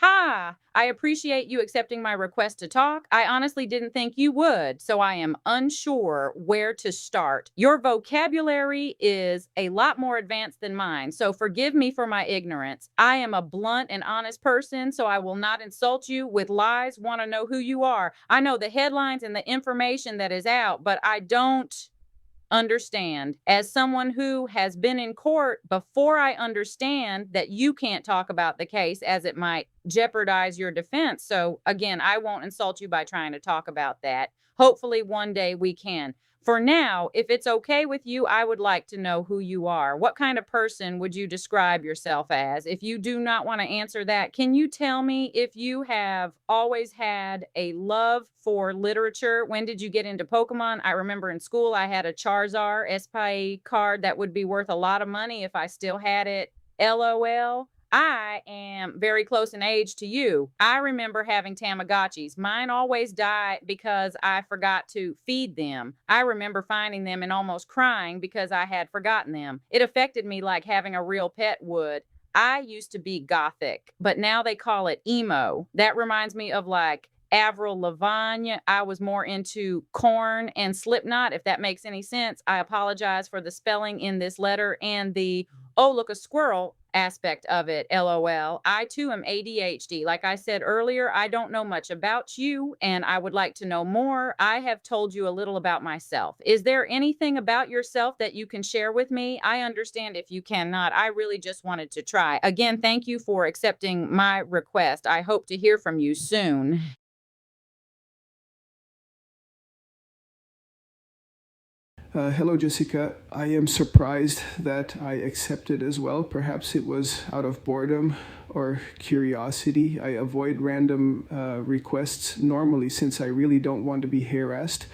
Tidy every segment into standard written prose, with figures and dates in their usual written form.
Hi, I appreciate you accepting my request to talk. I honestly didn't think you would, so I am unsure where to start. Your vocabulary is a lot more advanced than mine, so forgive me for my ignorance. I am a blunt and honest person, so I will not insult you with lies. Want to know who you are? I know the headlines and the information that is out, but I don't understand. As someone who has been in court before, I understand that you can't talk about the case as it might jeopardize your defense. So, again, I won't insult you by trying to talk about that. Hopefully, one day we can. For now, if it's okay with you, I would like to know who you are. What kind of person would you describe yourself as? If you do not want to answer that, can you tell me if you have always had a love for literature? When did you get into Pokemon? I remember in school I had a Charizard Espie card that would be worth a lot of money if I still had it. LOL. I am very close in age to you. I remember having Tamagotchis. Mine always died because I forgot to feed them. I remember finding them and almost crying because I had forgotten them. It affected me like having a real pet would. I used to be gothic, but now they call it emo. That reminds me of like Avril Lavigne. I was more into Korn and Slipknot, if that makes any sense. I apologize for the spelling in this letter and the oh, look, a squirrel aspect of it. LOL. I too am ADHD. Like I said earlier, I don't know much about you and I would like to know more. I have told you a little about myself. Is there anything about yourself that you can share with me? I understand if you cannot. I really just wanted to try. Again, thank you for accepting my request. I hope to hear from you soon. Hello, Jessica. I am surprised that I accepted as well. Perhaps it was out of boredom or curiosity. I avoid random requests normally since I really don't want to be harassed.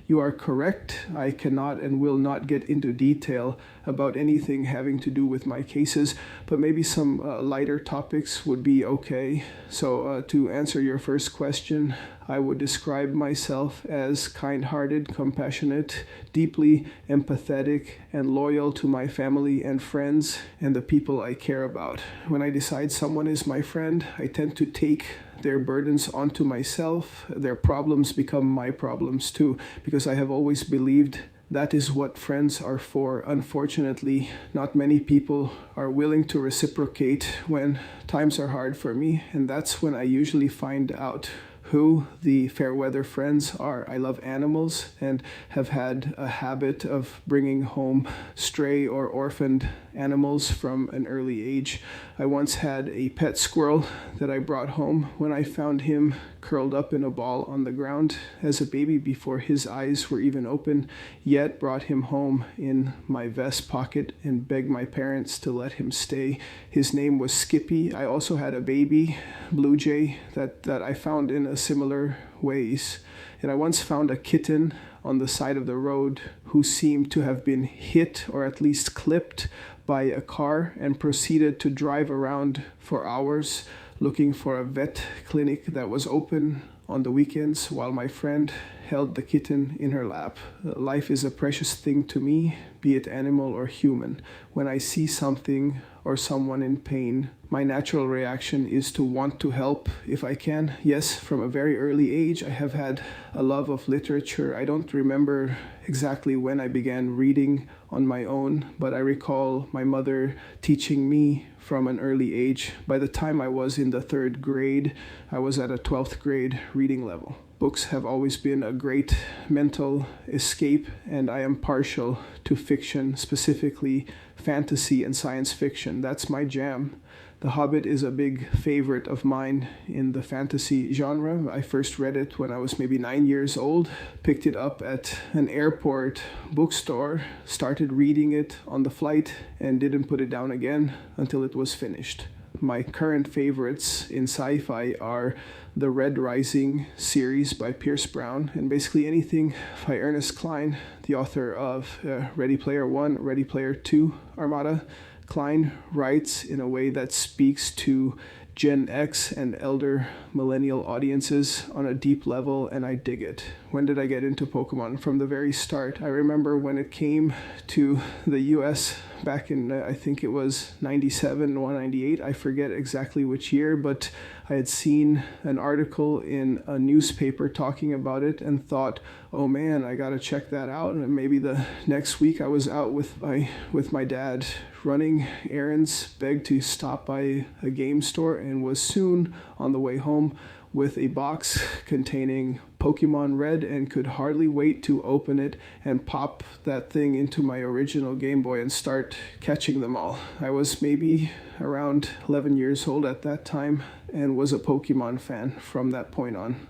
You are correct. I cannot and will not get into detail about anything having to do with my cases, but maybe some lighter topics would be okay. So, to answer your first question, I would describe myself as kind hearted, compassionate, deeply empathetic, and loyal to my family and friends and the people I care about. When I decide someone is my friend, I tend to take their burdens onto myself. Their problems become my problems too, because I have always believed that is what friends are for. Unfortunately, not many people are willing to reciprocate when times are hard for me, and that's when I usually find out who the fair weather friends are. I love animals and have had a habit of bringing home stray or orphaned animals from an early age. I once had a pet squirrel that I brought home when I found him curled up in a ball on the ground as a baby before his eyes were even open, yet brought him home in my vest pocket and begged my parents to let him stay. His name was Skippy. I also had a baby blue jay that I found in a similar ways. And I once found a kitten on the side of the road who seemed to have been hit or at least clipped by a car and proceeded to drive around for hours looking for a vet clinic that was open on the weekends while my friend held the kitten in her lap. Life is a precious thing to me, be it animal or human. When I see something or someone in pain, my natural reaction is to want to help if I can. Yes, from a very early age, I have had a love of literature. I don't remember exactly when I began reading on my own, but I recall my mother teaching me from an early age. By the time I was in the third grade, I was at a 12th grade reading level. Books have always been a great mental escape, and I am partial to fiction, specifically fantasy and science fiction. That's my jam. The Hobbit is a big favorite of mine in the fantasy genre. I first read it when I was maybe 9 years old, picked it up at an airport bookstore, started reading it on the flight, and didn't put it down again until it was finished. My current favorites in sci-fi are the Red Rising series by Pierce Brown, and basically anything by Ernest Cline, the author of Ready Player One, Ready Player Two, Armada. Cline writes in a way that speaks to Gen X and elder millennial audiences on a deep level, and I dig it. When did I get into Pokemon? From the very start. I remember when it came to the US back in, I think it was 97 or 98. I forget exactly which year, but I had seen an article in a newspaper talking about it and thought, oh man, I got to check that out. And maybe the next week I was out with my dad running errands, begged to stop by a game store, and was soon on the way home with a box containing Pokemon Red, and could hardly wait to open it and pop that thing into my original Game Boy and start catching them all. I was maybe around 11 years old at that time and was a Pokemon fan from that point on.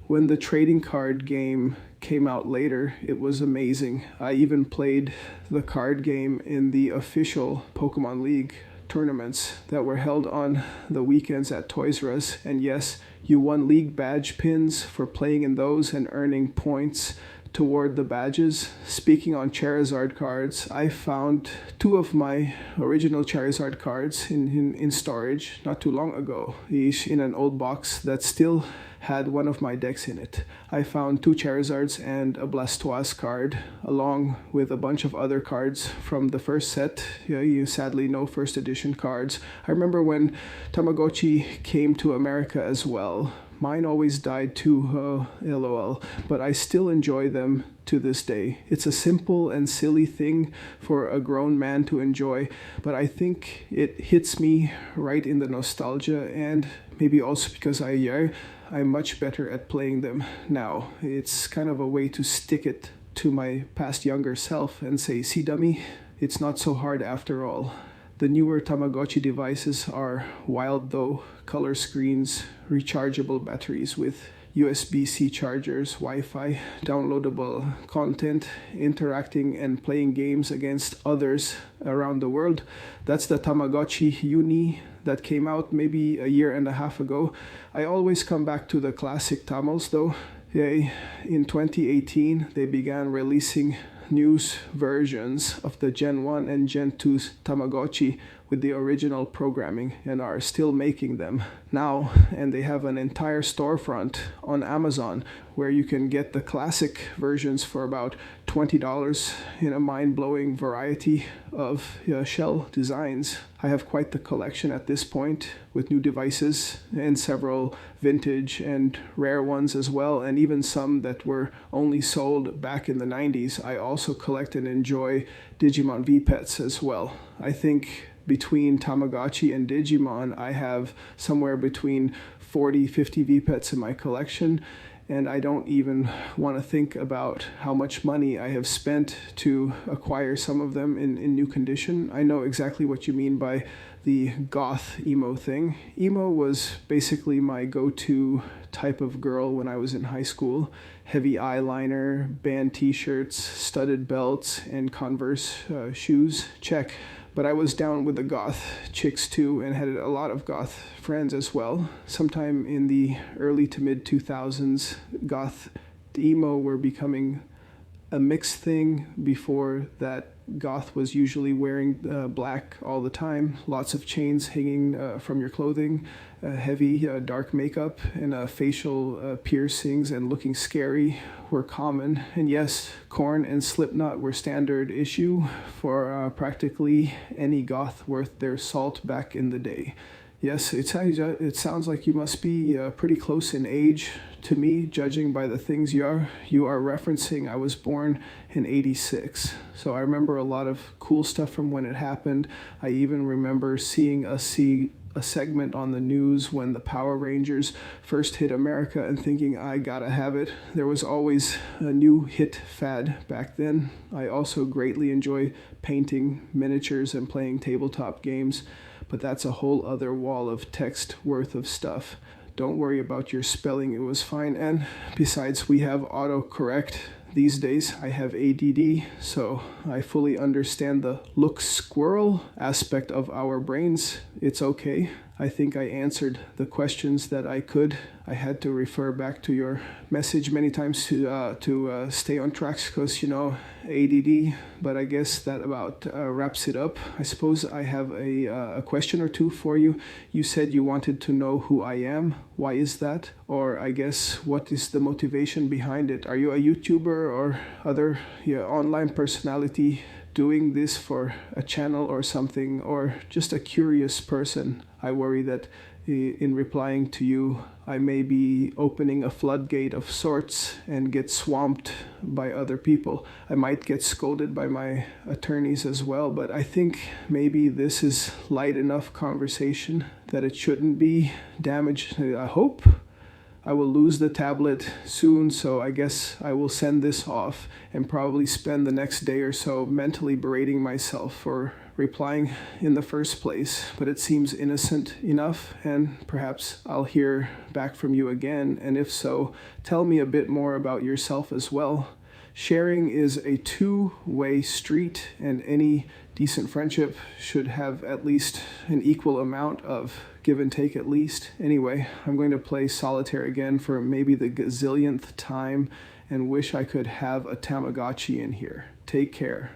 When the trading card game came out later, it was amazing. I even played the card game in the official Pokemon League tournaments that were held on the weekends at Toys R Us. And yes, you won league badge pins for playing in those and earning points toward the badges. Speaking on Charizard cards, I found 2 of my original Charizard cards in storage not too long ago, each in an old box that still had one of my decks in it. I found 2 Charizards and a Blastoise card, along with a bunch of other cards from the first set. You sadly no first edition cards. I remember when Tamagotchi came to America as well. Mine always died too, LOL, but I still enjoy them to this day. It's a simple and silly thing for a grown man to enjoy, but I think it hits me right in the nostalgia, and maybe also because I'm much better at playing them now. It's kind of a way to stick it to my past younger self and say, see dummy, it's not so hard after all. The newer Tamagotchi devices are wild though. Color screens, rechargeable batteries with USB-C chargers, Wi-Fi, downloadable content, interacting and playing games against others around the world. That's the Tamagotchi Uni that came out maybe a year and a half ago. I always come back to the classic Tamils though. In 2018, they began releasing news versions of the Gen 1 and Gen 2 Tamagotchi with the original programming, and are still making them now. And they have an entire storefront on Amazon where you can get the classic versions for about $20 in a mind-blowing variety of shell designs. I have quite the collection at this point, with new devices and several vintage and rare ones as well, and even some that were only sold back in the 90s. I also collect and enjoy Digimon V-Pets as well. I think between Tamagotchi and Digimon, I have somewhere between 40-50 V-Pets in my collection, and I don't even want to think about how much money I have spent to acquire some of them in new condition. I know exactly what you mean by the goth emo thing. Emo was basically my go-to type of girl when I was in high school. Heavy eyeliner, band t-shirts, studded belts, and Converse shoes, check. But I was down with the goth chicks too, and had a lot of goth friends as well. Sometime in the early to mid 2000s, goth emo were becoming a mixed thing. Before that, goth was usually wearing black all the time, lots of chains hanging from your clothing, heavy dark makeup, and facial piercings and looking scary were common. And yes, Korn and Slipknot were standard issue for practically any goth worth their salt back in the day. Yes, it sounds like you must be pretty close in age to me, judging by the things you are referencing. I was born in '86, so I remember a lot of cool stuff from when it happened. I even remember seeing a segment on the news when the Power Rangers first hit America and thinking, I gotta have it. There was always a new hit fad back then. I also greatly enjoy painting miniatures and playing tabletop games, but that's a whole other wall of text worth of stuff. Don't worry about your spelling, it was fine. And besides, we have autocorrect these days. I have ADD, so I fully understand the look squirrel aspect of our brains. It's okay. I think I answered the questions that I could. I had to refer back to your message many times to stay on tracks because, ADD, but I guess that about wraps it up. I suppose I have a question or two for you. You said you wanted to know who I am. Why is that? Or I guess, what is the motivation behind it? Are you a YouTuber or other online personality doing this for a channel or something, or just a curious person. I worry that in replying to you, I may be opening a floodgate of sorts and get swamped by other people. I might get scolded by my attorneys as well, but I think maybe this is light enough conversation that it shouldn't be damaged. I hope I will lose the tablet soon, so I guess I will send this off and probably spend the next day or so mentally berating myself for replying in the first place. But it seems innocent enough, and perhaps I'll hear back from you again. And if so, tell me a bit more about yourself as well. Sharing is a two-way street, and any decent friendship should have at least an equal amount of give and take at least. Anyway, I'm going to play solitaire again for maybe the gazillionth time and wish I could have a Tamagotchi in here. Take care.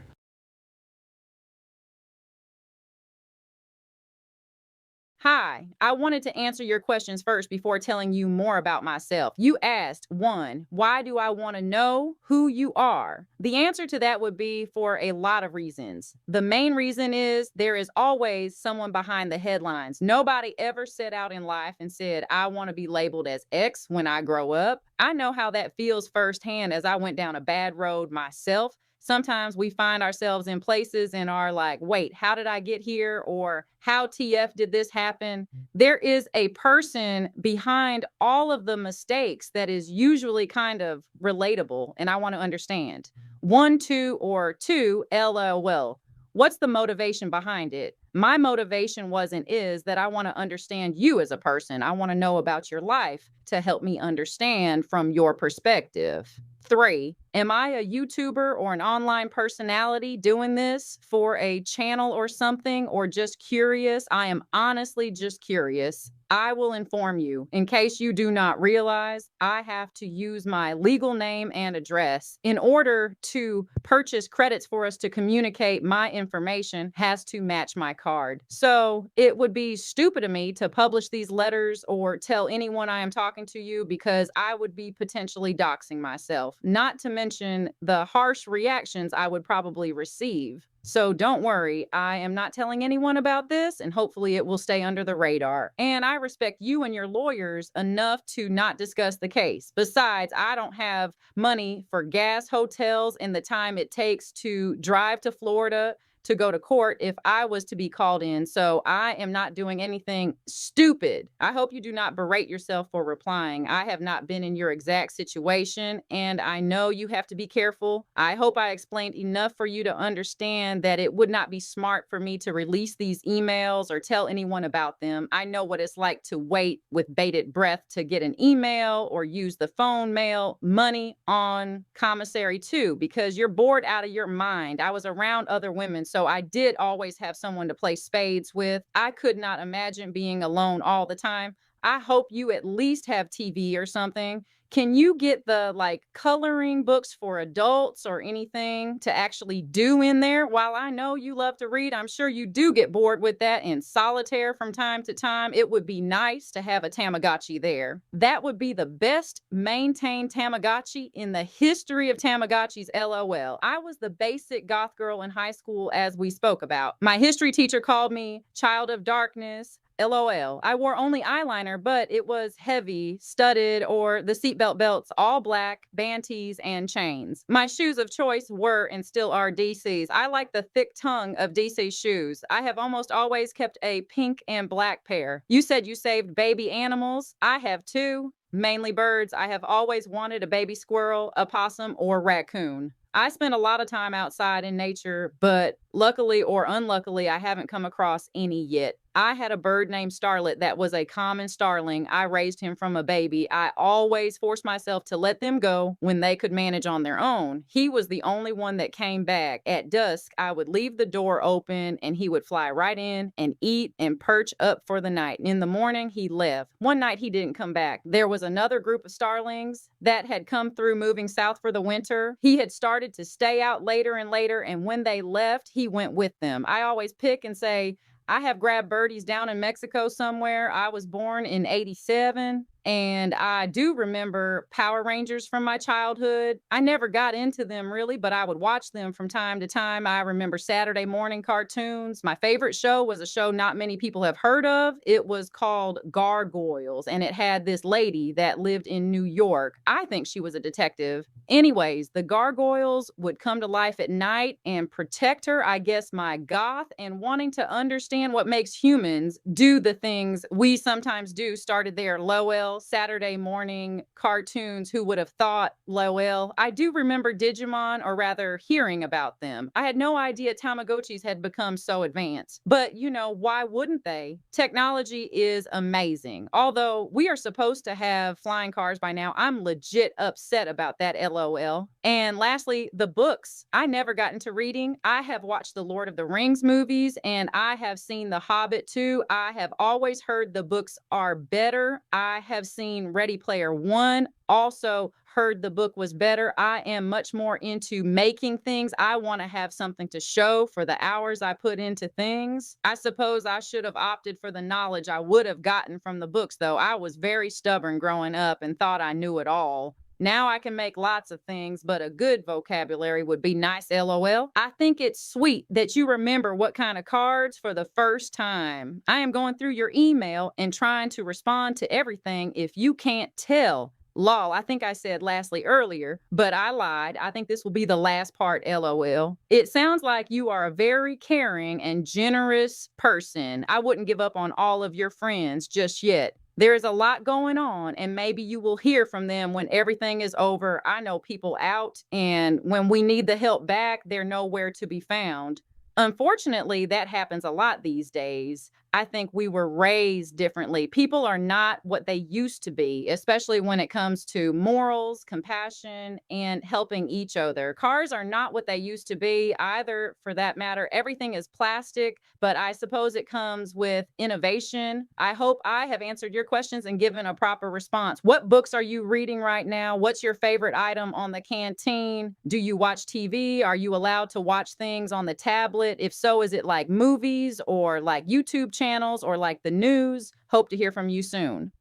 Hi, I wanted to answer your questions first before telling you more about myself. You asked, one, why do I want to know who you are? The answer to that would be for a lot of reasons. The main reason is there is always someone behind the headlines. Nobody ever set out in life and said, I want to be labeled as X when I grow up. I know how that feels firsthand as I went down a bad road myself. Sometimes we find ourselves in places and are like, wait, how did I get here? Or how TF did this happen? There is a person behind all of the mistakes that is usually kind of relatable, and I want to understand. 1, 2, or 2, LOL. What's the motivation behind it? My motivation was and is that I want to understand you as a person. I want to know about your life to help me understand from your perspective. 3, am I a YouTuber or an online personality doing this for a channel or something, or just curious? I am honestly just curious. I will inform you. In case you do not realize, I have to use my legal name and address. In order to purchase credits for us to communicate, my information has to match my card. So it would be stupid of me to publish these letters or tell anyone I am talking to you, because I would be potentially doxing myself, not to mention the harsh reactions I would probably receive. So don't worry, I am not telling anyone about this, and hopefully it will stay under the radar. And I respect you and your lawyers enough to not discuss the case. Besides, I don't have money for gas, hotels, and the time it takes to drive to Florida to go to court if I was to be called in. So I am not doing anything stupid. I hope you do not berate yourself for replying. I have not been in your exact situation, and I know you have to be careful. I hope I explained enough for you to understand that it would not be smart for me to release these emails or tell anyone about them. I know what it's like to wait with bated breath to get an email or use the phone mail. Money on commissary too, because you're bored out of your mind. I was around other women, so I did always have someone to play spades with. I could not imagine being alone all the time. I hope you at least have TV or something. Can you get the coloring books for adults or anything to actually do in there? While I know you love to read, I'm sure you do get bored with that in solitaire from time to time. It would be nice to have a Tamagotchi there. That would be the best maintained Tamagotchi in the history of Tamagotchis, LOL. I was the basic goth girl in high school, as we spoke about. My history teacher called me Child of Darkness. LOL. I wore only eyeliner, but it was heavy, studded, or the seatbelt belts, all black, band tees, and chains. My shoes of choice were and still are DC's. I like the thick tongue of DC's shoes. I have almost always kept a pink and black pair. You said you saved baby animals. I have too. Mainly birds. I have always wanted a baby squirrel, a possum, or raccoon. I spend a lot of time outside in nature, but luckily or unluckily, I haven't come across any yet. I had a bird named Starlet that was a common starling. I raised him from a baby. I always forced myself to let them go when they could manage on their own. He was the only one that came back. At dusk, I would leave the door open and he would fly right in and eat and perch up for the night. In the morning, he left. One night, he didn't come back. There was another group of starlings that had come through moving south for the winter. He had started to stay out later and later, and when they left, he went with them. I always pick and say, I have grabbed birdies down in Mexico somewhere. I was born in 87, And I do remember Power Rangers from my childhood. I never got into them really, but I would watch them from time to time. I remember Saturday morning cartoons. My favorite show was a show not many people have heard of. It was called Gargoyles, and it had this lady that lived in New York. I think she was a detective. Anyways, the gargoyles would come to life at night and protect her. I guess my goth and wanting to understand what makes humans do the things we sometimes do started there. Lowell, Saturday morning cartoons. Who would have thought? Lowell. I do remember Digimon, or rather hearing about them. I had no idea Tamagotchis had become so advanced. But why wouldn't they? Technology is amazing. Although we are supposed to have flying cars by now, I'm legit upset about that, LOL. And lastly, the books. I never got into reading. I have watched the Lord of the Rings movies, and I have seen The Hobbit too. I have always heard the books are better. I have seen Ready Player One, also heard the book was better. I am much more into making things. I want to have something to show for the hours I put into things. I suppose I should have opted for the knowledge I would have gotten from the books, though. I was very stubborn growing up and thought I knew it all. Now I can make lots of things, but a good vocabulary would be nice, LOL. I think it's sweet that you remember what kind of cards for the first time. I am going through your email and trying to respond to everything if you can't tell. Lol, I think I said lastly earlier, but I lied. I think this will be the last part, LOL. It sounds like you are a very caring and generous person. I wouldn't give up on all of your friends just yet. There is a lot going on, and maybe you will hear from them when everything is over. I know people out, and when we need the help back, they're nowhere to be found. Unfortunately, that happens a lot these days. I think we were raised differently. People are not what they used to be, especially when it comes to morals, compassion, and helping each other. Cars are not what they used to be either, for that matter. Everything is plastic, but I suppose it comes with innovation. I hope I have answered your questions and given a proper response. What books are you reading right now? What's your favorite item on the canteen? Do you watch TV? Are you allowed to watch things on the tablet? If so, is it like movies or like YouTube channels or like the news? Hope to hear from you soon.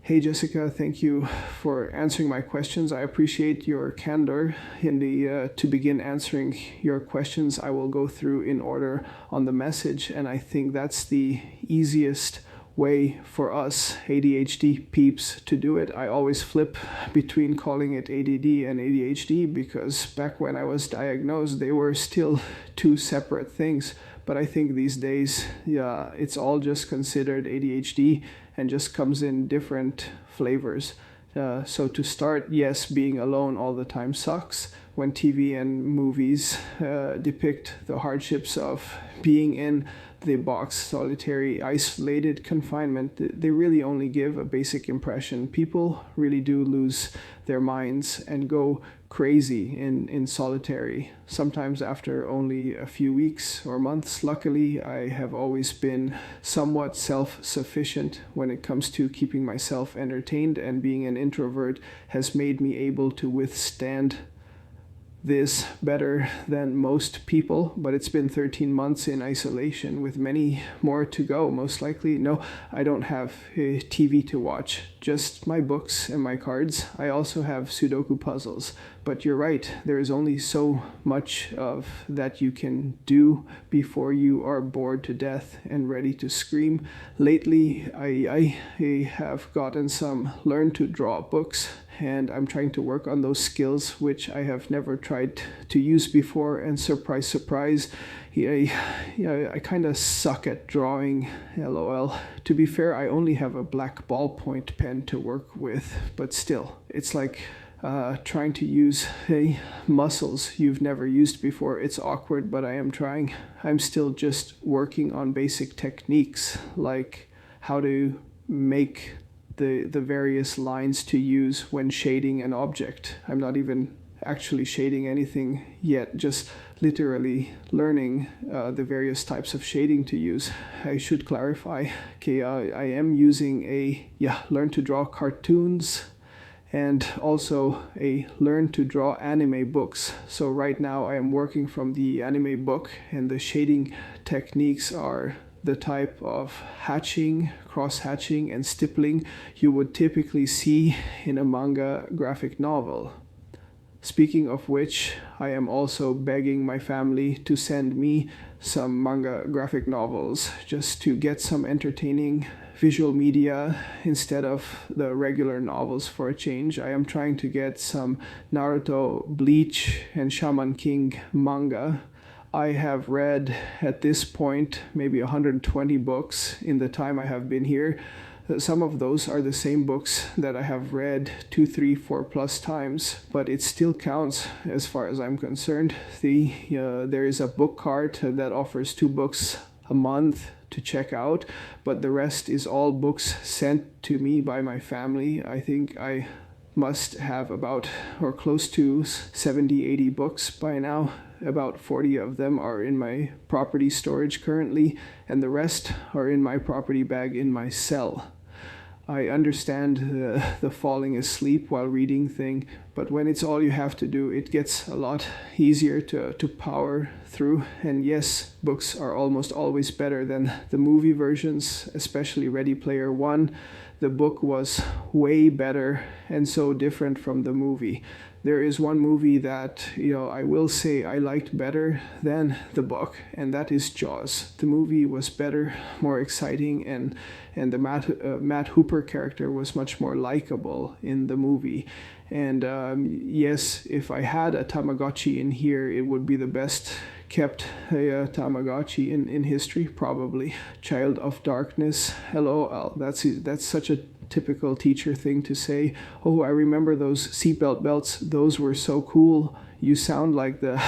Hey Jessica, thank you for answering my questions. I appreciate your candor. To begin answering your questions, I will go through in order on the message, and I think that's the easiest way for us ADHD peeps to do it. I always flip between calling it ADD and ADHD because back when I was diagnosed, they were still two separate things. But I think these days, yeah, it's all just considered ADHD and just comes in different flavors. So to start, yes, being alone all the time sucks. When TV and movies depict the hardships of being in the box, solitary, isolated confinement, they really only give a basic impression. People really do lose their minds and go crazy in solitary, sometimes after only a few weeks or months. Luckily, I have always been somewhat self-sufficient when it comes to keeping myself entertained, and being an introvert has made me able to withstand this better than most people. But it's been 13 months in isolation with many more to go, most likely. No, I don't have a TV to watch, just my books and my cards. I also have Sudoku puzzles. But you're right, there is only so much of that you can do before you are bored to death and ready to scream. Lately, I have gotten some learn to draw books, and I'm trying to work on those skills which I have never tried to use before. And surprise, surprise, I kind of suck at drawing, LOL. To be fair, I only have a black ballpoint pen to work with, but still, it's like trying to use muscles you've never used before. It's awkward, but I am trying. I'm still just working on basic techniques, like how to make the various lines to use when shading an object. I'm not even actually shading anything yet, just literally learning the various types of shading to use. I should clarify, I am using learn to draw cartoons and also a learn to draw anime books. So right now I am working from the anime book, and the shading techniques are the type of hatching, cross-hatching, and stippling you would typically see in a manga graphic novel. Speaking of which, I am also begging my family to send me some manga graphic novels just to get some entertaining visual media instead of the regular novels for a change. I am trying to get some Naruto, Bleach, and Shaman King manga. I have read at this point maybe 120 books in the time I have been here. Some of those are the same books that I have read 2, 3, 4 plus times, but it still counts as far as I'm concerned. There is a book cart that offers 2 books a month to check out, but the rest is all books sent to me by my family. I think I must have about or close to 70, 80 books by now. About 40 of them are in my property storage currently, and the rest are in my property bag in my cell. I understand the falling asleep while reading thing, but when it's all you have to do, it gets a lot easier to power through. And yes, books are almost always better than the movie versions, especially Ready Player One. The book was way better and so different from the movie. There is one movie that, I will say I liked better than the book, and that is Jaws. The movie was better, more exciting, and the Matt Hooper character was much more likable in the movie. And yes, if I had a Tamagotchi in here, it would be the best kept Tamagotchi in history, probably. Child of Darkness, LOL. That's such a typical teacher thing to say. Oh, I remember those seatbelt belts. Those were so cool. You sound like the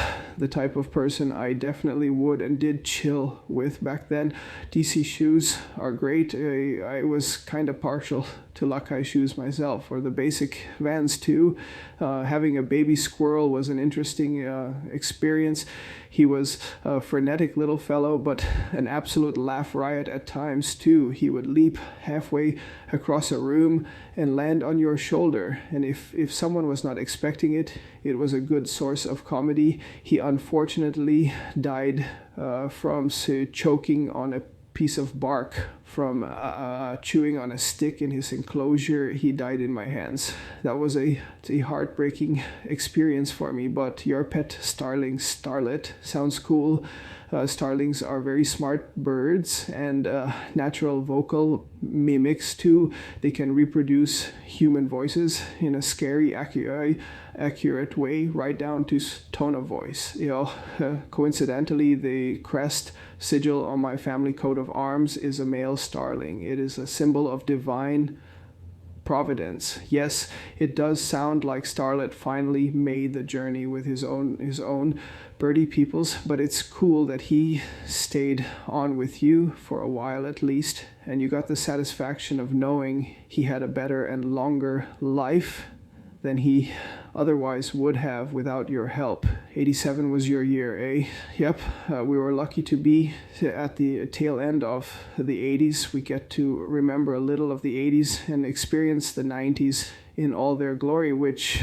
type of person I definitely would and did chill with back then. DC shoes are great. I was kind of partial to Lakai shoes myself, or the basic Vans too. Having a baby squirrel was an interesting experience. He was a frenetic little fellow, but an absolute laugh riot at times too. He would leap halfway across a room and land on your shoulder. And if someone was not expecting it, it was a good source of comedy. He unfortunately died from choking on a piece of bark from chewing on a stick in his enclosure. He died in my hands. That was a heartbreaking experience for me, but your pet starling, Starlet, sounds cool. Starlings are very smart birds and natural vocal mimics too. They can reproduce human voices in a scary, accurate way, right down to tone of voice. Coincidentally, the crest sigil on my family coat of arms is a male starling. It is a symbol of divine providence. Yes, it does sound like Starlet finally made the journey with his own birdie peoples, but it's cool that he stayed on with you for a while at least, and you got the satisfaction of knowing he had a better and longer life than he otherwise would have without your help. 87 was your year, eh? Yep, we were lucky to be at the tail end of the 80s. We get to remember a little of the 80s and experience the 90s in all their glory, which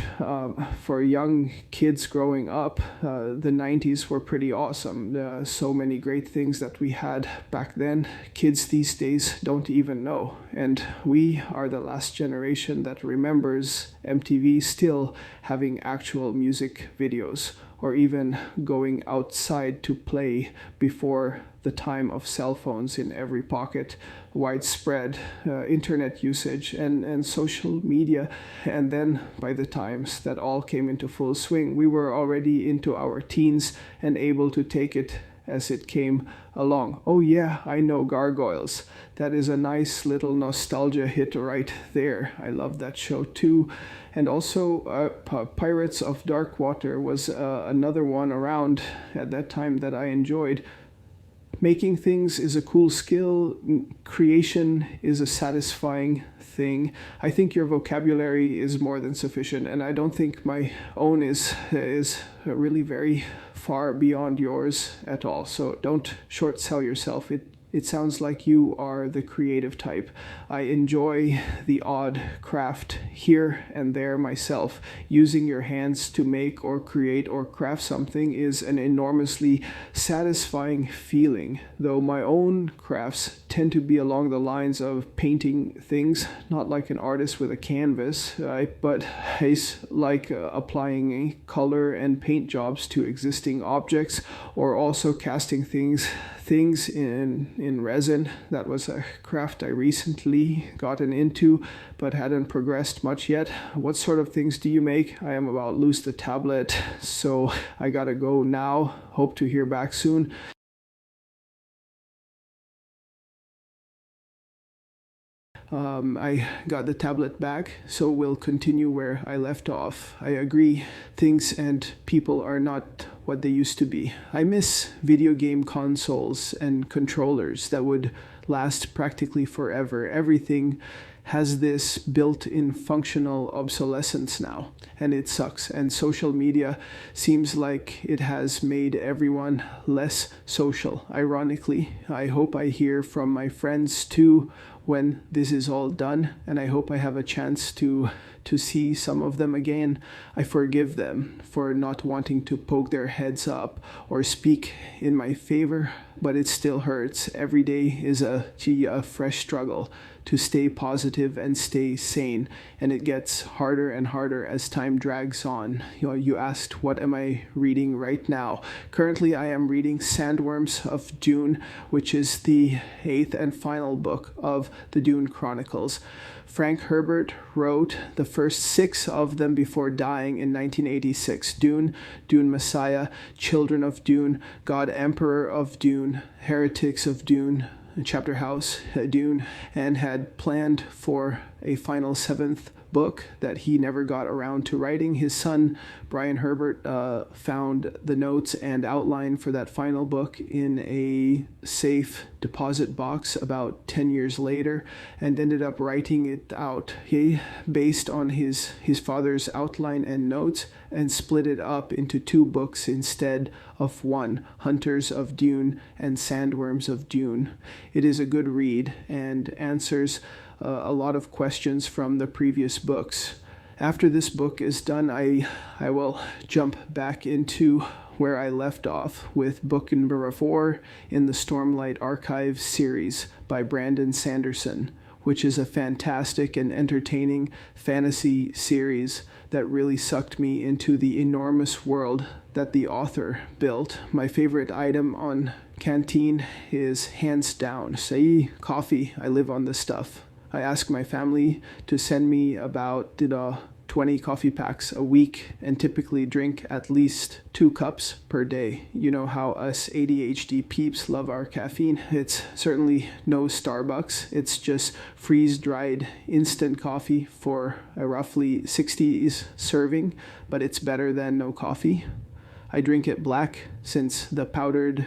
for young kids growing up, the 90s were pretty awesome. So many great things that we had back then. Kids these days don't even know. And we are the last generation that remembers MTV still having actual music videos, or even going outside to play before the time of cell phones in every pocket, widespread internet usage and social media. And then by the times that all came into full swing, we were already into our teens and able to take it as it came along. Oh yeah, I know Gargoyles. That is a nice little nostalgia hit right there. I love that show too. And also Pirates of Dark Water was another one around at that time that I enjoyed. Making things is a cool skill. Creation is a satisfying thing. I think your vocabulary is more than sufficient, and I don't think my own is really very far beyond yours at all. So don't short sell yourself. It sounds like you are the creative type. I enjoy the odd craft here and there myself. Using your hands to make or create or craft something is an enormously satisfying feeling, though my own crafts tend to be along the lines of painting things, not like an artist with a canvas, but like applying color and paint jobs to existing objects, or also casting things in resin. That was a craft I recently gotten into but hadn't progressed much yet. What sort of things do you make? I am about to lose the tablet, so I gotta go now. Hope to hear back soon. I got the tablet back, so we'll continue where I left off. I agree, things and people are not what they used to be. I miss video game consoles and controllers that would last practically forever. Everything has this built-in functional obsolescence now, and it sucks. And social media seems like it has made everyone less social. Ironically, I hope I hear from my friends too when this is all done, and I hope I have a chance to see some of them again. I forgive them for not wanting to poke their heads up or speak in my favor, but it still hurts. Every day is a fresh struggle to stay positive and stay sane, and it gets harder and harder as time drags on. You asked, what am I reading right now? Currently, I am reading Sandworms of Dune, which is the 8th and final book of the Dune Chronicles. Frank Herbert wrote the first 6 of them before dying in 1986. Dune, Dune Messiah, Children of Dune, God Emperor of Dune, Heretics of Dune, Chapter House, Dune, and had planned for a final 7th book that he never got around to writing. His son, Brian Herbert, found the notes and outline for that final book in a safe deposit box about 10 years later and ended up writing it out. He based on his father's outline and notes and split it up into 2 books instead of 1, Hunters of Dune and Sandworms of Dune. It is a good read and answers a lot of questions from the previous books. After this book is done, I will jump back into where I left off with book number 4 in the Stormlight Archive series by Brandon Sanderson, which is a fantastic and entertaining fantasy series that really sucked me into the enormous world that the author built. My favorite item on Canteen is hands down Sei coffee. I live on this stuff. I ask my family to send me about 20 coffee packs a week and typically drink at least 2 cups per day. You know how us ADHD peeps love our caffeine. It's certainly no Starbucks. It's just freeze-dried instant coffee for a roughly 60s serving, but it's better than no coffee. I drink it black since the powdered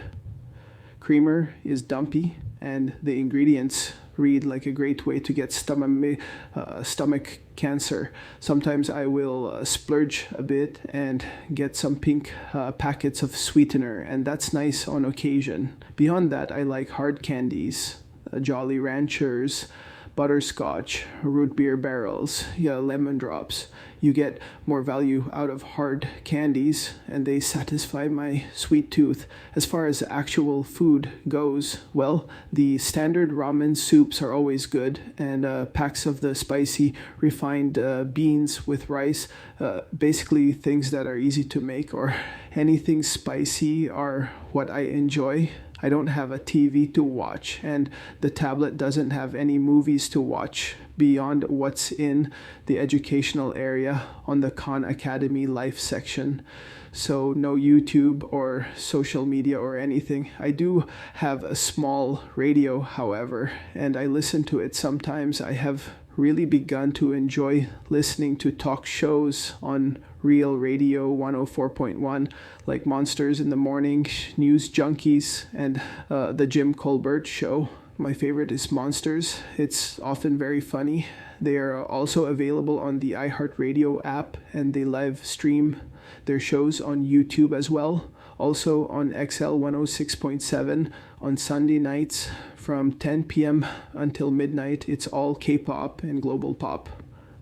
creamer is dumpy and the ingredients read like a great way to get stomach cancer. Sometimes I will splurge a bit and get some pink packets of sweetener, and that's nice on occasion. Beyond that, I like hard candies, Jolly Ranchers, butterscotch, root beer barrels, lemon drops. You get more value out of hard candies, and they satisfy my sweet tooth. As far as actual food goes, well, the standard ramen soups are always good, and packs of the spicy refined beans with rice, basically things that are easy to make, or anything spicy are what I enjoy. I don't have a TV to watch, and the tablet doesn't have any movies to watch beyond what's in the educational area on the Khan Academy Life section. So no YouTube or social media or anything. I do have a small radio, however, and I listen to it sometimes. I have really begun to enjoy listening to talk shows on Real Radio 104.1, like Monsters in the Morning, News Junkies, and the Jim Colbert Show. My favorite is Monsters. It's often very funny. They are also available on the iHeartRadio app, and they live stream their shows on YouTube as well. Also on XL 106.7 on Sunday nights from 10 p.m. until midnight, it's all K-pop and global pop.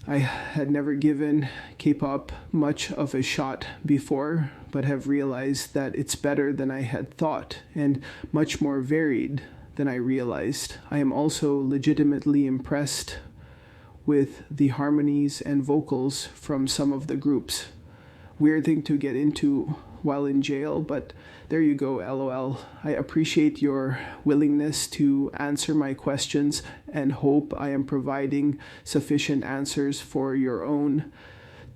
I had never given K-pop much of a shot before, but have realized that it's better than I had thought and much more varied than I realized. I am also legitimately impressed with the harmonies and vocals from some of the groups. Weird thing to get into while in jail, but there you go, LOL. I appreciate your willingness to answer my questions and hope I am providing sufficient answers for your own.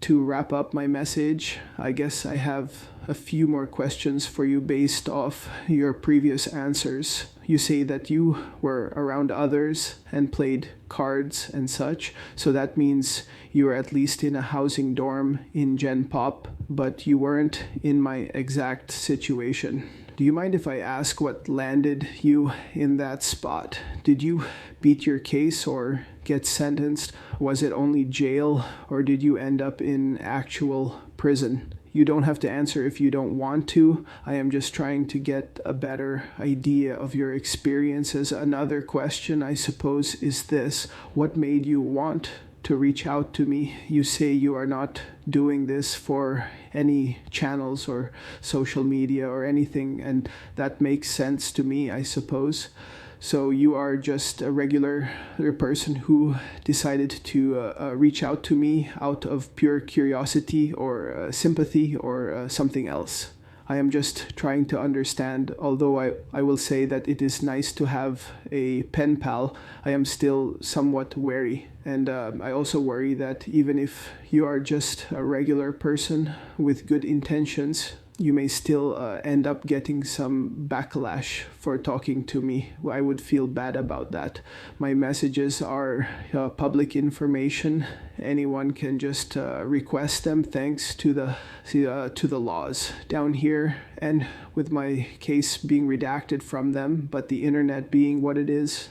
To wrap up my message, I guess I have a few more questions for you based off your previous answers. You say that you were around others and played cards and such, so that means you were at least in a housing dorm in Gen Pop, but you weren't in my exact situation. Do you mind if I ask what landed you in that spot? Did you beat your case or get sentenced? Was it only jail, or did you end up in actual prison? You don't have to answer if you don't want to. I am just trying to get a better idea of your experiences. Another question, I suppose, is this: what made you want to reach out to me? You say you are not doing this for any channels or social media or anything, and that makes sense to me, I suppose. So you are just a regular person who decided to reach out to me out of pure curiosity or sympathy or something else. I am just trying to understand, although I will say that it is nice to have a pen pal, I am still somewhat wary. And I also worry that even if you are just a regular person with good intentions, you may still end up getting some backlash for talking to me. I would feel bad about that. My messages are public information. Anyone can just request them thanks to the laws down here, and with my case being redacted from them, but the internet being what it is,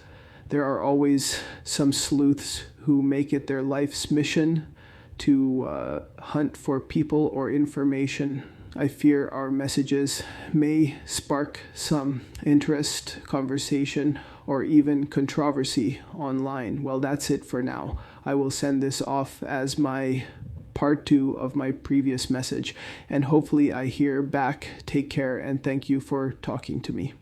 there are always some sleuths who make it their life's mission to hunt for people or information. I fear our messages may spark some interest, conversation, or even controversy online. Well, that's it for now. I will send this off as my part 2 of my previous message, and hopefully I hear back. Take care, and thank you for talking to me.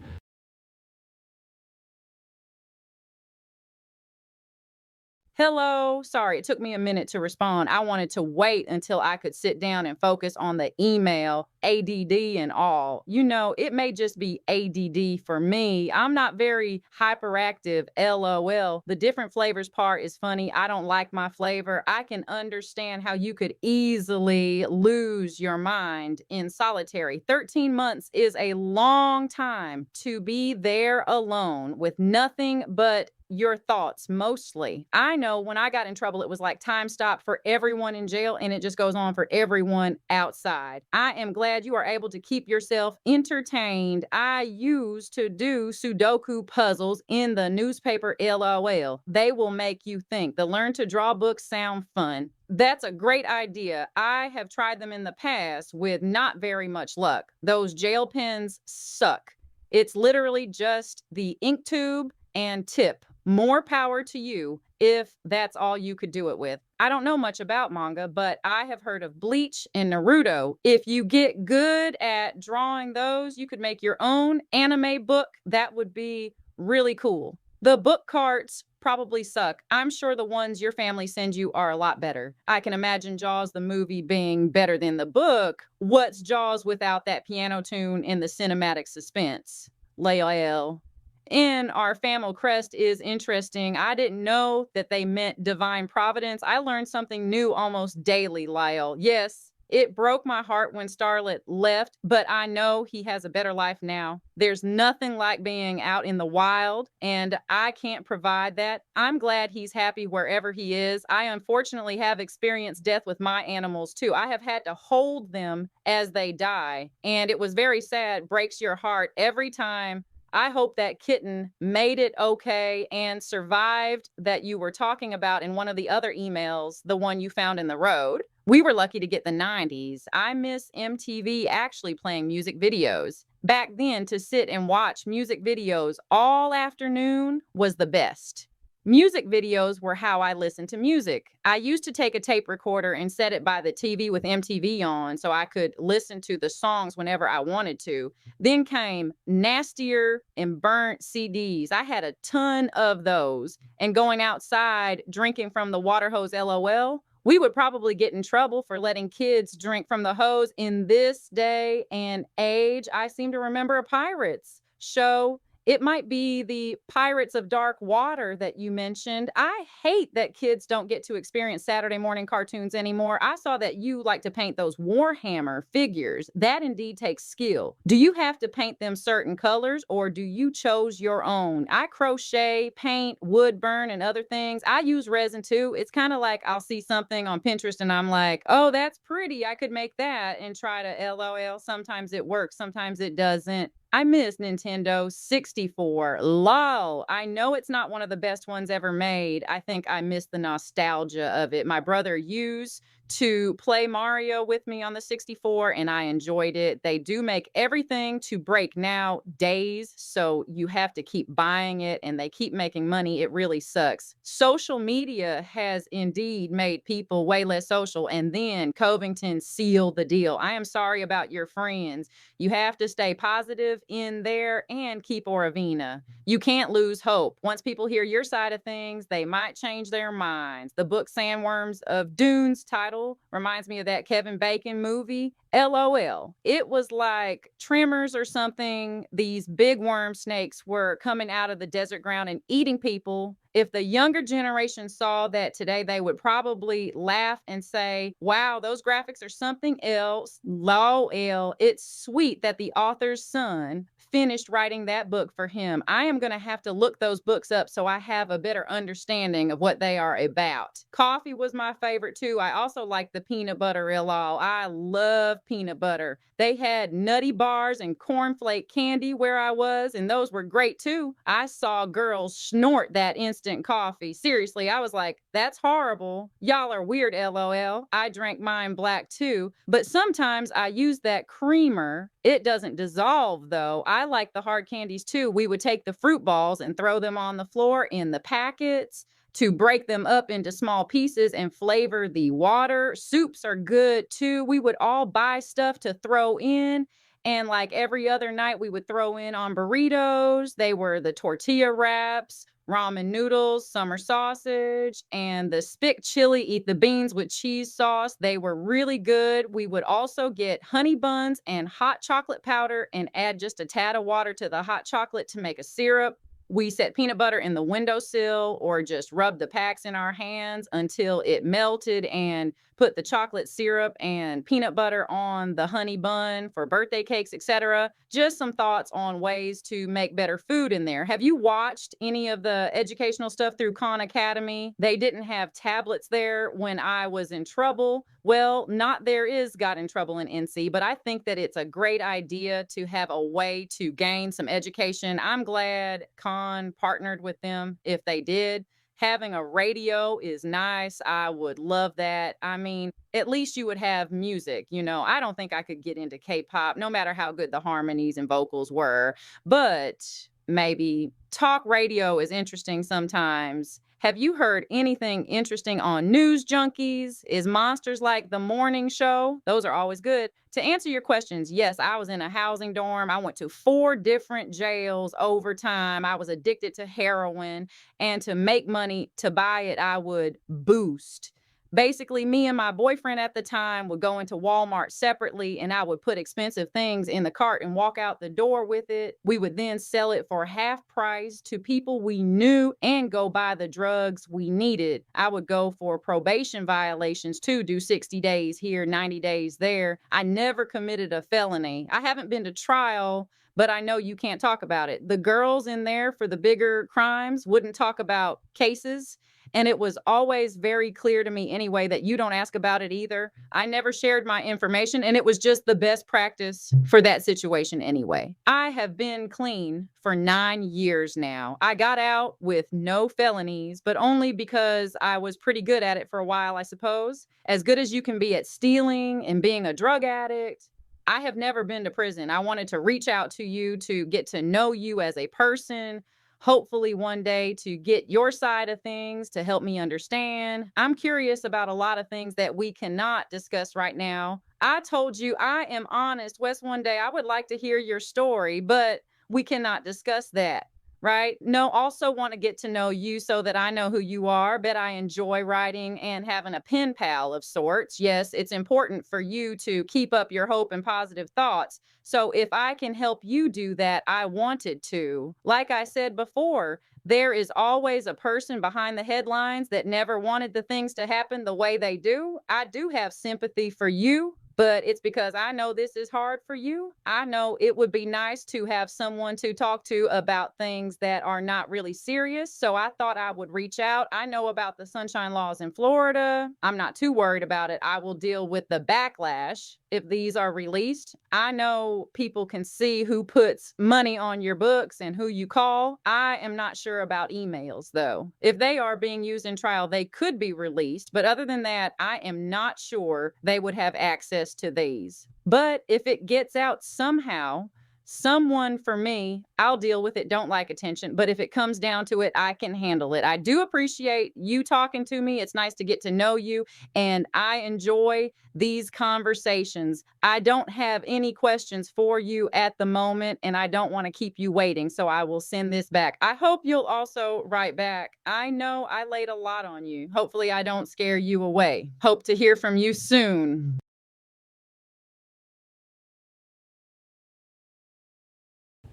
Hello. Sorry, it took me a minute to respond. I wanted to wait until I could sit down and focus on the email, ADD and all. You know, it may just be ADD for me. I'm not very hyperactive, LOL. The different flavors part is funny. I don't like my flavor. I can understand how you could easily lose your mind in solitary. 13 months is a long time to be there alone with nothing but your thoughts mostly. I know when I got in trouble, it was like time stop for everyone in jail, and it just goes on for everyone outside. I am glad you are able to keep yourself entertained. I used to do Sudoku puzzles in the newspaper, LOL. They will make you think. The learn to draw books sound fun. That's a great idea. I have tried them in the past with not very much luck. Those jail pens suck. It's literally just the ink tube and tip. More power to you if that's all you could do it with. I don't know much about manga, but I have heard of Bleach and Naruto. If you get good at drawing those, you could make your own anime book. That would be really cool. The book carts probably suck. I'm sure the ones your family sends you are a lot better. I can imagine Jaws the movie being better than the book. What's Jaws without that piano tune and the cinematic suspense? Lael. In our family crest is interesting. I didn't know that they meant divine providence. I learned something new almost daily, Lyle. Yes, it broke my heart when Starlet left, but I know he has a better life now. There's nothing like being out in the wild, and I can't provide that. I'm glad he's happy wherever he is. I unfortunately have experienced death with my animals too. I have had to hold them as they die, and it was very sad, breaks your heart every time. I hope that kitten made it okay and survived that you were talking about in one of the other emails, the one you found in the road. We were lucky to get the 90s. I miss MTV actually playing music videos. Back then, to sit and watch music videos all afternoon was the best. Music videos were how I listened to music. I used to take a tape recorder and set it by the TV with MTV on so I could listen to the songs whenever I wanted to. Then came nastier and burnt CDs. I had a ton of those. And going outside drinking from the water hose, LOL, we would probably get in trouble for letting kids drink from the hose. In this day and age, I seem to remember a Pirates show. It might be the Pirates of Dark Water that you mentioned. I hate that kids don't get to experience Saturday morning cartoons anymore. I saw that you like to paint those Warhammer figures. That indeed takes skill. Do you have to paint them certain colors or do you chose your own? I crochet, paint, wood burn, and other things. I use resin too. It's kind of like I'll see something on Pinterest and I'm like, oh, that's pretty. I could make that and try to LOL. Sometimes it works, sometimes it doesn't. I miss Nintendo 64. Lol. I know it's not one of the best ones ever made. I think I miss the nostalgia of it. My brother used to play Mario with me on the 64 and I enjoyed it. They do make everything to break nowadays, so you have to keep buying it and they keep making money. It really sucks. Social media has indeed made people way less social, and then Covington sealed the deal. I am sorry about your friends. You have to stay positive in there and keep Oravina. You can't lose hope. Once people hear your side of things, they might change their minds. The book Sandworms of Dune's title reminds me of that Kevin Bacon movie. LOL. It was like Tremors or something. These big worm snakes were coming out of the desert ground and eating people. If the younger generation saw that today, they would probably laugh and say, wow, those graphics are something else. LOL. It's sweet that the author's son finished writing that book for him. I am going to have to look those books up so I have a better understanding of what they are about. Coffee was my favorite too. I also like the peanut butter LOL. I love peanut butter. They had nutty bars and cornflake candy where I was, and those were great too. I saw girls snort that instant coffee. Seriously, I was like, that's horrible. Y'all are weird, LOL. I drank mine black too, but sometimes I use that creamer. It doesn't dissolve though. I like the hard candies too. We would take the fruit balls and throw them on the floor in the packets to break them up into small pieces and flavor the water. Soups are good too. We would all buy stuff to throw in. And like every other night, we would throw in on burritos. They were the tortilla wraps, ramen noodles, summer sausage, and the spick chili, eat the beans with cheese sauce. They were really good. We would also get honey buns and hot chocolate powder and add just a tad of water to the hot chocolate to make a syrup. We set peanut butter in the windowsill or just rubbed the packs in our hands until it melted and put the chocolate syrup and peanut butter on the honey bun for birthday cakes, etc. Just some thoughts on ways to make better food in there. Have you watched any of the educational stuff through Khan Academy? They didn't have tablets there when I was in trouble. Well, not there is got in trouble in NC, but I think that it's a great idea to have a way to gain some education. I'm glad Khan partnered with them if they did. Having a radio is nice. I would love that. I mean, at least you would have music. You know, I don't think I could get into K-pop, no matter how good the harmonies and vocals were, but maybe talk radio is interesting sometimes. Have you heard anything interesting on News Junkies? Is Monsters like the morning show? Those are always good. To answer your questions, yes, I was in a housing dorm. I went to 4 different jails over time. I was addicted to heroin, and to make money to buy it, I would boost. Basically, me and my boyfriend at the time would go into Walmart separately and I would put expensive things in the cart and walk out the door with it. We would then sell it for half price to people we knew and go buy the drugs we needed. I would go for probation violations too, do 60 days here, 90 days there. I never committed a felony. I haven't been to trial, but I know you can't talk about it. The girls in there for the bigger crimes wouldn't talk about cases. And it was always very clear to me anyway that you don't ask about it either. I never shared my information, and it was just the best practice for that situation anyway. I have been clean for 9 years now. I got out with no felonies, but only because I was pretty good at it for a while, I suppose. As good as you can be at stealing and being a drug addict. I have never been to prison. I wanted to reach out to you to get to know you as a person, hopefully one day to get your side of things to help me understand. I'm curious about a lot of things that we cannot discuss right now. I told you I am honest. Wes, one day I would like to hear your story, but we cannot discuss that. Right? No, also want to get to know you so that I know who you are. Bet I enjoy writing and having a pen pal of sorts. Yes, it's important for you to keep up your hope and positive thoughts. So if I can help you do that, I wanted to. Like I said before, there is always a person behind the headlines that never wanted the things to happen the way they do. I do have sympathy for you, but it's because I know this is hard for you. I know it would be nice to have someone to talk to about things that are not really serious. So I thought I would reach out. I know about the sunshine laws in Florida. I'm not too worried about it. I will deal with the backlash if these are released. I know people can see who puts money on your books and who you call. I am not sure about emails, though. If they are being used in trial, they could be released. But other than that, I am not sure they would have access to these. But if it gets out somehow, someone for me, I'll deal with it. Don't like attention. But if it comes down to it, I can handle it. I do appreciate you talking to me. It's nice to get to know you. And I enjoy these conversations. I don't have any questions for you at the moment, and I don't want to keep you waiting. So I will send this back. I hope you'll also write back. I know I laid a lot on you. Hopefully I don't scare you away. Hope to hear from you soon.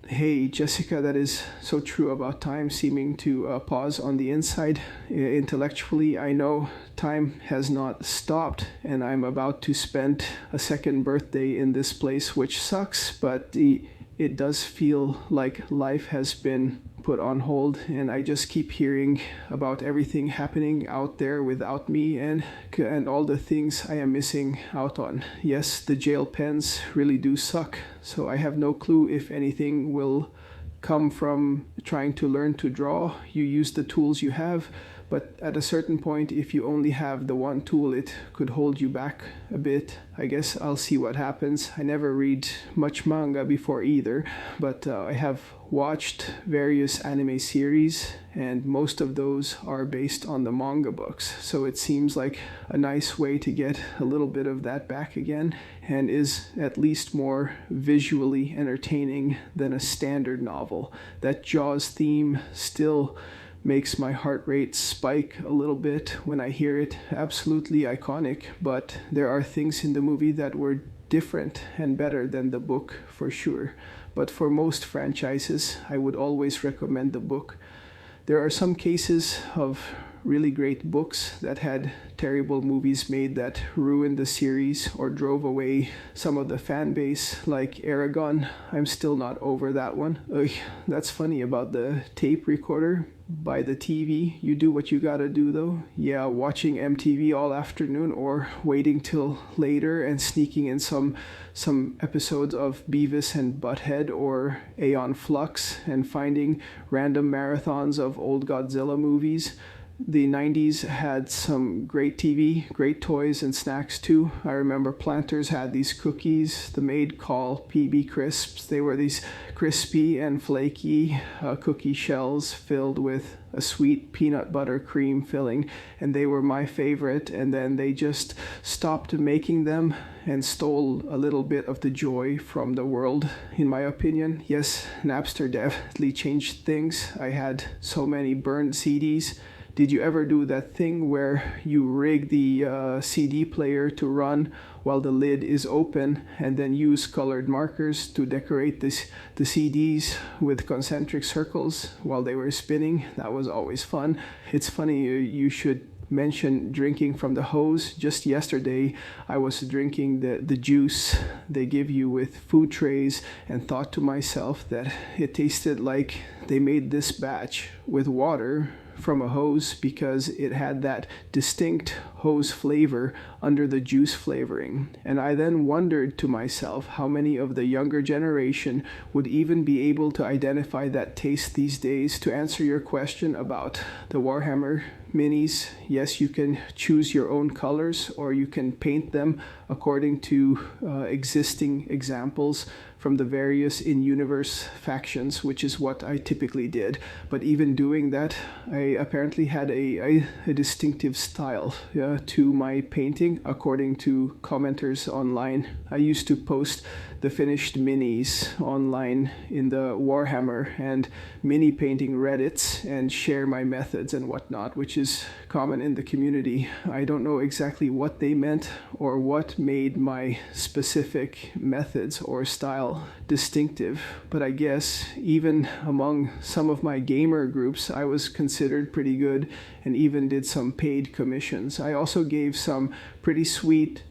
Hey, Jessica, that is so true about time seeming to pause on the inside. Intellectually, I know time has not stopped, and I'm about to spend a second birthday in this place, which sucks, but it does feel like life has been put on hold, and I just keep hearing about everything happening out there without me and all the things I am missing out on. Yes, the jail pens really do suck, so I have no clue if anything will come from trying to learn to draw. You use the tools you have, but at a certain point, if you only have the one tool, it could hold you back a bit. I guess I'll see what happens. I never read much manga before either, but I have watched various anime series, and most of those are based on the manga books. So it seems like a nice way to get a little bit of that back again, and is at least more visually entertaining than a standard novel. That Jaws theme still makes my heart rate spike a little bit when I hear it. Absolutely iconic, but there are things in the movie that were different and better than the book for sure. But for most franchises, I would always recommend the book. There are some cases of really great books that had terrible movies made that ruined the series or drove away some of the fan base, like Aragon. I'm still not over that one. Ugh, that's funny about the tape recorder by the TV. You do what you gotta do though. Yeah, watching MTV all afternoon or waiting till later and sneaking in some episodes of Beavis and Butthead or Aeon Flux and finding random marathons of old Godzilla movies. The 90s had some great TV, great toys and snacks too. I remember Planters had these cookies, the Maid Call PB Crisps. They were these crispy and flaky cookie shells filled with a sweet peanut butter cream filling, and they were my favorite. And then they just stopped making them and stole a little bit of the joy from the world, in my opinion. Yes, Napster definitely changed things. I had so many burned CDs. Did you ever do that thing where you rig the CD player to run while the lid is open and then use colored markers to decorate the CDs with concentric circles while they were spinning? That was always fun. It's funny you should mention drinking from the hose. Just yesterday, I was drinking the juice they give you with food trays and thought to myself that it tasted like they made this batch with water from a hose because it had that distinct hose flavor under the juice flavoring. And I then wondered to myself how many of the younger generation would even be able to identify that taste these days. To answer your question about the Warhammer minis, yes, you can choose your own colors or you can paint them according to existing examples from the various in-universe factions, which is what I typically did. But even doing that, I apparently had a distinctive style to my painting, according to commenters online. I used to post the finished minis online in the Warhammer and mini painting Reddits and share my methods and whatnot, which is common in the community. I don't know exactly what they meant or what made my specific methods or style distinctive, but I guess even among some of my gamer groups, I was considered pretty good and even did some paid commissions. I also gave some pretty sweet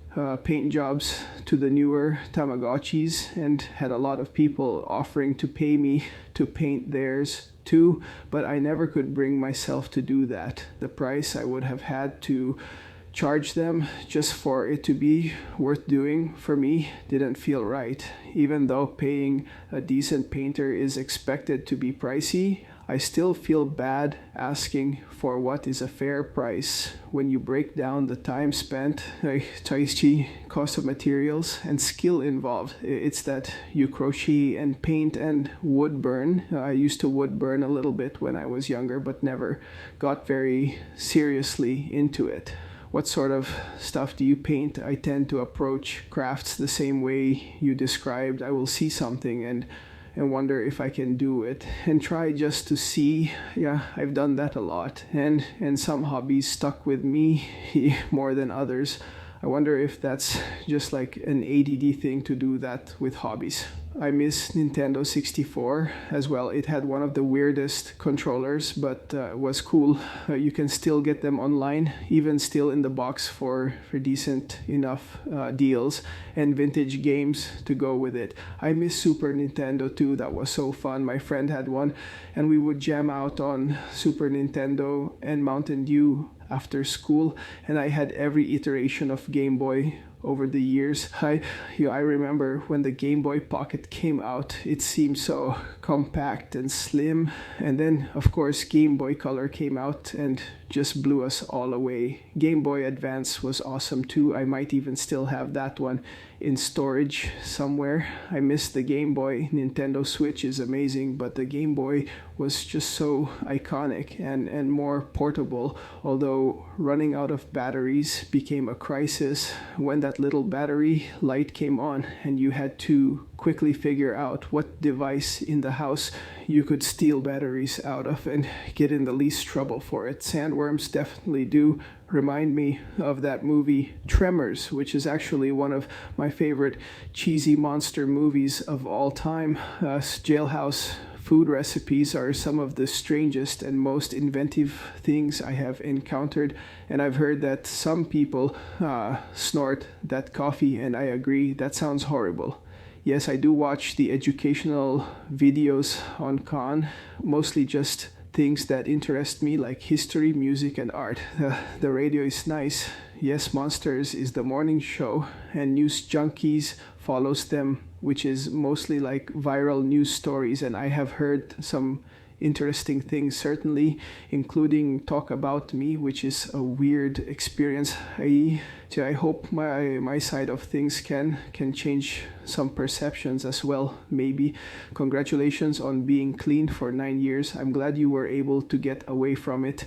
paint jobs to the newer Tamagotchis and had a lot of people offering to pay me to paint theirs too, but I never could bring myself to do that. The price I would have had to charge them just for it to be worth doing for me didn't feel right. Even though paying a decent painter is expected to be pricey, I still feel bad asking for what is a fair price when you break down the time spent, cost of materials, and skill involved. It's that you crochet and paint and wood burn. I used to wood burn a little bit when I was younger, but never got very seriously into it. What sort of stuff do you paint? I tend to approach crafts the same way you described. I will see something and wonder if I can do it and try just to see. Yeah, I've done that a lot, and some hobbies stuck with me more than others. I wonder if that's just like an ADD thing to do that with hobbies. I miss Nintendo 64 as well. It had one of the weirdest controllers, but was cool. You can still get them online, even still in the box for decent enough deals, and vintage games to go with it. I miss Super Nintendo too. That was so fun. My friend had one, and we would jam out on Super Nintendo and Mountain Dew after school, and I had every iteration of Game Boy over the years. I remember when the Game Boy Pocket came out, it seemed so compact and slim, and then of course Game Boy Color came out and just blew us all away. Game Boy Advance was awesome too. I might even still have that one in storage somewhere. I miss the Game Boy. Nintendo Switch is amazing, but the Game Boy was just so iconic and more portable, although running out of batteries became a crisis when that little battery light came on and you had to quickly figure out what device in the house you could steal batteries out of and get in the least trouble for it. Sandworms definitely do remind me of that movie Tremors, which is actually one of my favorite cheesy monster movies of all time. Jailhouse food recipes are some of the strangest and most inventive things I have encountered, and I've heard that some people snort that coffee, and I agree, that sounds horrible. Yes, I do watch the educational videos on Khan, mostly just things that interest me like history, music, and art. The radio is nice. Yes, Monsters is the morning show, and News Junkies follows them, which is mostly like viral news stories, and I have heard some interesting things, certainly, including Talk About Me, which is a weird experience. I hope my side of things can change some perceptions as well, maybe. Congratulations on being clean for 9 years. I'm glad you were able to get away from it.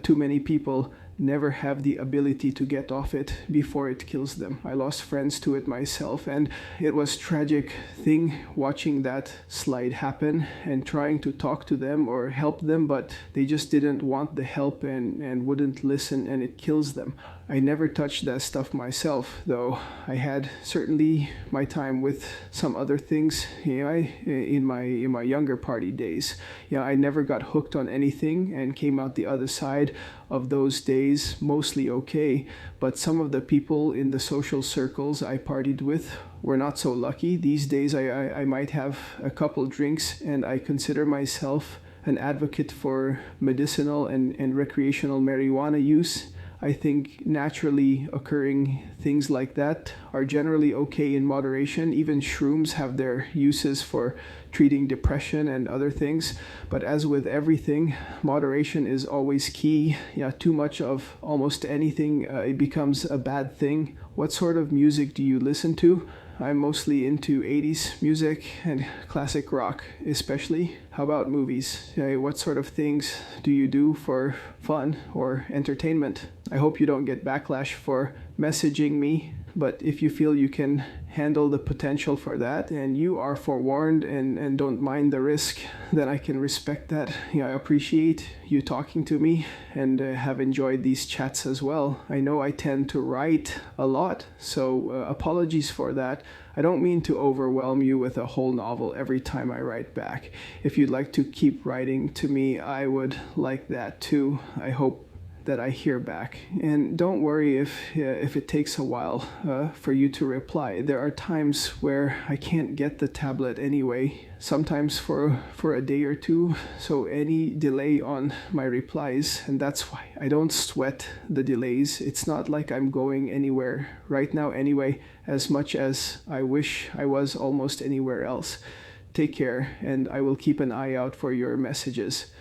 Too many people never have the ability to get off it before it kills them. I lost friends to it myself, and it was tragic thing watching that slide happen and trying to talk to them or help them, but they just didn't want the help and wouldn't listen, and it kills them. I never touched that stuff myself, though. I had certainly my time with some other things, in my younger party days. I never got hooked on anything and came out the other side of those days mostly okay, but some of the people in the social circles I partied with were not so lucky. These days I might have a couple drinks and I consider myself an advocate for medicinal and recreational marijuana use. I think naturally occurring things like that are generally okay in moderation. Even shrooms have their uses for treating depression and other things. But as with everything, moderation is always key. Yeah, too much of almost anything, it becomes a bad thing. What sort of music do you listen to? I'm mostly into 80s music and classic rock, especially. How about movies? What sort of things do you do for fun or entertainment? I hope you don't get backlash for messaging me, but if you feel you can handle the potential for that and you are forewarned and don't mind the risk, then I can respect that. I appreciate you talking to me and have enjoyed these chats as well. I know I tend to write a lot, so apologies for that. I don't mean to overwhelm you with a whole novel every time I write back. If you'd like to keep writing to me, I would like that too. I hope that I hear back. And don't worry if it takes a while for you to reply. There are times where I can't get the tablet anyway, sometimes for a day or two. So any delay on my replies, and that's why I don't sweat the delays. It's not like I'm going anywhere right now anyway, as much as I wish I was almost anywhere else. Take care, and I will keep an eye out for your messages.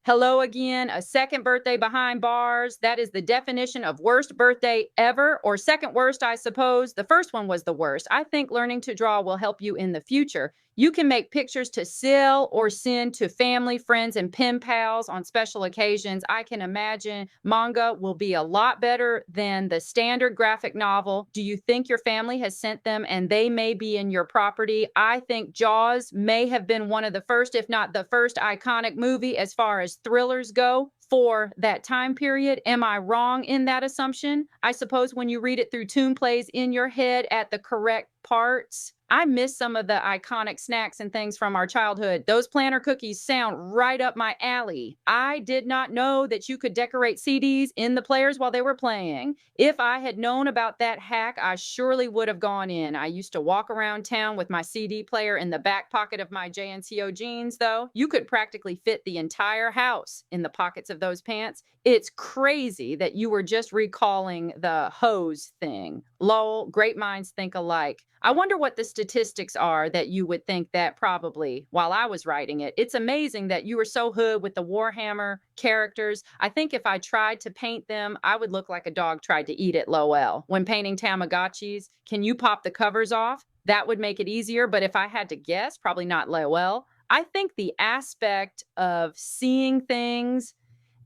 Hello again. A second birthday behind bars. That is the definition of worst birthday ever, or second worst, I suppose. The first one was the worst. I think learning to draw will help you in the future. You can make pictures to sell or send to family, friends, and pen pals on special occasions. I can imagine manga will be a lot better than the standard graphic novel. Do you think your family has sent them and they may be in your property? I think Jaws may have been one of the first, if not the first, iconic movie as far as thrillers go for that time period. Am I wrong in that assumption? I suppose when you read it through tune plays in your head at the correct parts. I miss some of the iconic snacks and things from our childhood. Those planter cookies sound right up my alley. I did not know that you could decorate CDs in the players while they were playing. If I had known about that hack, I surely would have gone in. I used to walk around town with my CD player in the back pocket of my JNCO jeans, though. You could practically fit the entire house in the pockets of those pants. It's crazy that you were just recalling the hose thing. Lol, great minds think alike. I wonder what the statistics are that you would think that probably while I was writing it. It's amazing that you were so hood with the Warhammer characters. I think if I tried to paint them, I would look like a dog tried to eat it, Lowell. When painting Tamagotchis, can you pop the covers off? That would make it easier, but if I had to guess, probably not Lowell. I think the aspect of seeing things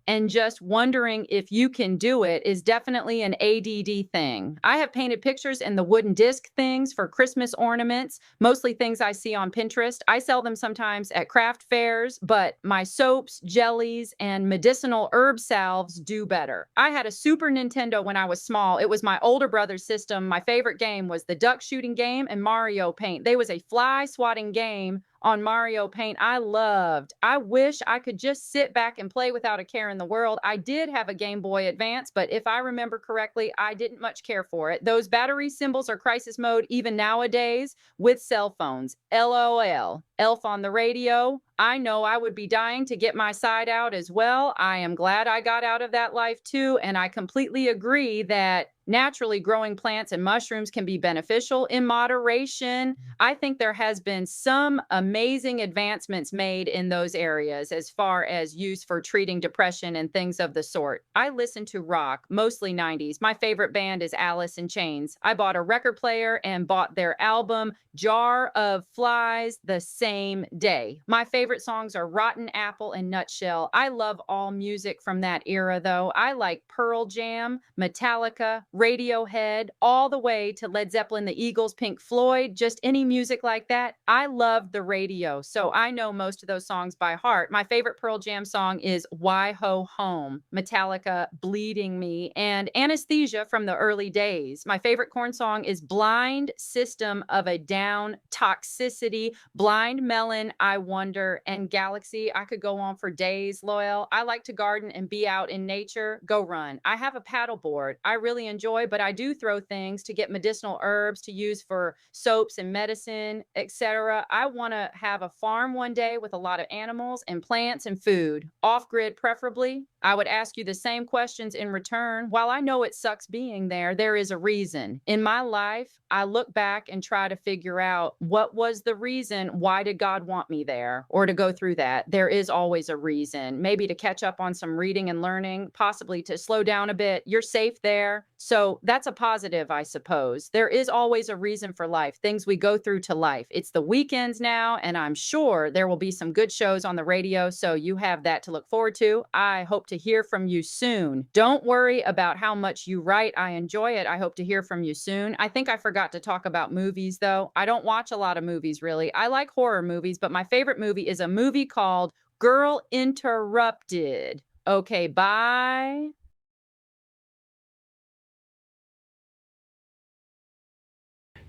and just wondering if you can do it is definitely an ADD thing. I have painted pictures and the wooden disc things for Christmas ornaments, mostly things I see on Pinterest. I sell them sometimes at craft fairs, but my soaps, jellies, and medicinal herb salves do better. I had a Super Nintendo when I was small. It was my older brother's system. My favorite game was the duck shooting game and Mario Paint. There was a fly swatting game on Mario Paint I loved. I wish I could just sit back and play without a care in the world. I did have a Game Boy Advance, but if I remember correctly, I didn't much care for it. Those battery symbols are crisis mode even nowadays with cell phones. LOL. Elf on the radio. I know I would be dying to get my side out as well. I am glad I got out of that life too, and I completely agree that naturally growing plants and mushrooms can be beneficial in moderation. I think there has been some amazing advancements made in those areas as far as use for treating depression and things of the sort. I listen to rock, mostly 90s. My favorite band is Alice in Chains. I bought a record player and bought their album Jar of Flies the same day. My favorite songs are Rotten Apple and Nutshell. I love all music from that era though. I like Pearl Jam, Metallica, Radiohead, all the way to Led Zeppelin, the Eagles, Pink Floyd, just any music like that. I love the radio, so I know most of those songs by heart. My favorite Pearl Jam song is Why Ho Home, Metallica, Bleeding Me, and Anesthesia from the early days. My favorite Korn song is Blind System of a Down, Toxicity, Blind Melon, I Wonder, and Galaxy. I could go on for days, Loyal. I like to garden and be out in nature. Go run. I have a paddleboard. I really enjoy enjoy, but I do throw things to get medicinal herbs to use for soaps and medicine, etc. I want to have a farm one day with a lot of animals and plants and food, off grid preferably. I would ask you the same questions in return. While I know it sucks being there, there is a reason. In my life, I look back and try to figure out what was the reason. Why did God want me there or to go through that? There is always a reason, maybe to catch up on some reading and learning, possibly to slow down a bit. You're safe there. So that's a positive, I suppose. There is always a reason for life, things we go through to life. It's the weekends now, and I'm sure there will be some good shows on the radio. So you have that to look forward to. I hope to hear from you soon. Don't worry about how much you write. I enjoy it. I hope to hear from you soon. I think I forgot to talk about movies, though. I don't watch a lot of movies, really. I like horror movies, but my favorite movie is a movie called Girl Interrupted. Okay, bye.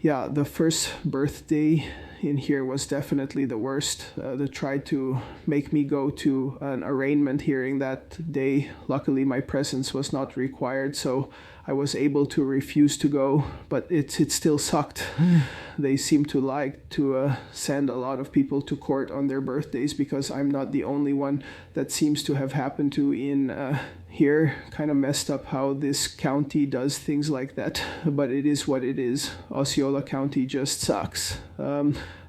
Yeah, the first birthday in here was definitely the worst. They tried to make me go to an arraignment hearing that day. Luckily, my presence was not required, so I was able to refuse to go, but it still sucked. They seem to like to send a lot of people to court on their birthdays because I'm not the only one that seems to have happened to in here. Kind of messed up how this county does things like that, but it is what it is. Osceola County just sucks.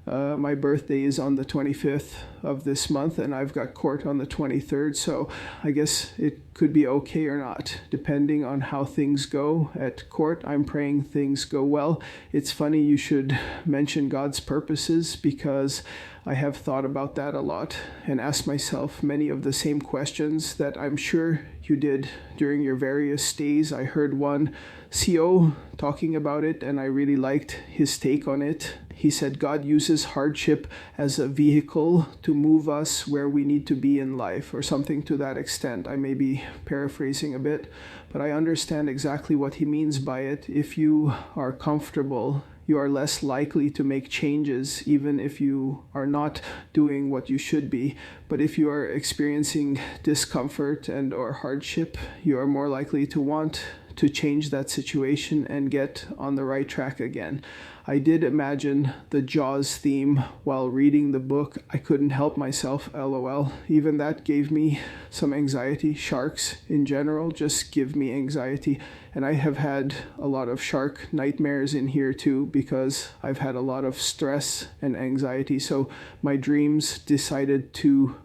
My birthday is on the 25th of this month, and I've got court on the 23rd, so I guess it could be okay or not, depending on how things go at court. I'm praying things go well. It's funny you should mention God's purposes, because I have thought about that a lot and asked myself many of the same questions that I'm sure you did during your various stays. I heard one CO talking about it, and I really liked his take on it. He said God uses hardship as a vehicle to move us where we need to be in life, or something to that extent. I may be paraphrasing a bit, but I understand exactly what he means by it. If you are comfortable, you are less likely to make changes, even if you are not doing what you should be. But if you are experiencing discomfort and or hardship, you are more likely to want to change that situation and get on the right track again. I did imagine the Jaws theme while reading the book. I couldn't help myself, LOL. Even that gave me some anxiety. Sharks in general just give me anxiety. And I have had a lot of shark nightmares in here too, because I've had a lot of stress and anxiety. So my dreams decided to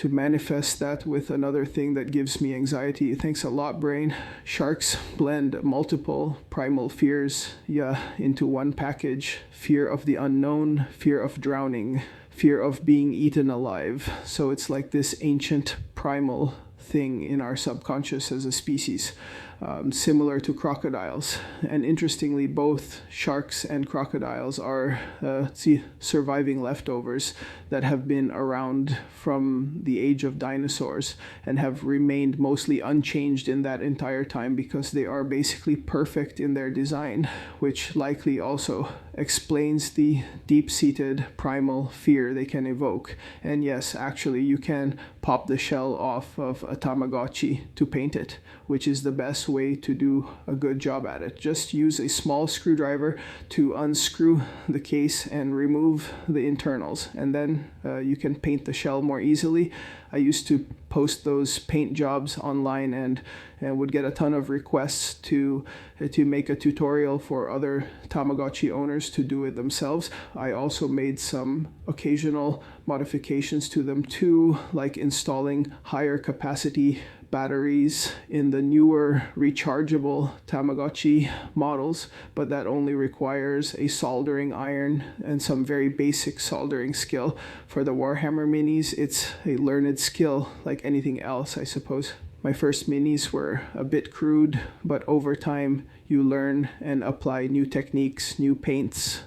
manifest that with another thing that gives me anxiety. Thanks a lot, brain. Sharks blend multiple primal fears, into one package. Fear of the unknown, fear of drowning, fear of being eaten alive. So it's like this ancient primal thing in our subconscious as a species. Similar to crocodiles. And interestingly, both sharks and crocodiles are surviving leftovers that have been around from the age of dinosaurs and have remained mostly unchanged in that entire time, because they are basically perfect in their design, which likely also explains the deep-seated primal fear they can evoke. And yes, actually, you can pop the shell off of a Tamagotchi to paint it, which is the best way to do a good job at it. Just use a small screwdriver to unscrew the case and remove the internals, and then you can paint the shell more easily. I used to post those paint jobs online and would get a ton of requests to make a tutorial for other Tamagotchi owners to do it themselves. I also made some occasional modifications to them too, like installing higher capacity batteries in the newer rechargeable Tamagotchi models, but that only requires a soldering iron and some very basic soldering skill. For the Warhammer minis, it's a learned skill like anything else, I suppose. My first minis were a bit crude, but over time you learn and apply new techniques, new paints,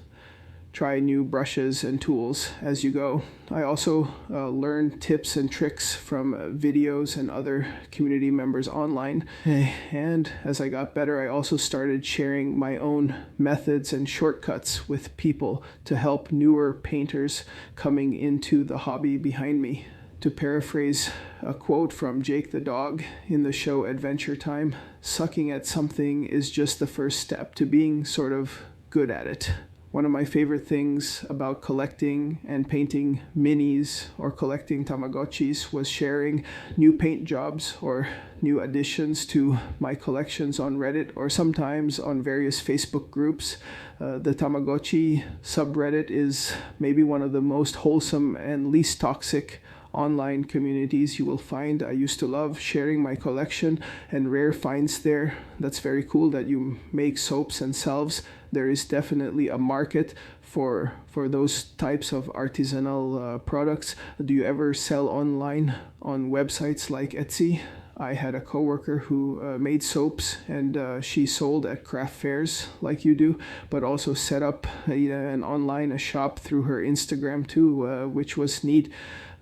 try new brushes and tools as you go. I also learned tips and tricks from videos and other community members online. And as I got better, I also started sharing my own methods and shortcuts with people to help newer painters coming into the hobby behind me. To paraphrase a quote from Jake the dog in the show Adventure Time, sucking at something is just the first step to being sort of good at it. One of my favorite things about collecting and painting minis or collecting Tamagotchis was sharing new paint jobs or new additions to my collections on Reddit or sometimes on various Facebook groups. The Tamagotchi subreddit is maybe one of the most wholesome and least toxic online communities you will find. I used to love sharing my collection and rare finds there. That's very cool that you make soaps and salves. There is definitely a market for those types of artisanal products. Do you ever sell online on websites like Etsy? I had a coworker who made soaps, and she sold at craft fairs like you do, but also set up a shop through her Instagram too, which was neat.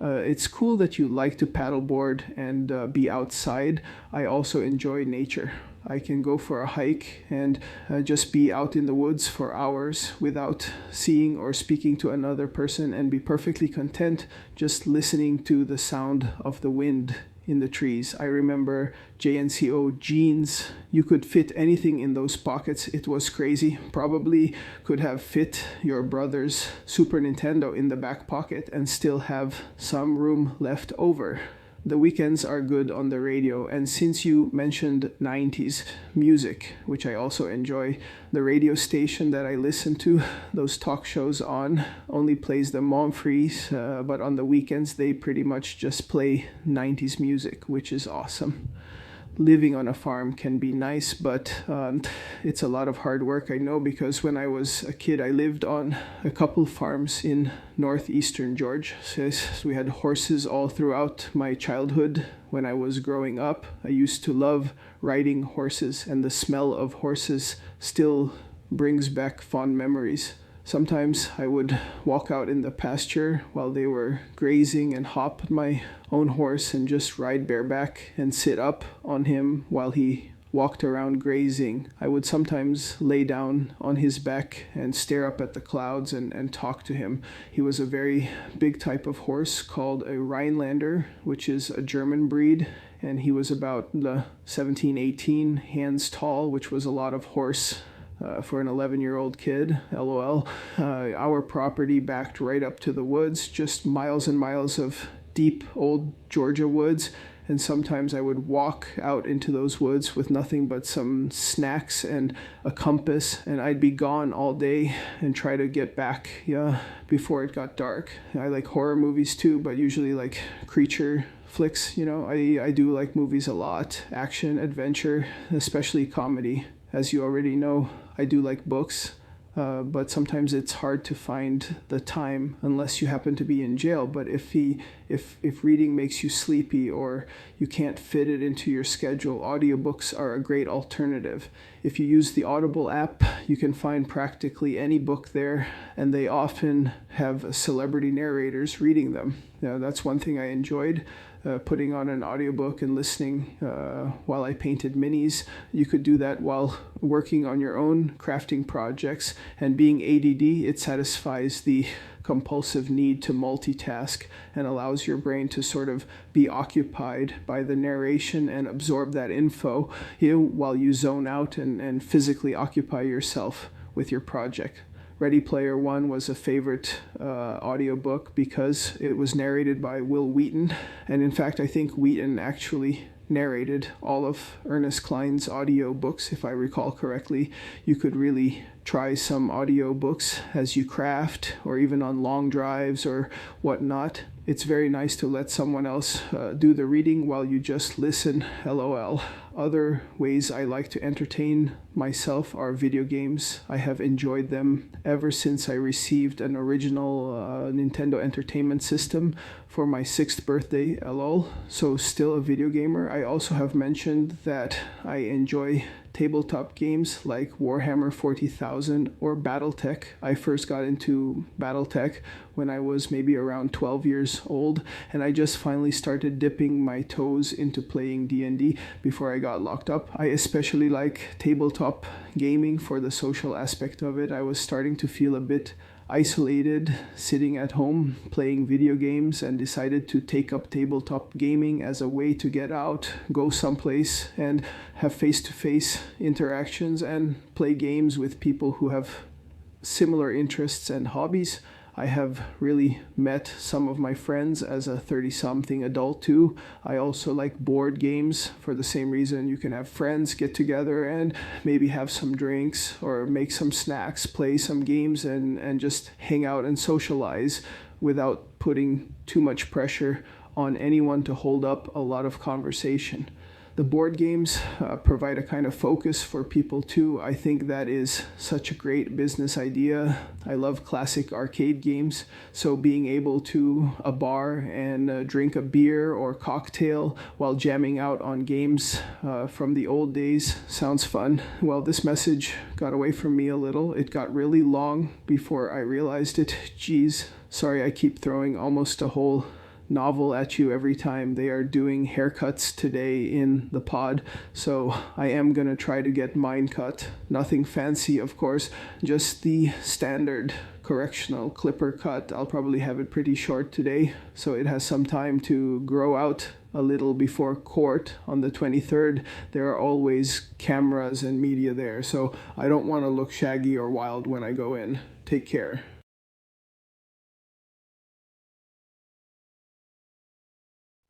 It's cool that you like to paddleboard and be outside. I also enjoy nature. I can go for a hike and just be out in the woods for hours without seeing or speaking to another person and be perfectly content just listening to the sound of the wind in the trees. I remember JNCO jeans. You could fit anything in those pockets. It was crazy. Probably could have fit your brother's Super Nintendo in the back pocket and still have some room left over. The weekends are good on the radio, and since you mentioned 90s music, which I also enjoy, the radio station that I listen to, those talk shows on, only plays the Montfrees, but on the weekends they pretty much just play 90s music, which is awesome. Living on a farm can be nice, but it's a lot of hard work, I know, because when I was a kid, I lived on a couple farms in northeastern Georgia. So we had horses all throughout my childhood. When I was growing up, I used to love riding horses, and the smell of horses still brings back fond memories. Sometimes I would walk out in the pasture while they were grazing and hop my own horse and just ride bareback and sit up on him while he walked around grazing. I would sometimes lay down on his back and stare up at the clouds and talk to him. He was a very big type of horse called a Rhinelander, which is a German breed, and he was about 17, 18 hands tall, which was a lot of horse for an 11-year-old kid, LOL. Our property backed right up to the woods, just miles and miles of deep old Georgia woods, and sometimes I would walk out into those woods with nothing but some snacks and a compass, and I'd be gone all day and try to get back before it got dark. I like horror movies too, but usually like creature flicks. I do like movies a lot, action, adventure, especially comedy. As you already know, I do like books, but sometimes it's hard to find the time unless you happen to be in jail. But if reading makes you sleepy or you can't fit it into your schedule, audiobooks are a great alternative. If you use the Audible app, you can find practically any book there, and they often have celebrity narrators reading them. That's one thing I enjoyed. Putting on an audiobook and listening while I painted minis. You could do that while working on your own crafting projects, and being ADD, it satisfies the compulsive need to multitask and allows your brain to sort of be occupied by the narration and absorb that info while you zone out and physically occupy yourself with your project. Ready Player One was a favorite audiobook because it was narrated by Will Wheaton. And in fact, I think Wheaton actually narrated all of Ernest Cline's audio books, if I recall correctly. You could really try some audio books as you craft or even on long drives or whatnot. It's very nice to let someone else do the reading while you just listen, LOL. Other ways I like to entertain myself are video games. I have enjoyed them ever since I received an original Nintendo Entertainment System for my 6th birthday, LOL. So still a video gamer. I also have mentioned that I enjoy tabletop games like Warhammer 40,000 or Battletech. I first got into Battletech when I was maybe around 12 years old, and I just finally started dipping my toes into playing D&D before I got locked up. I especially like tabletop gaming for the social aspect of it. I was starting to feel a bit isolated, sitting at home, playing video games, and decided to take up tabletop gaming as a way to get out, go someplace, and have face-to-face interactions and play games with people who have similar interests and hobbies. I have really met some of my friends as a 30-something adult too. I also like board games for the same reason. You can have friends get together and maybe have some drinks or make some snacks, play some games, and just hang out and socialize without putting too much pressure on anyone to hold up a lot of conversation. The board games provide a kind of focus for people too. I think that is such a great business idea. I love classic arcade games, so being able to a bar and drink a beer or cocktail while jamming out on games from the old days sounds fun. Well, this message got away from me a little. It got really long before I realized it. Geez, sorry I keep throwing almost a whole novel at you every time. They are doing haircuts today in the pod, so I am gonna try to get mine cut. Nothing fancy, of course, just the standard correctional clipper cut. I'll probably have it pretty short today, so it has some time to grow out a little before court on the 23rd. There are always cameras and media there, so I don't want to look shaggy or wild when I go in. Take care.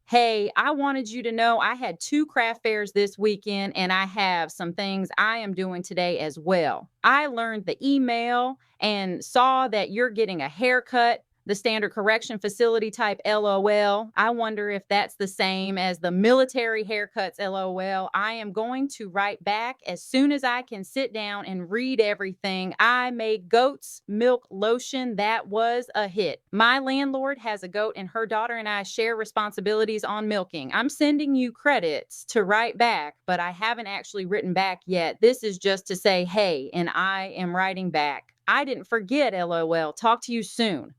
Hey, I wanted you to know I had 2 craft fairs this weekend, and I have some things I am doing today as well. I learned the email and saw that you're getting a haircut, the standard correction facility type LOL. I wonder if that's the same as the military haircuts LOL. I am going to write back as soon as I can sit down and read everything. I made goat's milk lotion. That was a hit. My landlord has a goat, and her daughter and I share responsibilities on milking. I'm sending you credits to write back, but I haven't actually written back yet. This is just to say, hey, and I am writing back. I didn't forget, LOL. Talk to you soon.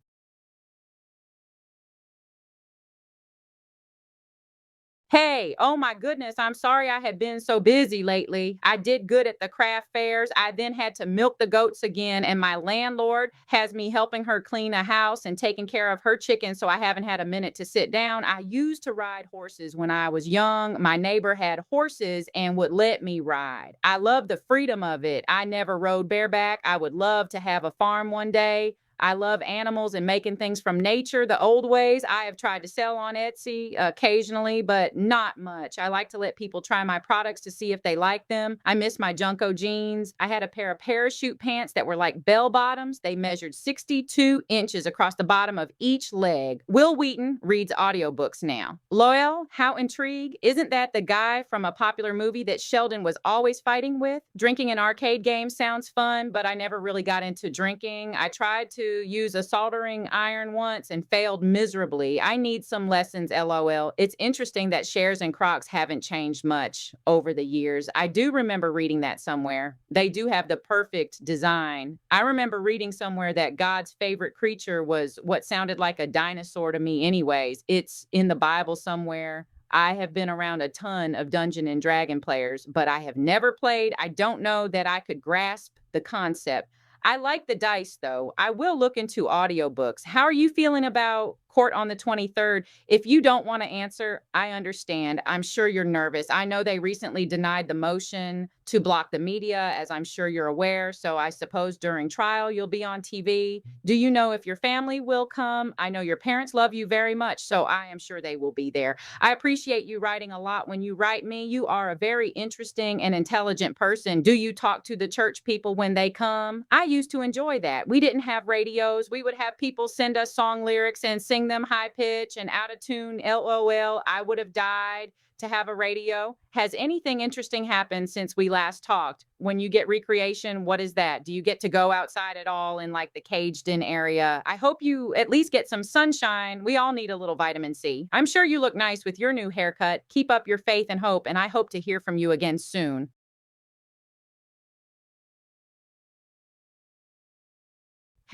Hey, oh my goodness, I'm sorry I had been so busy lately. I did good at the craft fairs. I then had to milk the goats again, and my landlord has me helping her clean a house and taking care of her chickens, so I haven't had a minute to sit down. I used to ride horses when I was young. My neighbor had horses and would let me ride. I love the freedom of it. I never rode bareback. I would love to have a farm one day. I love animals and making things from nature the old ways. I have tried to sell on Etsy occasionally, but not much. I like to let people try my products to see if they like them. I miss my Junko jeans. I had a pair of parachute pants that were like bell bottoms. They measured 62 inches across the bottom of each leg. Will Wheaton reads audiobooks now. Loyal, how intrigued. Isn't that the guy from a popular movie that Sheldon was always fighting with? Drinking an arcade game sounds fun, but I never really got into drinking. I tried to use a soldering iron once and failed miserably. I need some lessons, LOL. It's interesting that shares and Crocs haven't changed much over the years. I do remember reading that somewhere. They do have the perfect design. I remember reading somewhere that God's favorite creature was what sounded like a dinosaur to me anyways. It's in the Bible somewhere. I have been around a ton of Dungeon and Dragon players, but I have never played. I don't know that I could grasp the concept. I like the dice, though. I will look into audiobooks. How are you feeling about court on the 23rd? If you don't want to answer, I understand. I'm sure you're nervous. I know they recently denied the motion to block the media, as I'm sure you're aware. So I suppose during trial, you'll be on TV. Do you know if your family will come? I know your parents love you very much, so I am sure they will be there. I appreciate you writing a lot. When you write me, you are a very interesting and intelligent person. Do you talk to the church people when they come? I used to enjoy that. We didn't have radios. We would have people send us song lyrics and sing them high pitch and out of tune. LOL. I would have died to have a radio. Has anything interesting happened since we last talked? When you get recreation, what is that? Do you get to go outside at all in like the caged in area? I hope you at least get some sunshine. We all need a little vitamin C. I'm sure you look nice with your new haircut. Keep up your faith and hope, and I hope to hear from you again soon.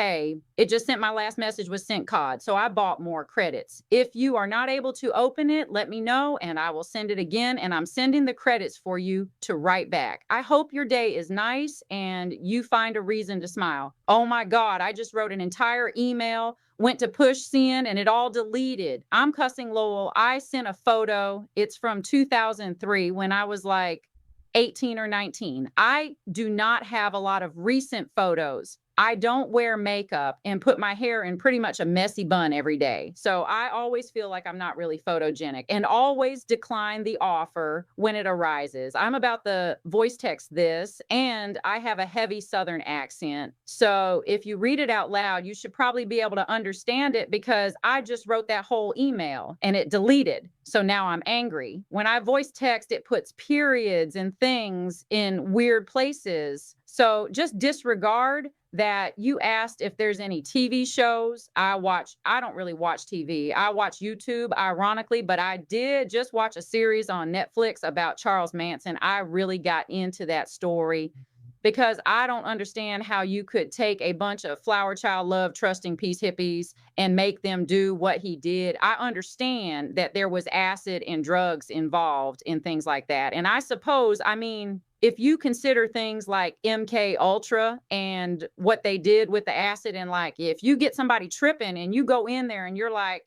hey, it just sent my last message was sent cod. So I bought more credits. If you are not able to open it, let me know and I will send it again. And I'm sending the credits for you to write back. I hope your day is nice and you find a reason to smile. Oh my God, I just wrote an entire email, went to push send and it all deleted. I'm cussing Lowell. I sent a photo. It's from 2003 when I was like 18 or 19. I do not have a lot of recent photos. I don't wear makeup and put my hair in pretty much a messy bun every day. So I always feel like I'm not really photogenic and always decline the offer when it arises. I'm about the voice text this, and I have a heavy Southern accent. So if you read it out loud, you should probably be able to understand it because I just wrote that whole email and it deleted. So now I'm angry. When I voice text, it puts periods and things in weird places. So just disregard that you asked if there's any TV shows. I don't really watch TV. I watch YouTube, ironically, but I did just watch a series on Netflix about Charles Manson. I really got into that story because I don't understand how you could take a bunch of flower child love trusting peace hippies and make them do what he did. I understand that there was acid and drugs involved in things like that. And I suppose, I mean, if you consider things like MK Ultra and what they did with the acid, and like if you get somebody tripping and you go in there and you're like,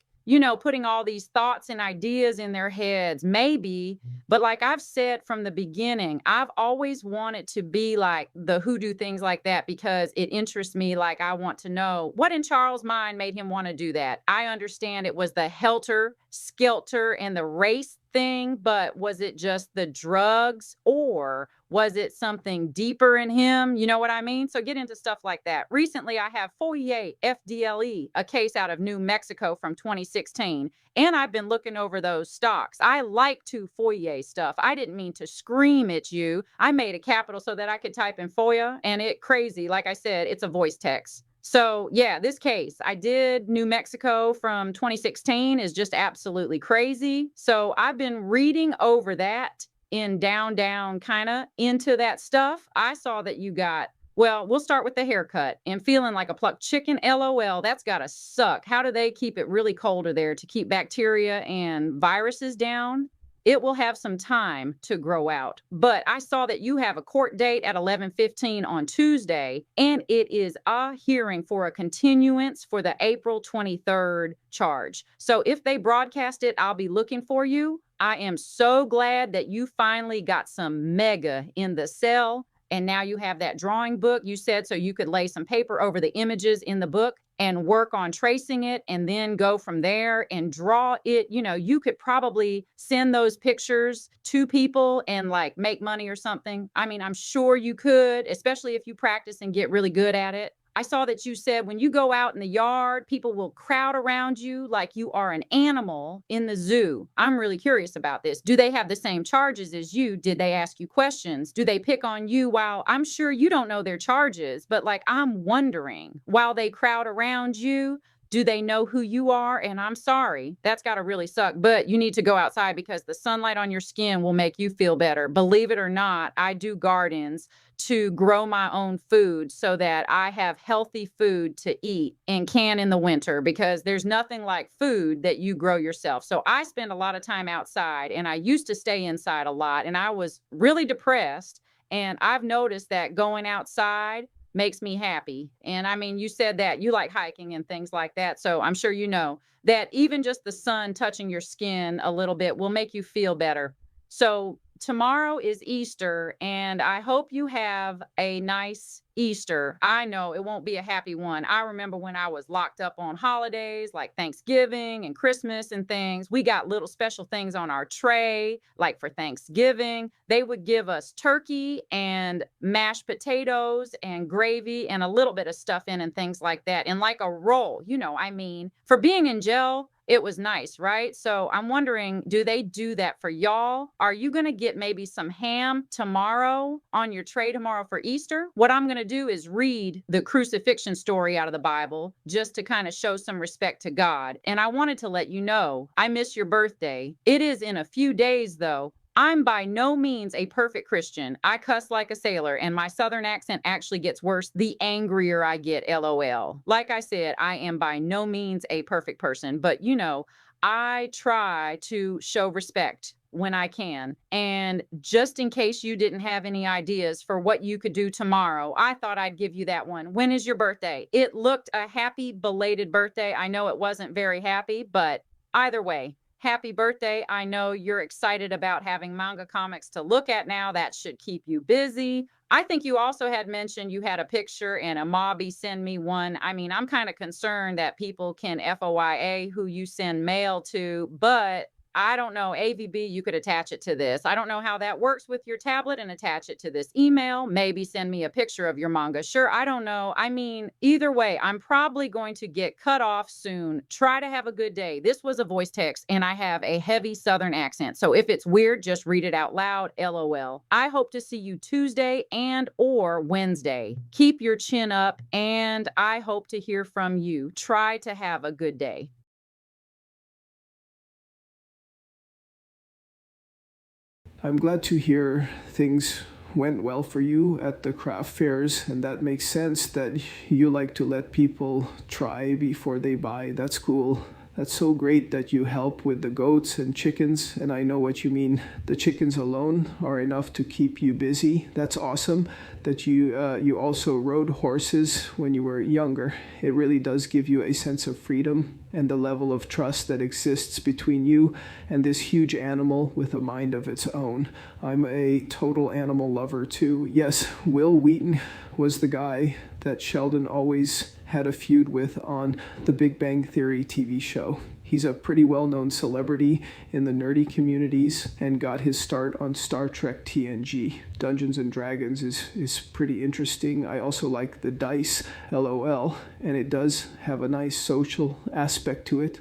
putting all these thoughts and ideas in their heads, maybe. But like I've said from the beginning, I've always wanted to be like the who do things like that because it interests me. Like I want to know what in Charles' mind made him want to do that. I understand it was the helter skelter and the race thing, but was it just the drugs or was it something deeper in him? You know what I mean? So get into stuff like that. Recently, I have Fourier FDLE, a case out of New Mexico from 2016, and I've been looking over those stocks. I like to Fourier stuff. I didn't mean to scream at you. I made a capital so that I could type in FOIA, and it crazy. Like I said, it's a voice text. So yeah, this case, I did New Mexico from 2016 is just absolutely crazy. So I've been reading over that in down kind of into that stuff. I saw that you got, well, we'll start with the haircut and feeling like a plucked chicken. LOL, that's gotta suck. How do they keep it really colder there to keep bacteria and viruses down? It will have some time to grow out. But I saw that you have a court date at 11:15 on Tuesday, and it is a hearing for a continuance for the April 23rd charge. So if they broadcast it, I'll be looking for you. I am so glad that you finally got some mega in the cell. And now you have that drawing book you said so you could lay some paper over the images in the book and work on tracing it and then go from there and draw it. You could probably send those pictures to people and like make money or something. I mean, I'm sure you could, especially if you practice and get really good at it. I saw that you said when you go out in the yard, people will crowd around you like you are an animal in the zoo. I'm really curious about this. Do they have the same charges as you? Did they ask you questions? Do they pick on you while I'm sure you don't know their charges, but like I'm wondering while they crowd around you, do they know who you are? And I'm sorry, that's got to really suck, but you need to go outside because the sunlight on your skin will make you feel better. Believe it or not, I do gardens to grow my own food so that I have healthy food to eat and can in the winter because there's nothing like food that you grow yourself. So I spend a lot of time outside and I used to stay inside a lot and I was really depressed. And I've noticed that going outside makes me happy. And I mean, you said that you like hiking and things like that. So I'm sure you know that even just the sun touching your skin a little bit will make you feel better. So tomorrow is Easter, and I hope you have a nice Easter. I know it won't be a happy one. I remember when I was locked up on holidays like Thanksgiving and Christmas and things. We got little special things on our tray, like for Thanksgiving. They would give us turkey and mashed potatoes and gravy and a little bit of stuff in and things like that. And like a roll, for being in jail, it was nice, right? So I'm wondering, do they do that for y'all? Are you going to get maybe some ham tomorrow on your tray tomorrow for Easter? What I'm going to do is read the crucifixion story out of the Bible just to kind of show some respect to God. And I wanted to let you know, I miss your birthday. It is in a few days though. I'm by no means a perfect Christian. I cuss like a sailor, and my Southern accent actually gets worse the angrier I get, LOL. Like I said, I am by no means a perfect person, but I try to show respect when I can. And just in case you didn't have any ideas for what you could do tomorrow, I thought I'd give you that one. When is your birthday? It looked a happy belated birthday. I know it wasn't very happy, but either way, happy birthday. I know you're excited about having manga comics to look at now. That should keep you busy. I think you also had mentioned you had a picture and a mobby send me one. I mean, I'm kind of concerned that people can FOIA who you send mail to, but I don't know, AVB, you could attach it to this. I don't know how that works with your tablet and attach it to this email. Maybe send me a picture of your manga. Sure, I don't know. I mean, either way, I'm probably going to get cut off soon. Try to have a good day. This was a voice text and I have a heavy Southern accent. So if it's weird, just read it out loud. LOL. I hope to see you Tuesday and or Wednesday. Keep your chin up and I hope to hear from you. Try to have a good day. I'm glad to hear things went well for you at the craft fairs, and that makes sense that you like to let people try before they buy. That's cool. That's so great that you help with the goats and chickens, and I know what you mean. The chickens alone are enough to keep you busy. That's awesome that you also rode horses when you were younger. It really does give you a sense of freedom and the level of trust that exists between you and this huge animal with a mind of its own. I'm a total animal lover too. Yes, Will Wheaton was the guy that Sheldon always had a feud with on the Big Bang Theory TV show. He's a pretty well-known celebrity in the nerdy communities and got his start on Star Trek TNG. Dungeons and Dragons is pretty interesting. I also like the dice, LOL, and it does have a nice social aspect to it.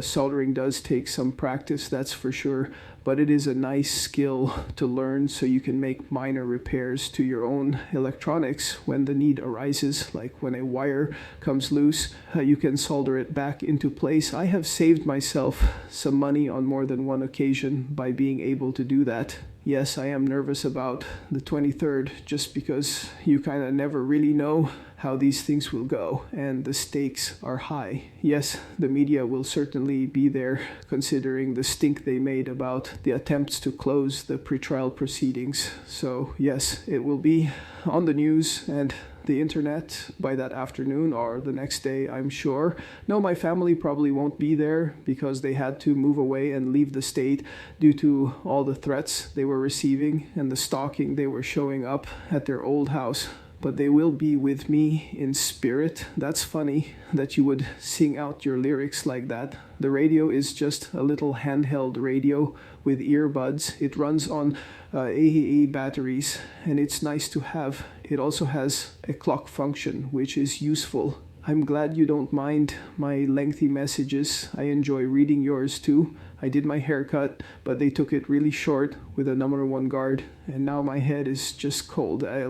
Soldering does take some practice, that's for sure, but it is a nice skill to learn so you can make minor repairs to your own electronics when the need arises, like when a wire comes loose, you can solder it back into place. I have saved myself some money on more than one occasion by being able to do that. Yes, I am nervous about the 23rd just because you kind of never really know how these things will go, and the stakes are high. Yes, the media will certainly be there considering the stink they made about the attempts to close the pretrial proceedings. So yes, it will be on the news and the internet by that afternoon or the next day, I'm sure. No, my family probably won't be there because they had to move away and leave the state due to all the threats they were receiving and the stalking they were showing up at their old house. But they will be with me in spirit. That's funny that you would sing out your lyrics like that. The radio is just a little handheld radio with earbuds. It runs on AAA batteries, and it's nice to have. It also has a clock function, which is useful. I'm glad you don't mind my lengthy messages. I enjoy reading yours too. I did my haircut, but they took it really short with a number one guard, and now my head is just cold. I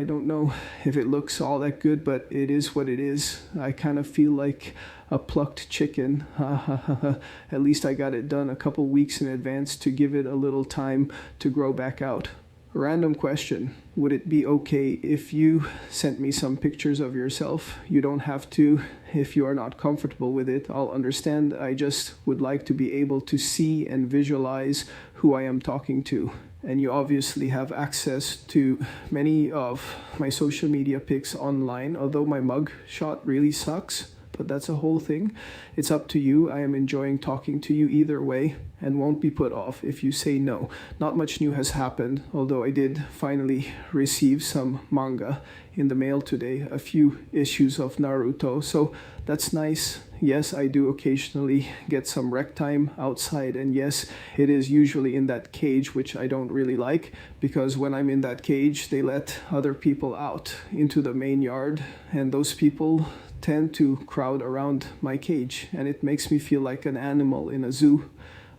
don't know if it looks all that good, but it is what it is. I kind of feel like a plucked chicken. At least I got it done a couple weeks in advance to give it a little time to grow back out. Random question. Would it be okay if you sent me some pictures of yourself? You don't have to if you are not comfortable with it. I'll understand. I just would like to be able to see and visualize who I am talking to. And you obviously have access to many of my social media pics online, although my mug shot really sucks. But that's a whole thing. It's up to you. I am enjoying talking to you either way and won't be put off if you say no. Not much new has happened, although I did finally receive some manga in the mail today, a few issues of Naruto, so that's nice. Yes, I do occasionally get some rec time outside, and yes, it is usually in that cage, which I don't really like, because when I'm in that cage, they let other people out into the main yard, and those people tend to crowd around my cage, and it makes me feel like an animal in a zoo.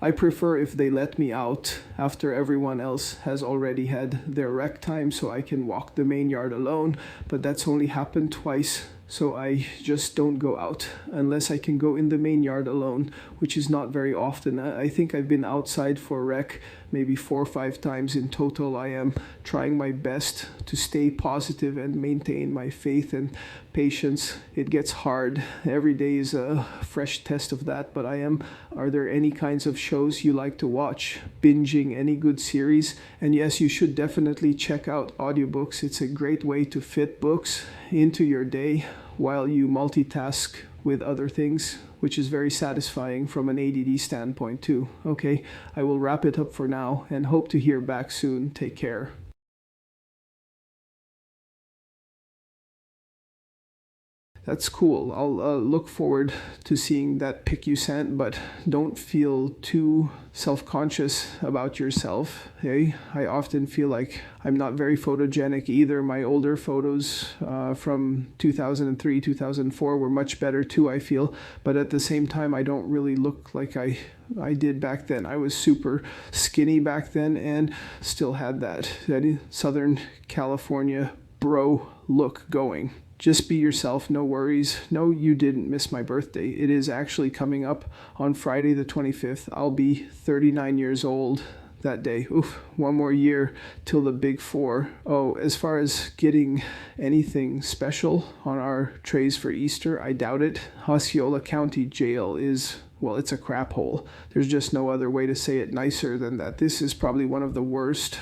I prefer if they let me out after everyone else has already had their rec time so I can walk the main yard alone, but that's only happened twice So I just don't go out unless I can go in the main yard alone, which is not very often. I think I've been outside for rec maybe 4 or 5 times in total. I am trying my best to stay positive and maintain my faith and patience. It gets hard. Every day is a fresh test of that, but are there any kinds of shows you like to watch? Binging any good series? And yes, you should definitely check out audiobooks. It's a great way to fit books into your day while you multitask with other things, which is very satisfying from an ADD standpoint too. Okay, I will wrap it up for now and hope to hear back soon. Take care. That's cool. I'll look forward to seeing that pic you sent, but don't feel too self-conscious about yourself. Hey, I often feel like I'm not very photogenic either. My older photos from 2003, 2004 were much better too, I feel. But at the same time, I don't really look like I did back then. I was super skinny back then and still had that Southern California bro look going. Just be yourself, no worries. No, you didn't miss my birthday. It is actually coming up on Friday the 25th. I'll be 39 years old that day. Oof, one more year till the big 4. Oh, as far as getting anything special on our trays for Easter, I doubt it. Osceola County Jail is, well, it's a crap hole. There's just no other way to say it nicer than that. This is probably one of the worst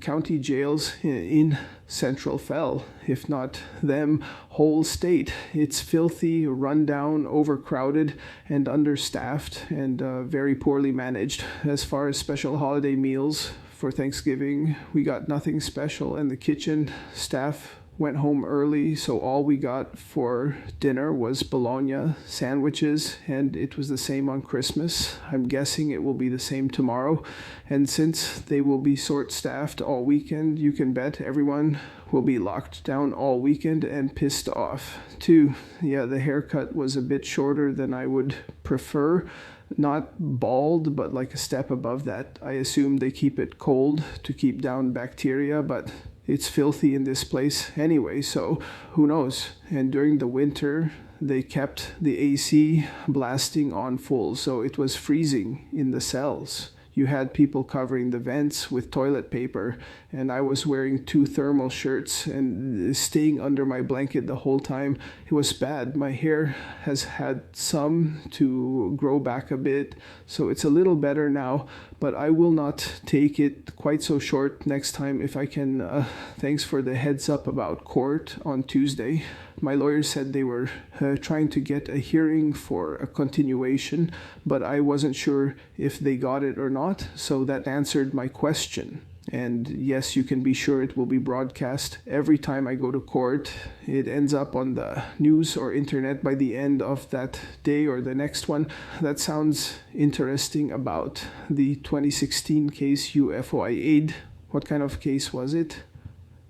county jails in Central Fell, if not them whole state. It's filthy, run down, overcrowded, and understaffed, and very poorly managed. As far as special holiday meals for Thanksgiving, we got nothing special, and the kitchen staff went home early, so all we got for dinner was bologna sandwiches, and it was the same on Christmas. I'm guessing it will be the same tomorrow, and since they will be short-staffed all weekend, you can bet everyone will be locked down all weekend and pissed off too. Yeah, the haircut was a bit shorter than I would prefer. Not bald, but like a step above that. I assume they keep it cold to keep down bacteria, but it's filthy in this place anyway, so who knows? And during the winter, they kept the AC blasting on full, so it was freezing in the cells. You had people covering the vents with toilet paper, and I was wearing 2 thermal shirts and staying under my blanket the whole time. It was bad. My hair has had some to grow back a bit, so it's a little better now, but I will not take it quite so short next time if I can. Thanks for the heads up about court on Tuesday. My lawyer said they were trying to get a hearing for a continuation, but I wasn't sure if they got it or not, so that answered my question. And yes, you can be sure it will be broadcast every time I go to court. It ends up on the news or internet by the end of that day or the next one. That sounds interesting about the 2016 case UFOIA. What kind of case was it?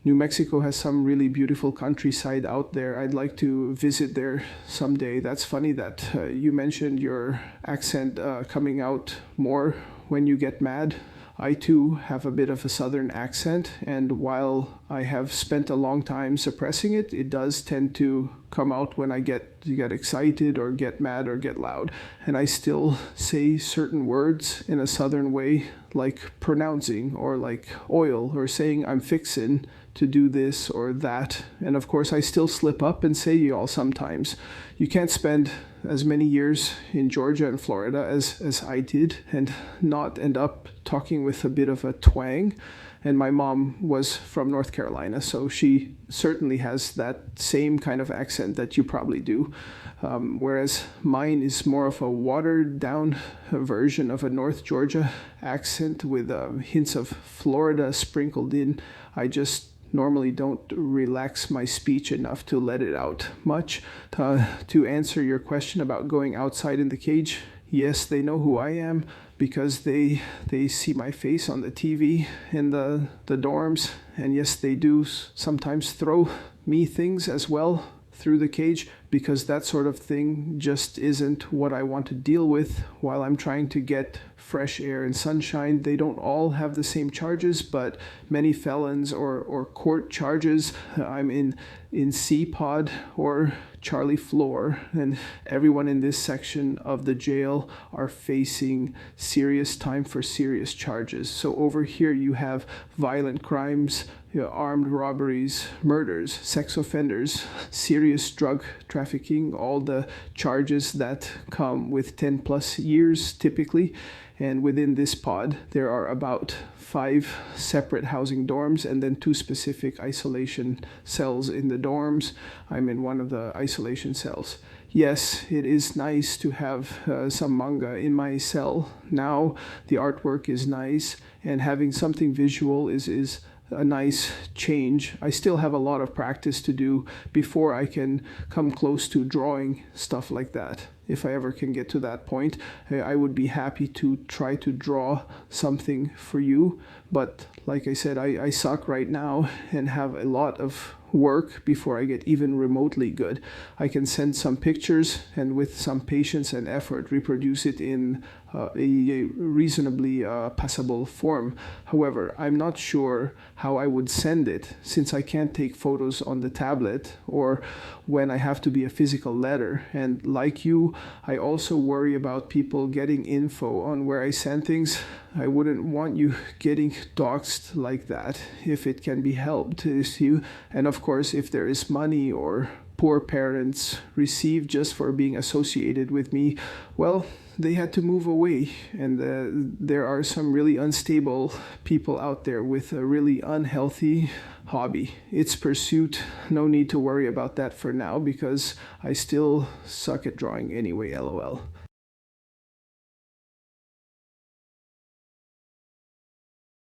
New Mexico has some really beautiful countryside out there. I'd like to visit there someday. That's funny that you mentioned your accent coming out more when you get mad. I too have a bit of a southern accent, and while I have spent a long time suppressing it, it does tend to come out when I get excited or get mad or get loud. And I still say certain words in a southern way, like pronouncing or like oil, or saying I'm fixin' to do this or that. And of course I still slip up and say y'all sometimes. You can't spend as many years in Georgia and Florida as I did and not end up talking with a bit of a twang. And my mom was from North Carolina, so she certainly has that same kind of accent that you probably do. Whereas mine is more of a watered down version of a North Georgia accent with hints of Florida sprinkled in. I just normally don't relax my speech enough to let it out much. To answer your question about going outside in the cage, yes, they know who I am because they see my face on the TV in the dorms. And yes, they do sometimes throw me things as well through the cage, because that sort of thing just isn't what I want to deal with while I'm trying to get fresh air and sunshine. They don't all have the same charges, but many felons or court charges. I'm in in C pod or Charlie floor, and everyone in this section of the jail are facing serious time for serious charges. So over here you have violent crimes, armed robberies, murders, sex offenders, serious drug trafficking, all the charges that come with 10 plus years typically. And within this pod, there are about 5 separate housing dorms and then 2 specific isolation cells in the dorms. I'm in one of the isolation cells. Yes, it is nice to have some manga in my cell. Now the artwork is nice, and having something visual is a nice change. I still have a lot of practice to do before I can come close to drawing stuff like that. If I ever can get to that point, I would be happy to try to draw something for you. But like I said, I suck right now and have a lot of work before I get even remotely good. I can send some pictures and with some patience and effort reproduce it in a reasonably passable form. However, I'm not sure how I would send it since I can't take photos on the tablet or when I have to be a physical letter. And like you, I also worry about people getting info on where I send things. I wouldn't want you getting doxxed like that if it can be helped. And of course, if there is money or poor parents receive just for being associated with me, well, they had to move away. And there are some really unstable people out there with a really unhealthy hobby. It's pursuit. No need to worry about that for now because I still suck at drawing anyway, lol.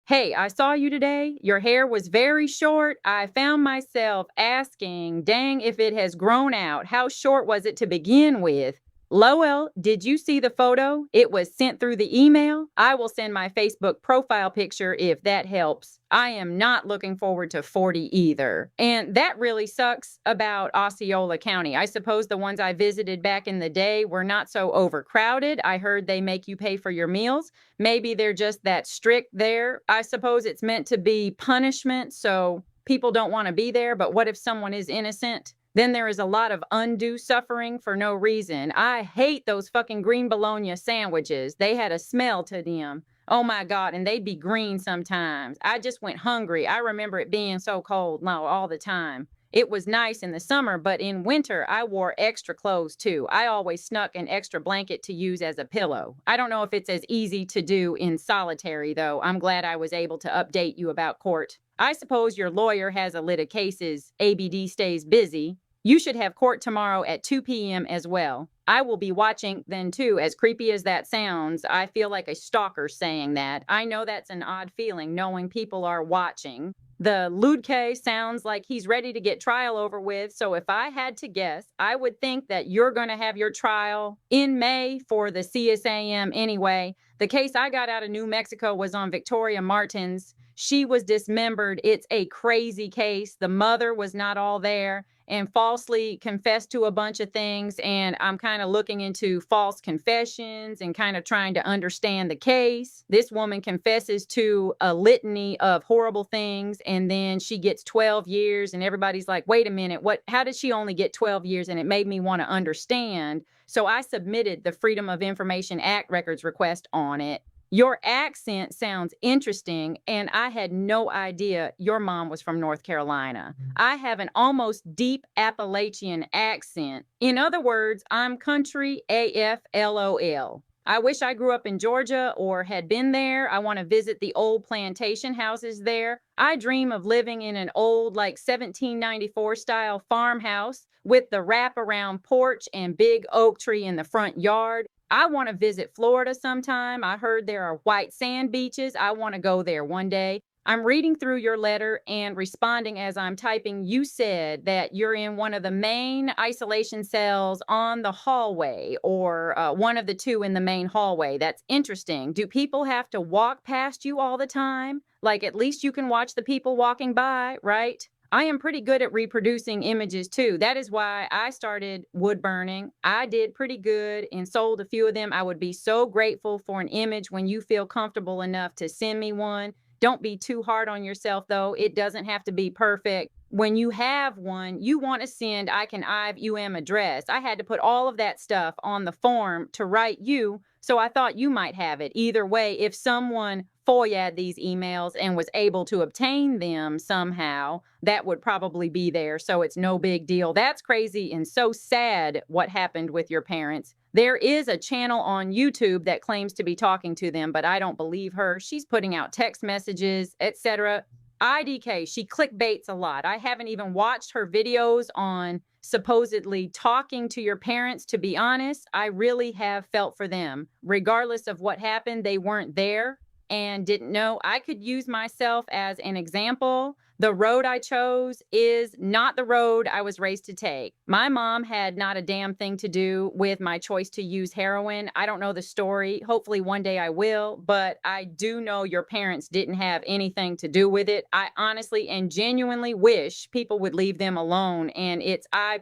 Hey, I saw you today. Your hair was very short. I found myself asking, dang, if it has grown out. How short was it to begin with? Lowell, did you see the photo? It was sent through the email. I will send my Facebook profile picture if that helps. I am not looking forward to 40 either. And that really sucks about Osceola County. I suppose the ones I visited back in the day were not so overcrowded. I heard they make you pay for your meals. Maybe they're just that strict there. I suppose it's meant to be punishment, so people don't want to be there. But what if someone is innocent? Then there is a lot of undue suffering for no reason. I hate those fucking green bologna sandwiches. They had a smell to them. Oh my God, and they'd be green sometimes. I just went hungry. I remember it being so cold, no, all the time. It was nice in the summer, but in winter, I wore extra clothes too. I always snuck an extra blanket to use as a pillow. I don't know if it's as easy to do in solitary, though. I'm glad I was able to update you about court. I suppose your lawyer has a lit of cases. ABD stays busy. You should have court tomorrow at 2 p.m. as well. I will be watching then too. As creepy as that sounds, I feel like a stalker saying that. I know that's an odd feeling, knowing people are watching. The Ludke sounds like he's ready to get trial over with, so if I had to guess, I would think that you're going to have your trial in May for the CSAM anyway. The case I got out of New Mexico was on Victoria Martins. She was dismembered. It's a crazy case. The mother was not all there and falsely confessed to a bunch of things. And I'm kind of looking into false confessions and kind of trying to understand the case. This woman confesses to a litany of horrible things, and then she gets 12 years, and everybody's like, wait a minute, how did she only get 12 years? And it made me want to understand. So I submitted the Freedom of Information Act records request on it. Your accent sounds interesting, and I had no idea your mom was from North Carolina. I have an almost deep Appalachian accent. In other words, I'm country AF LOL. I wish I grew up in Georgia or had been there. I want to visit the old plantation houses there. I dream of living in an old, like 1794 style farmhouse with the wraparound porch and big oak tree in the front yard. I want to visit Florida sometime. I heard there are white sand beaches. I want to go there one day. I'm reading through your letter and responding as I'm typing. You said that you're in one of the main isolation cells on the hallway, or one of the two in the main hallway. That's interesting. Do people have to walk past you all the time? Like, at least you can watch the people walking by, right? I am pretty good at reproducing images too. That is why I started wood burning. I did pretty good and sold a few of them. I would be so grateful for an image when you feel comfortable enough to send me one. Don't be too hard on yourself, though. It doesn't have to be perfect. When you have one, you want to send I can IVUM address. I had to put all of that stuff on the form to write you, so I thought you might have it. Either way, if someone FOIA'd these emails and was able to obtain them somehow, that would probably be there. So it's no big deal. That's crazy and so sad what happened with your parents. There is a channel on YouTube that claims to be talking to them, but I don't believe her. She's putting out text messages, etc. IDK, she clickbaits a lot. I haven't even watched her videos on supposedly talking to your parents. To be honest, I really have felt for them. Regardless of what happened, they weren't there and didn't know. I could use myself as an example. The road I chose is not the road I was raised to take. My mom had not a damn thing to do with my choice to use heroin. I don't know the story. Hopefully one day I will, but I do know your parents didn't have anything to do with it. I honestly and genuinely wish people would leave them alone. And I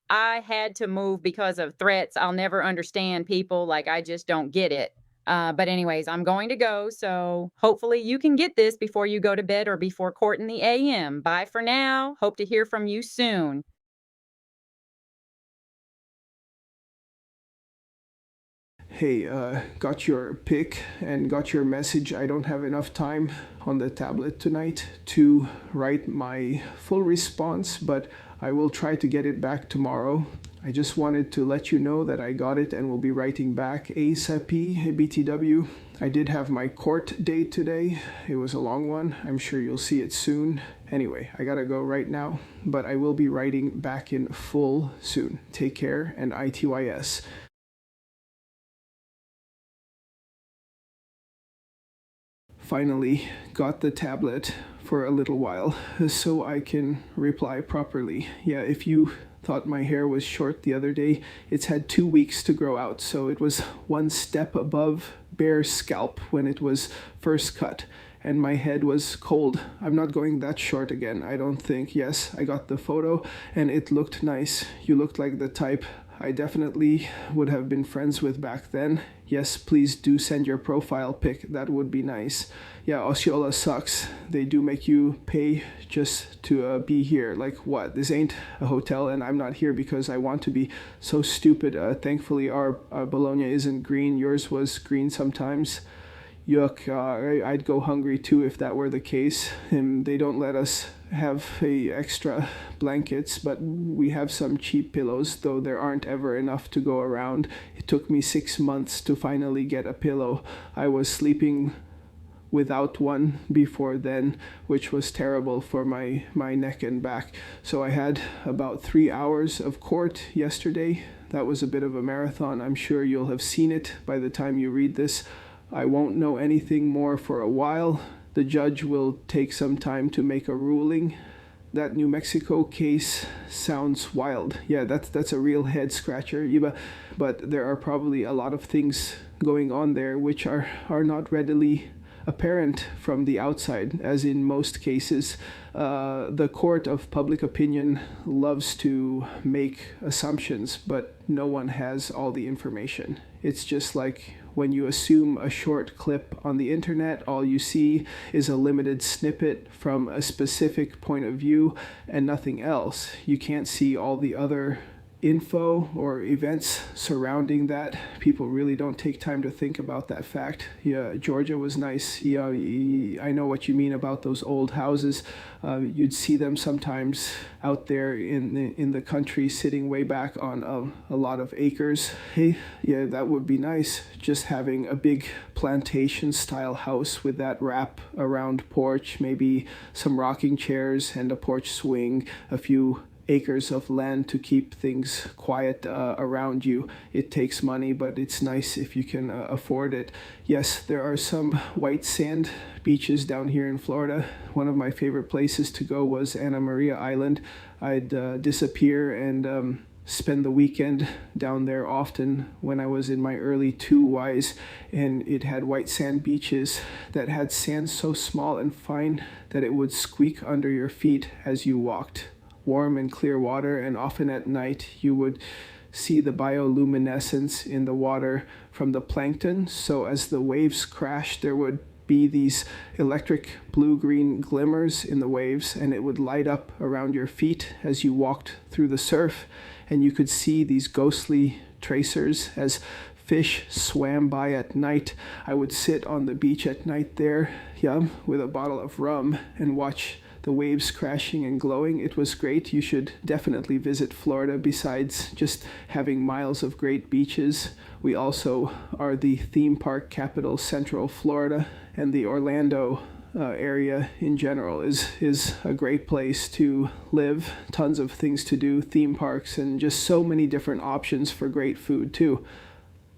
had to move because of threats. I'll never understand people. Like, I just don't get it. But anyways, I'm going to go. So hopefully you can get this before you go to bed or before court in the AM. Bye for now. Hope to hear from you soon. Hey, got your pic and got your message. I don't have enough time on the tablet tonight to write my full response, but I will try to get it back tomorrow. I just wanted to let you know that I got it and will be writing back ASAP, BTW. I did have my court date today. It was a long one. I'm sure you'll see it soon. Anyway, I gotta go right now, but I will be writing back in full soon. Take care and ITYS. Finally got the tablet for a little while so I can reply properly. Yeah, if you thought my hair was short the other day, it's had 2 weeks to grow out, so it was one step above bare scalp when it was first cut, and my head was cold. I'm not going that short again, I don't think. Yes, I got the photo and it looked nice. You looked like the type I definitely would have been friends with back then. Yes, please do send your profile pic. That would be nice. Yeah, Osceola sucks. They do make you pay just to be here. Like, what? This ain't a hotel and I'm not here because I want to be. So stupid. Thankfully, our Bologna isn't green. Yours was green sometimes. Yuck, I'd go hungry too if that were the case. And they don't let us have extra blankets, but we have some cheap pillows, though there aren't ever enough to go around. It took me 6 months to finally get a pillow. I was sleeping without one before then, which was terrible for my neck and back. So I had about 3 hours of court yesterday. That was a bit of a marathon. I'm sure you'll have seen it by the time you read this. I won't know anything more for a while. The judge will take some time to make a ruling. That New Mexico case sounds wild. Yeah, that's a real head scratcher. But there are probably a lot of things going on there which are not readily apparent from the outside, as in most cases. The court of public opinion loves to make assumptions, but no one has all the information. It's just like when you assume a short clip on the internet, all you see is a limited snippet from a specific point of view and nothing else. You can't see all the other info or events surrounding that. People really don't take time to think about that fact. Yeah, Georgia was nice. Yeah, I know what you mean about those old houses. You'd see them sometimes out there in the country, sitting way back on a lot of acres. Hey, yeah, that would be nice. Just having a big plantation-style house with that wrap around porch, maybe some rocking chairs and a porch swing, a few acres of land to keep things quiet around you. It takes money, but it's nice if you can afford it. Yes, there are some white sand beaches down here in Florida. One of my favorite places to go was Anna Maria Island. I'd disappear and spend the weekend down there often when I was in my early 2Ys, and it had white sand beaches that had sand so small and fine that it would squeak under your feet as you walked. Warm and clear water, and often at night you would see the bioluminescence in the water from the plankton. So as the waves crashed, there would be these electric blue-green glimmers in the waves, and it would light up around your feet as you walked through the surf, and you could see these ghostly tracers as fish swam by at night. I would sit on the beach at night there, with a bottle of rum and watch the waves crashing and glowing. It was great. You should definitely visit Florida. Besides just having miles of great beaches, we also are the theme park capital, Central Florida, and the Orlando area in general is a great place to live. Tons of things to do, theme parks, and just so many different options for great food too.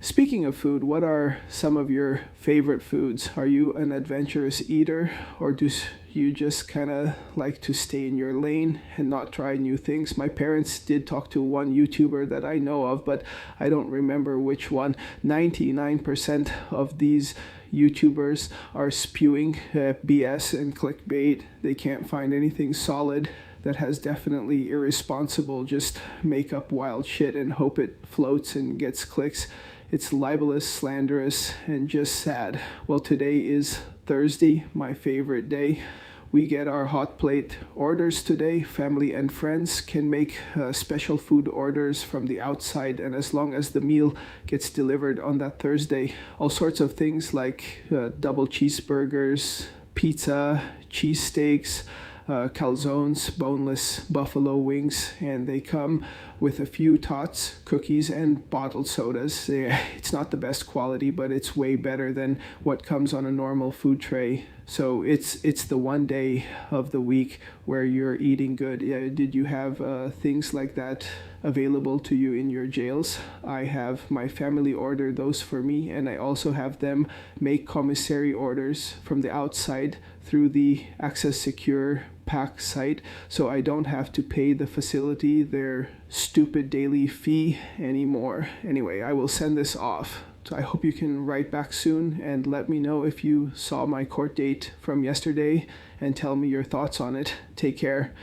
Speaking of food, what are some of your favorite foods? Are you an adventurous eater, or do you just kind of like to stay in your lane and not try new things? My parents did talk to one YouTuber that I know of, but I don't remember which one. 99% of these YouTubers are spewing BS and clickbait. They can't find anything solid. That has definitely irresponsible, just make up wild shit and hope it floats and gets clicks. It's libelous, slanderous, and just sad. Well, today is Thursday, my favorite day. We get our hot plate orders today. Family and friends can make special food orders from the outside, and as long as the meal gets delivered on that Thursday, all sorts of things like double cheeseburgers, pizza, cheesesteaks, calzones, boneless buffalo wings, and they come with a few tots, cookies, and bottled sodas. It's not the best quality, but it's way better than what comes on a normal food tray. So it's the one day of the week where you're eating good. Did you have things like that available to you in your jails? I have my family order those for me, and I also have them make commissary orders from the outside through the Access Secure PAC site, so I don't have to pay the facility their stupid daily fee anymore. Anyway, I will send this off. So I hope you can write back soon and let me know if you saw my court date from yesterday and tell me your thoughts on it. Take care.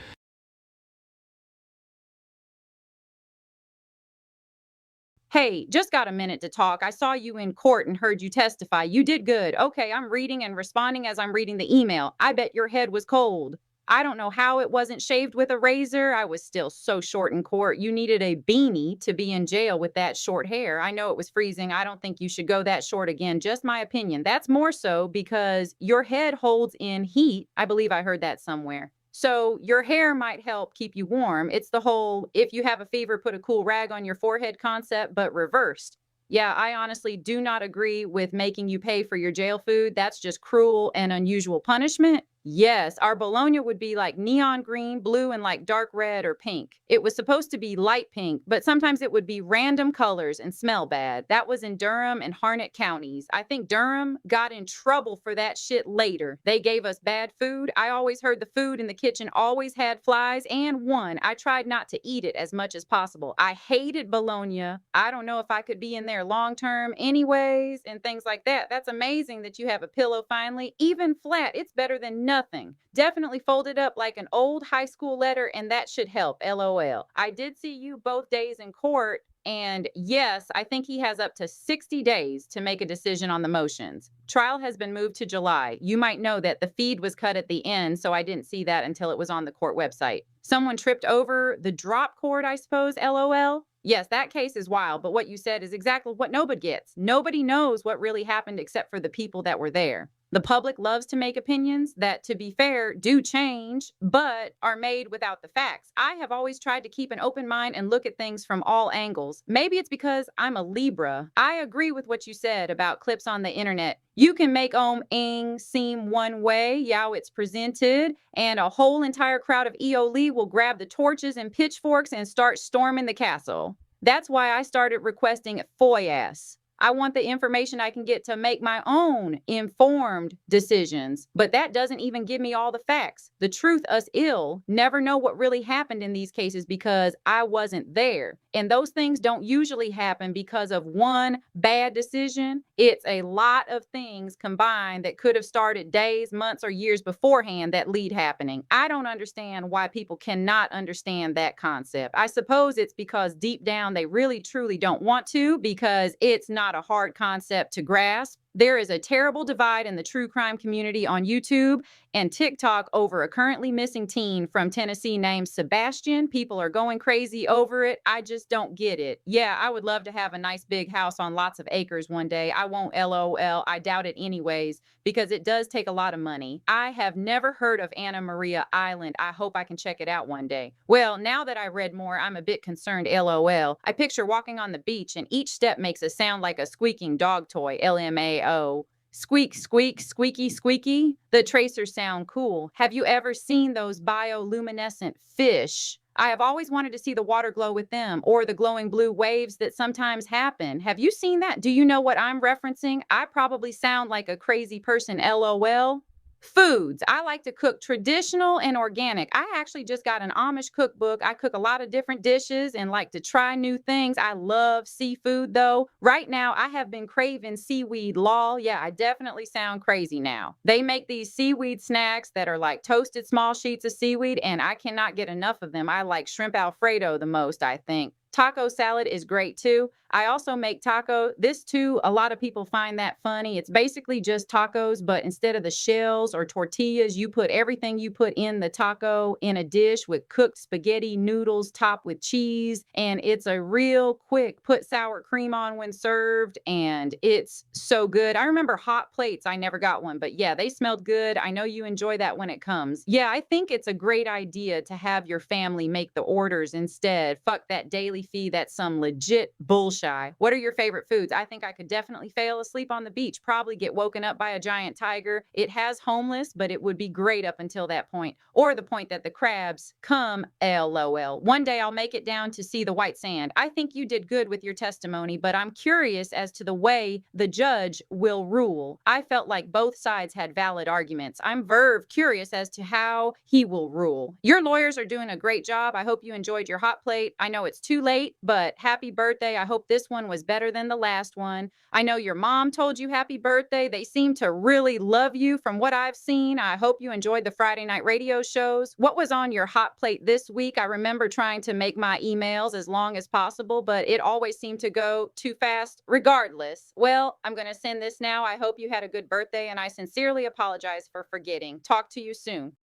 Hey, just got a minute to talk. I saw you in court and heard you testify. You did good. Okay, I'm reading and responding as I'm reading the email. I bet your head was cold. I don't know how it wasn't shaved with a razor. I was still so short in court. You needed a beanie to be in jail with that short hair. I know it was freezing. I don't think you should go that short again. Just my opinion. That's more so because your head holds in heat. I believe I heard that somewhere. So your hair might help keep you warm. It's the whole, if you have a fever, put a cool rag on your forehead concept, but reversed. Yeah, I honestly do not agree with making you pay for your jail food. That's just cruel and unusual punishment. Yes, our bologna would be like neon green, blue, and like dark red or pink. It was supposed to be light pink, but sometimes it would be random colors and smell bad. That was in Durham and Harnett counties. I think Durham got in trouble for that shit later. They gave us bad food. I always heard the food in the kitchen always had flies, and one, I tried not to eat it as much as possible. I hated bologna. I don't know if I could be in there long term anyways, and things like that. That's amazing that you have a pillow finally. Even flat, it's better than nothing. Definitely folded up like an old high school letter, and that should help. LOL. I did see you both days in court, and yes, I think he has up to 60 days to make a decision on the motions. Trial has been moved to July. You might know that the feed was cut at the end, so I didn't see that until it was on the court website. Someone tripped over the drop cord, I suppose. LOL. Yes, that case is wild, but what you said is exactly what nobody gets. Nobody knows what really happened except for the people that were there. The public loves to make opinions that, to be fair, do change, but are made without the facts. I have always tried to keep an open mind and look at things from all angles. Maybe it's because I'm a Libra. I agree with what you said about clips on the internet. You can make ing seem one way, how it's presented, and a whole entire crowd of EOLE will grab the torches and pitchforks and start storming the castle. That's why I started requesting FOIAs. I want the information I can get to make my own informed decisions. But that doesn't even give me all the facts. The truth, us ill, never know what really happened in these cases because I wasn't there. And those things don't usually happen because of one bad decision. It's a lot of things combined that could have started days, months, or years beforehand that lead happening. I don't understand why people cannot understand that concept. I suppose it's because deep down they really truly don't want to, because it's not a hard concept to grasp. There is a terrible divide in the true crime community on YouTube and TikTok over a currently missing teen from Tennessee named Sebastian. People are going crazy over it. I just don't get it. Yeah, I would love to have a nice big house on lots of acres one day. I won't LOL. I doubt it anyways, because it does take a lot of money. I have never heard of Anna Maria Island. I hope I can check it out one day. Well, now that I read more, I'm a bit concerned. LOL. I picture walking on the beach and each step makes a sound like a squeaking dog toy. LMAO. Squeak, squeak, squeaky, squeaky. The tracers sound cool. Have you ever seen those bioluminescent fish? I have always wanted to see the water glow with them, or the glowing blue waves that sometimes happen. Have you seen that? Do you know what I'm referencing? I probably sound like a crazy person. LOL. Foods. I like to cook traditional and organic. I actually just got an Amish cookbook. I cook a lot of different dishes and like to try new things. I love seafood though. Right now, I have been craving seaweed lol. Yeah, I definitely sound crazy now. They make these seaweed snacks that are like toasted small sheets of seaweed, and I cannot get enough of them. I like shrimp Alfredo the most, I think. Taco salad is great too. I also make taco. This too, a lot of people find that funny. It's basically just tacos, but instead of the shells or tortillas, you put everything you put in the taco in a dish with cooked spaghetti noodles topped with cheese. And it's a real quick put sour cream on when served. And it's so good. I remember hot plates. I never got one, but yeah, they smelled good. I know you enjoy that when it comes. Yeah, I think it's a great idea to have your family make the orders instead. Fuck that daily fee. That's some legit bullshit. What are your favorite foods? I think I could definitely fail asleep on the beach, probably get woken up by a giant tiger. It has homeless, but it would be great up until that point, or the point that the crabs come. LOL. One day I'll make it down to see the white sand. I think you did good with your testimony, but I'm curious as to the way the judge will rule. I felt like both sides had valid arguments. I'm curious as to how he will rule. Your lawyers are doing a great job. I hope you enjoyed your hot plate. I know it's too late, but happy birthday. I hope this one was better than the last one. I know your mom told you happy birthday. They seem to really love you from what I've seen. I hope you enjoyed the Friday night radio shows. What was on your hot plate this week? I remember trying to make my emails as long as possible, but it always seemed to go too fast. Regardless, well, I'm going to send this now. I hope you had a good birthday, and I sincerely apologize for forgetting. Talk to you soon.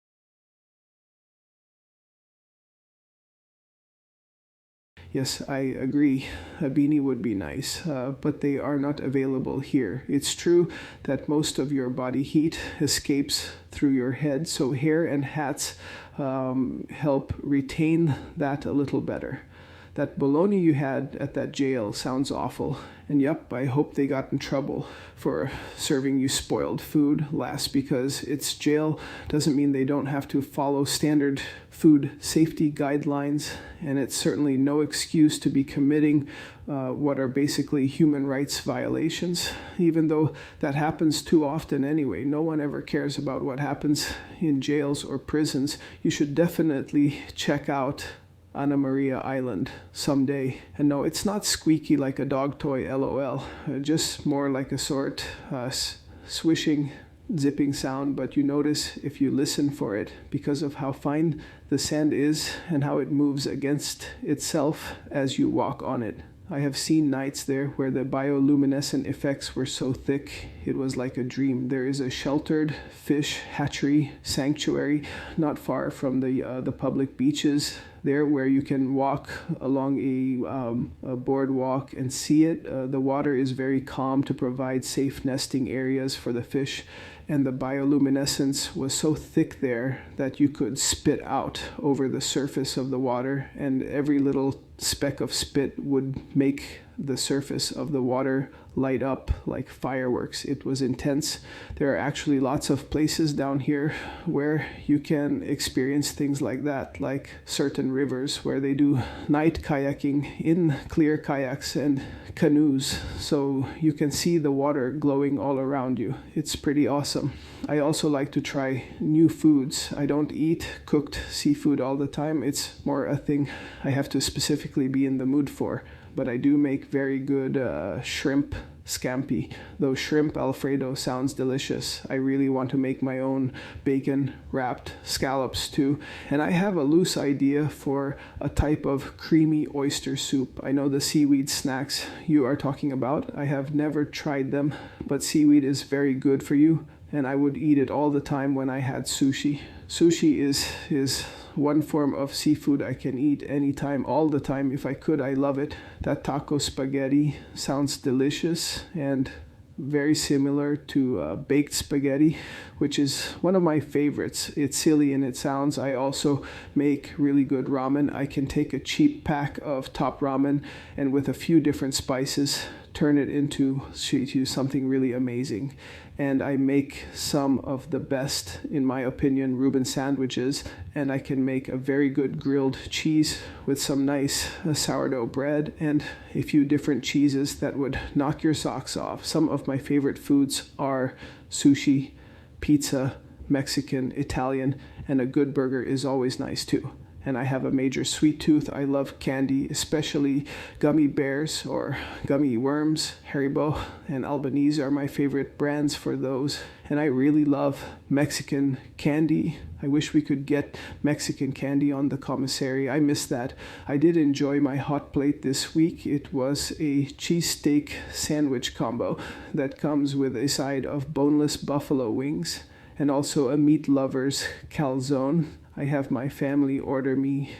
Yes, I agree. A beanie would be nice, but they are not available here. It's true that most of your body heat escapes through your head, so hair and hats help retain that a little better. That bologna you had at that jail sounds awful. And yep, I hope they got in trouble for serving you spoiled food last, because it's jail doesn't mean they don't have to follow standard food safety guidelines, and it's certainly no excuse to be committing what are basically human rights violations, even though that happens too often anyway. No one ever cares about what happens in jails or prisons. You should definitely check out Anna Maria Island someday. And no, it's not squeaky like a dog toy, LOL. Just more like a sort swishing, zipping sound, but you notice if you listen for it because of how fine the sand is and how it moves against itself as you walk on it. I have seen nights there where the bioluminescent effects were so thick it was like a dream. There is a sheltered fish hatchery sanctuary not far from the public beaches there, where you can walk along a boardwalk and see it. The water is very calm to provide safe nesting areas for the fish, and the bioluminescence was so thick there that you could spit out over the surface of the water, and every little speck of spit would make the surface of the water light up like fireworks. It was intense. There are actually lots of places down here where you can experience things like that, like certain rivers where they do night kayaking in clear kayaks and canoes, so you can see the water glowing all around you. It's pretty awesome. I also like to try new foods. I don't eat cooked seafood all the time. It's more a thing I have to specifically be in the mood for. But I do make very good shrimp scampi, though shrimp Alfredo sounds delicious. I really want to make my own bacon wrapped scallops too. And I have a loose idea for a type of creamy oyster soup. I know the seaweed snacks you are talking about. I have never tried them, but seaweed is very good for you, and I would eat it all the time when I had sushi. Sushi is one form of seafood I can eat anytime, all the time. If I could, I love it. That taco spaghetti sounds delicious and very similar to baked spaghetti, which is one of my favorites. It's silly and it sounds. I also make really good ramen. I can take a cheap pack of top ramen and with a few different spices turn it into something really amazing. And I make some of the best, in my opinion, Reuben sandwiches, and I can make a very good grilled cheese with some nice sourdough bread and a few different cheeses that would knock your socks off. Some of my favorite foods are sushi, pizza, Mexican, Italian, and a good burger is always nice too. And I have a major sweet tooth. I love candy, especially gummy bears or gummy worms. Haribo and Albanese are my favorite brands for those. And I really love Mexican candy. I wish we could get Mexican candy on the commissary. I miss that. I did enjoy my hot plate this week. It was a cheesesteak sandwich combo that comes with a side of boneless buffalo wings and also a meat lover's calzone. I have my family order me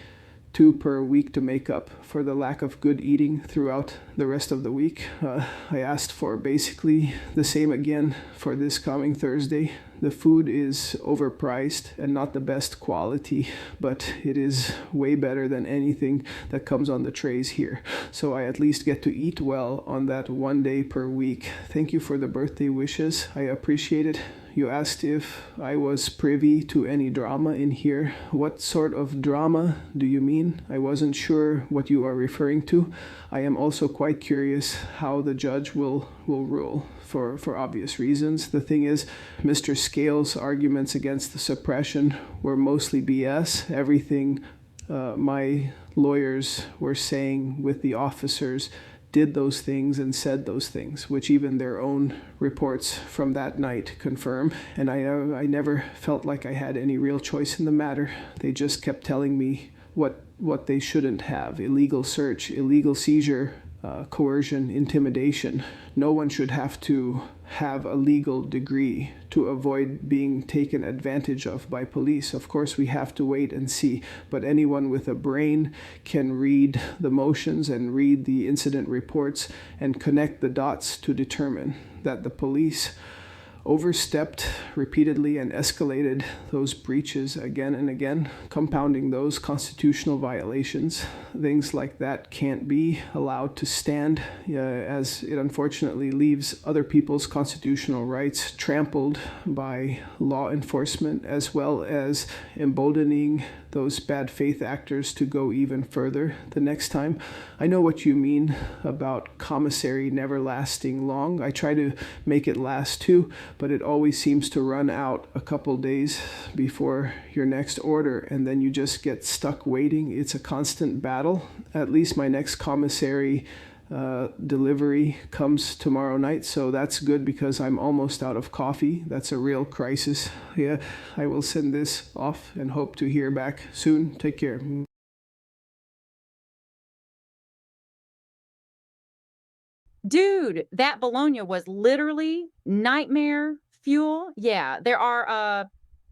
2 per week to make up for the lack of good eating throughout the rest of the week. I asked for basically the same again for this coming Thursday. The food is overpriced and not the best quality, but it is way better than anything that comes on the trays here. So I at least get to eat well on that 1 day per week. Thank you for the birthday wishes. I appreciate it. You asked if I was privy to any drama in here. What sort of drama do you mean? I wasn't sure what you are referring to. I am also quite curious how the judge will rule for obvious reasons. The thing is, Mr. Scales' arguments against the suppression were mostly BS. Everything my lawyers were saying with the officers did those things and said those things, which even their own reports from that night confirm. And I never felt like I had any real choice in the matter. They just kept telling me what they shouldn't have: illegal search, illegal seizure, coercion, intimidation. No one should have to have a legal degree to avoid being taken advantage of by police. Of course, we have to wait and see, but anyone with a brain can read the motions and read the incident reports and connect the dots to determine that the police overstepped repeatedly and escalated those breaches again and again, compounding those constitutional violations. Things like that can't be allowed to stand, as it unfortunately leaves other people's constitutional rights trampled by law enforcement, as well as emboldening those bad faith actors to go even further the next time. I know what you mean about commissary never lasting long. I try to make it last too, but it always seems to run out a couple days before your next order, and then you just get stuck waiting. It's a constant battle. At least my next commissary delivery comes tomorrow night, so that's good because I'm almost out of coffee. That's a real crisis. Yeah, I will send this off and hope to hear back soon. Take care. Dude, that bologna was literally nightmare fuel. Yeah, there are a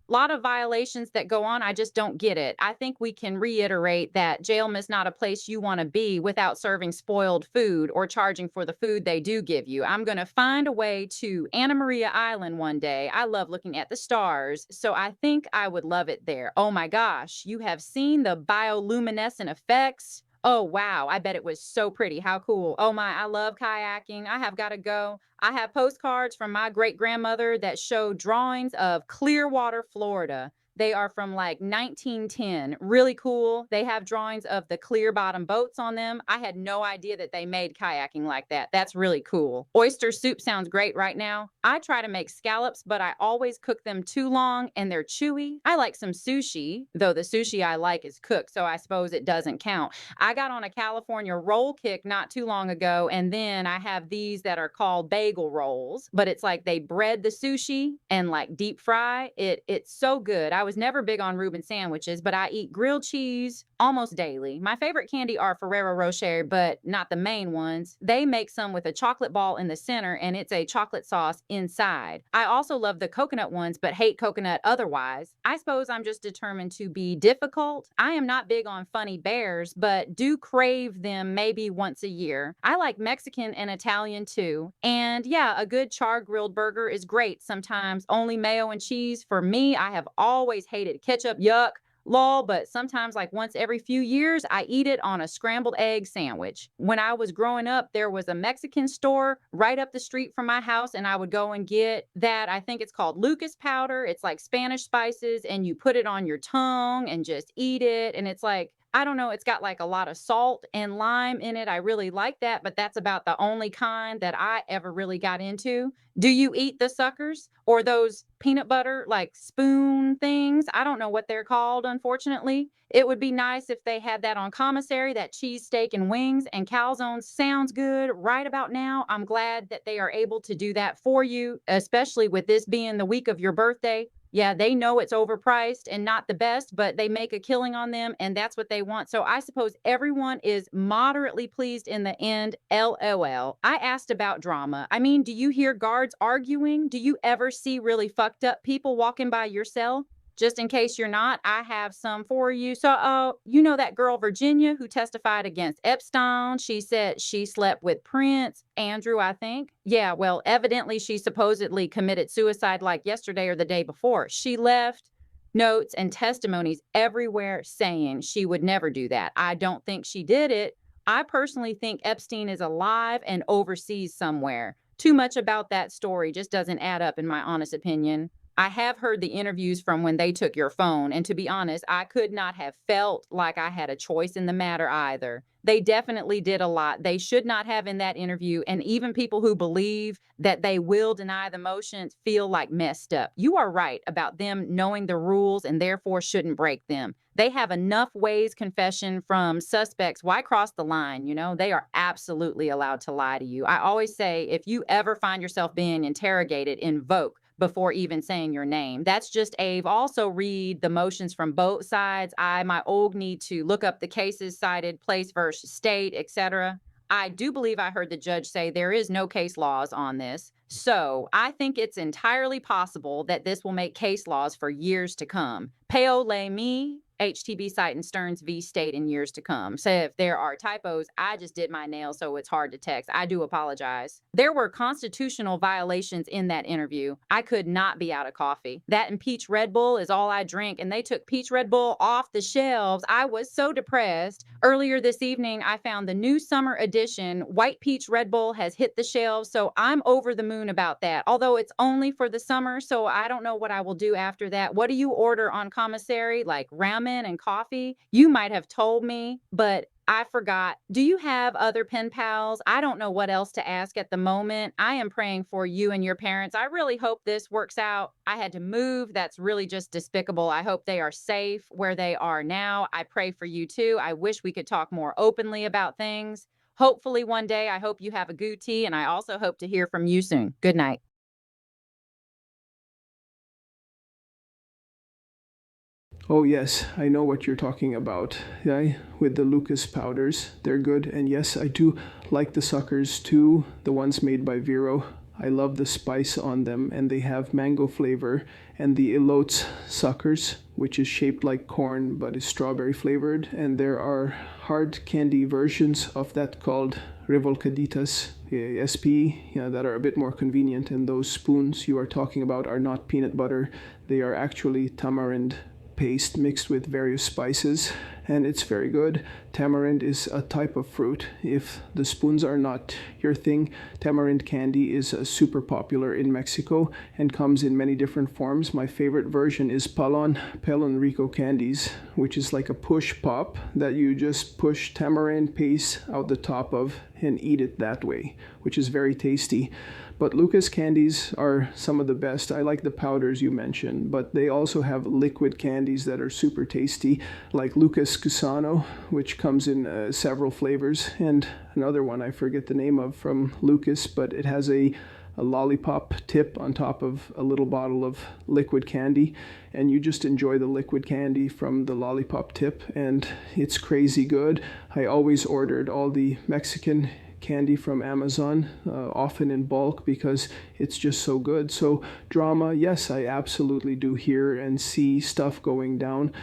lot of violations that go on. I just don't get it. I think we can reiterate that jail is not a place you want to be without serving spoiled food or charging for the food they do give you. I'm going to find a way to Anna Maria Island one day. I love looking at the stars, so I think I would love it there. Oh my gosh, you have seen the bioluminescent effects? Oh, wow. I bet it was so pretty. How cool. Oh my, I love kayaking. I have got to go. I have postcards from my great grandmother that show drawings of Clearwater, Florida. They are from like 1910. Really cool. They have drawings of the clear bottom boats on them. I had no idea that they made kayaking like that. That's really cool. Oyster soup sounds great right now. I try to make scallops, but I always cook them too long and they're chewy. I like some sushi, though the sushi I like is cooked, so I suppose it doesn't count. I got on a California roll kick not too long ago, and then I have these that are called bagel rolls, but it's like they bread the sushi and like deep fry it. It's so good. I was never big on Reuben sandwiches, but I eat grilled cheese almost daily. My favorite candy are Ferrero Rocher, but not the main ones. They make some with a chocolate ball in the center and it's a chocolate sauce inside. I also love the coconut ones, but hate coconut otherwise. I suppose I'm just determined to be difficult. I am not big on funny bears, but do crave them maybe once a year. I like Mexican and Italian too. And yeah, a good char grilled burger is great. Sometimes only mayo and cheese. For me, I have always hated ketchup. Yuck. Lol, but sometimes, like once every few years, I eat it on a scrambled egg sandwich. When I was growing up, there was a Mexican store right up the street from my house, and I would go and get that. I think it's called Lucas powder. It's like Spanish spices, and you put it on your tongue and just eat it. And it's like, I don't know, it's got like a lot of salt and lime in it. I really like that, but that's about the only kind that I ever really got into. Do you eat the suckers or those peanut butter like spoon things? I don't know what they're called, unfortunately. It would be nice if they had that on commissary, that cheesesteak and wings, and calzones sounds good right about now. I'm glad that they are able to do that for you, especially with this being the week of your birthday. Yeah, they know it's overpriced and not the best, but they make a killing on them and that's what they want. So I suppose everyone is moderately pleased in the end. LOL. I asked about drama. I mean, do you hear guards arguing? Do you ever see really fucked up people walking by your cell? Just in case you're not, I have some for you. So, you know that girl Virginia who testified against Epstein? She said she slept with Prince Andrew, I think. Yeah, well, evidently she supposedly committed suicide like yesterday or the day before. She left notes and testimonies everywhere saying she would never do that. I don't think she did it. I personally think Epstein is alive and overseas somewhere. Too much about that story just doesn't add up, in my honest opinion. I have heard the interviews from when they took your phone, and to be honest, I could not have felt like I had a choice in the matter either. They definitely did a lot they should not have in that interview, and even people who believe that they will deny the motions feel like messed up. You are right about them knowing the rules and therefore shouldn't break them. They have enough ways confession from suspects. Why cross the line? You know, they are absolutely allowed to lie to you. I always say if you ever find yourself being interrogated, invoke before even saying your name. That's just Ave. Also read the motions from both sides. My old need to look up the cases cited, place versus state, etc. I do believe I heard the judge say there is no case laws on this. So I think it's entirely possible that this will make case laws for years to come. Peo le mi, HTB Site and Stearns v. State in years to come. So if there are typos, I just did my nails, so it's hard to text. I do apologize. There were constitutional violations in that interview. I could not be out of coffee. That and peach Red Bull is all I drink, and they took peach Red Bull off the shelves. I was so depressed. Earlier this evening, I found the new summer edition. White peach Red Bull has hit the shelves, so I'm over the moon about that. Although it's only for the summer, so I don't know what I will do after that. What do you order on commissary? Like ramen and coffee? You might have told me, but I forgot. Do you have other pen pals? I don't know what else to ask at the moment. I am praying for you and your parents. I really hope this works out. I had to move. That's really just despicable. I hope they are safe where they are now. I pray for you too. I wish we could talk more openly about things. Hopefully one day, I hope you have a gootee, and I also hope to hear from you soon. Good night. Oh, yes, I know what you're talking about. Yeah, with the Lucas powders. They're good. And yes, I do like the suckers too, the ones made by Vero. I love the spice on them, and they have mango flavor. And the Elotes suckers, which is shaped like corn but is strawberry flavored. And there are hard candy versions of that called Revolcaditas SP, that are a bit more convenient. And those spoons you are talking about are not peanut butter. They are actually tamarind paste mixed with various spices, and it's very good. Tamarind is a type of fruit. If the spoons are not your thing, tamarind candy is super popular in Mexico and comes in many different forms. My favorite version is Pelon Rico candies, which is like a push pop that you just push tamarind paste out the top of and eat it that way, which is very tasty. But Lucas candies are some of the best. I like the powders you mentioned, but they also have liquid candies that are super tasty, like Lucas Cusano, which comes in several flavors, and another one I forget the name of from Lucas, but it has a lollipop tip on top of a little bottle of liquid candy, and you just enjoy the liquid candy from the lollipop tip, and it's crazy good. I always ordered all the Mexican candy from Amazon, often in bulk, because it's just so good. So drama, yes, I absolutely do hear and see stuff going down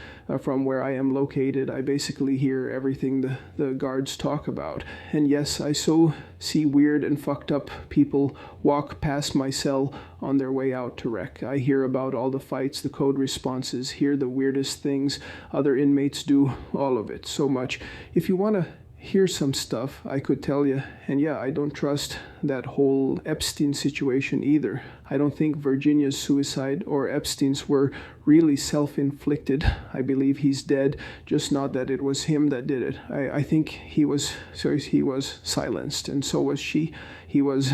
from where I am located. I basically hear everything the guards talk about. And yes, I so see weird and fucked up people walk past my cell on their way out to rec. I hear about all the fights, the code responses, hear the weirdest things other inmates do, all of it, so much. If you want to here's some stuff I could tell you. And yeah, I don't trust that whole Epstein situation either. I don't think Virginia's suicide or Epstein's were really self-inflicted. I believe he's dead, just not that it was him that did it. I think he was silenced, and so was she. He was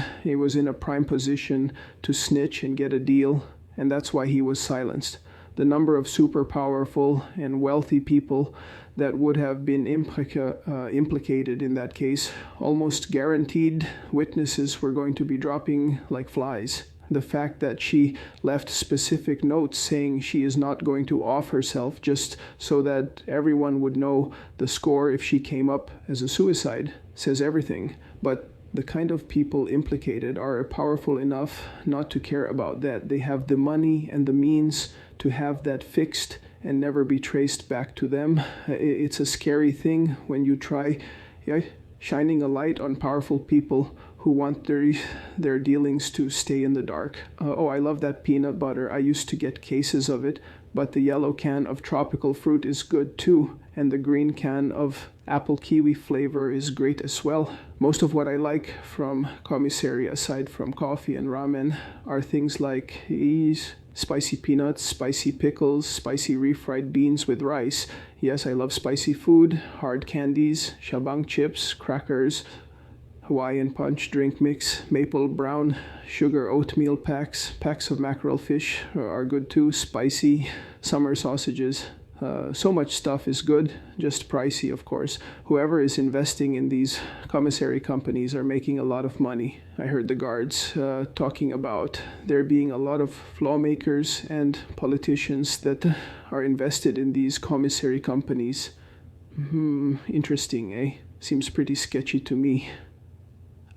in a prime position to snitch and get a deal, and that's why he was silenced. The number of super powerful and wealthy people that would have been implicated in that case, almost guaranteed witnesses were going to be dropping like flies. The fact that she left specific notes saying she is not going to off herself just so that everyone would know the score if she came up as a suicide says everything. But the kind of people implicated are powerful enough not to care about that. They have the money and the means to have that fixed and never be traced back to them. It's a scary thing when you try shining a light on powerful people who want their dealings to stay in the dark. I love that peanut butter. I used to get cases of it, but the yellow can of tropical fruit is good too, and the green can of apple kiwi flavor is great as well. Most of what I like from commissary, aside from coffee and ramen, are things like spicy peanuts, spicy pickles, spicy refried beans with rice. Yes, I love spicy food, hard candies, shabang chips, crackers, Hawaiian punch drink mix, maple brown sugar oatmeal packs of mackerel fish are good too, spicy summer sausages. So much stuff is good, just pricey, of course. Whoever is investing in these commissary companies are making a lot of money. I heard the guards talking about there being a lot of lawmakers and politicians that are invested in these commissary companies. Interesting, eh? Seems pretty sketchy to me.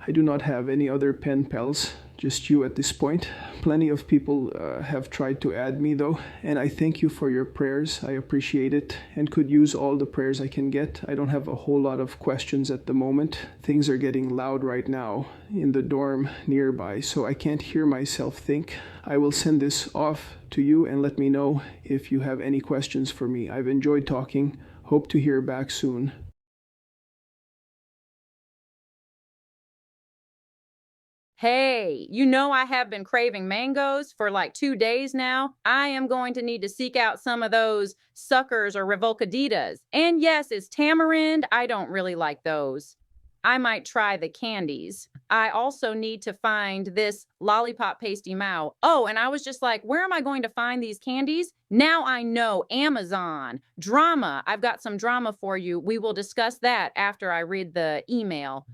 I do not have any other pen pals, just you at this point. Plenty of people have tried to add me though, and I thank you for your prayers. I appreciate it and could use all the prayers I can get. I don't have a whole lot of questions at the moment. Things are getting loud right now in the dorm nearby, so I can't hear myself think. I will send this off to you and let me know if you have any questions for me. I've enjoyed talking. Hope to hear back soon. Hey, you know I have been craving mangoes for like 2 days now. I am going to need to seek out some of those suckers or revolcaditas. And yes, it's tamarind. I don't really like those. I might try the candies. I also need to find this lollipop pasty mao. Oh, and I was just like, where am I going to find these candies? Now I know, Amazon. Drama. I've got some drama for you. We will discuss that after I read the email.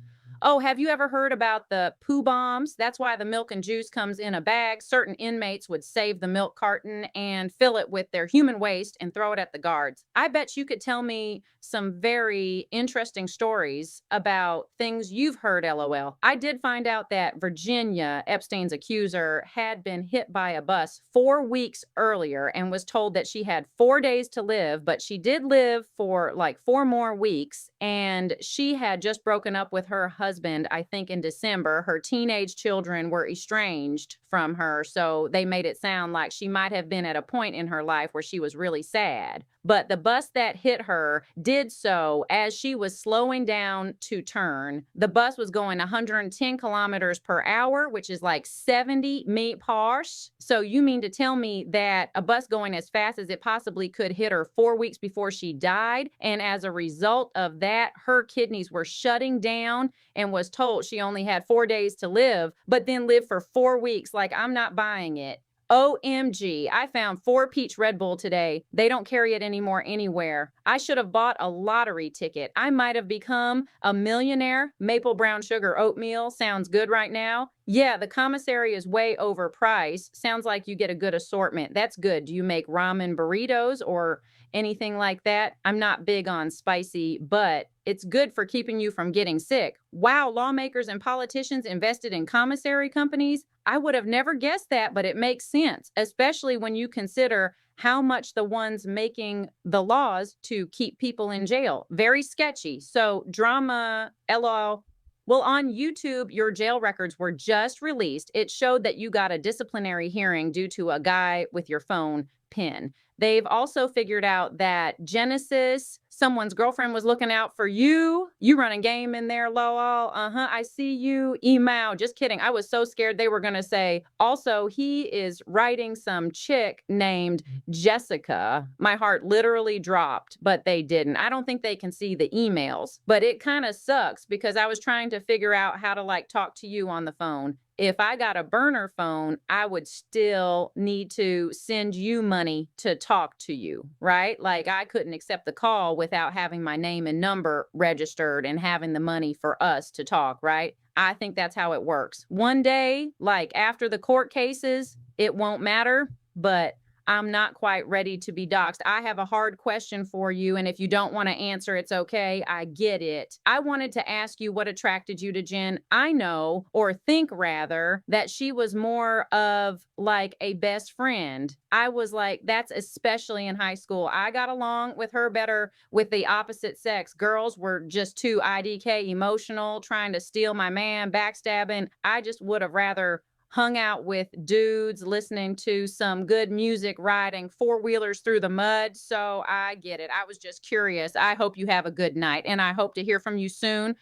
Oh, have you ever heard about the poo bombs? That's why the milk and juice comes in a bag. Certain inmates would save the milk carton and fill it with their human waste and throw it at the guards. I bet you could tell me some very interesting stories about things you've heard, LOL. I did find out that Virginia, Epstein's accuser, had been hit by a bus 4 weeks earlier and was told that she had 4 days to live, but she did live for like 4 more weeks, and she had just broken up with her husband husband, I think in December. Her teenage children were estranged from her, so they made it sound like she might have been at a point in her life where she was really sad. But the bus that hit her did so as she was slowing down to turn. The bus was going 110 kilometers per hour, which is like 70 mph. So you mean to tell me that a bus going as fast as it possibly could hit her 4 weeks before she died? And as a result of that, her kidneys were shutting down and was told she only had 4 days to live, but then lived for 4 weeks. Like, I'm not buying it. OMG, I found 4 Peach Red Bull today. They don't carry it anymore anywhere. I should have bought a lottery ticket. I might have become a millionaire. Maple brown sugar oatmeal sounds good right now. Yeah, the commissary is way overpriced. Sounds like you get a good assortment. That's good. Do you make ramen burritos or anything like that? I'm not big on spicy, but it's good for keeping you from getting sick. Wow, lawmakers and politicians invested in commissary companies? I would have never guessed that, but it makes sense, especially when you consider how much the ones making the laws to keep people in jail. Very sketchy. So, drama, LOL. Well, on YouTube, your jail records were just released. It showed that you got a disciplinary hearing due to a guy with your phone pin. They've also figured out that Genesis, someone's girlfriend, was looking out for you. You running game in there, lol. I see you. Email. Just kidding. I was so scared they were going to say, also, he is writing some chick named Jessica. My heart literally dropped, but they didn't. I don't think they can see the emails, but it kind of sucks because I was trying to figure out how to like talk to you on the phone. If I got a burner phone, I would still need to send you money to talk to you, right? Like, I couldn't accept the call without having my name and number registered and having the money for us to talk, right? I think that's how it works. One day, like after the court cases, it won't matter, but I'm not quite ready to be doxxed. I have a hard question for you, and if you don't want to answer, it's okay. I get it. I wanted to ask you what attracted you to Jen. I know, or think rather, that she was more of like a best friend. I was like, that's especially in high school. I got along with her better with the opposite sex. Girls were just too IDK emotional, trying to steal my man, backstabbing. I just would have rather hung out with dudes, listening to some good music, riding four-wheelers through the mud. So I get it. I was just curious. I hope you have a good night, and I hope to hear from you soon.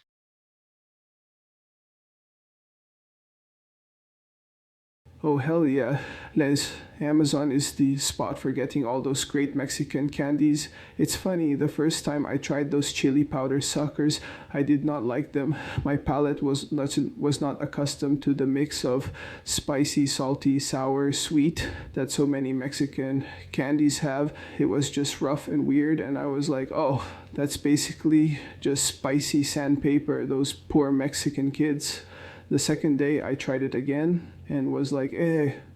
Oh, hell yeah. Les, Amazon is the spot for getting all those great Mexican candies. It's funny, the first time I tried those chili powder suckers, I did not like them. My palate was not accustomed to the mix of spicy, salty, sour, sweet that so many Mexican candies have. It was just rough and weird, and I was like, oh, that's basically just spicy sandpaper, those poor Mexican kids. The second day I tried it again and was like,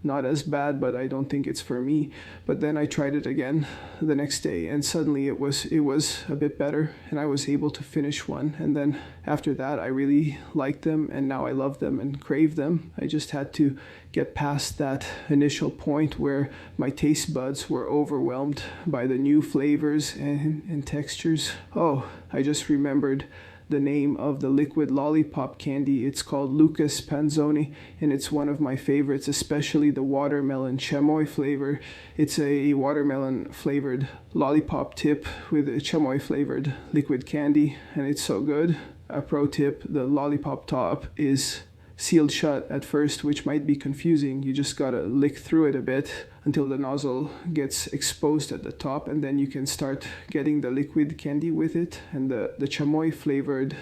not as bad, but I don't think it's for me. But then I tried it again the next day, and suddenly it was a bit better, and I was able to finish one. And then after that, I really liked them, and now I love them and crave them. I just had to get past that initial point where my taste buds were overwhelmed by the new flavors and textures. Oh, I just remembered the name of the liquid lollipop candy. It's called Lucas Panzoni, and it's one of my favorites, especially the watermelon chamoy flavor. It's a watermelon flavored lollipop tip with a chamoy flavored liquid candy, and it's so good. A pro tip, the lollipop top is sealed shut at first, which might be confusing. You just gotta lick through it a bit until the nozzle gets exposed at the top, and then you can start getting the liquid candy with it. And the chamoy flavored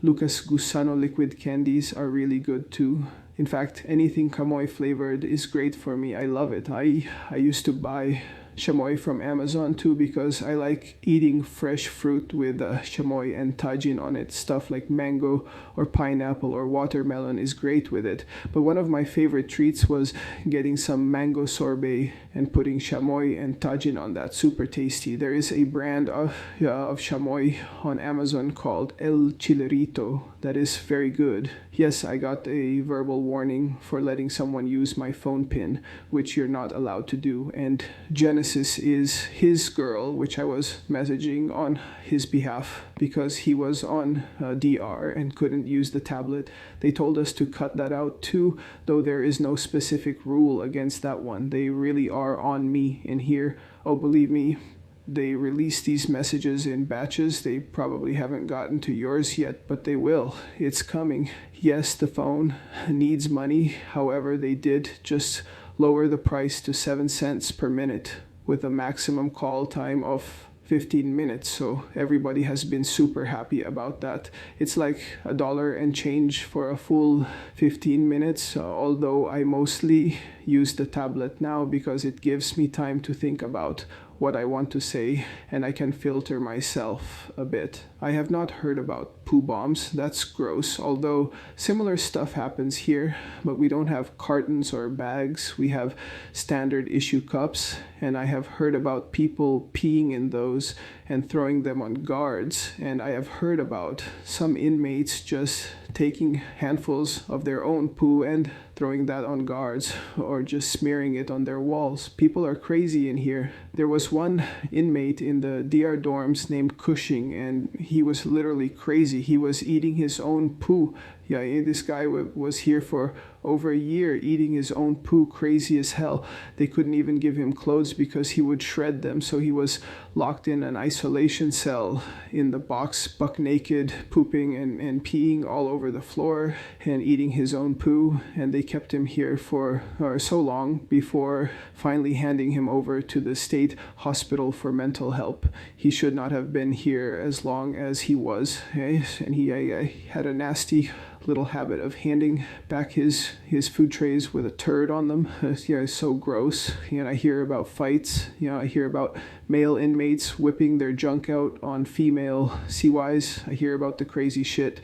Lucas Gusano liquid candies are really good too. In fact, anything chamoy flavored is great for me. I love it. I used to buy chamoy from Amazon too because I like eating fresh fruit with chamoy and tajin on it. Stuff like mango or pineapple or watermelon is great with it. But one of my favorite treats was getting some mango sorbet and putting chamoy and tajin on that. Super tasty. There is a brand of chamoy on Amazon called El Chilerito. That is very good. Yes, I got a verbal warning for letting someone use my phone pin, which you're not allowed to do. And Genesis is his girl, which I was messaging on his behalf because he was on DR and couldn't use the tablet. They told us to cut that out too, though there is no specific rule against that one. They really are on me in here. Oh, believe me, they release these messages in batches. They probably haven't gotten to yours yet, but they will. It's coming. Yes, the phone needs money. However, they did just lower the price to 7 cents per minute with a maximum call time of 15 minutes. So everybody has been super happy about that. It's like $1 and change for a full 15 minutes, although I mostly use the tablet now because it gives me time to think about what I want to say, and I can filter myself a bit. I have not heard about poo bombs. That's gross, although similar stuff happens here, but we don't have cartons or bags. We have standard issue cups, and I have heard about people peeing in those and throwing them on guards, and I have heard about some inmates just taking handfuls of their own poo and throwing that on guards or just smearing it on their walls. People are crazy in here. There was one inmate in the DR dorms named Cushing, and he was literally crazy. He was eating his own poo. Yeah, this guy was here for over a year eating his own poo, crazy as hell. They couldn't even give him clothes because he would shred them. So he was locked in an isolation cell in the box, buck naked, pooping and peeing all over the floor and eating his own poo. And they kept him here for so long before finally handing him over to the state hospital for mental help. He should not have been here as long as he was. And he had a nasty little habit of handing back his food trays with a turd on them. It's so gross. I hear about fights. I hear about male inmates whipping their junk out on female CYs. I hear about the crazy shit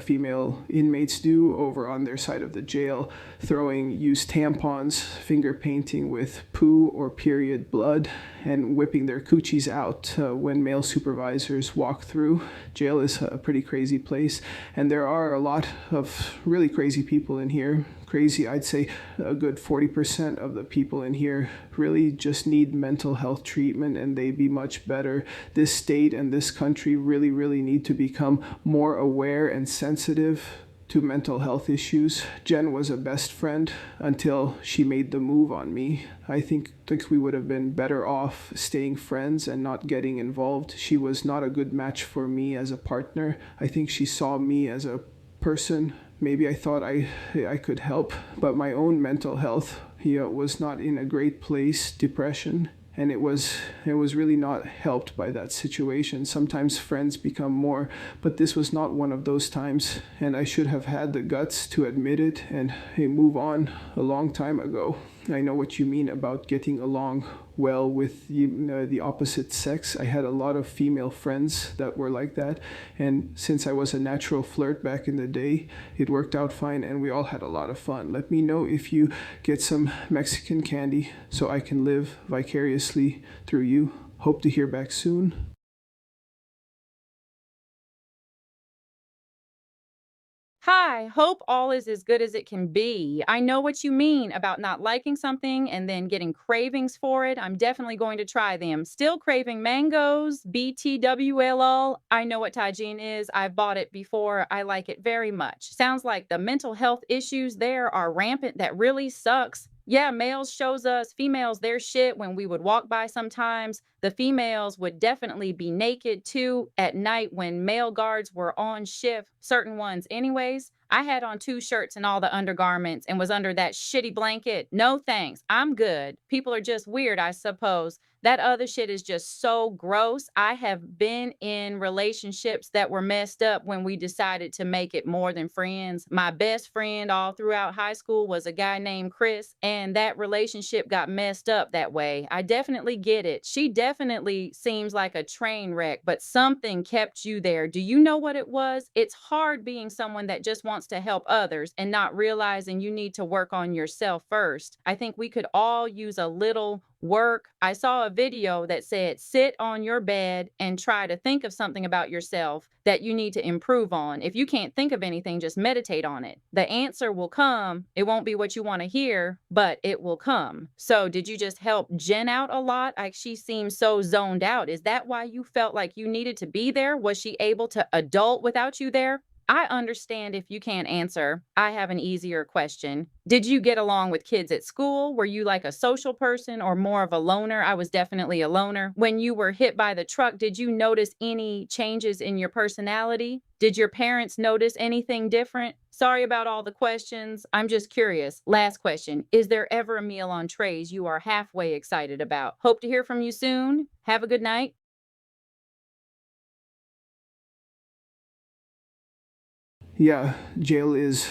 female inmates do over on their side of the jail, throwing used tampons, finger painting with poo or period blood, and whipping their coochies out when male supervisors walk through. Jail is a pretty crazy place, and there are a lot of really crazy people in here. Crazy, I'd say a good 40% of the people in here really just need mental health treatment, and they'd be much better. This state and this country really, really need to become more aware and sensitive to mental health issues. Jen was a best friend until she made the move on me. I think we would have been better off staying friends and not getting involved. She was not a good match for me as a partner. I think she saw me as a person. Maybe I thought I could help, but my own mental health was not in a great place, depression. And it was really not helped by that situation. Sometimes friends become more, but this was not one of those times. And I should have had the guts to admit it and move on a long time ago. I know what you mean about getting along well with the opposite sex. I had a lot of female friends that were like that. And since I was a natural flirt back in the day, it worked out fine and we all had a lot of fun. Let me know if you get some Mexican candy so I can live vicariously through you. Hope to hear back soon. Hi, hope all is as good as it can be. I know what you mean about not liking something and then getting cravings for it. I'm definitely going to try them. Still craving mangoes, BTWLL. I know what Tygene is. I've bought it before. I like it very much. Sounds like the mental health issues there are rampant. That really sucks. Yeah, males shows us females their shit when we would walk by sometimes. The females would definitely be naked too at night when male guards were on shift, certain ones anyways. I had on 2 shirts and all the undergarments and was under that shitty blanket. No thanks. I'm good. People are just weird, I suppose. That other shit is just so gross. I have been in relationships that were messed up when we decided to make it more than friends. My best friend all throughout high school was a guy named Chris, and that relationship got messed up that way. I definitely get it. She definitely seems like a train wreck, but something kept you there. Do you know what it was? It's hard being someone that just wants to help others and not realizing you need to work on yourself first. I think we could all use a little work. I saw a video that said sit on your bed and try to think of something about yourself that you need to improve on. If you can't think of anything, just meditate on it. The answer will come. It won't be what you want to hear, but it will come. So, did you just help Jen out a lot? Like, she seems so zoned out. Is that why you felt like you needed to be there? Was she able to adult without you there? I understand if you can't answer. I have an easier question. Did you get along with kids at school? Were you like a social person or more of a loner? I was definitely a loner. When you were hit by the truck, did you notice any changes in your personality? Did your parents notice anything different? Sorry about all the questions. I'm just curious. Last question. Is there ever a meal on trays you are halfway excited about? Hope to hear from you soon. Have a good night. Yeah, jail is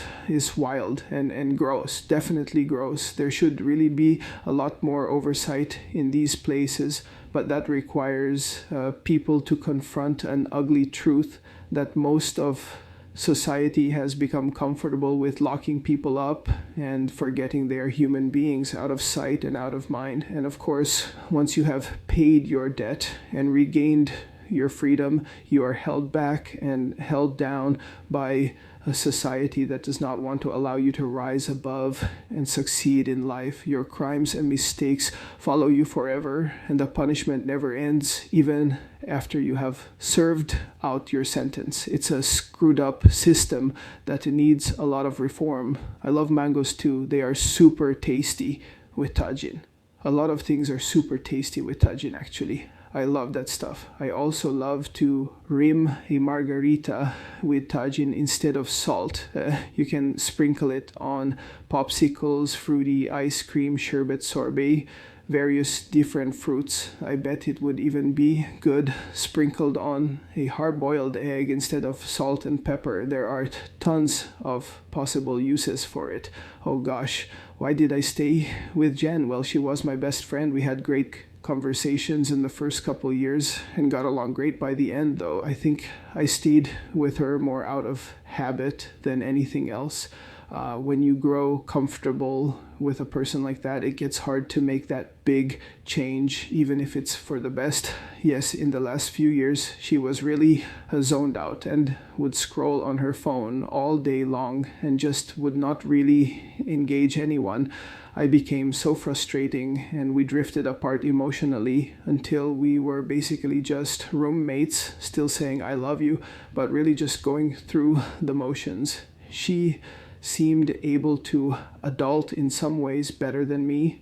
wild and gross, definitely gross. There should really be a lot more oversight in these places, but that requires people to confront an ugly truth that most of society has become comfortable with locking people up and forgetting they are human beings out of sight and out of mind. And of course, once you have paid your debt and regained your freedom, you are held back and held down by a society that does not want to allow you to rise above and succeed in life. Your crimes and mistakes follow you forever, and the punishment never ends, even after you have served out your sentence. It's a screwed up system that needs a lot of reform. I love mangoes too. They are super tasty with tajin. A lot of things are super tasty with tajin, actually. I love that stuff. I also love to rim a margarita with tajin instead of salt. You can sprinkle it on popsicles, fruity ice cream, sherbet, sorbet, various different fruits. I bet it would even be good sprinkled on a hard-boiled egg instead of salt and pepper. There are tons of possible uses for it. Oh gosh, why did I stay with Jen? Well, she was my best friend. We had great conversations in the first couple years and got along great by the end, though. I think I stayed with her more out of habit than anything else. When you grow comfortable with a person like that, it gets hard to make that big change, even if it's for the best. Yes, in the last few years, she was really zoned out and would scroll on her phone all day long and just would not really engage anyone. I became so frustrating and we drifted apart emotionally until we were basically just roommates, still saying I love you, but really just going through the motions. She seemed able to adult in some ways better than me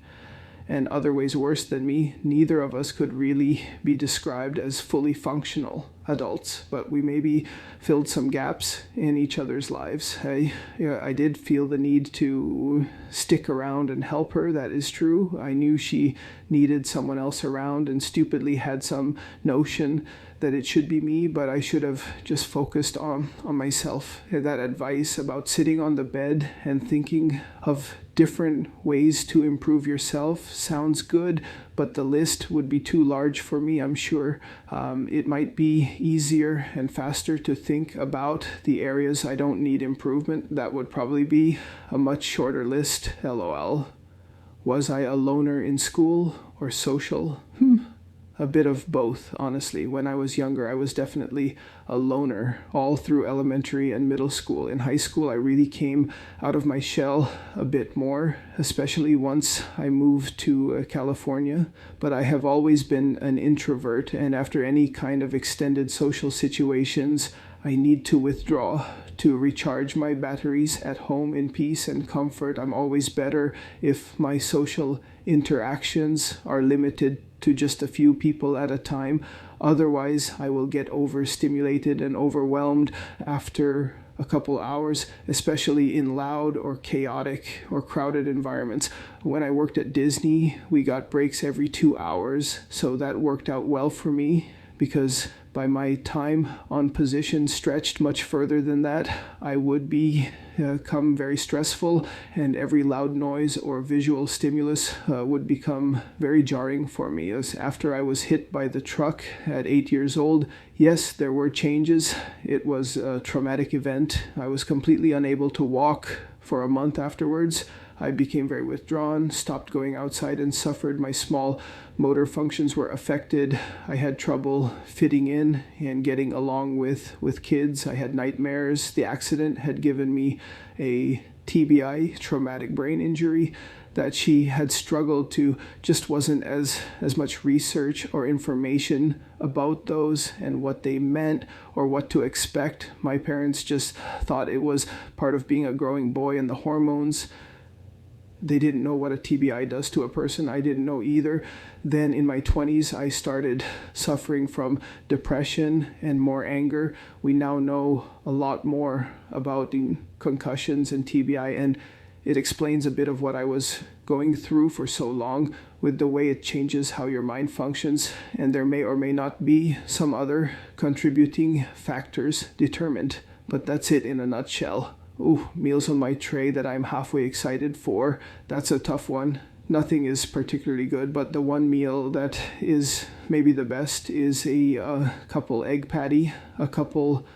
and other ways worse than me. Neither of us could really be described as fully functional adults, but we maybe filled some gaps in each other's lives. I did feel the need to stick around and help her. That is true. I knew she needed someone else around and stupidly had some notion that it should be me, but I should have just focused on myself. That advice about sitting on the bed and thinking of different ways to improve yourself sounds good, but the list would be too large for me, I'm sure. It might be easier and faster to think about the areas I don't need improvement. That would probably be a much shorter list, LOL. Was I a loner in school or social? A bit of both, honestly. When I was younger, I was definitely a loner all through elementary and middle school. In high school, I really came out of my shell a bit more, especially once I moved to California. But I have always been an introvert, and after any kind of extended social situations, I need to withdraw to recharge my batteries at home in peace and comfort. I'm always better if my social interactions are limited to just a few people at a time. Otherwise, I will get overstimulated and overwhelmed after a couple hours, especially in loud or chaotic or crowded environments. When I worked at Disney, we got breaks every 2 hours, so that worked out well for me because by my time on position stretched much further than that, I would become very stressful, and every loud noise or visual stimulus would become very jarring for me. As after I was hit by the truck at 8 years old, yes, there were changes. It was a traumatic event. I was completely unable to walk for a month afterwards. I became very withdrawn, stopped going outside, and suffered. My small motor functions were affected. I had trouble fitting in and getting along with kids. I had nightmares. The accident had given me a TBI, traumatic brain injury, that she had struggled to, just wasn't as much research or information about those and what they meant or what to expect. My parents just thought it was part of being a growing boy and the hormones. They didn't know what a TBI does to a person. I didn't know either. Then in my 20s, I started suffering from depression and more anger. We now know a lot more about the concussions and TBI, and it explains a bit of what I was going through for so long with the way it changes how your mind functions, and there may or may not be some other contributing factors determined. But that's it in a nutshell. Ooh, meals on my tray that I'm halfway excited for. That's a tough one. Nothing is particularly good, but the one meal that is maybe the best is a couple egg patty, a couple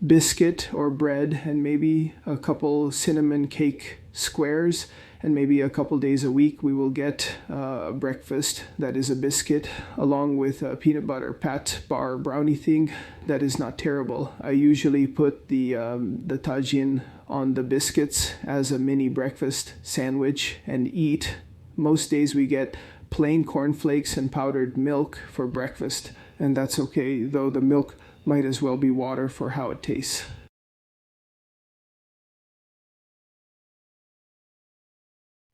biscuit or bread, and maybe a couple cinnamon cake squares. And maybe a couple days a week we will get a breakfast that is a biscuit along with a peanut butter pat bar brownie thing that is not terrible. I usually put the tagine on the biscuits as a mini breakfast sandwich and eat. Most days we get plain cornflakes and powdered milk for breakfast, and that's okay, though the milk might as well be water for how it tastes.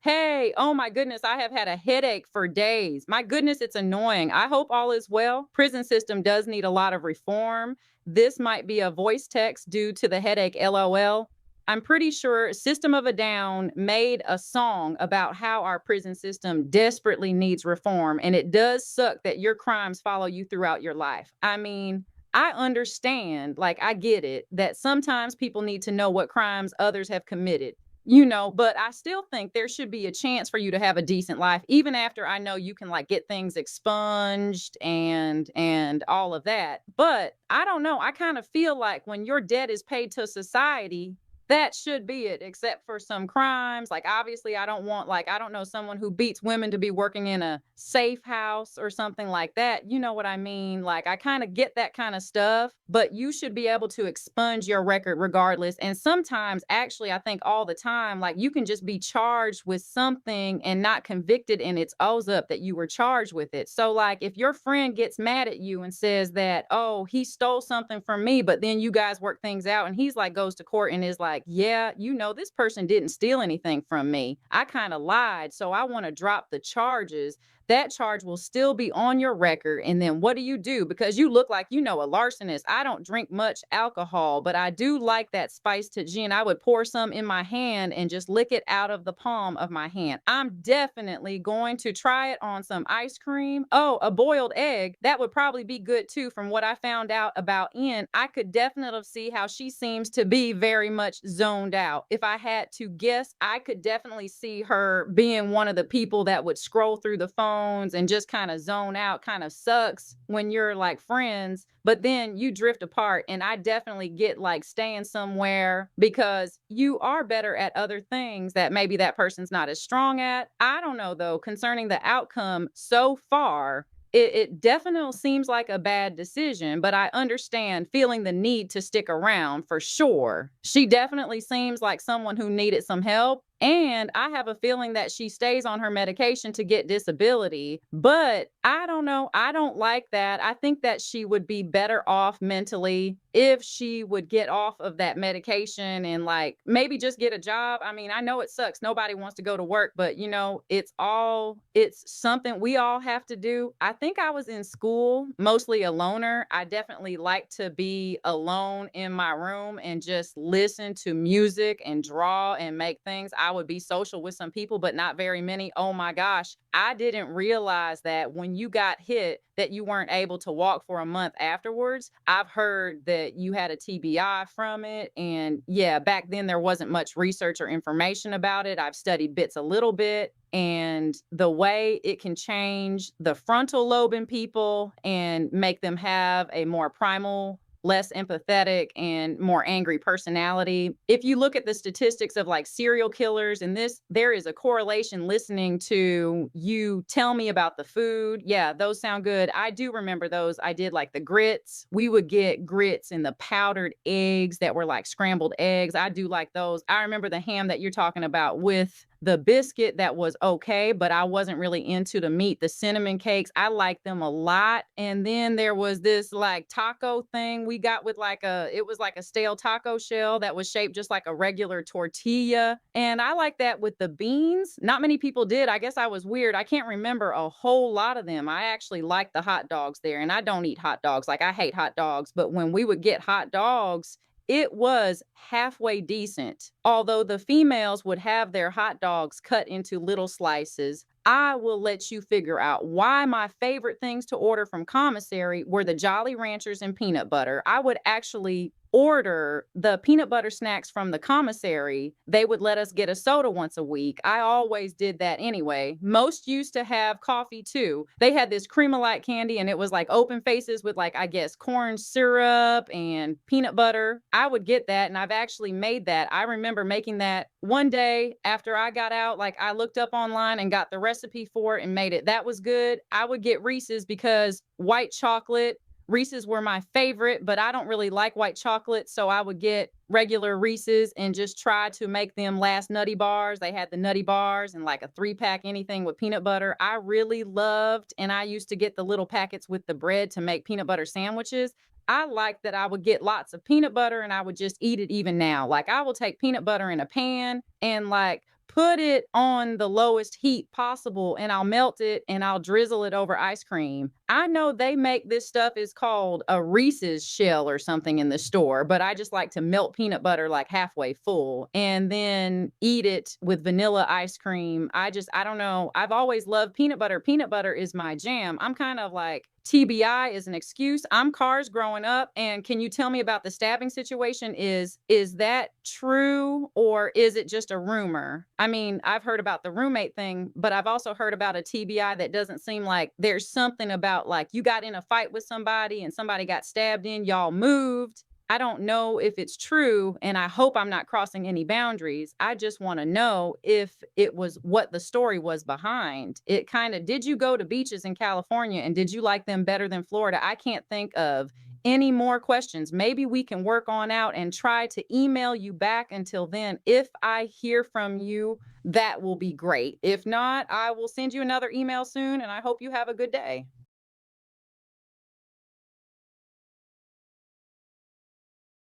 Hey, oh my goodness, I have had a headache for days. My goodness, it's annoying. I hope all is well. Prison system does need a lot of reform. This might be a voice text due to the headache, LOL. I'm pretty sure System of a Down made a song about how our prison system desperately needs reform, and it does suck that your crimes follow you throughout your life. I mean, I understand, like, I get it, that sometimes people need to know what crimes others have committed. But I still think there should be a chance for you to have a decent life, even after I know you can like get things expunged and all of that. But I don't know. I kind of feel like when your debt is paid to society, that should be it, except for some crimes. Like, obviously, I don't want, like, I don't know, someone who beats women to be working in a safe house or something like that. You know what I mean? Like, I kind of get that kind of stuff, but you should be able to expunge your record regardless. And sometimes, actually, I think all the time, like, you can just be charged with something and not convicted, and it's owes up that you were charged with it. So, like, if your friend gets mad at you and says that, oh, he stole something from me, but then you guys work things out and he's like, goes to court and is like, yeah, this person didn't steal anything from me. I kind of lied. So I want to drop the charges. That charge will still be on your record. And then what do you do? Because you look like, a larcenist. I don't drink much alcohol, but I do like that spice to gin. I would pour some in my hand and just lick it out of the palm of my hand. I'm definitely going to try it on some ice cream. Oh, a boiled egg. That would probably be good too. From what I found out about Ian, I could definitely see how she seems to be very much zoned out. If I had to guess, I could definitely see her being one of the people that would scroll through the phone and just kind of zone out. Kind of sucks when you're like friends, but then you drift apart. And I definitely get like staying somewhere because you are better at other things that maybe that person's not as strong at. I don't know though, concerning the outcome so far. It definitely seems like a bad decision, but I understand feeling the need to stick around for sure. She definitely seems like someone who needed some help. And I have a feeling that she stays on her medication to get disability. But I don't know. I don't like that. I think that she would be better off mentally if she would get off of that medication and like maybe just get a job. I mean, I know it sucks. Nobody wants to go to work, but it's something we all have to do. I think I was in school, mostly a loner. I definitely like to be alone in my room and just listen to music and draw and make things. I would be social with some people, but not very many. Oh my gosh. I didn't realize that when you got hit that you weren't able to walk for a month afterwards. I've heard that you had a TBI from it. And yeah, back then there wasn't much research or information about it. I've studied bits a little bit, and the way it can change the frontal lobe in people and make them have a more primal less empathetic and more angry personality. If you look at the statistics of like serial killers and this, there is a correlation listening to you tell me about the food. Yeah, those sound good. I do remember those. I did like the grits. We would get grits and the powdered eggs that were like scrambled eggs. I do like those. I remember the ham that you're talking about with the biscuit that was okay, but I wasn't really into the meat. The cinnamon cakes, I liked them a lot. And then there was this like taco thing we got with like it was like a stale taco shell that was shaped just like a regular tortilla. And I like that with the beans. Not many people did. I guess I was weird. I can't remember a whole lot of them. I actually like the hot dogs there, and I don't eat hot dogs. Like I hate hot dogs, but when we would get hot dogs, it was halfway decent. Although the females would have their hot dogs cut into little slices, I will let you figure out why my favorite things to order from commissary were the Jolly Ranchers and peanut butter. I would actually order the peanut butter snacks from the commissary. They would let us get a soda once a week. I always did that anyway. Most used to have coffee too. They had this Cream-A-Lite candy and it was like open faces with like, I guess, corn syrup and peanut butter. I would get that, and I've actually made that. I remember making that one day after I got out. Like I looked up online and got the recipe for it and made it. That was good. I would get Reese's because white chocolate Reese's were my favorite, but I don't really like white chocolate, so I would get regular Reese's and just try to make them last Nutty Bars. They had the Nutty Bars and like a 3-pack anything with peanut butter. I really loved, and I used to get the little packets with the bread to make peanut butter sandwiches. I liked that I would get lots of peanut butter and I would just eat it even now. Like I will take peanut butter in a pan and like put it on the lowest heat possible, and I'll melt it and I'll drizzle it over ice cream. I know they make this stuff is called a Reese's shell or something in the store, but I just like to melt peanut butter like halfway full and then eat it with vanilla ice cream. I don't know. I've always loved peanut butter. Peanut butter is my jam. I'm kind of like TBI is an excuse. I'm Cars growing up. And can you tell me about the stabbing situation? Is that true, or is it just a rumor? I mean, I've heard about the roommate thing, but I've also heard about a TBI that doesn't seem like there's something about like you got in a fight with somebody and somebody got stabbed in, y'all moved. I don't know if it's true, and I hope I'm not crossing any boundaries. I just want to know if it was what the story was behind. It kind of, did you go to beaches in California and did you like them better than Florida? I can't think of any more questions. Maybe we can work on out and try to email you back. Until then, if I hear from you, that will be great. If not, I will send you another email soon, and I hope you have a good day.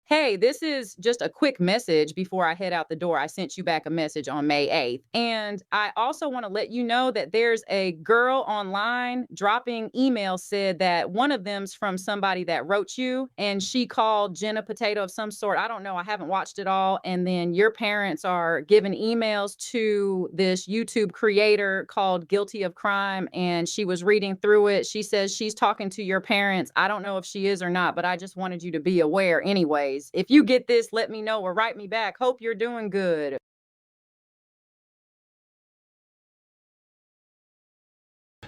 Hey, this is just a quick message before I head out the door. I sent you back a message on May 8th. And I also want to let you know that there's a girl online dropping emails, said that one of them's from somebody that wrote you, and she called Jenna Potato of some sort. I don't know. I haven't watched it all. And then your parents are giving emails to this YouTube creator called Guilty of Crime, and she was reading through it. She says she's talking to your parents. I don't know if she is or not, but I just wanted you to be aware anyways. If you get this, let me know or write me back. Hope you're doing good.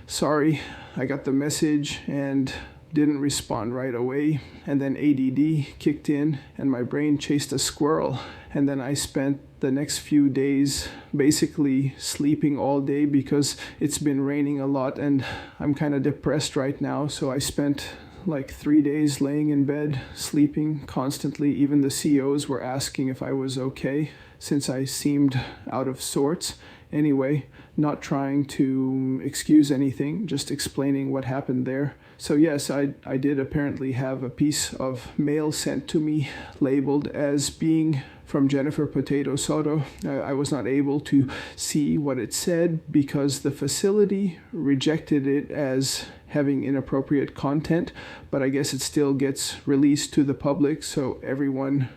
Sorry, I got the message and didn't respond right away. And then ADD kicked in and my brain chased a squirrel. And then I spent the next few days basically sleeping all day because it's been raining a lot and I'm kind of depressed right now. So I spent like 3 days laying in bed, sleeping constantly. Even the COs were asking if I was okay since I seemed out of sorts. Anyway, not trying to excuse anything, just explaining what happened there. So yes, I did apparently have a piece of mail sent to me labeled as being from Jennifer Potato Soto. I was not able to see what it said because the facility rejected it as having inappropriate content, but I guess it still gets released to the public so everyone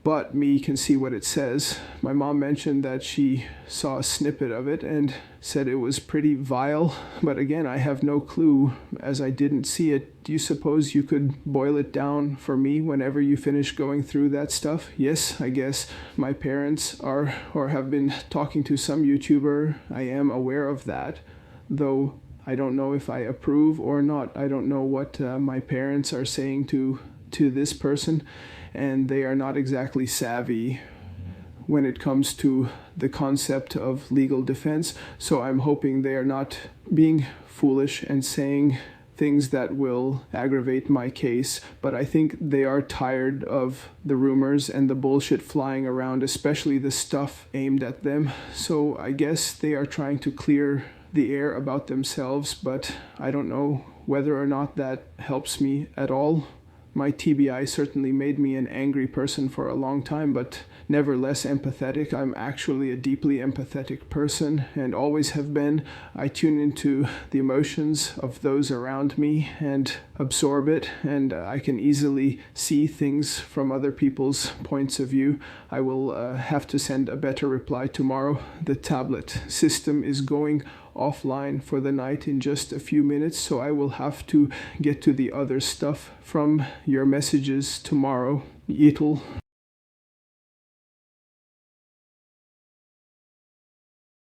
but me can see what it says. My mom mentioned that she saw a snippet of it and said it was pretty vile, but again, I have no clue as I didn't see it. Do you suppose you could boil it down for me whenever you finish going through that stuff? Yes, I guess my parents are or have been talking to some YouTuber. I am aware of that, though I don't know if I approve or not. I don't know what my parents are saying to to this person, and they are not exactly savvy when it comes to the concept of legal defense. So I'm hoping they are not being foolish and saying things that will aggravate my case, but I think they are tired of the rumors and the bullshit flying around, especially the stuff aimed at them. So I guess they are trying to clear the air about themselves, but I don't know whether or not that helps me at all. My TBI certainly made me an angry person for a long time, but never less empathetic. I'm actually a deeply empathetic person and always have been. I tune into the emotions of those around me and absorb it, and I can easily see things from other people's points of view. I will have to send a better reply tomorrow. The tablet system is going offline for the night in just a few minutes, so I will have to get to the other stuff from your messages tomorrow. Yitl.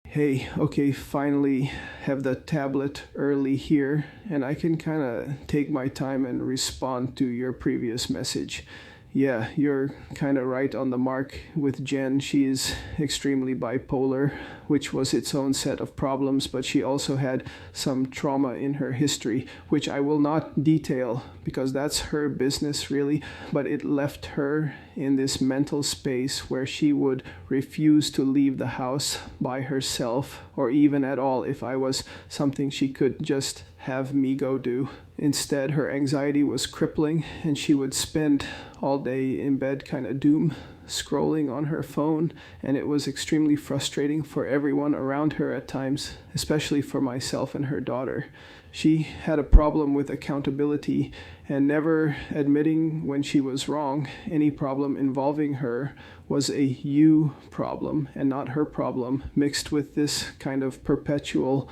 Hey, okay, finally have the tablet early here, and I can kind of take my time and respond to your previous message. Yeah, you're kind of right on the mark with Jen. She is extremely bipolar, which was its own set of problems, but she also had some trauma in her history, which I will not detail because that's her business really, but it left her in this mental space where she would refuse to leave the house by herself or even at all if I was something she could just have me go do. Instead, her anxiety was crippling, and she would spend all day in bed kind of doom scrolling on her phone, and it was extremely frustrating for everyone around her at times, especially for myself and her daughter. She had a problem with accountability and never admitting when she was wrong. Any problem involving her was a you problem and not her problem, mixed with this kind of perpetual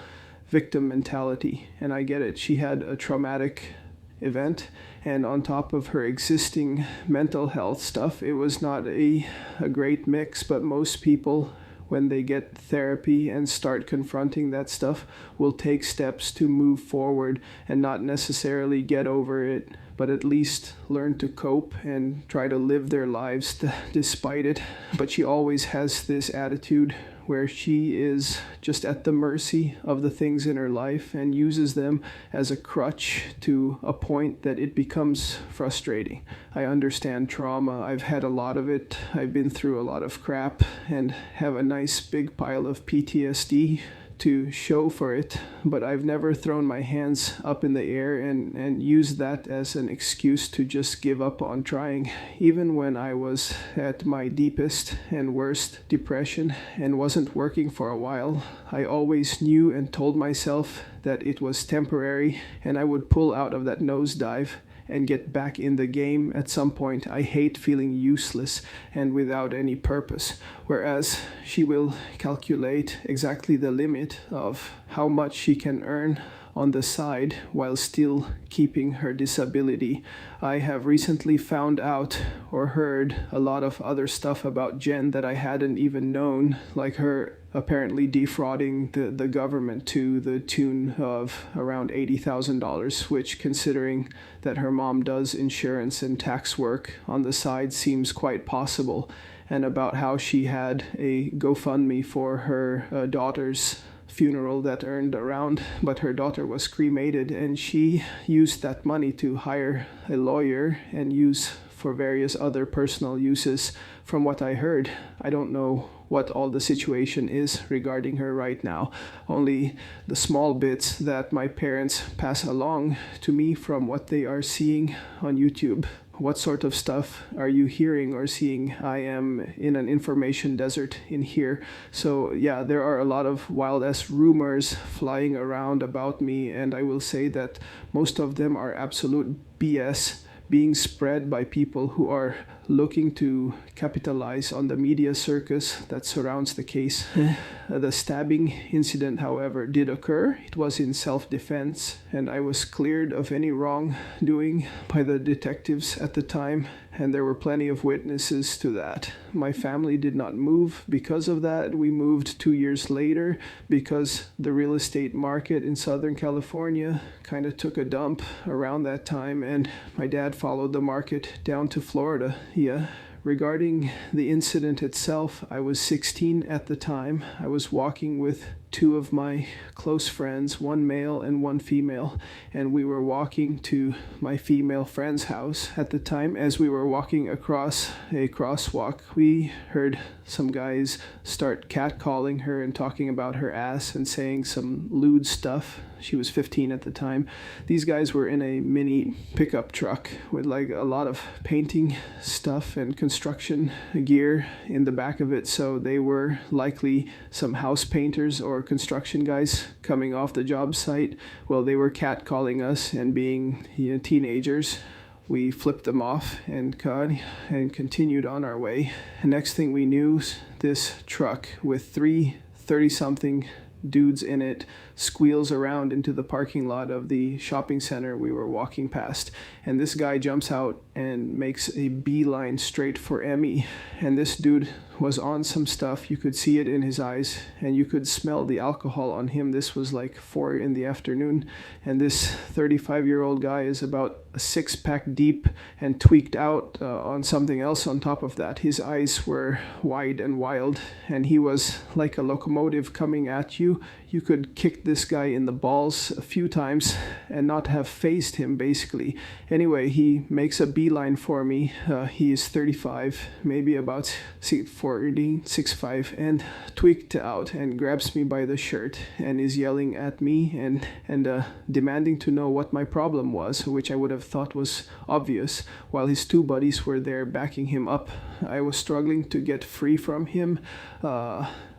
victim mentality. And I get it. She had a traumatic event, and on top of her existing mental health stuff, it was not a great mix. But most people, when they get therapy and start confronting that stuff, will take steps to move forward and not necessarily get over it, but at least learn to cope and try to live their lives despite it. But she always has this attitude where she is just at the mercy of the things in her life and uses them as a crutch to a point that it becomes frustrating. I understand trauma. I've had a lot of it. I've been through a lot of crap and have a nice big pile of PTSD to show for it, but I've never thrown my hands up in the air and used that as an excuse to just give up on trying. Even when I was at my deepest and worst depression and wasn't working for a while, I always knew and told myself that it was temporary and I would pull out of that nosedive and get back in the game at some point. I hate feeling useless and without any purpose. Whereas she will calculate exactly the limit of how much she can earn on the side while still keeping her disability. I have recently found out or heard a lot of other stuff about Jen that I hadn't even known, like her apparently defrauding the government to the tune of around $80,000, which, considering that her mom does insurance and tax work on the side, seems quite possible. And about how she had a GoFundMe for her daughter's funeral that earned around, but her daughter was cremated, and she used that money to hire a lawyer and use for various other personal uses. From what I heard, I don't know what all the situation is regarding her right now, only the small bits that my parents pass along to me from what they are seeing on YouTube. What sort of stuff are you hearing or seeing? I am in an information desert in here. So yeah, there are a lot of wild-ass rumors flying around about me, and I will say that most of them are absolute BS being spread by people who are looking to capitalize on the media circus that surrounds the case. The stabbing incident, however, did occur. It was in self-defense, and I was cleared of any wrongdoing by the detectives at the time, and there were plenty of witnesses to that. My family did not move because of that. We moved 2 years later because the real estate market in Southern California kind of took a dump around that time, and my dad followed the market down to Florida. Yeah. Regarding the incident itself, I was 16 at the time. I was walking with two of my close friends, one male and one female, and we were walking to my female friend's house. At the time, as we were walking across a crosswalk, we heard some guys start catcalling her and talking about her ass and saying some lewd stuff. She was 15 at the time. These guys were in a mini pickup truck with like a lot of painting stuff and construction gear in the back of it, so they were likely some house painters or construction guys coming off the job site. Well, they were catcalling us, and being teenagers, we flipped them off and continued on our way. The next thing we knew, this truck with 30-something dudes in it squeals around into the parking lot of the shopping center we were walking past, and this guy jumps out and makes a beeline straight for Emmy. And this dude was on some stuff. You could see it in his eyes, and you could smell the alcohol on him. This was like 4 in the afternoon, and this 35-year-old guy is about a 6-pack deep and tweaked out on something else on top of that. His eyes were wide and wild, and he was like a locomotive coming at you. You could kick this guy in the balls a few times and not have faced him, basically. Anyway, he makes a beeline for me. He is 35, maybe about 40, 6'5", and tweaked out and grabs me by the shirt and is yelling at me and demanding to know what my problem was, which I would have thought was obvious, while his two buddies were there backing him up. I was struggling to get free from him.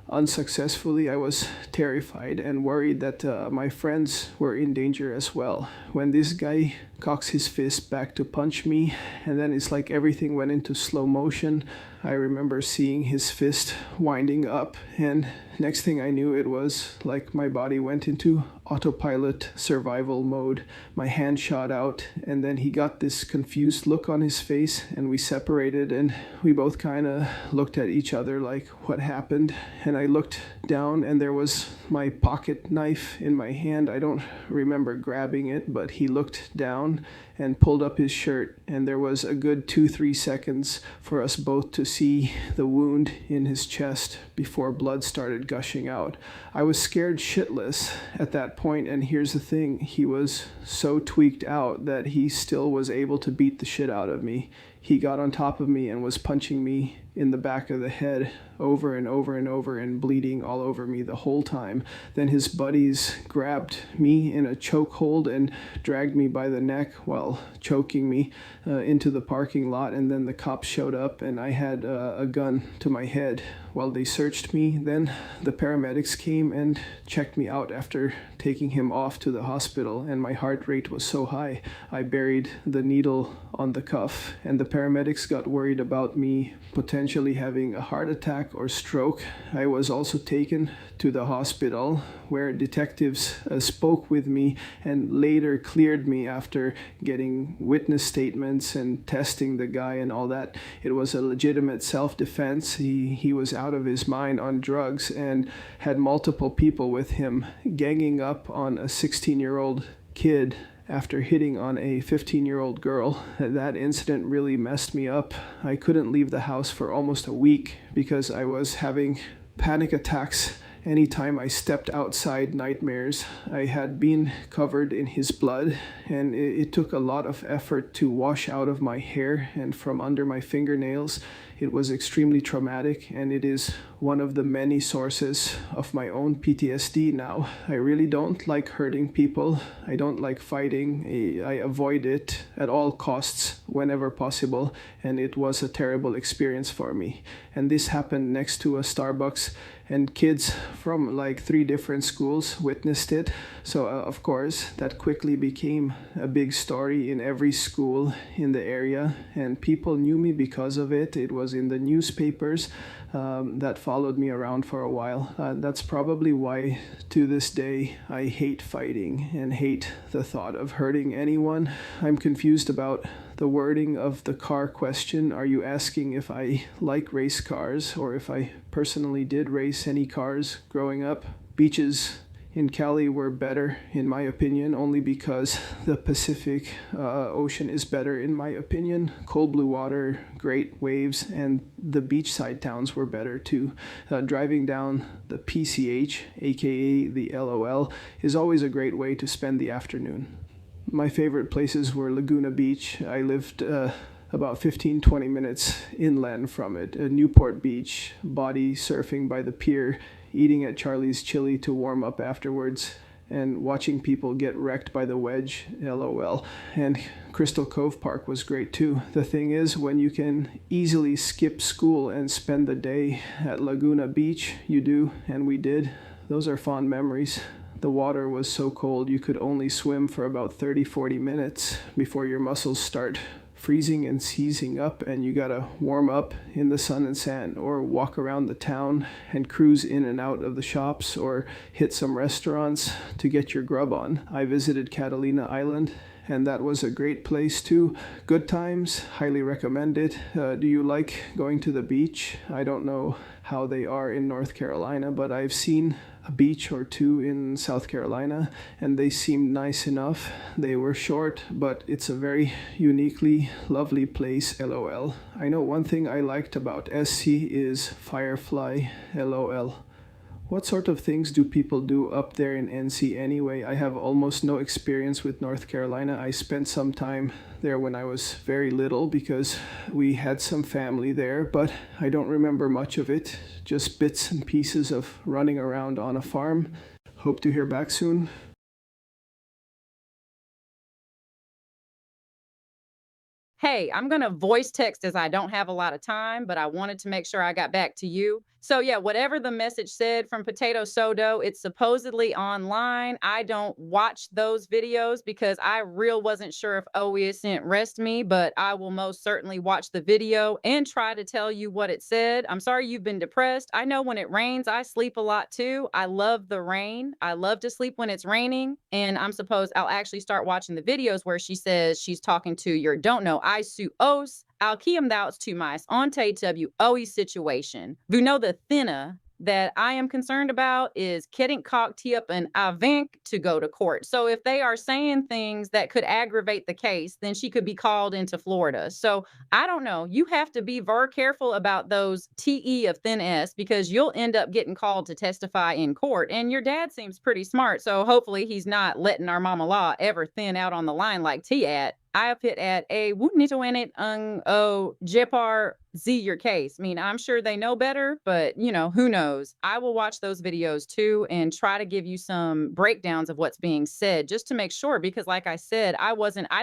Unsuccessfully. I was terrified and worried that my friends were in danger as well. When this guy cocks his fist back to punch me, and then it's like everything went into slow motion. I remember seeing his fist winding up, and next thing I knew, it was like my body went into autopilot survival mode. My hand shot out, and then he got this confused look on his face, and we separated, and we both kind of looked at each other like, what happened? And I looked down, and there was my pocket knife in my hand. I don't remember grabbing it, but he looked down and pulled up his shirt, and there was a good 2-3 seconds for us both to see the wound in his chest before blood started gushing out. I was scared shitless at that point, and here's the thing, he was so tweaked out that he still was able to beat the shit out of me. He got on top of me and was punching me in the back of the head over and over and over and bleeding all over me the whole time. Then his buddies grabbed me in a chokehold and dragged me by the neck while choking me into the parking lot, and then the cops showed up, and I had a gun to my head while they searched me. Then the paramedics came and checked me out after taking him off to the hospital, and my heart rate was so high I buried the needle on the cuff, and the paramedics got worried about me potentially having a heart attack or stroke. I was also taken to the hospital where detectives spoke with me and later cleared me after getting witness statements and testing the guy and all that. It was a legitimate self-defense. He was out of his mind on drugs and had multiple people with him ganging up on a 16-year-old kid after hitting on a 15-year-old girl. That incident really messed me up. I couldn't leave the house for almost a week because I was having panic attacks anytime I stepped outside, nightmares. I had been covered in his blood, and it took a lot of effort to wash out of my hair and from under my fingernails. It was extremely traumatic, and it is one of the many sources of my own PTSD now. I really don't like hurting people. I don't like fighting. I avoid it at all costs whenever possible, and it was a terrible experience for me. And this happened next to a Starbucks, and kids from like 3 different schools witnessed it. So of course that quickly became a big story in every school in the area, and people knew me because of it. It was in the newspapers. That followed me around for a while. That's probably why to this day I hate fighting and hate the thought of hurting anyone. I'm confused about the wording of the car question. Are you asking if I like race cars or if I personally did race any cars growing up? Beaches in Cali were better, in my opinion, only because the Pacific Ocean is better, in my opinion. Cold blue water, great waves, and the beachside towns were better too. Driving down the PCH, aka the LOL, is always a great way to spend the afternoon. My favorite places were Laguna Beach. I lived about 15-20 minutes inland from it. Newport Beach, body surfing by the pier, eating at Charlie's Chili to warm up afterwards, and watching people get wrecked by the wedge, LOL. And Crystal Cove Park was great too. The thing is, when you can easily skip school and spend the day at Laguna Beach, you do, and we did. Those are fond memories. The water was so cold you could only swim for about 30-40 minutes before your muscles start freezing and seizing up, and you gotta warm up in the sun and sand, or walk around the town and cruise in and out of the shops, or hit some restaurants to get your grub on. I visited Catalina Island, and that was a great place too. Good times, highly recommend it. Do you like going to the beach? I don't know how they are in North Carolina, but I've seen a beach or two in South Carolina, and they seemed nice enough. They were short, but it's a very uniquely lovely place, LOL. I know one thing I liked about SC is Firefly, LOL. What sort of things do people do up there in NC anyway? I have almost no experience with North Carolina. I spent some time there when I was very little because we had some family there, but I don't remember much of it. Just bits and pieces of running around on a farm. Hope to hear back soon. Hey, I'm going to voice text as I don't have a lot of time, but I wanted to make sure I got back to you. So, yeah, whatever the message said from Potato Sodo, it's supposedly online. I don't watch those videos because I real wasn't sure if Oiscent rest me, but I will most certainly watch the video and try to tell you what it said. I'm sorry you've been depressed. I know when it rains, I sleep a lot too. I love the rain. I love to sleep when it's raining. And I'll actually start watching the videos where she says she's talking to your don't know I su os alkiem thou's to mice ante w oe situation. Vu know the thinna that I am concerned about is getting cocked up and avink to go to court. So if they are saying things that could aggravate the case, then she could be called into Florida. So I don't know. You have to be very careful about those TE of thin S because you'll end up getting called to testify in court. And your dad seems pretty smart. So hopefully he's not letting our mama law ever thin out on the line like T at. I put at a wunitoenet o jepar Z your case. I mean, I'm sure they know better, but who knows? I will watch those videos too and try to give you some breakdowns of what's being said just to make sure, because like I said, I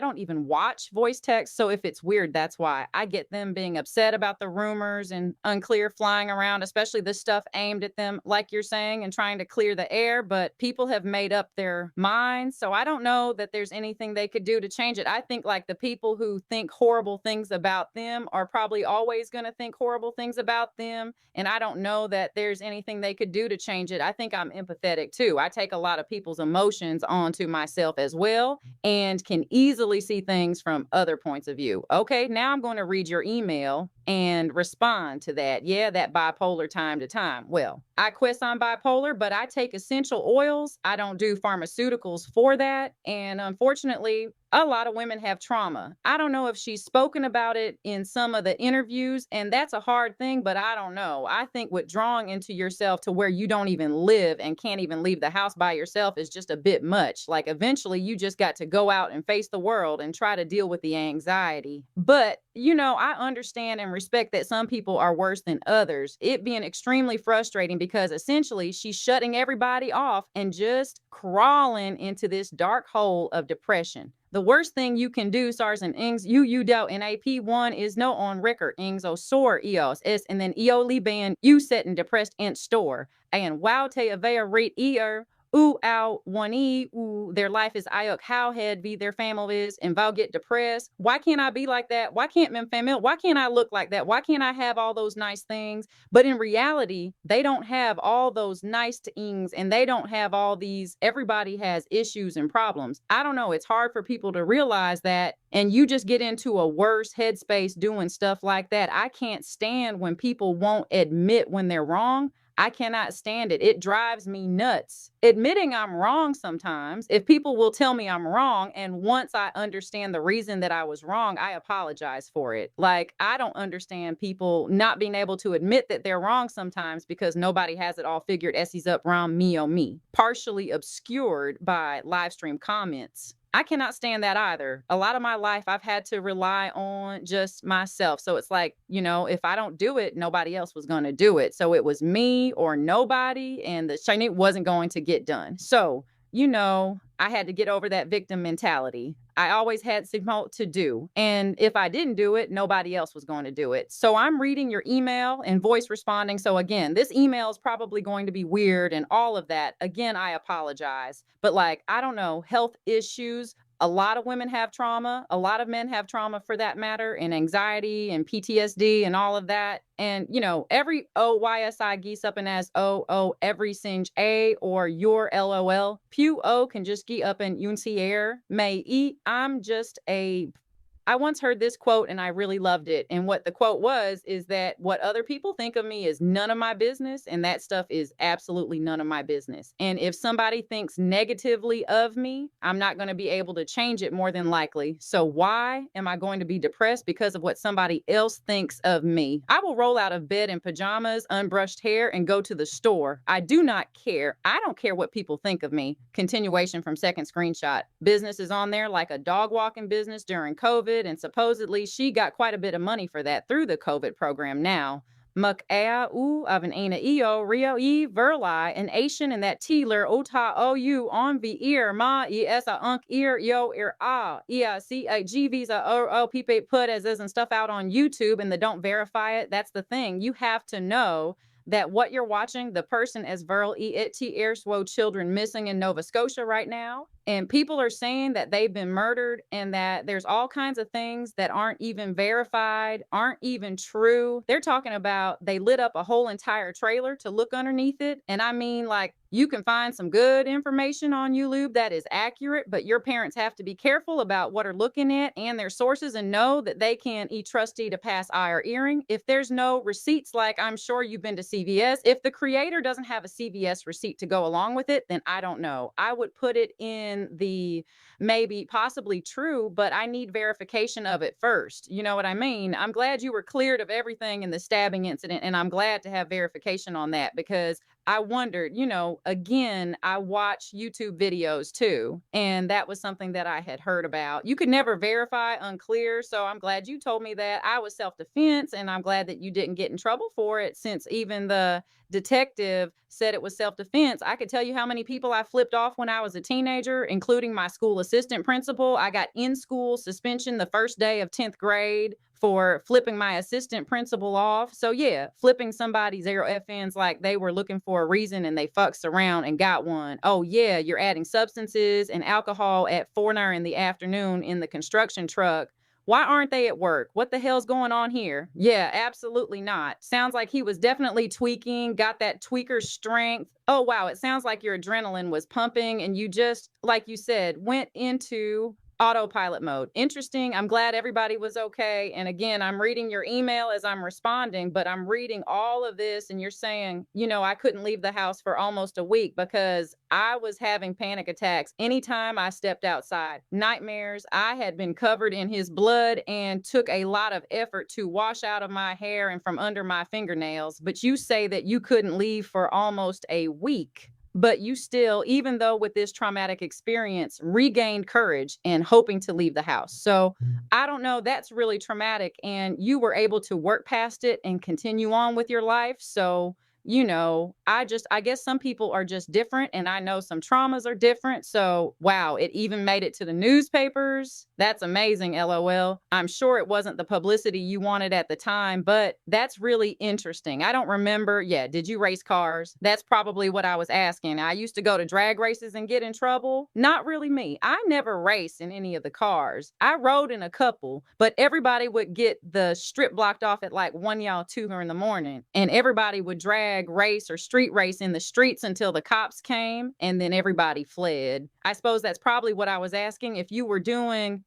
don't even watch voice text. So if it's weird, that's why I get them being upset about the rumors and unclear flying around, especially the stuff aimed at them, like you're saying, and trying to clear the air. But people have made up their minds. So I don't know that there's anything they could do to change it. I think like the people who think horrible things about them are probably always going to think horrible things about them. And I don't know that there's anything they could do to change it. I think I'm empathetic too. I take a lot of people's emotions onto myself as well and can easily see things from other points of view. Okay, now I'm going to read your email and respond to that. Yeah, that bipolar time to time. Well, I quest on bipolar, but I take essential oils. I don't do pharmaceuticals for that. And unfortunately, a lot of women have trauma. I don't know if she's spoken about it in some of the interviews, and that's a hard thing, but I don't know. I think withdrawing into yourself to where you don't even live and can't even leave the house by yourself is just a bit much. Like eventually you just got to go out and face the world and try to deal with the anxiety. But I understand and respect that some people are worse than others. It being extremely frustrating because essentially she's shutting everybody off and just crawling into this dark hole of depression. The worst thing you can do, SARS and ings, you doubt NAP1 is no on record, ings o sor eos, s, and then eoli ban, you set and depressed ant store, and wow te avea rate ear, ooh, ow, one ooh, their life is iok, how head be their family is, and vow get depressed. Why can't I be like that? Why can't men family? Why can't I look like that? Why can't I have all those nice things? But in reality, they don't have all those nice things and they don't have all these, everybody has issues and problems. I don't know. It's hard for people to realize that. And you just get into a worse headspace doing stuff like that. I can't stand when people won't admit when they're wrong. I cannot stand it. It drives me nuts. Admitting I'm wrong sometimes, if people will tell me I'm wrong, and once I understand the reason that I was wrong, I apologize for it. Like, I don't understand people not being able to admit that they're wrong sometimes because nobody has it all figured. Essie's up round me on me, partially obscured by live stream comments. I cannot stand that either. A lot of my life, I've had to rely on just myself. So it's like, if I don't do it, nobody else was going to do it. So it was me or nobody, and the shiny wasn't going to get done. So, I had to get over that victim mentality. I always had something to do. And if I didn't do it, nobody else was going to do it. So I'm reading your email and voice responding. So again, this email is probably going to be weird and all of that. Again, I apologize. But I don't know, health issues. A lot of women have trauma. A lot of men have trauma for that matter, and anxiety and PTSD and all of that. And, every OYSI geese up and as every singe A or your LOL. Pew O can just gee up and uncier may eat. I once heard this quote and I really loved it. And what the quote was is that what other people think of me is none of my business. And that stuff is absolutely none of my business. And if somebody thinks negatively of me, I'm not going to be able to change it more than likely. So why am I going to be depressed because of what somebody else thinks of me? I will roll out of bed in pajamas, unbrushed hair, and go to the store. I do not care. I don't care what people think of me. Continuation from second screenshot. Business is on there like a dog walking business during COVID. And supposedly she got quite a bit of money for that through the COVID program now. Muk ea u of an ana eo rio e verli an Asian and that tealer ota ou on the ear ma e esa unk ear yo ear see a g visa people put as and stuff out on YouTube and they don't verify it. That's the thing. You have to know that what you're watching, the person as Verl E it T Airswo children missing in Nova Scotia right now. And people are saying that they've been murdered and that there's all kinds of things that aren't even verified, aren't even true. They're talking about they lit up a whole entire trailer to look underneath it. And I mean, you can find some good information on YouTube that is accurate, but your parents have to be careful about what are looking at and their sources and know that they can eat trustee to pass eye or earring. If there's no receipts, like I'm sure you've been to CVS, if the creator doesn't have a CVS receipt to go along with it, then I don't know. I would put it in the maybe possibly true, but I need verification of it first. You know what I mean? I'm glad you were cleared of everything in the stabbing incident, and I'm glad to have verification on that because I wondered, again, I watch YouTube videos too, and that was something that I had heard about. You could never verify unclear, so I'm glad you told me that. I was self-defense, and I'm glad that you didn't get in trouble for it since even the detective said it was self-defense. I could tell you how many people I flipped off when I was a teenager, including my school assistant principal. I got in-school suspension the first day of 10th grade for flipping my assistant principal off. So yeah, flipping somebody's zero FNs like they were looking for a reason and they fucks around and got one. Oh yeah, you're adding substances and alcohol at 4 in the afternoon in the construction truck. Why aren't they at work? What the hell's going on here? Yeah, absolutely not. Sounds like he was definitely tweaking, got that tweaker strength. Oh, wow. It sounds like your adrenaline was pumping and you just, like you said, went into autopilot mode. Interesting. I'm glad everybody was okay. And again, I'm reading your email as I'm responding, but I'm reading all of this and you're saying, I couldn't leave the house for almost a week because I was having panic attacks anytime I stepped outside. Nightmares. I had been covered in his blood and took a lot of effort to wash out of my hair and from under my fingernails. But you say that you couldn't leave for almost a week. but you still, even though with this traumatic experience, regained courage and hoping to leave the house. So I don't know, that's really traumatic. And you were able to work past it and continue on with your life. So, I guess some people are just different, and I know some traumas are different. So, wow, it even made it to the newspapers. That's amazing, LOL. I'm sure it wasn't the publicity you wanted at the time, but that's really interesting. I don't remember. Yeah, did you race cars? That's probably what I was asking. I used to go to drag races and get in trouble. Not really me. I never raced in any of the cars. I rode in a couple, but everybody would get the strip blocked off at like 1 y'all 2 in the morning, and everybody would drag race or street race in the streets until the cops came, and then everybody fled. I suppose that's probably what I was asking. If you were doing,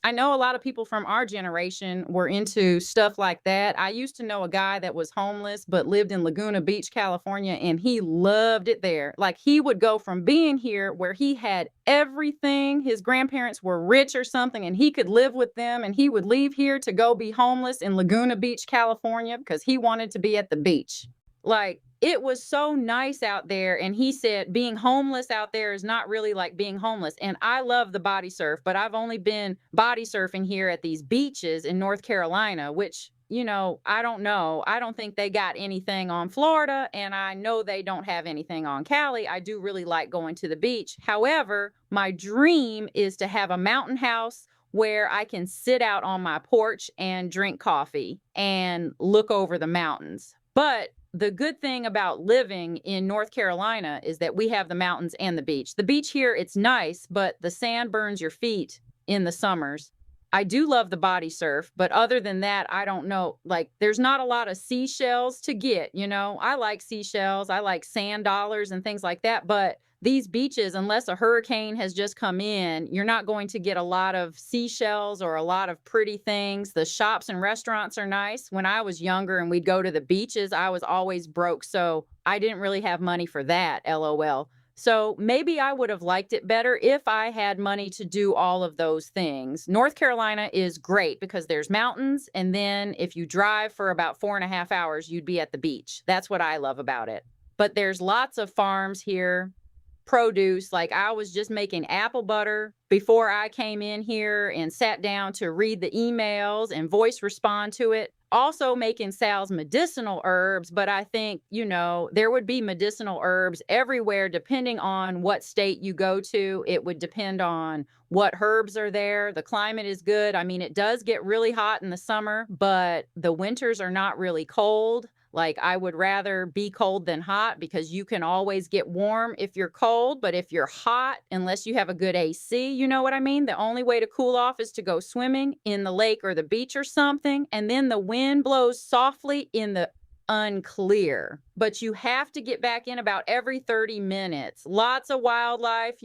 I know a lot of people from our generation were into stuff like that. I used to know a guy that was homeless but lived in Laguna Beach, California, and he loved it there. Like, he would go from being here where he had everything, his grandparents were rich or something, and he could live with them, and he would leave here to go be homeless in Laguna Beach, California, because he wanted to be at the beach. Like, it was so nice out there. And he said being homeless out there is not really like being homeless. And I love the body surf, but I've only been body surfing here at these beaches in North Carolina, which, I don't know. I don't think they got anything on Florida, and I know they don't have anything on Cali. I do really like going to the beach. However, my dream is to have a mountain house where I can sit out on my porch and drink coffee and look over the mountains. But the good thing about living in North Carolina is that we have the mountains and the beach. The beach here, it's nice, but the sand burns your feet in the summers. I do love the body surf, but other than that, I don't know. Like, there's not a lot of seashells to get, I like seashells, I like sand dollars and things like that, but these beaches, unless a hurricane has just come in, you're not going to get a lot of seashells or a lot of pretty things. The shops and restaurants are nice. When I was younger and we'd go to the beaches, I was always broke, so I didn't really have money for that, LOL. So maybe I would have liked it better if I had money to do all of those things. North Carolina is great because there's mountains, and then if you drive for about 4.5 hours, you'd be at the beach. That's what I love about it. But there's lots of farms here, produce. Like, I was just making apple butter before I came in here and sat down to read the emails and voice respond to it. Also making Sal's medicinal herbs, but I think, there would be medicinal herbs everywhere depending on what state you go to. It would depend on what herbs are there. The climate is good. I mean, it does get really hot in the summer, but the winters are not really cold. Like, I would rather be cold than hot because you can always get warm if you're cold. But if you're hot, unless you have a good AC, you know what I mean? The only way to cool off is to go swimming in the lake or the beach or something. And then the wind blows softly in the unclear. But you have to get back in about every 30 minutes. Lots of wildlife,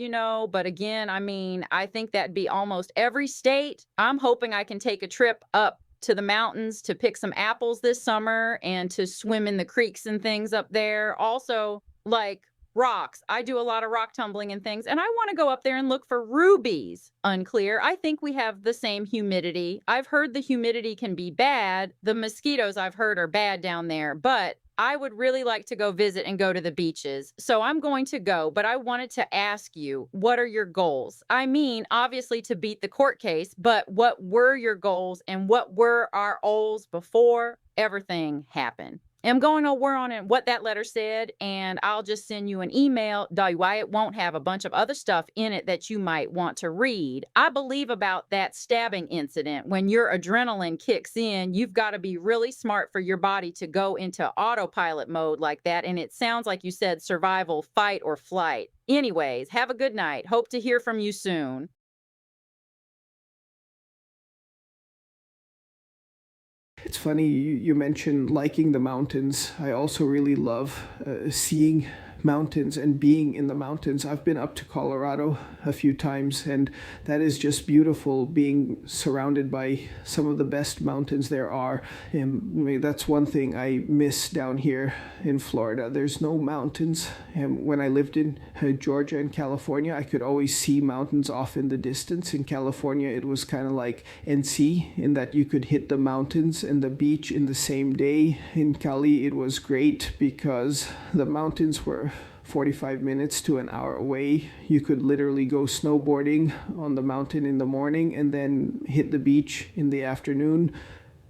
But again, I mean, I think that'd be almost every state. I'm hoping I can take a trip up to the mountains to pick some apples this summer and to swim in the creeks and things up there. Also, like rocks. I do a lot of rock tumbling and things, and I want to go up there and look for rubies. Unclear. I think we have the same humidity. I've heard the humidity can be bad. The mosquitoes, I've heard, are bad down there, but I would really like to go visit and go to the beaches. So I'm going to go, but I wanted to ask you, what are your goals? I mean, obviously to beat the court case, but what were your goals and what were our goals before everything happened? I'm going over on what that letter said, and I'll just send you an email. Why it won't have a bunch of other stuff in it that you might want to read. I believe about that stabbing incident. When your adrenaline kicks in, you've got to be really smart for your body to go into autopilot mode like that. And it sounds like you said survival, fight, or flight. Anyways, have a good night. Hope to hear from you soon. It's funny you mentioned liking the mountains. I also really love seeing mountains and being in the mountains. I've been up to Colorado a few times, and that is just beautiful, being surrounded by some of the best mountains there are. And that's one thing I miss down here in Florida. There's no mountains. And when I lived in Georgia and California, I could always see mountains off in the distance. In California, it was kind of like NC in that you could hit the mountains and the beach in the same day. In Cali, it was great because the mountains were 45 minutes to an hour away. You could literally go snowboarding on the mountain in the morning and then hit the beach in the afternoon.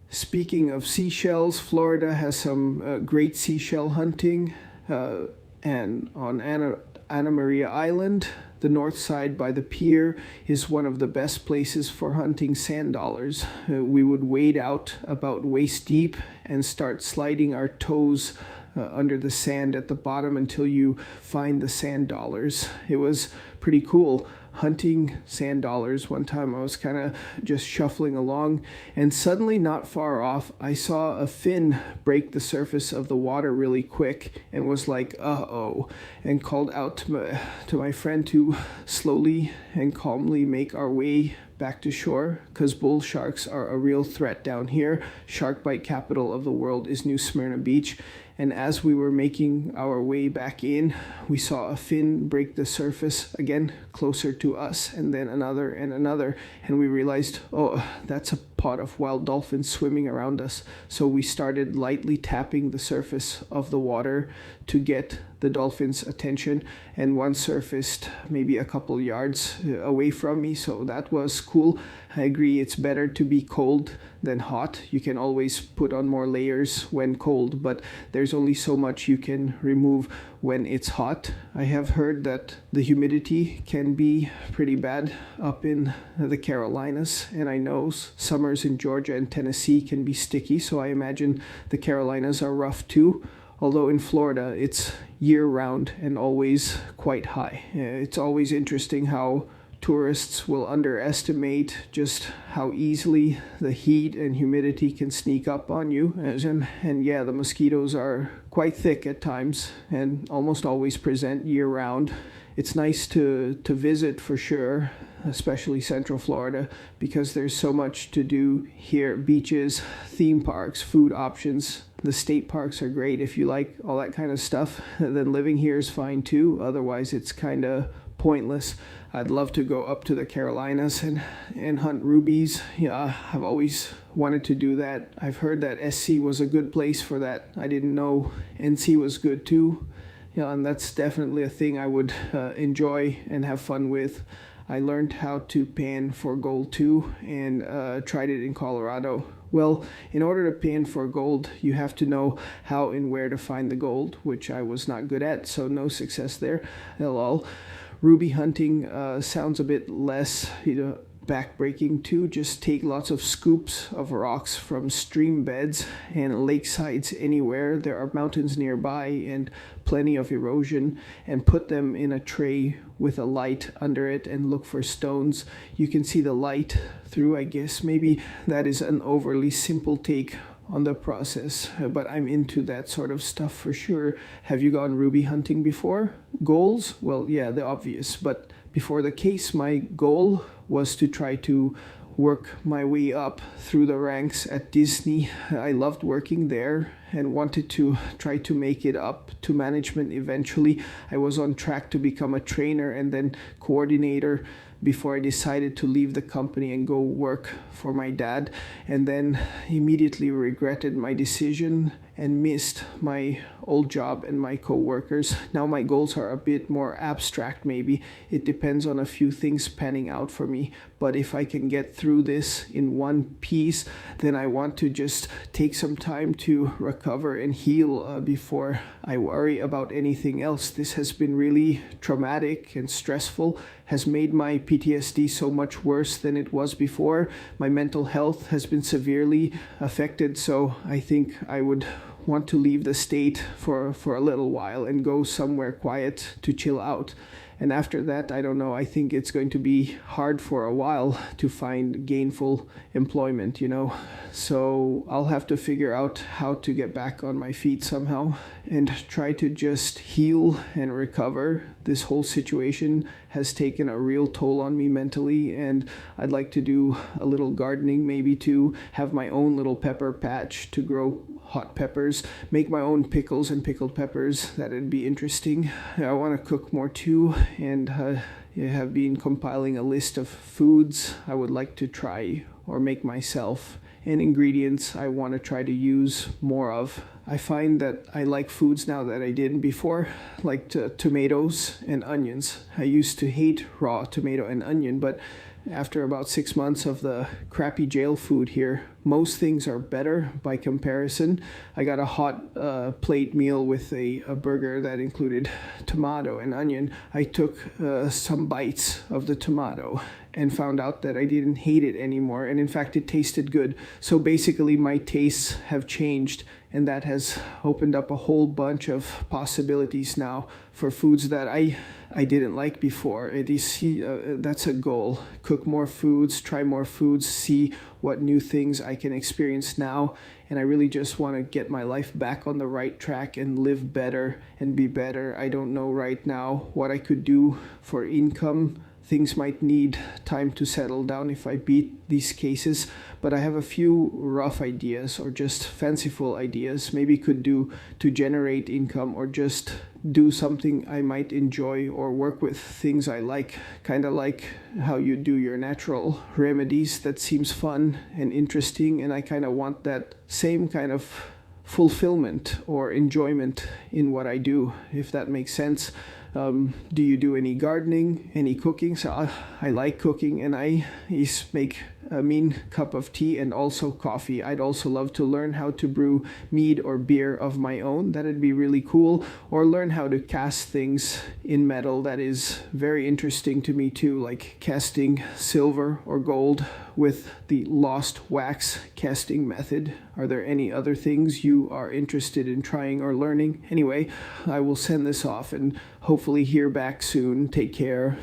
Speaking of seashells, Florida has some great seashell hunting, and on Anna Maria Island, the north side by the pier, is one of the best places for hunting sand dollars. We would wade out about waist deep and start sliding our toes under the sand at the bottom until you find the sand dollars. It was pretty cool hunting sand dollars. One time I was kind of just shuffling along, and suddenly, not far off, I saw a fin break the surface of the water really quick and was like, uh-oh, and called out to my friend to slowly and calmly make our way back to shore, because bull sharks are a real threat down here. Shark bite capital of the world is New Smyrna Beach. And as we were making our way back in, we saw a fin break the surface again closer to us, and then another and another. And we realized, oh, that's a pod of wild dolphins swimming around us. So we started lightly tapping the surface of the water to get the dolphins' attention. And one surfaced maybe a couple yards away from me. So that was cool. I agree, it's better to be cold than hot. You can always put on more layers when cold, but there's only so much you can remove when it's hot. I have heard that the humidity can be pretty bad up in the Carolinas, and I know summers in Georgia and Tennessee can be sticky, so I imagine the Carolinas are rough too. Although in Florida, it's year-round and always quite high. It's always interesting how tourists will underestimate just how easily the heat and humidity can sneak up on you. And yeah, the mosquitoes are quite thick at times and almost always present year-round. It's nice to visit for sure, especially Central Florida, because there's so much to do here. Beaches, theme parks, food options. The state parks are great. If you like all that kind of stuff, then living here is fine too. Otherwise, it's kind of pointless. I'd love to go up to the Carolinas and hunt rubies. Yeah, I've always wanted to do that. I've heard that SC was a good place for that. I didn't know NC was good too. Yeah, and that's definitely a thing I would enjoy and have fun with. I learned how to pan for gold too, and tried it in Colorado. Well, in order to pan for gold, you have to know how and where to find the gold, which I was not good at, so no success there. LOL. Ruby hunting sounds a bit less, backbreaking too. Just take lots of scoops of rocks from stream beds and lakesides anywhere. There are mountains nearby and plenty of erosion, and put them in a tray with a light under it and look for stones. You can see the light through, I guess. Maybe that is an overly simple take on the process, but I'm into that sort of stuff for sure. Have you gone ruby hunting before? Goals? Well, yeah, the obvious, but before the case, my goal was to try to work my way up through the ranks at Disney. I loved working there and wanted to try to make it up to management eventually. I was on track to become a trainer and then coordinator before I decided to leave the company and go work for my dad, and then immediately regretted my decision and missed my old job and my co-workers. Now my goals are a bit more abstract maybe. It depends on a few things panning out for me, but if I can get through this in one piece, then I want to just take some time to recover and heal before I worry about anything else. This has been really traumatic and stressful, has made my PTSD so much worse than it was before. My mental health has been severely affected, so I think I would want to leave the state for a little while and go somewhere quiet to chill out. And after that, I don't know, I think it's going to be hard for a while to find gainful employment, So I'll have to figure out how to get back on my feet somehow and try to just heal and recover. This whole situation has taken a real toll on me mentally, and I'd like to do a little gardening, maybe to have my own little pepper patch to grow hot peppers, make my own pickles and pickled peppers. That'd be interesting. I want to cook more too, and have been compiling a list of foods I would like to try or make myself, and ingredients I want to try to use more of. I find that I like foods now that I didn't before, like tomatoes and onions. I used to hate raw tomato and onion, but after about 6 months of the crappy jail food here, most things are better by comparison. I got a hot plate meal with a burger that included tomato and onion. I took some bites of the tomato and found out that I didn't hate it anymore. And in fact, it tasted good. So basically, my tastes have changed, and that has opened up a whole bunch of possibilities now for foods that I didn't like before. That's a goal. Cook more foods, try more foods, see what new things I can experience now. And I really just want to get my life back on the right track and live better and be better. I don't know right now what I could do for income. Things might need time to settle down if I beat these cases, but I have a few rough ideas or just fanciful ideas maybe could do to generate income or just do something I might enjoy or work with things I like, kind of like how you do your natural remedies. That seems fun and interesting, and I kind of want that same kind of fulfillment or enjoyment in what I do, if that makes sense. Do you do any gardening, any cooking? So I like cooking, and I make a mean cup of tea and also coffee. I'd also love to learn how to brew mead or beer of my own. That'd be really cool. Or learn how to cast things in metal. That is very interesting to me too, like casting silver or gold with the lost wax casting method. Are there any other things you are interested in trying or learning? Anyway, I will send this off and hopefully hear back soon. Take care.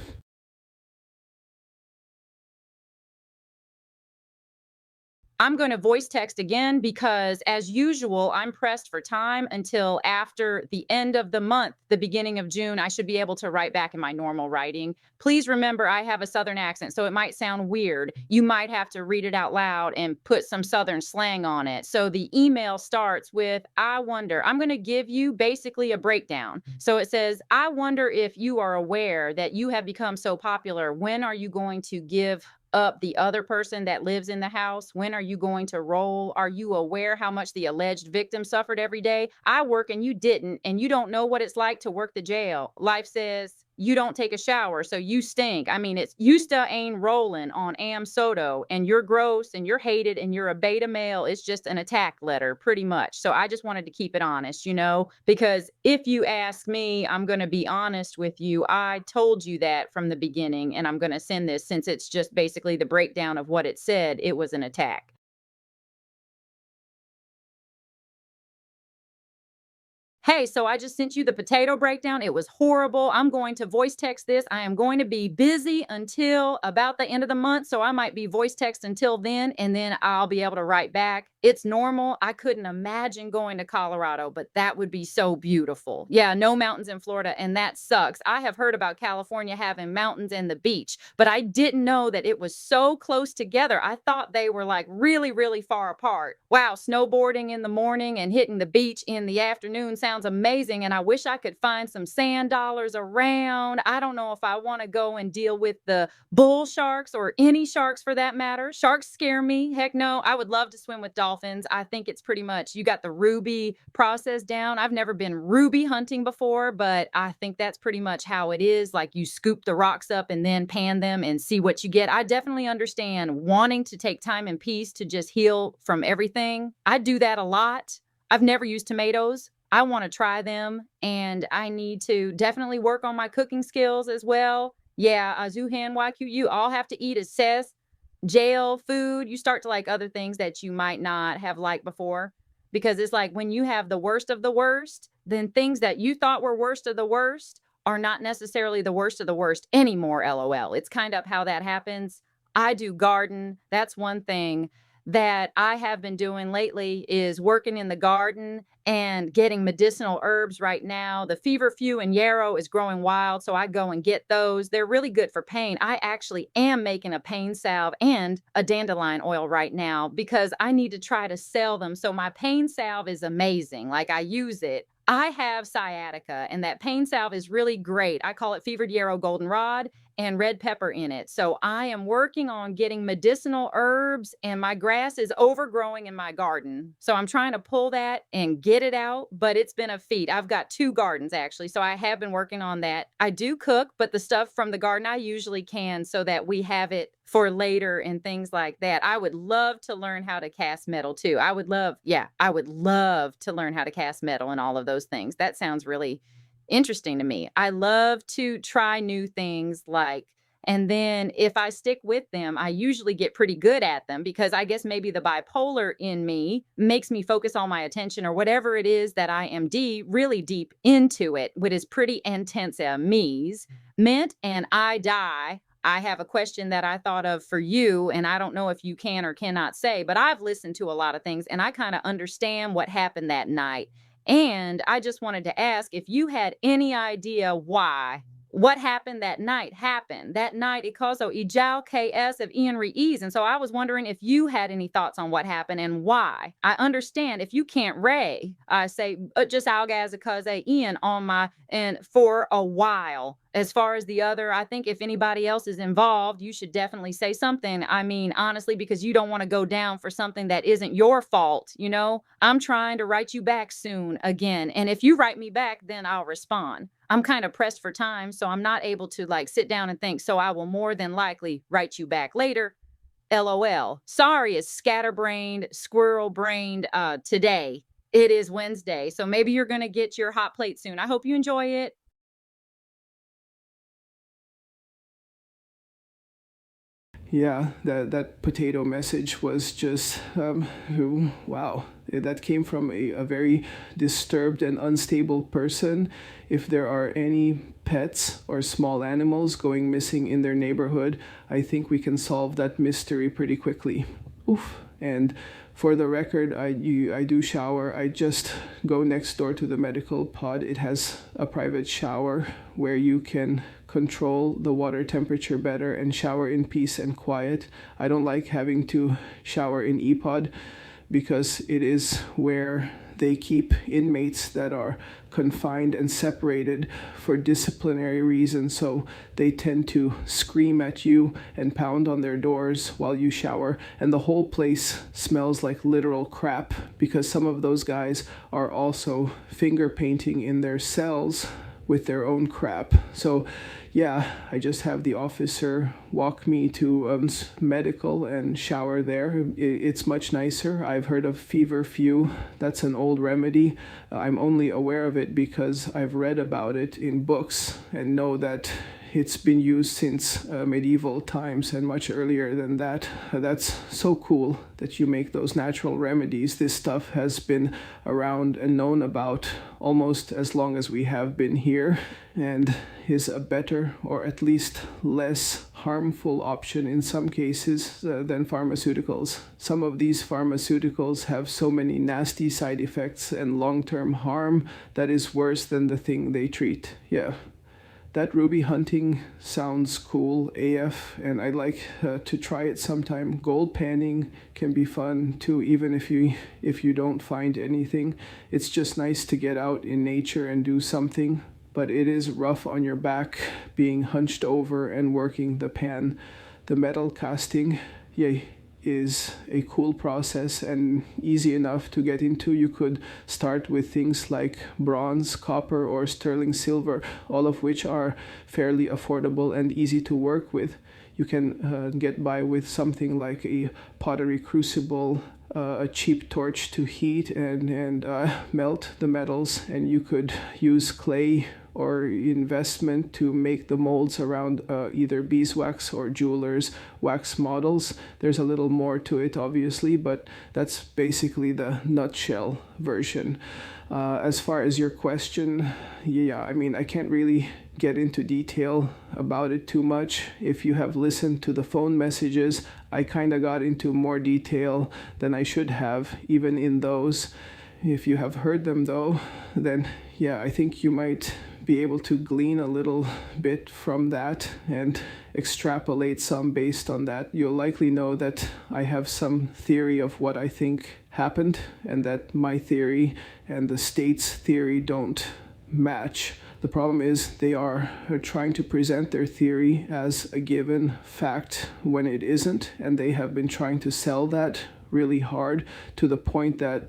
I'm going to voice text again because, as usual, I'm pressed for time until after the end of the month, the beginning of June. I should be able to write back in my normal writing. Please remember, I have a Southern accent, so it might sound weird. You might have to read it out loud and put some Southern slang on it. So the email starts with, I wonder. I'm going to give you basically a breakdown. So it says, I wonder if you are aware that you have become so popular. When are you going to give up the other person that lives in the house? When are you going to roll? Are you aware how much the alleged victim suffered every day? I work and you didn't, and you don't know what it's like to work the jail. Life says you don't take a shower, so you stink. I mean, it's you still ain't rolling on Am Soto, and you're gross and you're hated and you're a beta male. It's just an attack letter, pretty much. So I just wanted to keep it honest, because if you ask me, I'm going to be honest with you. I told you that from the beginning, and I'm going to send this since it's just basically the breakdown of what it said. It was an attack. Hey, so I just sent you the potato breakdown. It was horrible. I'm going to voice text this. I am going to be busy until about the end of the month, so I might be voice text until then, and then I'll be able to write back. It's normal. I couldn't imagine going to Colorado, but that would be so beautiful. Yeah, no mountains in Florida, and that sucks. I have heard about California having mountains and the beach, but I didn't know that it was so close together. I thought they were like really, really far apart. Wow, snowboarding in the morning and hitting the beach in the afternoon sounds amazing, and I wish I could find some sand dollars around. I don't know if I want to go and deal with the bull sharks or any sharks for that matter. Sharks scare me. Heck no. I would love to swim with dolphins. I think it's pretty much you got the ruby process down. I've never been ruby hunting before, but I think that's pretty much how it is. Like you scoop the rocks up and then pan them and see what you get. I definitely understand wanting to take time and peace to just heal from everything. I do that a lot. I've never used tomatoes. I want to try them, and I need to definitely work on my cooking skills as well. Yeah, Zuhan YQU, all have to eat, it says. Jail food, you start to like other things that you might not have liked before. Because it's like when you have the worst of the worst, then things that you thought were worst of the worst are not necessarily the worst of the worst anymore, LOL. It's kind of how that happens. I do garden. That's one thing that I have been doing lately is working in the garden and getting medicinal herbs right now. The feverfew and yarrow is growing wild, so I go and get those. They're really good for pain. I actually am making a pain salve and a dandelion oil right now because I need to try to sell them. So my pain salve is amazing. Like I use it. I have sciatica, and that pain salve is really great. I call it fevered yarrow goldenrod, and red pepper in it. So I am working on getting medicinal herbs, and my grass is overgrowing in my garden. So I'm trying to pull that and get it out, but it's been a feat. I've got 2 gardens actually, so I have been working on that. I do cook, but the stuff from the garden I usually can so that we have it for later and things like that. I would love to learn how to cast metal too. I would love to learn how to cast metal and all of those things. That sounds really interesting to me. I love to try new things and then if I stick with them, I usually get pretty good at them because I guess maybe the bipolar in me makes me focus all my attention or whatever it is that I am really deep into it, which is pretty intense. Me's Mint and I die. I have a question that I thought of for you, and I don't know if you can or cannot say, but I've listened to a lot of things and I kind of understand what happened that night. And I just wanted to ask if you had any idea why what happened that night happened. That night, it caused Ijal KS of Ian Rees. And so I was wondering if you had any thoughts on what happened and why. I understand if you can't Ray, I say just Algaz because Ian on my and for a while. As far as the other, I think if anybody else is involved, you should definitely say something. I mean, honestly, because you don't want to go down for something that isn't your fault. You know, I'm trying to write you back soon again. And if you write me back, then I'll respond. I'm kind of pressed for time, so I'm not able to sit down and think. So I will more than likely write you back later. LOL. Sorry, it's scatterbrained, squirrel brained today. It is Wednesday, so maybe you're going to get your hot plate soon. I hope you enjoy it. Yeah, that potato message was just, wow. That came from a very disturbed and unstable person. If there are any pets or small animals going missing in their neighborhood, I think we can solve that mystery pretty quickly. Oof. And for the record, I do shower. I just go next door to the medical pod. It has a private shower where you can control the water temperature better and shower in peace and quiet. I don't like having to shower in EPOD because it is where they keep inmates that are confined and separated for disciplinary reasons, so they tend to scream at you and pound on their doors while you shower, and the whole place smells like literal crap because some of those guys are also finger painting in their cells with their own crap. So yeah, I just have the officer walk me to medical and shower there. It's much nicer. I've heard of feverfew. That's an old remedy. I'm only aware of it because I've read about it in books and know that it's been used since medieval times and much earlier than that. That's so cool that you make those natural remedies. This stuff has been around and known about almost as long as we have been here, and is a better or at least less harmful option in some cases than pharmaceuticals. Some of these pharmaceuticals have so many nasty side effects and long-term harm that is worse than the thing they treat. Yeah. That ruby hunting sounds cool AF, and I'd like to try it sometime. Gold panning can be fun too, even if you don't find anything. It's just nice to get out in nature and do something, but it is rough on your back being hunched over and working the pan. The metal casting, is a cool process and easy enough to get into. You could start with things like bronze, copper, or sterling silver, all of which are fairly affordable and easy to work with. You can get by with something like a pottery crucible, a cheap torch to heat and melt the metals, and you could use clay or investment to make the molds around either beeswax or jeweler's wax models. There's a little more to it, obviously, but that's basically the nutshell version. As far as your question, I can't really get into detail about it too much. If you have listened to the phone messages, I kind of got into more detail than I should have, even in those. If you have heard them though, then I think you might be able to glean a little bit from that and extrapolate some based on that. You'll likely know that I have some theory of what I think happened, and that my theory and the state's theory don't match. The problem is they are trying to present their theory as a given fact when it isn't, and they have been trying to sell that really hard to the point that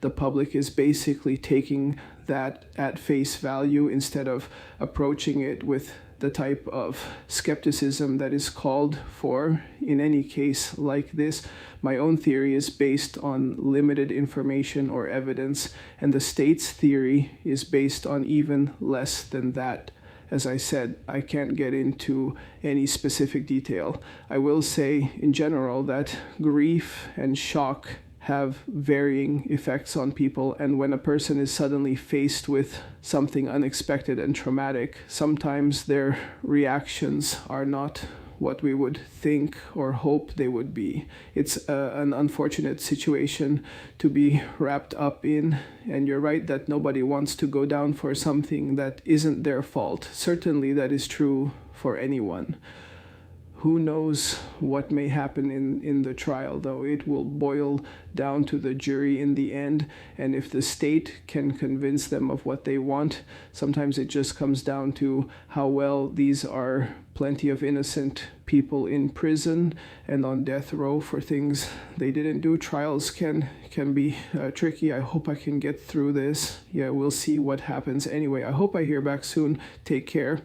the public is basically taking that at face value instead of approaching it with the type of skepticism that is called for in any case like this. My own theory is based on limited information or evidence, and the state's theory is based on even less than that. As I said, I can't get into any specific detail. I will say in general that grief and shock have varying effects on people, and when a person is suddenly faced with something unexpected and traumatic, sometimes their reactions are not what we would think or hope they would be. It's an unfortunate situation to be wrapped up in, and you're right that nobody wants to go down for something that isn't their fault. Certainly that is true for anyone. Who knows what may happen in the trial, though? It will boil down to the jury in the end, and if the state can convince them of what they want, sometimes it just comes down to how well these are plenty of innocent people in prison and on death row for things they didn't do. Trials can be tricky. I hope I can get through this. Yeah, we'll see what happens. Anyway, I hope I hear back soon. Take care.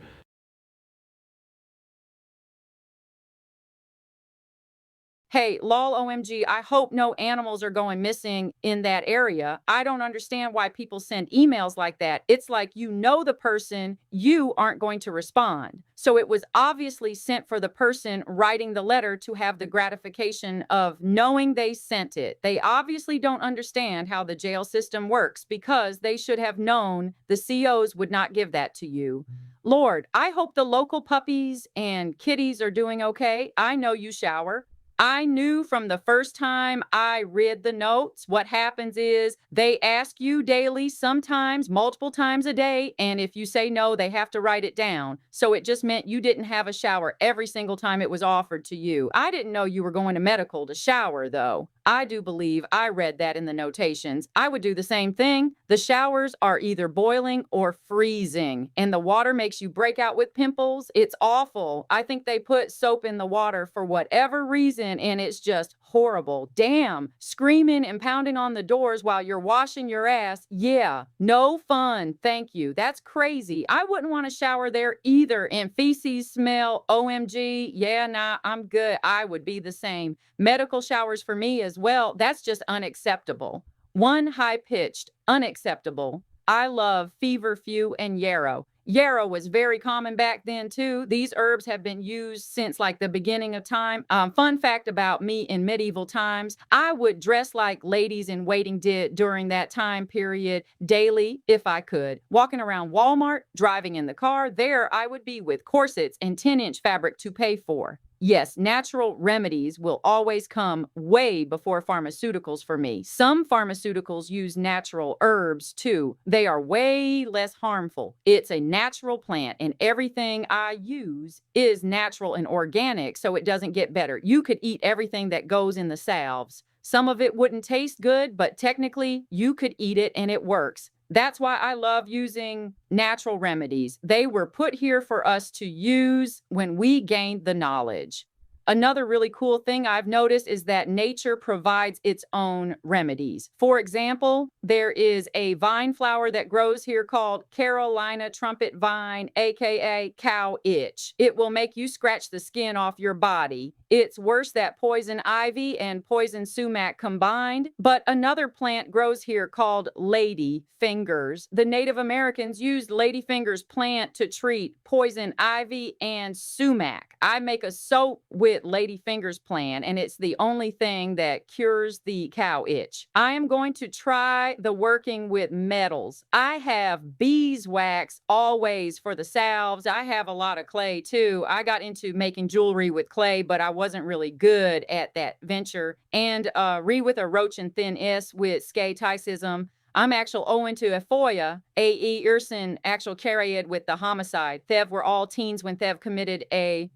Hey, lol, OMG, I hope no animals are going missing in that area. I don't understand why people send emails like that. It's like you know the person, you aren't going to respond. So it was obviously sent for the person writing the letter to have the gratification of knowing they sent it. They obviously don't understand how the jail system works because they should have known the COs would not give that to you. Lord, I hope the local puppies and kitties are doing okay. I know you shower. I knew from the first time I read the notes, what happens is they ask you daily, sometimes multiple times a day, and if you say no, they have to write it down. So it just meant you didn't have a shower every single time it was offered to you. I didn't know you were going to medical to shower, though. I do believe I read that in the notations. I would do the same thing. The showers are either boiling or freezing, and the water makes you break out with pimples. It's awful. I think they put soap in the water for whatever reason, and it's just horrible. Damn, screaming and pounding on the doors while you're washing your ass. Yeah, no fun. Thank you. That's crazy. I wouldn't want to shower there either. And feces smell, OMG. Yeah, nah, I'm good. I would be the same. Medical showers for me as well. That's just unacceptable. One high-pitched, unacceptable. I love feverfew and yarrow. Yarrow was very common back then too. These herbs have been used since like the beginning of time. Fun fact about me in medieval times, I would dress like ladies in waiting did during that time period daily if I could. Walking around Walmart, driving in the car, there I would be with corsets and 10-inch fabric to pay for. Yes, natural remedies will always come way before pharmaceuticals for me. Some pharmaceuticals use natural herbs too. They are way less harmful. It's a natural plant, and everything I use is natural and organic, so it doesn't get better. You could eat everything that goes in the salves. Some of it wouldn't taste good, but technically you could eat it and it works. That's why I love using natural remedies. They were put here for us to use when we gained the knowledge. Another really cool thing I've noticed is that nature provides its own remedies. For example, there is a vine flower that grows here called Carolina trumpet vine, aka cow itch. It will make you scratch the skin off your body. It's worse that poison ivy and poison sumac combined, but another plant grows here called lady fingers. The Native Americans used ladyfingers plant to treat poison ivy and sumac. I make a soap with ladyfingers plant, and it's the only thing that cures the cow itch. I am going to try the working with metals. I have beeswax always for the salves. I have a lot of clay too. I got into making jewelry with clay, but I wasn't really good at that venture. And re with a roach and thin S with scaticism. I'm actual owing to Efoya, A.E. Erson actual carried with the homicide. Thev were all teens when Thev committed a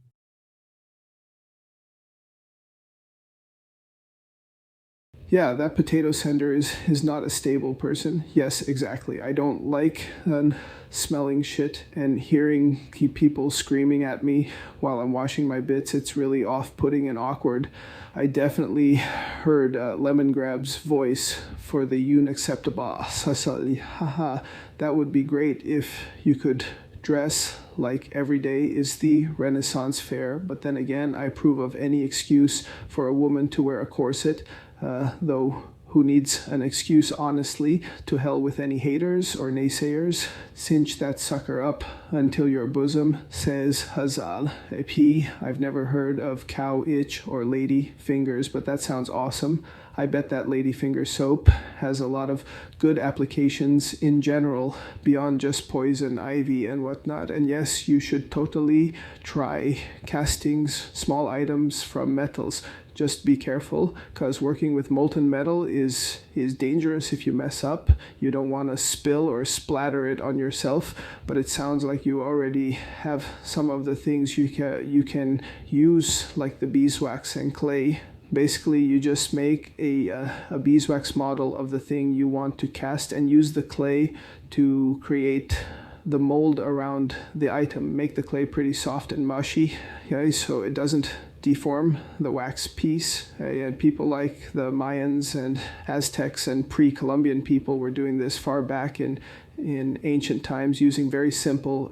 Yeah, that potato sender is not a stable person. Yes, exactly. I don't like smelling shit and hearing people screaming at me while I'm washing my bits. It's really off-putting and awkward. I definitely heard Lemon Grab's voice for the unacceptable. Haha, that would be great if you could dress like every day is the Renaissance fair. But then again, I approve of any excuse for a woman to wear a corset. Though who needs an excuse, honestly? To hell with any haters or naysayers. Cinch that sucker up until your bosom says Hazal. I've never heard of cow itch or lady fingers, but that sounds awesome. I bet that ladyfinger soap has a lot of good applications in general beyond just poison ivy and whatnot. And yes, you should totally try castings, small items from metals. Just be careful, because working with molten metal is dangerous if you mess up. You don't want to spill or splatter it on yourself, but it sounds like you already have some of the things you can use, like the beeswax and clay. Basically, you just make a beeswax model of the thing you want to cast and use the clay to create the mold around the item. Make the clay pretty soft and mushy, so it doesn't deform the wax piece. And people like the Mayans and Aztecs and pre-Columbian people were doing this far back in ancient times using very simple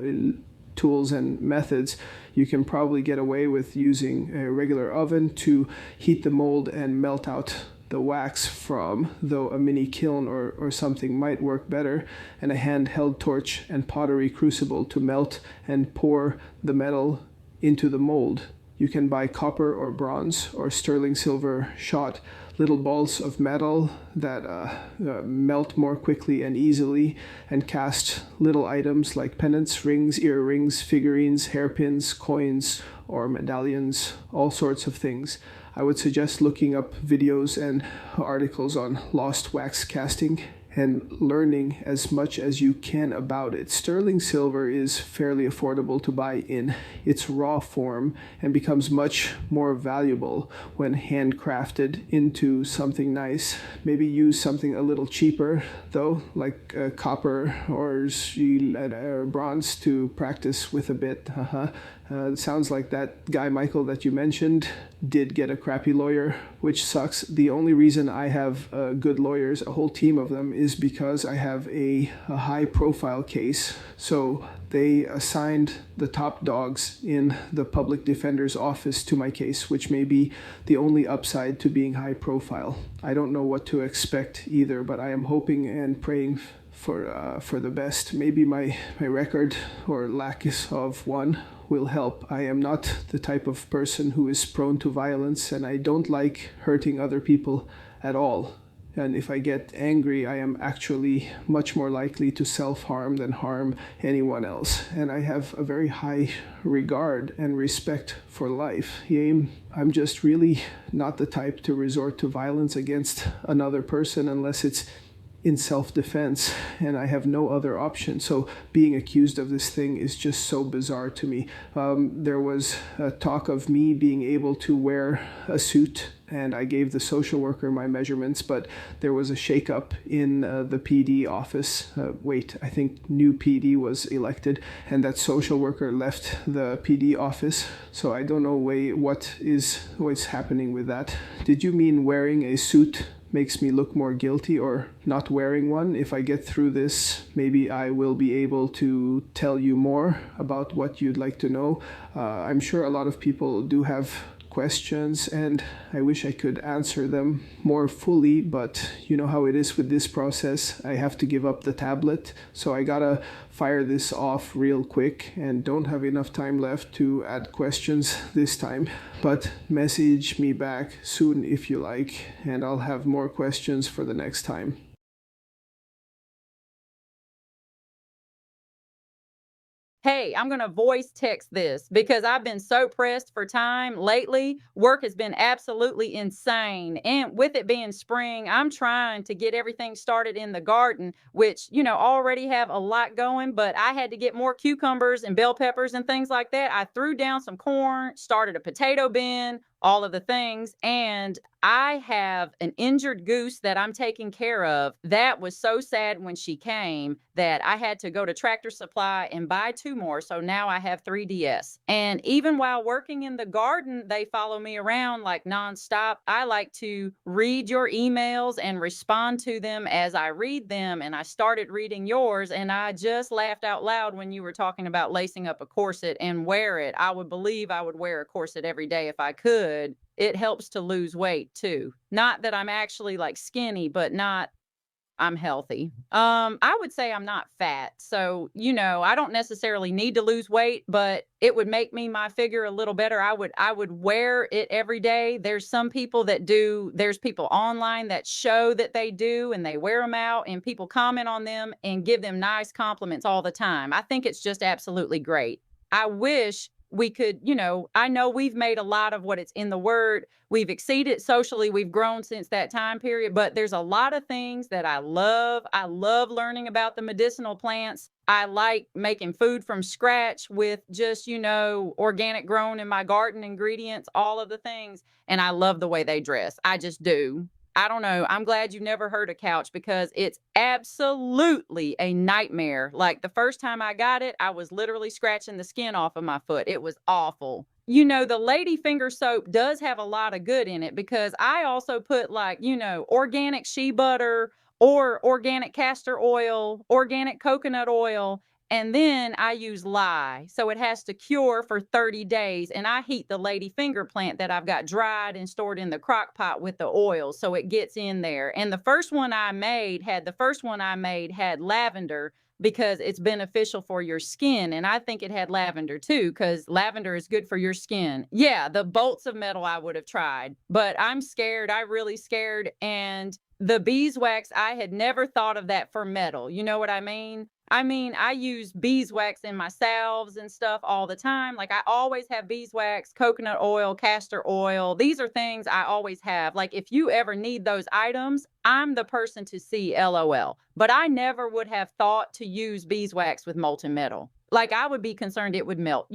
tools and methods. You can probably get away with using a regular oven to heat the mold and melt out the wax from, though a mini kiln or something might work better, and a handheld torch and pottery crucible to melt and pour the metal into the mold. You can buy copper or bronze or sterling silver shot little balls of metal that melt more quickly and easily, and cast little items like pendants, rings, earrings, figurines, hairpins, coins, or medallions, all sorts of things. I would suggest looking up videos and articles on lost wax casting and learning as much as you can about it. Sterling silver is fairly affordable to buy in its raw form and becomes much more valuable when handcrafted into something nice. Maybe use something a little cheaper, though, like copper or bronze to practice with a bit. Sounds like that guy Michael that you mentioned did get a crappy lawyer, which sucks. The only reason I have good lawyers, a whole team of them, is because I have a high profile case. So they assigned the top dogs in the public defender's office to my case, which may be the only upside to being high profile. I don't know what to expect either, but I am hoping and praying for the best. Maybe my record or lack of one will help. I am not the type of person who is prone to violence, and I don't like hurting other people at all. And if I get angry, I am actually much more likely to self-harm than harm anyone else. And I have a very high regard and respect for life. I'm just really not the type to resort to violence against another person unless it's in self-defense, and I have no other option. So being accused of this thing is just so bizarre to me. There was a talk of me being able to wear a suit, and I gave the social worker my measurements, but there was a shakeup in the PD office. I think new PD was elected, and that social worker left the PD office. So I don't know what's happening with that. Did you mean wearing a suit makes me look more guilty, or not wearing one? If I get through this, maybe I will be able to tell you more about what you'd like to know. I'm sure a lot of people do have questions, and I wish I could answer them more fully, but you know how it is with this process. I have to give up the tablet, so I gotta fire this off real quick and don't have enough time left to add questions this time. But message me back soon if you like, and I'll have more questions for the next time. Hey, I'm going to voice text this because I've been so pressed for time lately. Work has been absolutely insane. And with it being spring, I'm trying to get everything started in the garden, which, already have a lot going, but I had to get more cucumbers and bell peppers and things like that. I threw down some corn, started a potato bin, all of the things. And I have an injured goose that I'm taking care of. That was so sad when she came that I had to go to Tractor Supply and buy 2 more. So now I have 3 DS. And even while working in the garden, they follow me around like nonstop. I like to read your emails and respond to them as I read them. And I started reading yours, and I just laughed out loud when you were talking about lacing up a corset and wear it. I would believe I would wear a corset every day if I could. It helps to lose weight too. Not that I'm actually like skinny, but not I'm healthy. I would say I'm not fat. So, I don't necessarily need to lose weight, but it would make me my figure a little better. I would wear it every day. There's some people that do, there's people online that show that they do and they wear them out and people comment on them and give them nice compliments all the time. I think it's just absolutely great. I wish we could, I know we've made a lot of what it's in the word. We've exceeded socially. We've grown since that time period, but there's a lot of things that I love. I love learning about the medicinal plants. I like making food from scratch with just, organic grown in my garden ingredients, all of the things. And I love the way they dress. I just do. I don't know. I'm glad you never heard of couch because it's absolutely a nightmare. Like the first time I got it, I was literally scratching the skin off of my foot. It was awful. The lady finger soap does have a lot of good in it because I also put like, organic shea butter or organic castor oil, organic coconut oil, and then I use lye. So it has to cure for 30 days. And I heat the lady finger plant that I've got dried and stored in the crock pot with the oil. So it gets in there. And the first one I made had lavender because it's beneficial for your skin. And I think it had lavender too, because lavender is good for your skin. Yeah, the bolts of metal I would have tried, but I'm scared. I really scared. And the beeswax, I had never thought of that for metal. You know what I mean? I use beeswax in my salves and stuff all the time. Like I always have beeswax, coconut oil, castor oil. These are things I always have. Like if you ever need those items, I'm the person to see, LOL. But I never would have thought to use beeswax with molten metal. Like I would be concerned it would melt,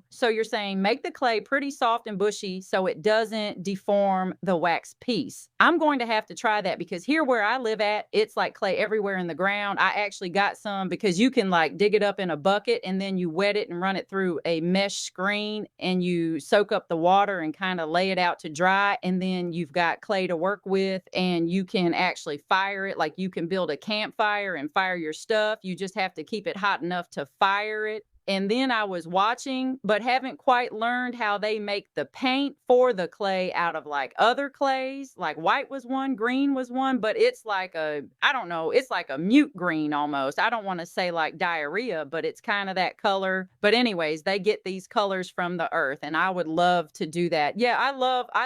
So you're saying make the clay pretty soft and bushy so it doesn't deform the wax piece. I'm going to have to try that because here where I live at, it's like clay everywhere in the ground. I actually got some because you can like dig it up in a bucket and then you wet it and run it through a mesh screen and you soak up the water and kind of lay it out to dry. And then you've got clay to work with and you can actually fire it. Like you can build a campfire and fire your stuff. You just have to keep it hot enough to fire it. And then I was watching, but haven't quite learned how they make the paint for the clay out of like other clays. Like white was one, green was one, but it's like I don't know, it's like a mute green almost. I don't want to say like diarrhea, but it's kind of that color. But anyways, they get these colors from the earth and I would love to do that. Yeah, I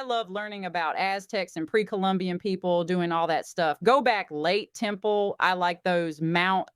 love learning about Aztecs and pre-Columbian people doing all that stuff. Go back late temple. I like those Mount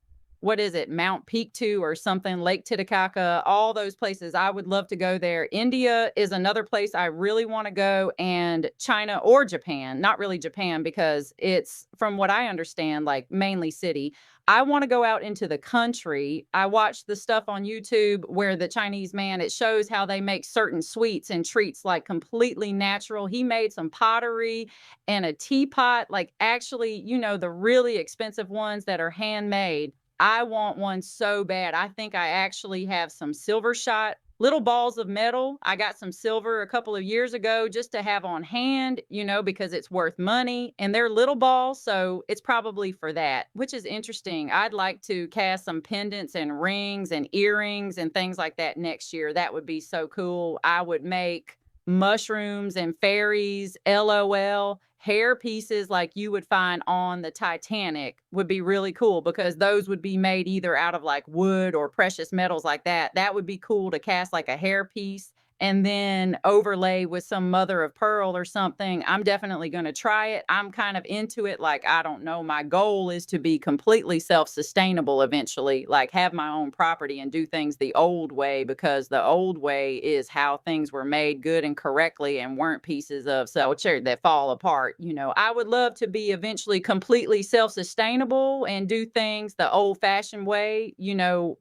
Pictou or something, Lake Titicaca, all those places. I would love to go there. India is another place I really want to go, and China or Japan, not really Japan because it's, from what I understand, like mainly city. I want to go out into the country. I watched the stuff on YouTube where the Chinese man, it shows how they make certain sweets and treats like completely natural. He made some pottery and a teapot, like actually, the really expensive ones that are handmade. I want one so bad. I think I actually have some silver shot little balls of metal. I got some silver a couple of years ago just to have on hand, because it's worth money and they're little balls. So it's probably for that, which is interesting. I'd like to cast some pendants and rings and earrings and things like that next year. That would be so cool. I would make mushrooms and fairies, LOL. Hair pieces like you would find on the Titanic would be really cool because those would be made either out of like wood or precious metals like that. That would be cool to cast like a hair piece and then overlay with some mother of pearl or something. I'm definitely going to try it. I'm kind of into it. Like, I don't know. My goal is to be completely self-sustainable eventually, like have my own property and do things the old way, because the old way is how things were made good and correctly and weren't pieces of culture that fall apart. I would love to be eventually completely self-sustainable and do things the old-fashioned way,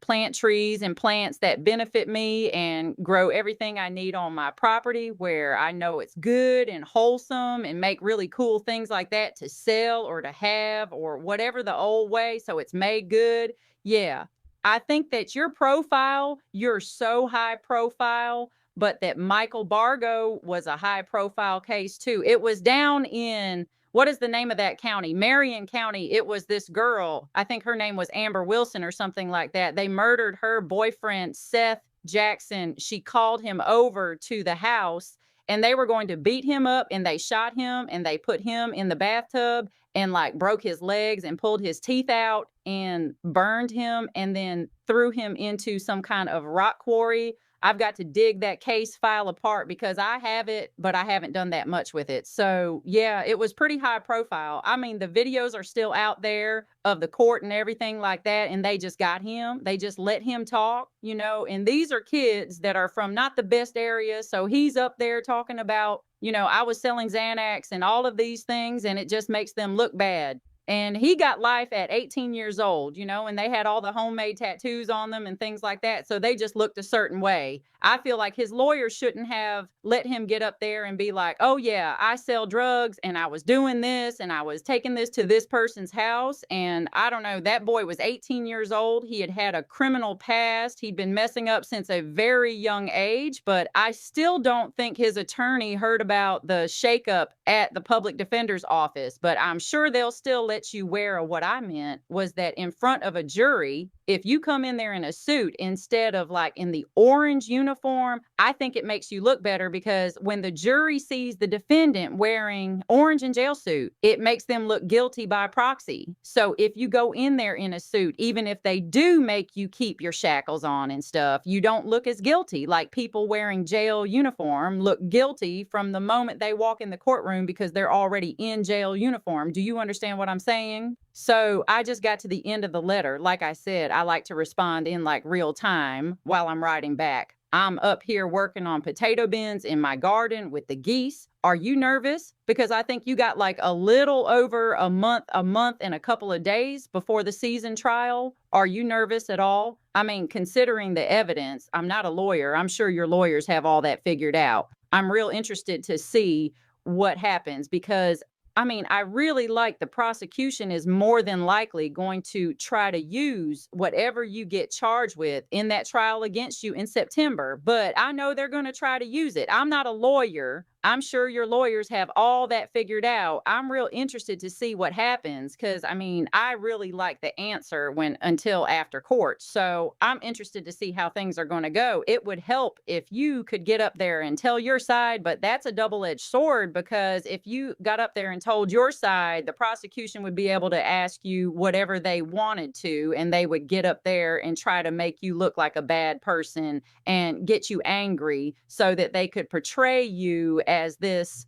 plant trees and plants that benefit me and grow everything I need on my property where I know it's good and wholesome and make really cool things like that to sell or to have or whatever the old way, so it's made good. Yeah. I think that your profile, you're so high profile, but that Michael Bargo was a high profile case too. It was down in, what is the name of that county? Marion County. It was this girl. I think her name was Amber Wilson or something like that. They murdered her boyfriend, Seth Jackson. She called him over to the house and they were going to beat him up, and they shot him and they put him in the bathtub and like broke his legs and pulled his teeth out and burned him and then threw him into some kind of rock quarry. I've got to dig that case file apart because I have it, but I haven't done that much with it. So yeah, it was pretty high profile. I mean, the videos are still out there of the court and everything like that. And they just got him. They just let him talk, and these are kids that are from not the best area. So he's up there talking about, I was selling Xanax and all of these things, and it just makes them look bad. And he got life at 18 years old, and they had all the homemade tattoos on them and things like that. So they just looked a certain way. I feel like his lawyer shouldn't have let him get up there and be like, oh, yeah, I sell drugs and I was doing this and I was taking this to this person's house. And I don't know, that boy was 18 years old. He had had a criminal past. He'd been messing up since a very young age. But I still don't think his attorney heard about the shakeup at the public defender's office. But I'm sure they'll still let you wear. What I meant was that in front of a jury, if you come in there in a suit instead of like in the orange uniform, I think it makes you look better, because when the jury sees the defendant wearing orange and jail suit, it makes them look guilty by proxy. So if you go in there in a suit, even if they do make you keep your shackles on and stuff, you don't look as guilty. Like people wearing jail uniform look guilty from the moment they walk in the courtroom because they're already in jail uniform. Do you understand what I'm saying? So I just got to the end of the letter. Like I said, I like to respond in like real time while I'm writing back. I'm up here working on potato bins in my garden with the geese. Are you nervous? Because I think you got like a little over a month and a couple of days before the season trial. Are you nervous at all? I mean, considering the evidence, I'm not a lawyer. I'm sure your lawyers have all that figured out. I'm real interested to see what happens, because I mean, I really like the prosecution is more than likely going to try to use whatever you get charged with in that trial against you in September. But I know they're going to try to use it. I'm not a lawyer. I'm sure your lawyers have all that figured out. I'm real interested to see what happens, because I mean, I really like the answer until after court. So I'm interested to see how things are going to go. It would help if you could get up there and tell your side, but that's a double-edged sword, because if you got up there and told your side, the prosecution would be able to ask you whatever they wanted to, and they would get up there and try to make you look like a bad person and get you angry so that they could portray you as this,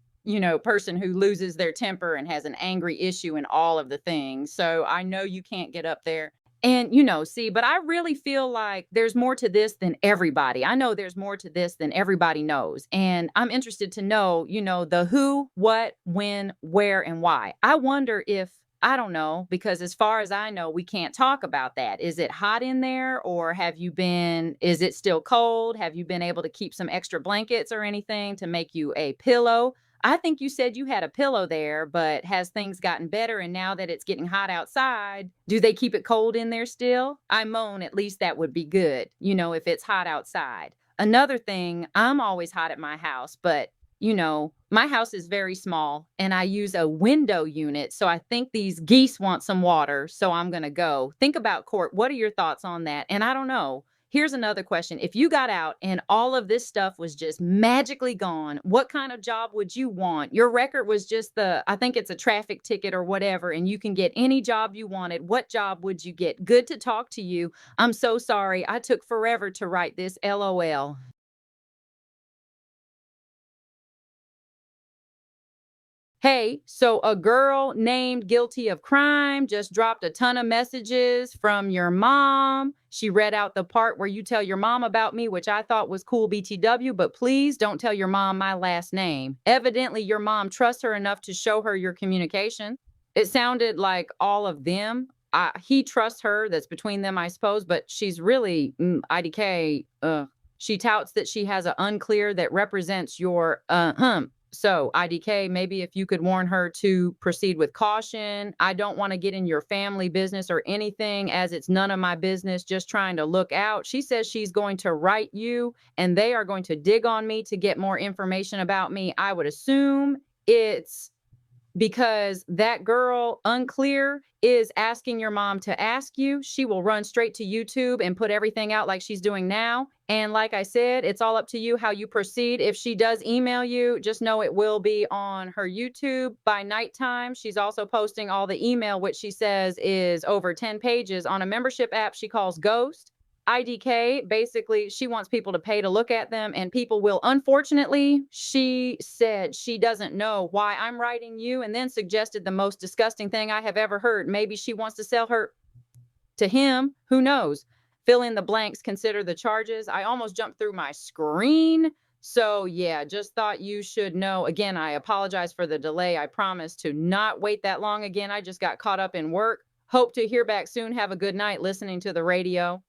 person who loses their temper and has an angry issue and all of the things. So I know you can't get up there and, see, but I really feel like there's more to this than everybody. I know there's more to this than everybody knows. And I'm interested to know, the who, what, when, where, and why. I wonder if, I don't know, because as far as I know, we can't talk about that. Is it hot in there, or is it still cold? Have you been able to keep some extra blankets or anything to make you a pillow? I think you said you had a pillow there, but has things gotten better? And now that it's getting hot outside, do they keep it cold in there still? I moan, at least that would be good, if it's hot outside. Another thing, I'm always hot at my house, but my house is very small and I use a window unit. So I think these geese want some water. So I'm going to go. Think about court. What are your thoughts on that? And I don't know. Here's another question. If you got out and all of this stuff was just magically gone, what kind of job would you want? Your record was just I think it's a traffic ticket or whatever, and you can get any job you wanted. What job would you get? Good to talk to you. I'm so sorry. I took forever to write this. LOL. Hey, so a girl named guilty of crime just dropped a ton of messages from your mom. She read out the part where you tell your mom about me, which I thought was cool BTW, but please don't tell your mom my last name. Evidently, your mom trusts her enough to show her your communication. It sounded like all of them. He trusts her. That's between them, I suppose, but she's really IDK. She touts that she has an unclear that represents your So, IDK, maybe if you could warn her to proceed with caution. I don't want to get in your family business or anything, as it's none of my business, just trying to look out. She says she's going to write you and they are going to dig on me to get more information about me. I would assume it's because that girl, Unclear, is asking your mom to ask you. She will run straight to YouTube and put everything out like she's doing now. And like I said, it's all up to you how you proceed. If she does email you, just know it will be on her YouTube by nighttime. She's also posting all the email, which she says is over 10 pages on a membership app she calls Ghost. IDK, basically, she wants people to pay to look at them, and people will. Unfortunately, she said she doesn't know why I'm writing you, and then suggested the most disgusting thing I have ever heard. Maybe she wants to sell her to him. Who knows? Fill in the blanks, consider the charges. I almost jumped through my screen. So, yeah, just thought you should know. Again, I apologize for the delay. I promise to not wait that long again. I just got caught up in work. Hope to hear back soon. Have a good night listening to the radio.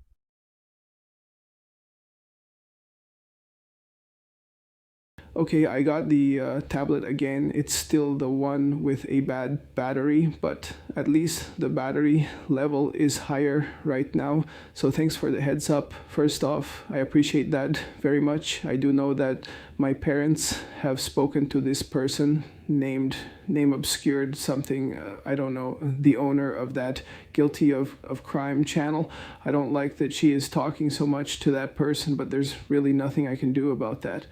Okay, I got the tablet again. It's still the one with a bad battery, but at least the battery level is higher right now. So thanks for the heads up. First off, I appreciate that very much. I do know that my parents have spoken to this person name obscured something, I don't know, the owner of that Guilty of Crime channel. I don't like that she is talking so much to that person, but there's really nothing I can do about that.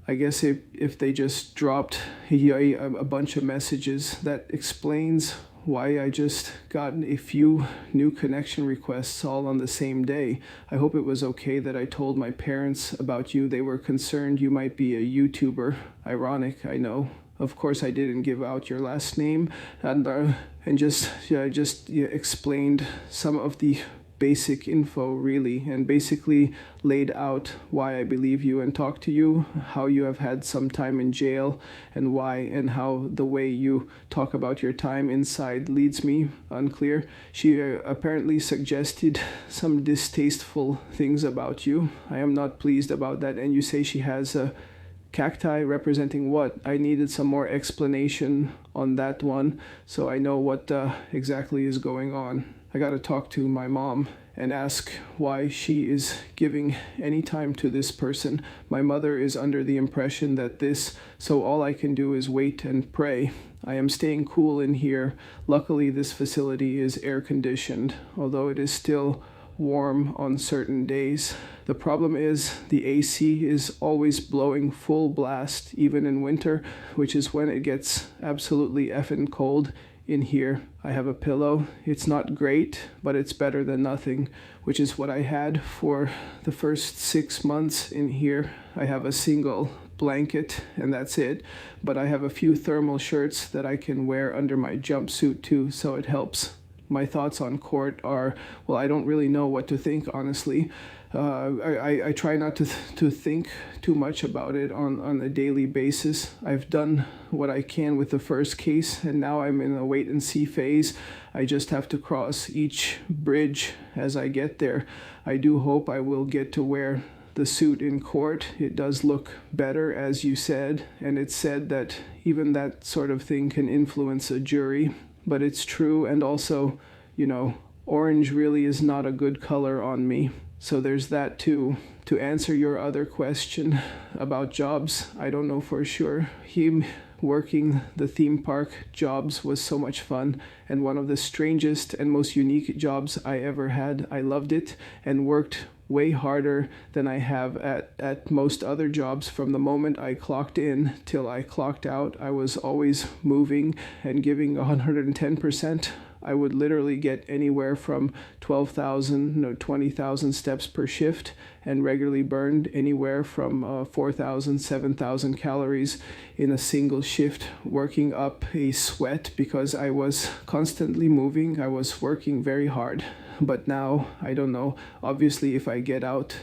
I guess if they just dropped a bunch of messages, that explains why I just gotten a few new connection requests all on the same day. I hope it was okay that I told my parents about you. They were concerned you might be a YouTuber. Ironic, I know. Of course, I didn't give out your last name, and just explained some of the basic info, really, and basically laid out why I believe you and talked to you, how you have had some time in jail, and why, and how the way you talk about your time inside leads me unclear. She apparently suggested some distasteful things about you. I am not pleased about that, and you say she has a cacti representing what? I needed some more explanation on that one, so I know what exactly is going on. I gotta talk to my mom and ask why she is giving any time to this person. My mother is under the impression that so all I can do is wait and pray. I am staying cool in here. Luckily, this facility is air conditioned, although it is still warm on certain days. The problem is the AC is always blowing full blast, even in winter, which is when it gets absolutely effing cold in here. I have a pillow. It's not great, but it's better than nothing, which is what I had for the first 6 months in here. I have a single blanket and that's it, but I have a few thermal shirts that I can wear under my jumpsuit too, so it helps. My thoughts on court are, well, I don't really know what to think, honestly. I try not to think too much about it on a daily basis. I've done what I can with the first case, and now I'm in a wait and see phase. I just have to cross each bridge as I get there. I do hope I will get to wear the suit in court. It does look better, as you said, and it's said that even that sort of thing can influence a jury, but it's true. And also, orange really is not a good color on me. So there's that too. To answer your other question about jobs, I don't know for sure. Him working the theme park jobs was so much fun, and one of the strangest and most unique jobs I ever had. I loved it and worked way harder than I have at most other jobs. From the moment I clocked in till I clocked out, I was always moving and giving 110%. I would literally get anywhere from 12,000, 20,000 steps per shift, and regularly burned anywhere from 4,000, 7,000 calories in a single shift, working up a sweat because I was constantly moving. I was working very hard. But now, I don't know, obviously if I get out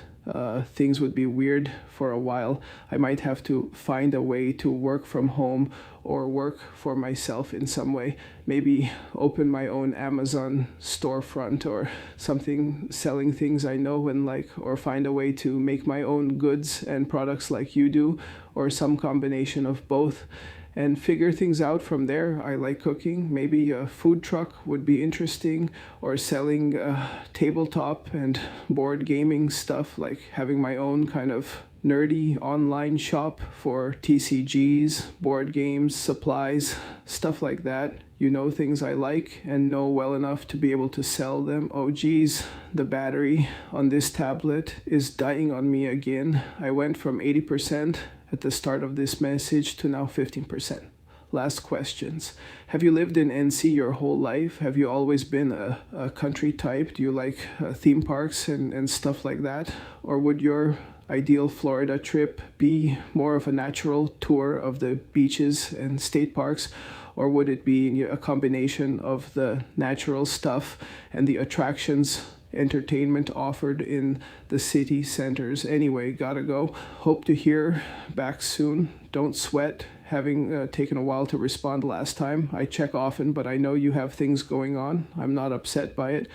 things would be weird for a while. I might have to find a way to work from home or work for myself in some way. Maybe open my own Amazon storefront or something selling things I know and like, or find a way to make my own goods and products like you do, or some combination of both, and figure things out from there. I like cooking. Maybe a food truck would be interesting, or selling tabletop and board gaming stuff, like having my own kind of nerdy online shop for TCGs, board games, supplies, stuff like that. You know, things I like and know well enough to be able to sell them. Oh geez, the battery on this tablet is dying on me again. I went from 80% at the start of this message to now 15%. Last questions. Have you lived in NC your whole life? Have you always been a country type? Do you like theme parks and stuff like that? Or would your ideal Florida trip be more of a natural tour of the beaches and state parks? Or would it be a combination of the natural stuff and the attractions, entertainment offered in the city centers? Anyway, gotta go. Hope to hear back soon. Don't sweat having taken a while to respond last time. I check often, but I know you have things going on. I'm not upset by it.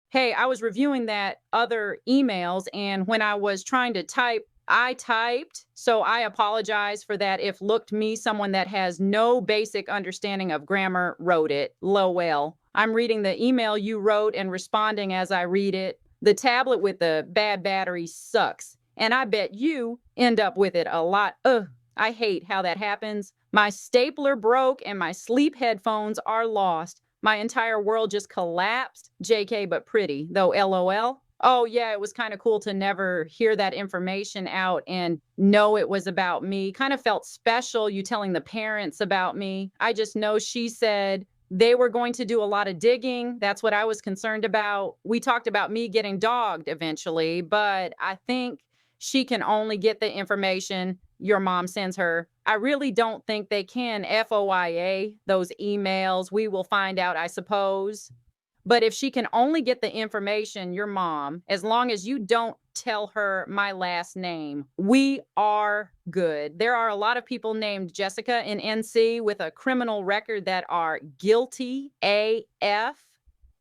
Hey, I was reviewing that other emails, and when I was trying to type, I typed. So I apologize for that. If looked me, someone that has no basic understanding of grammar, wrote it. Lowell. I'm reading the email you wrote and responding as I read it. The tablet with the bad battery sucks, and I bet you end up with it a lot. Ugh, I hate how that happens. My stapler broke and my sleep headphones are lost. My entire world just collapsed. JK, but pretty, though LOL. Oh, yeah, it was kind of cool to never hear that information out and know it was about me. Kind of felt special, you telling the parents about me. I just know she said they were going to do a lot of digging. That's what I was concerned about. We talked about me getting dogged eventually, but I think she can only get the information your mom sends her. I really don't think they can FOIA those emails. We will find out, I suppose. But if she can only get the information, your mom, as long as you don't tell her my last name, we are good. There are a lot of people named Jessica in NC with a criminal record that are guilty AF.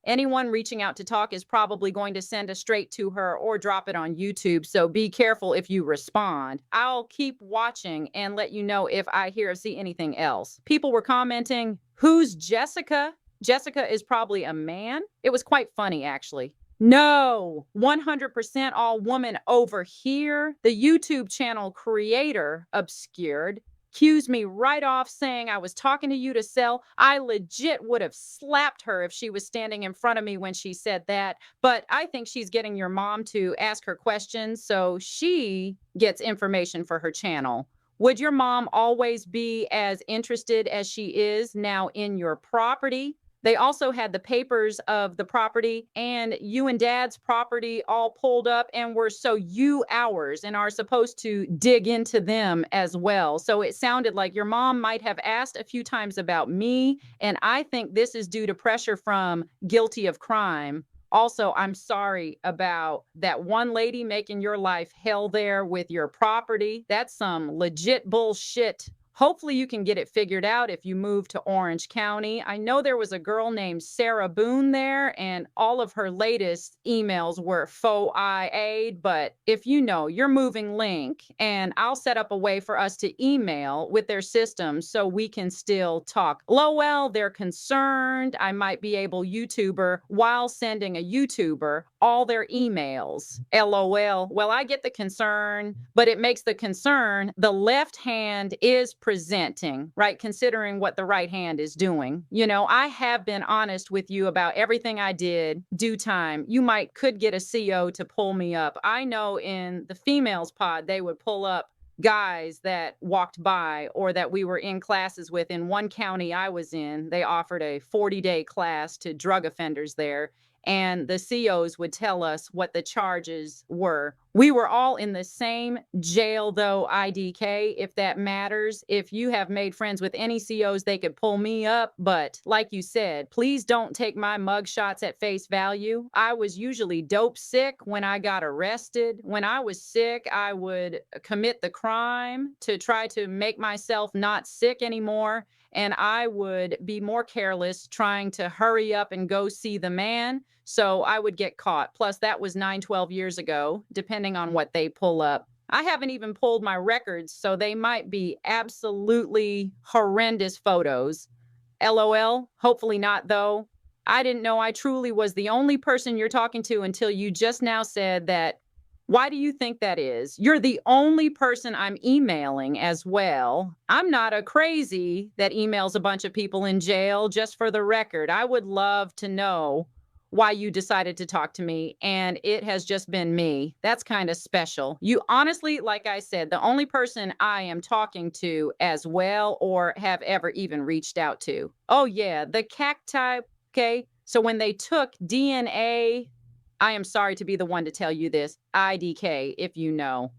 Anyone reaching out to talk is probably going to send a straight to her or drop it on YouTube. So be careful if you respond. I'll keep watching and let you know if I hear or see anything else. People were commenting, who's Jessica? Jessica is probably a man. It was quite funny, actually. No, 100% all woman over here. The YouTube channel creator obscured accused me right off saying I was talking to you to sell. I legit would have slapped her if she was standing in front of me when she said that. But I think she's getting your mom to ask her questions so she gets information for her channel. Would your mom always be as interested as she is now in your property? They also had the papers of the property and you and dad's property all pulled up and were so you ours and are supposed to dig into them as well. So it sounded like your mom might have asked a few times about me. And I think this is due to pressure from guilty of crime. Also, I'm sorry about that one lady making your life hell there with your property. That's some legit bullshit. Hopefully you can get it figured out if you move to Orange County. I know there was a girl named Sarah Boone there, and all of her latest emails were faux IA'd, but if you know, your moving link, and I'll set up a way for us to email with their system so we can still talk. Lowell, they're concerned I might be able YouTuber while sending a YouTuber all their emails. LOL. Well, I get the concern, but it makes the concern the left hand is presenting, right? Considering what the right hand is doing. You know, I have been honest with you about everything I did. Due time, you could get a CO to pull me up. I know in the females pod, they would pull up guys that walked by or that we were in classes with. In one county I was in, they offered a 40-day class to drug offenders there. and the COs would tell us what the charges were. We were all in the same jail, though, IDK, if that matters. If you have made friends with any COs, they could pull me up. But like you said, please don't take my mug shots at face value. I was usually dope sick when I got arrested. When I was sick, I would commit the crime to try to make myself not sick anymore. And I would be more careless trying to hurry up and go see the man. So I would get caught. Plus, that was 9, 12 years ago, depending on what they pull up. I haven't even pulled my records, so they might be absolutely horrendous photos. LOL. Hopefully not, though. I didn't know I truly was the only person you're talking to until you just now said that. Why do you think that is? You're the only person I'm emailing as well. I'm not a crazy that emails a bunch of people in jail, just for the record. I would love to know why you decided to talk to me, and it has just been me. That's kind of special. You honestly, like I said, the only person I am talking to as well or have ever even reached out to. Oh, yeah, the cacti. Okay. So when they took DNA, I am sorry to be the one to tell you this, IDK, if you know.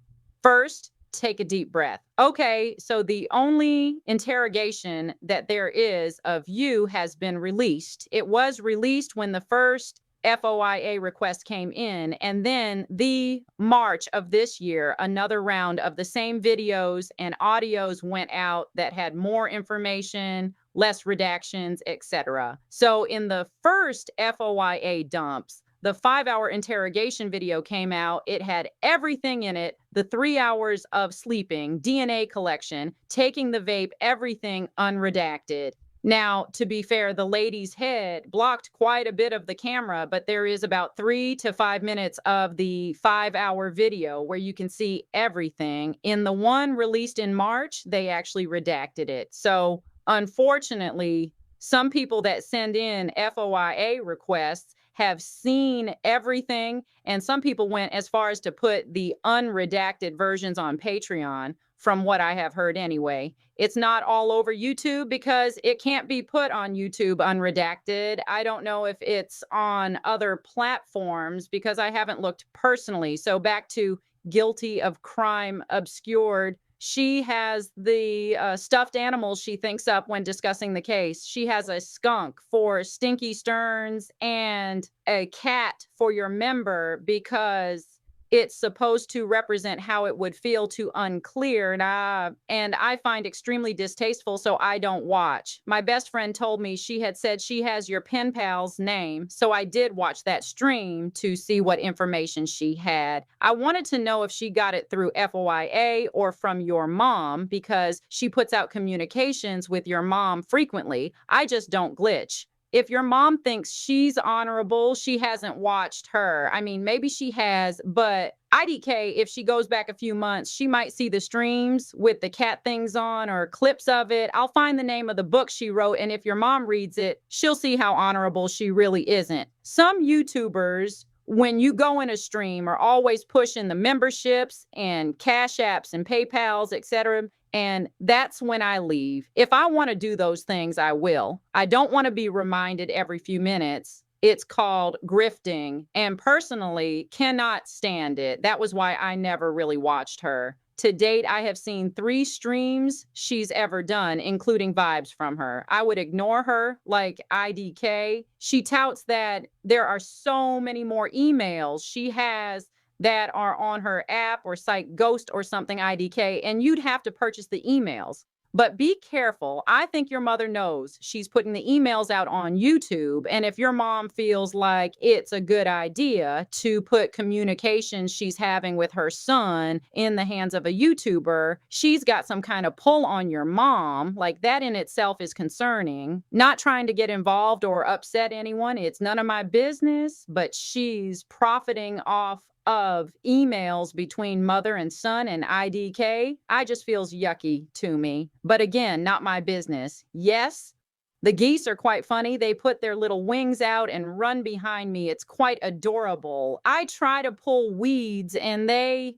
First, take a deep breath. Okay, so the only interrogation that there is of you has been released. It was released when the first FOIA request came in, and then the March of this year, another round of the same videos and audios went out that had more information, less redactions, etc. So in the first FOIA dumps, the 5-hour interrogation video came out. It had everything in it, the 3 hours of sleeping, DNA collection, taking the vape, everything unredacted. Now, to be fair, the lady's head blocked quite a bit of the camera, but there is about 3 to 5 minutes of the 5-hour video where you can see everything. In the one released in March, they actually redacted it. So, unfortunately, some people that send in FOIA requests have seen everything, and some people went as far as to put the unredacted versions on Patreon, from what I have heard anyway. It's not all over YouTube because it can't be put on YouTube unredacted. I don't know if it's on other platforms because I haven't looked personally. So back to guilty of crime obscured. She has the stuffed animals she thinks up when discussing the case. She has a skunk for Stinky Stearns and a cat for your member because it's supposed to represent how it would feel to unclear. And I find extremely distasteful, so I don't watch. My best friend told me she had said she has your pen pal's name, so I did watch that stream to see what information she had. I wanted to know if she got it through FOIA or from your mom because she puts out communications with your mom frequently. I just don't glitch. If your mom thinks she's honorable, she hasn't watched her. I mean, maybe she has, but IDK, if she goes back a few months, she might see the streams with the cat things on or clips of it. I'll find the name of the book she wrote, and if your mom reads it, she'll see how honorable she really isn't. Some YouTubers, when you go in a stream, are always pushing the memberships and Cash Apps and PayPals, etc. And that's when I leave. If I want to do those things, I will. I don't want to be reminded every few minutes. It's called grifting, and personally cannot stand it. That was why I never really watched her. To date, I have seen 3 streams she's ever done, including vibes from her. I would ignore her like IDK. She touts that there are so many more emails she has that are on her app or site Ghost or something IDK, and you'd have to purchase the emails. But be careful. I think your mother knows she's putting the emails out on YouTube. And if your mom feels like it's a good idea to put communications she's having with her son in the hands of a YouTuber, she's got some kind of pull on your mom. Like, that in itself is concerning. Not trying to get involved or upset anyone. It's none of my business, but she's profiting off of emails between mother and son and IDK. I just feels yucky to me. But again, not my business. Yes, the geese are quite funny. They put their little wings out and run behind me. It's quite adorable. I try to pull weeds and they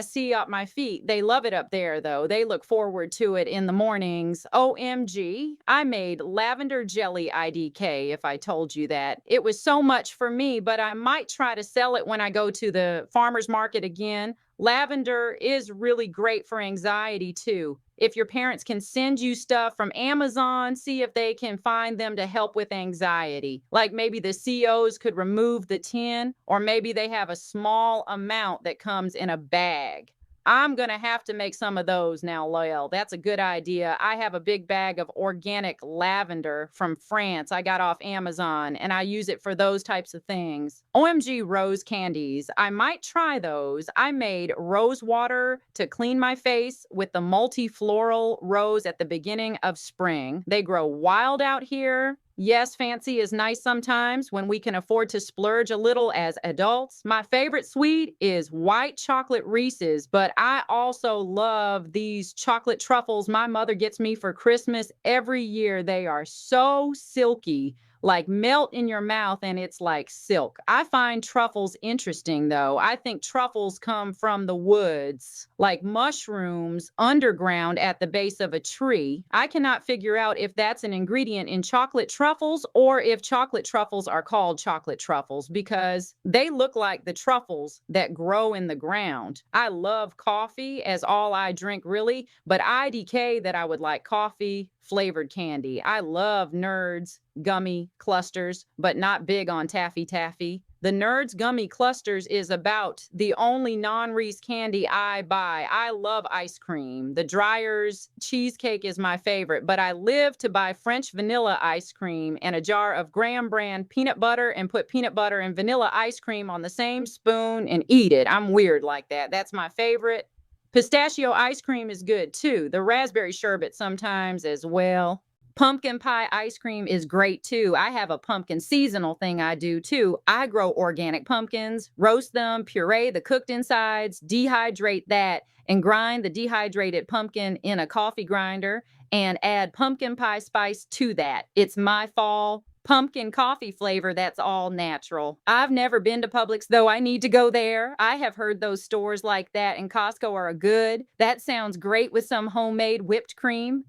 SC up my feet. They love it up there, though. They look forward to it in the mornings. OMG, I made lavender jelly IDK, if I told you that. It was so much for me, but I might try to sell it when I go to the farmer's market again. Lavender is really great for anxiety, too. If your parents can send you stuff from Amazon, see if they can find them to help with anxiety. Like maybe the COs could remove the tin, or maybe they have a small amount that comes in a bag. I'm going to have to make some of those now, Loyal. That's a good idea. I have a big bag of organic lavender from France I got off Amazon, and I use it for those types of things. OMG rose candies. I might try those. I made rose water to clean my face with the multi-floral rose at the beginning of spring. They grow wild out here. Yes, fancy is nice sometimes when we can afford to splurge a little as adults. My favorite sweet is white chocolate Reese's, but I also love these chocolate truffles my mother gets me for Christmas every year. They are so silky, like melt in your mouth and it's like silk. I find truffles interesting though. I think truffles come from the woods, like mushrooms underground at the base of a tree. I cannot figure out if that's an ingredient in chocolate truffles or if chocolate truffles are called chocolate truffles because they look like the truffles that grow in the ground. I love coffee as all I drink really, but IDK that I would like coffee flavored candy. I love Nerds gummy clusters, but not big on Taffy Taffy. The Nerds gummy clusters is about the only non-Reese candy I buy. I love ice cream. The Dreyer's cheesecake is my favorite, but I live to buy French vanilla ice cream and a jar of Graham brand peanut butter and put peanut butter and vanilla ice cream on the same spoon and eat it. I'm weird like that. That's my favorite. Pistachio ice cream is good too. The raspberry sherbet sometimes as well. Pumpkin pie ice cream is great too. I have a pumpkin seasonal thing I do too. I grow organic pumpkins, roast them, puree the cooked insides, dehydrate that, and grind the dehydrated pumpkin in a coffee grinder and add pumpkin pie spice to that. It's my fall pumpkin coffee flavor that's all natural. I've never been to Publix, though I need to go there. I have heard those stores like that in Costco are good. That sounds great with some homemade whipped cream.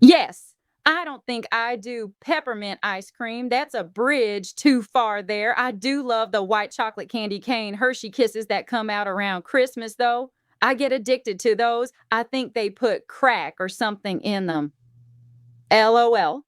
Yes, I don't think I do peppermint ice cream. That's a bridge too far there. I do love the white chocolate candy cane Hershey Kisses that come out around Christmas, though. I get addicted to those. I think they put crack or something in them. LOL.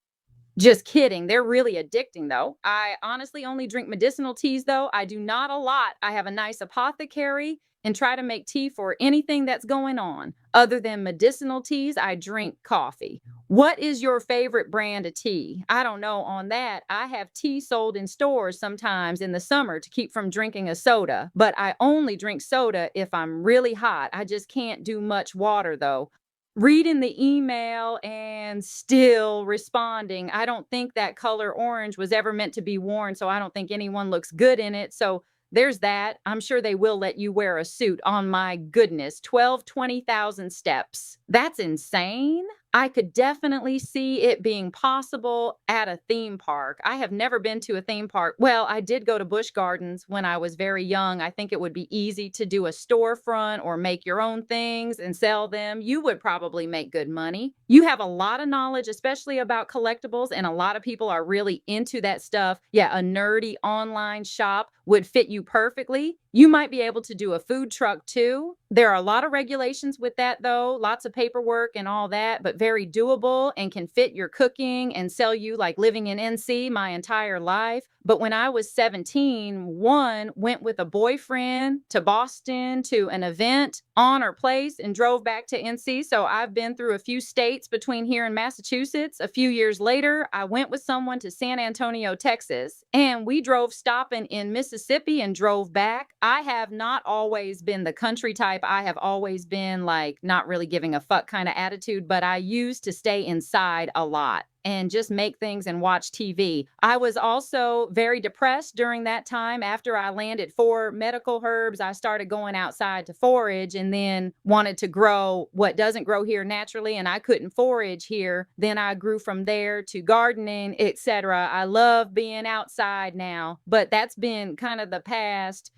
Just kidding. They're really addicting, though. I honestly only drink medicinal teas, though. I do not a lot. I have a nice apothecary and try to make tea for anything that's going on. Other than medicinal teas, I drink coffee. What is your favorite brand of tea? I don't know on that. I have tea sold in stores sometimes in the summer to keep from drinking a soda, but I only drink soda if I'm really hot. I just can't do much water, though. Reading the email and still responding. I don't think that color orange was ever meant to be worn, so I don't think anyone looks good in it. So there's that. I'm sure they will let you wear a suit. On my goodness, 20,000 steps. That's insane. I could definitely see it being possible at a theme park. I have never been to a theme park. Well, I did go to Busch Gardens when I was very young. I think it would be easy to do a storefront or make your own things and sell them. You would probably make good money. You have a lot of knowledge, especially about collectibles, and a lot of people are really into that stuff. Yeah, a nerdy online shop would fit you perfectly. You might be able to do a food truck too. There are a lot of regulations with that though, lots of paperwork and all that, but very doable and can fit your cooking and sell you like living in NC my entire life. But when I was 17, one went with a boyfriend to Boston to an event on our place and drove back to NC. So I've been through a few states between here and Massachusetts. A few years later, I went with someone to San Antonio, Texas, and we drove stopping in Mississippi and drove back. I have not always been the country type. I have always been like not really giving a fuck kind of attitude, but I used to stay inside a lot and just make things and watch TV. I was also very depressed during that time. After I landed 4 medical herbs, I started going outside to forage and then wanted to grow what doesn't grow here naturally, and I couldn't forage here. Then I grew from there to gardening, etc. I love being outside now, but that's been kind of the past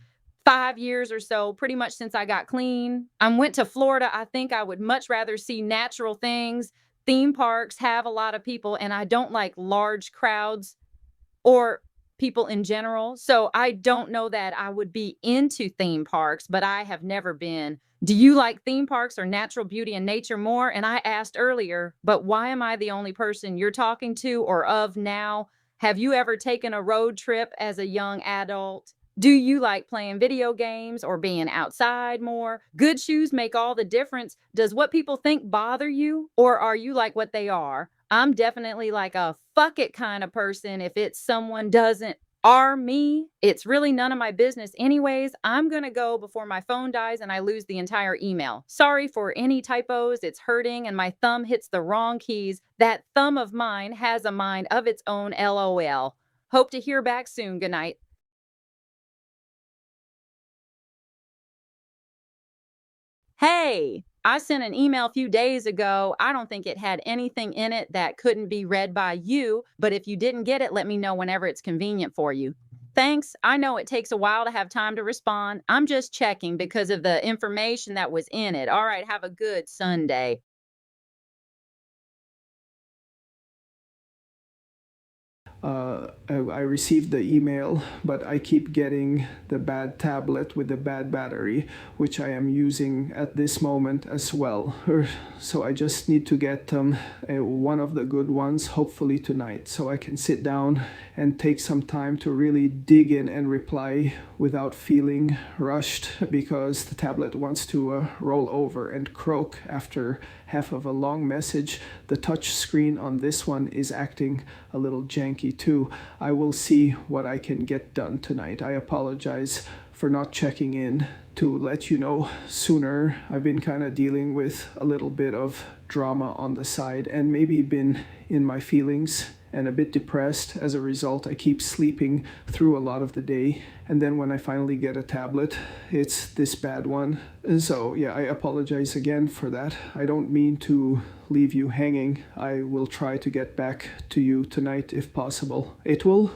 5 years or so, pretty much since I got clean. I went to Florida. I think I would much rather see natural things. Theme parks have a lot of people, and I don't like large crowds or people in general. So I don't know that I would be into theme parks, but I have never been. Do you like theme parks or natural beauty and nature more? And I asked earlier, but why am I the only person you're talking to or of now? Have you ever taken a road trip as a young adult? Do you like playing video games or being outside more? Good shoes make all the difference. Does what people think bother you, or are you like what they are? I'm definitely like a fuck it kind of person. If it's someone doesn't are me, it's really none of my business anyways. I'm going to go before my phone dies and I lose the entire email. Sorry for any typos. It's hurting and my thumb hits the wrong keys. That thumb of mine has a mind of its own, LOL. Hope to hear back soon. Good night. Hey, I sent an email a few days ago. I don't think it had anything in it that couldn't be read by you, but if you didn't get it, let me know whenever it's convenient for you. Thanks. I know it takes a while to have time to respond. I'm just checking because of the information that was in it. All right, have a good Sunday. I received the email, but I keep getting the bad tablet with the bad battery, which I am using at this moment as well. So I just need to get one of the good ones, hopefully tonight, so I can sit down and take some time to really dig in and reply without feeling rushed, because the tablet wants to roll over and croak after half of a long message. The touch screen on this one is acting a little janky too. I will see what I can get done tonight. I apologize for not checking in to let you know sooner. I've been kind of dealing with a little bit of drama on the side and maybe been in my feelings and a bit depressed. As a result, I keep sleeping through a lot of the day, and then when I finally get a tablet, it's this bad one. And so yeah, I apologize again for that. I don't mean to leave you hanging. I will try to get back to you tonight if possible. It will.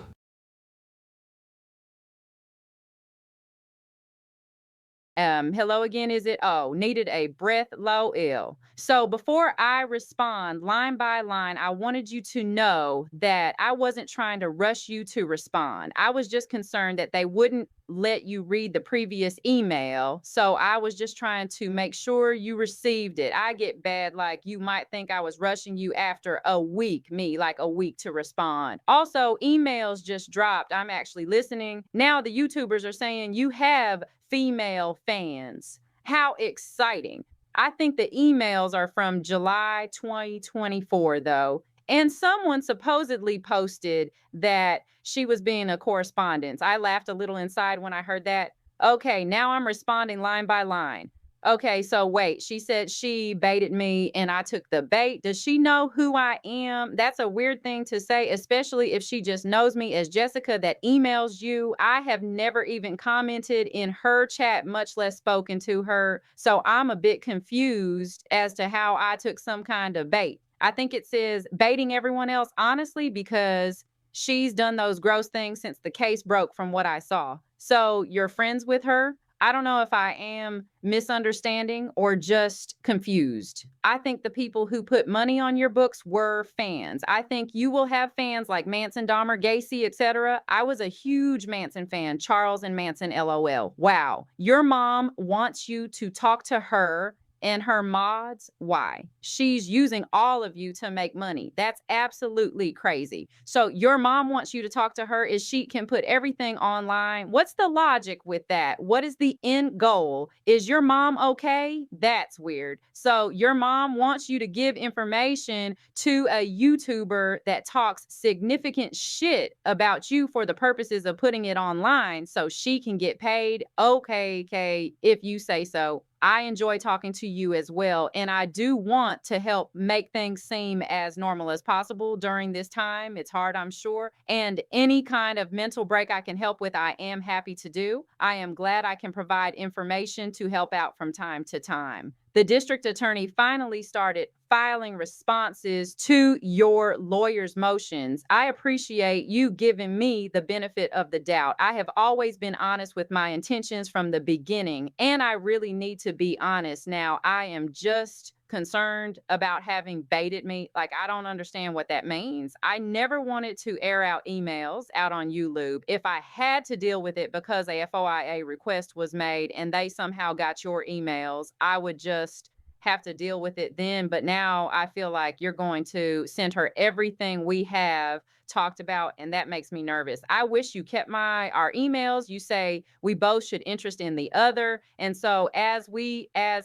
Hello again, is it? Oh, needed a breath, low, ill. So before I respond line by line, I wanted you to know that I wasn't trying to rush you to respond. I was just concerned that they wouldn't let you read the previous email. So I was just trying to make sure you received it. I get bad, like you might think I was rushing you after a week, me, like a week to respond. Also, emails just dropped. I'm actually listening. Now the YouTubers are saying you have female fans. How exciting. I think the emails are from July 2024, though. And someone supposedly posted that she was being a correspondence. I laughed a little inside when I heard that. Okay, now I'm responding line by line. Okay, so wait, she said she baited me and I took the bait. Does she know who I am? That's a weird thing to say, especially if she just knows me as Jessica that emails you. I have never even commented in her chat, much less spoken to her. So I'm a bit confused as to how I took some kind of bait. I think it says baiting everyone else, honestly, because she's done those gross things since the case broke from what I saw. So you're friends with her? I don't know if I am misunderstanding or just confused. I think the people who put money on your books were fans. I think you will have fans like Manson, Dahmer, Gacy, etc. I was a huge Manson fan. Charles and Manson, LOL. Wow. Your mom wants you to talk to her and her mods. Why? She's using all of you to make money. That's absolutely crazy. So your mom wants you to talk to her is she can put everything online. What's the logic with that? What is the end goal? Is your mom okay? That's weird. So your mom wants you to give information to a YouTuber that talks significant shit about you for the purposes of putting it online so she can get paid. Okay, if you say so. I enjoy talking to you as well. And I do want to help make things seem as normal as possible during this time. It's hard, I'm sure. And any kind of mental break I can help with, I am happy to do. I am glad I can provide information to help out from time to time. the district attorney finally started filing responses to your lawyer's motions. I appreciate you giving me the benefit of the doubt. I have always been honest with my intentions from the beginning, and I really need to be honest now. I am just concerned about having baited me. Like, I don't understand what that means. I never wanted to air out emails out on YouLube. If I had to deal with it because a FOIA request was made and they somehow got your emails, I would just have to deal with it then. But now I feel like you're going to send her everything we have talked about, and that makes me nervous. I wish you kept our emails. You say we both should interest in the other. And so as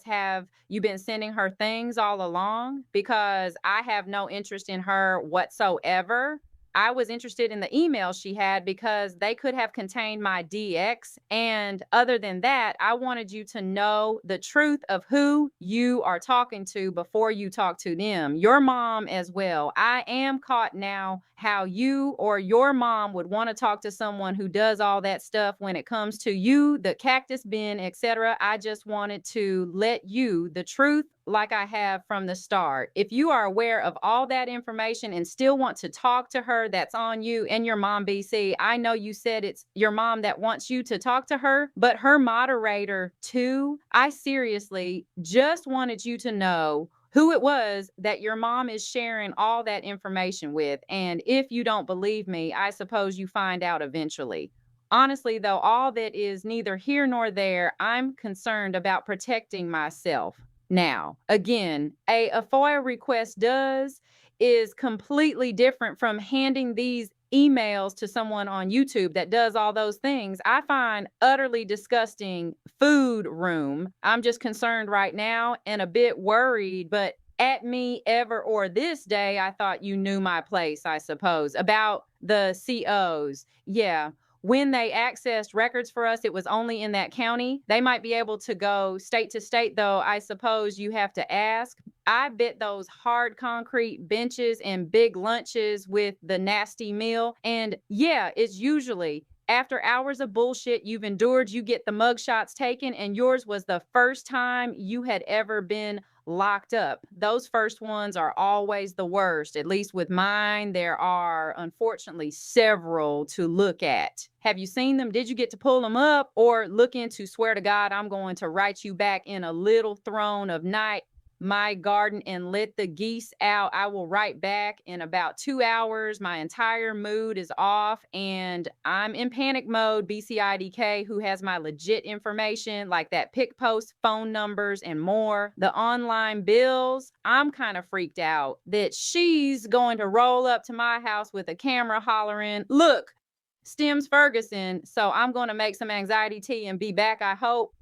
have you been sending her things all along? Because I have no interest in her whatsoever. I was interested in the emails she had because they could have contained my DX. And other than that, I wanted you to know the truth of who you are talking to before you talk to them. Your mom as well. I am caught now how you or your mom would want to talk to someone who does all that stuff when it comes to you, the cactus bin, etc. I just wanted to let you the truth like I have from the start. If you are aware of all that information and still want to talk to her, that's on you and your mom, BC. I know you said it's your mom that wants you to talk to her, but her moderator too. I seriously just wanted you to know who it was that your mom is sharing all that information with. And if you don't believe me, I suppose you find out eventually. Honestly, though, all that is neither here nor there. I'm concerned about protecting myself. Now, again, a FOIA request is completely different from handing these emails to someone on YouTube that does all those things. I find utterly disgusting food room. I'm just concerned right now and a bit worried, but at me ever or this day, I thought you knew my place, I suppose, about the COs. Yeah. When they accessed records for us, it was only in that county. They might be able to go state to state, though. I suppose you have to ask. I bet those hard concrete benches and big lunches with the nasty meal. And yeah, it's usually after hours of bullshit you've endured, you get the mugshots taken, and yours was the first time you had ever been locked up. Those first ones are always the worst. At least with mine, there are unfortunately several to look at. Have you seen them? Did you get to pull them up or look into, swear to God, I'm going to write you back in a little throne of night, my garden, and let the geese out? I will write back in about 2 hours. My entire mood is off and I'm in panic mode. BCIDK, who has my legit information like that pick post, phone numbers, and more. The online bills, I'm kind of freaked out that she's going to roll up to my house with a camera hollering, look, Stims Ferguson. So I'm going to make some anxiety tea and be back, I hope.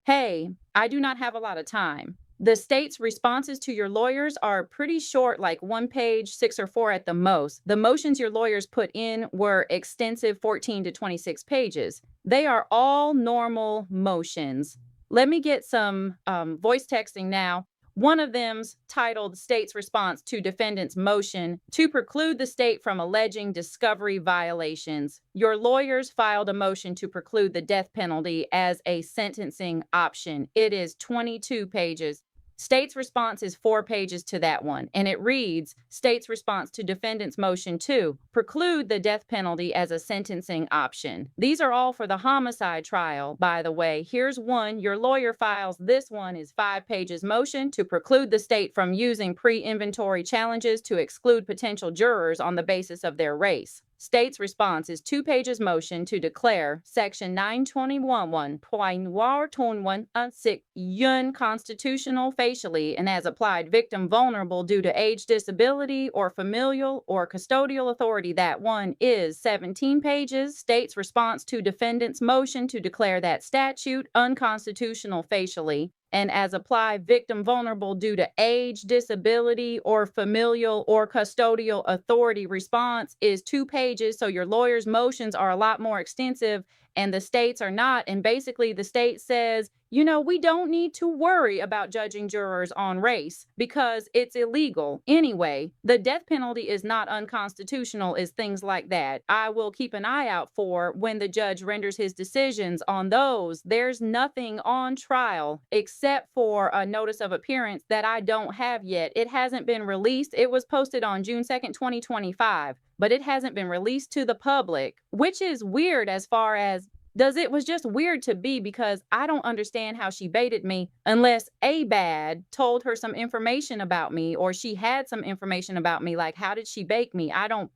Hey, I do not have a lot of time. The state's responses to your lawyers are pretty short, like 1 page, 6 or 4 at the most. The motions your lawyers put in were extensive, 14 to 26 pages. They are all normal motions. Let me get some voice texting now. One of them's titled State's Response to Defendant's Motion to Preclude the State from Alleging Discovery Violations. Your lawyers filed a motion to preclude the death penalty as a sentencing option. It is 22 pages. State's response is 4 pages to that one, and it reads, State's response to defendant's motion to preclude the death penalty as a sentencing option. These are all for the homicide trial, by the way. Here's one. Your lawyer files this one is 5 pages motion to preclude the state from using pre-inventory challenges to exclude potential jurors on the basis of their race. State's response is 2 pages motion to declare Section 921.1.1 unconstitutional facially and as applied victim vulnerable due to age, disability, or familial or custodial authority. That one is 17 pages. State's response to defendant's motion to declare that statute unconstitutional facially and as applied victim vulnerable due to age, disability, or familial or custodial authority. Response is 2 pages, so your lawyer's motions are a lot more extensive and the states are not. And basically, the state says, you know, we don't need to worry about judging jurors on race because it's illegal. Anyway, the death penalty is not unconstitutional, is things like that. I will keep an eye out for when the judge renders his decisions on those. There's nothing on trial except for a notice of appearance that I don't have yet. It hasn't been released. It was posted on June 2nd, 2025, but it hasn't been released to the public, which is weird as far as it was just weird to me because I don't understand how she baited me unless Abad told her some information about me or she had some information about me. Like, how did she bait me? I don't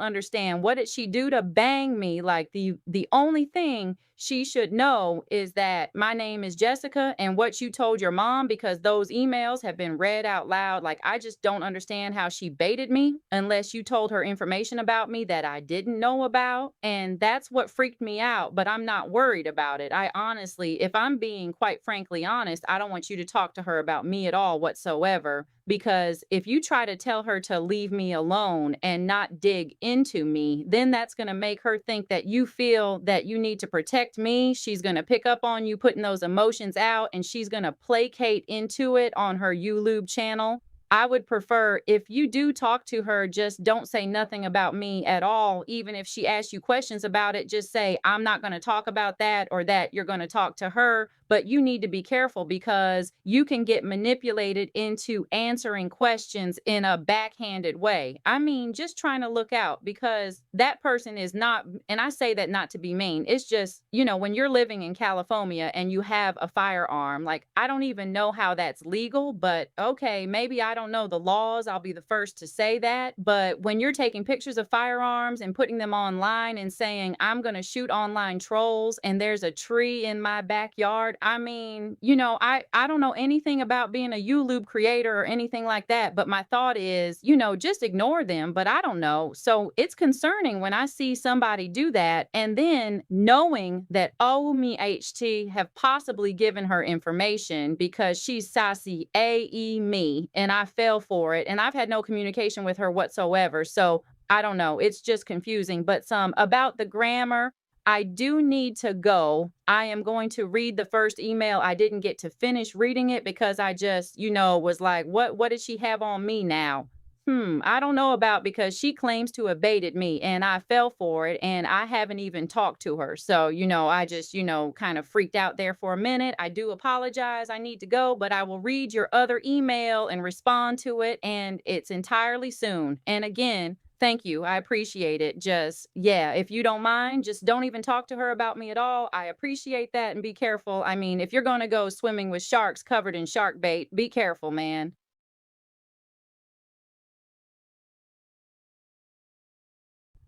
understand. What did she do to bang me? Like, the only thing she should know is that my name is Jessica and what you told your mom, because those emails have been read out loud. Like, I just don't understand how she baited me unless you told her information about me that I didn't know about. And that's what freaked me out, but I'm not worried about it. I honestly, if I'm being quite frankly honest, I don't want you to talk to her about me at all whatsoever. Because if you try to tell her to leave me alone and not dig into me, then that's going to make her think that you feel that you need to protect me. She's going to pick up on you putting those emotions out and she's going to placate into it on her YouLube channel. I would prefer if you do talk to her, just don't say nothing about me at all. Even if she asks you questions about it, just say, I'm not going to talk about that, or that you're going to talk to her. But you need to be careful because you can get manipulated into answering questions in a backhanded way. I mean, just trying to look out because that person is not, and I say that not to be mean. It's just, you know, when you're living in California and you have a firearm, like, I don't even know how that's legal, but okay, maybe I don't know the laws. I'll be the first to say that. But when you're taking pictures of firearms and putting them online and saying, I'm going to shoot online trolls and there's a tree in my backyard, I mean, you know, I don't know anything about being a YouLube creator or anything like that, but my thought is, you know, just ignore them, but I don't know. So it's concerning when I see somebody do that and then knowing that OMEHT have possibly given her information because she's sassy AE me and I fell for it and I've had no communication with her whatsoever. So I don't know. It's just confusing, but some about the grammar. I do need to go. I am going to read the first email. I didn't get to finish reading it because I just, you know, was like, what did she have on me now? I don't know about, because she claims to have baited me and I fell for it and I haven't even talked to her. So, you know, I just, you know, kind of freaked out there for a minute. I do apologize. I need to go, but I will read your other email and respond to it. And it's entirely soon. And again, thank you. I appreciate it. Just, yeah, if you don't mind, just don't even talk to her about me at all. I appreciate that and be careful. I mean, if you're going to go swimming with sharks covered in shark bait, be careful, man.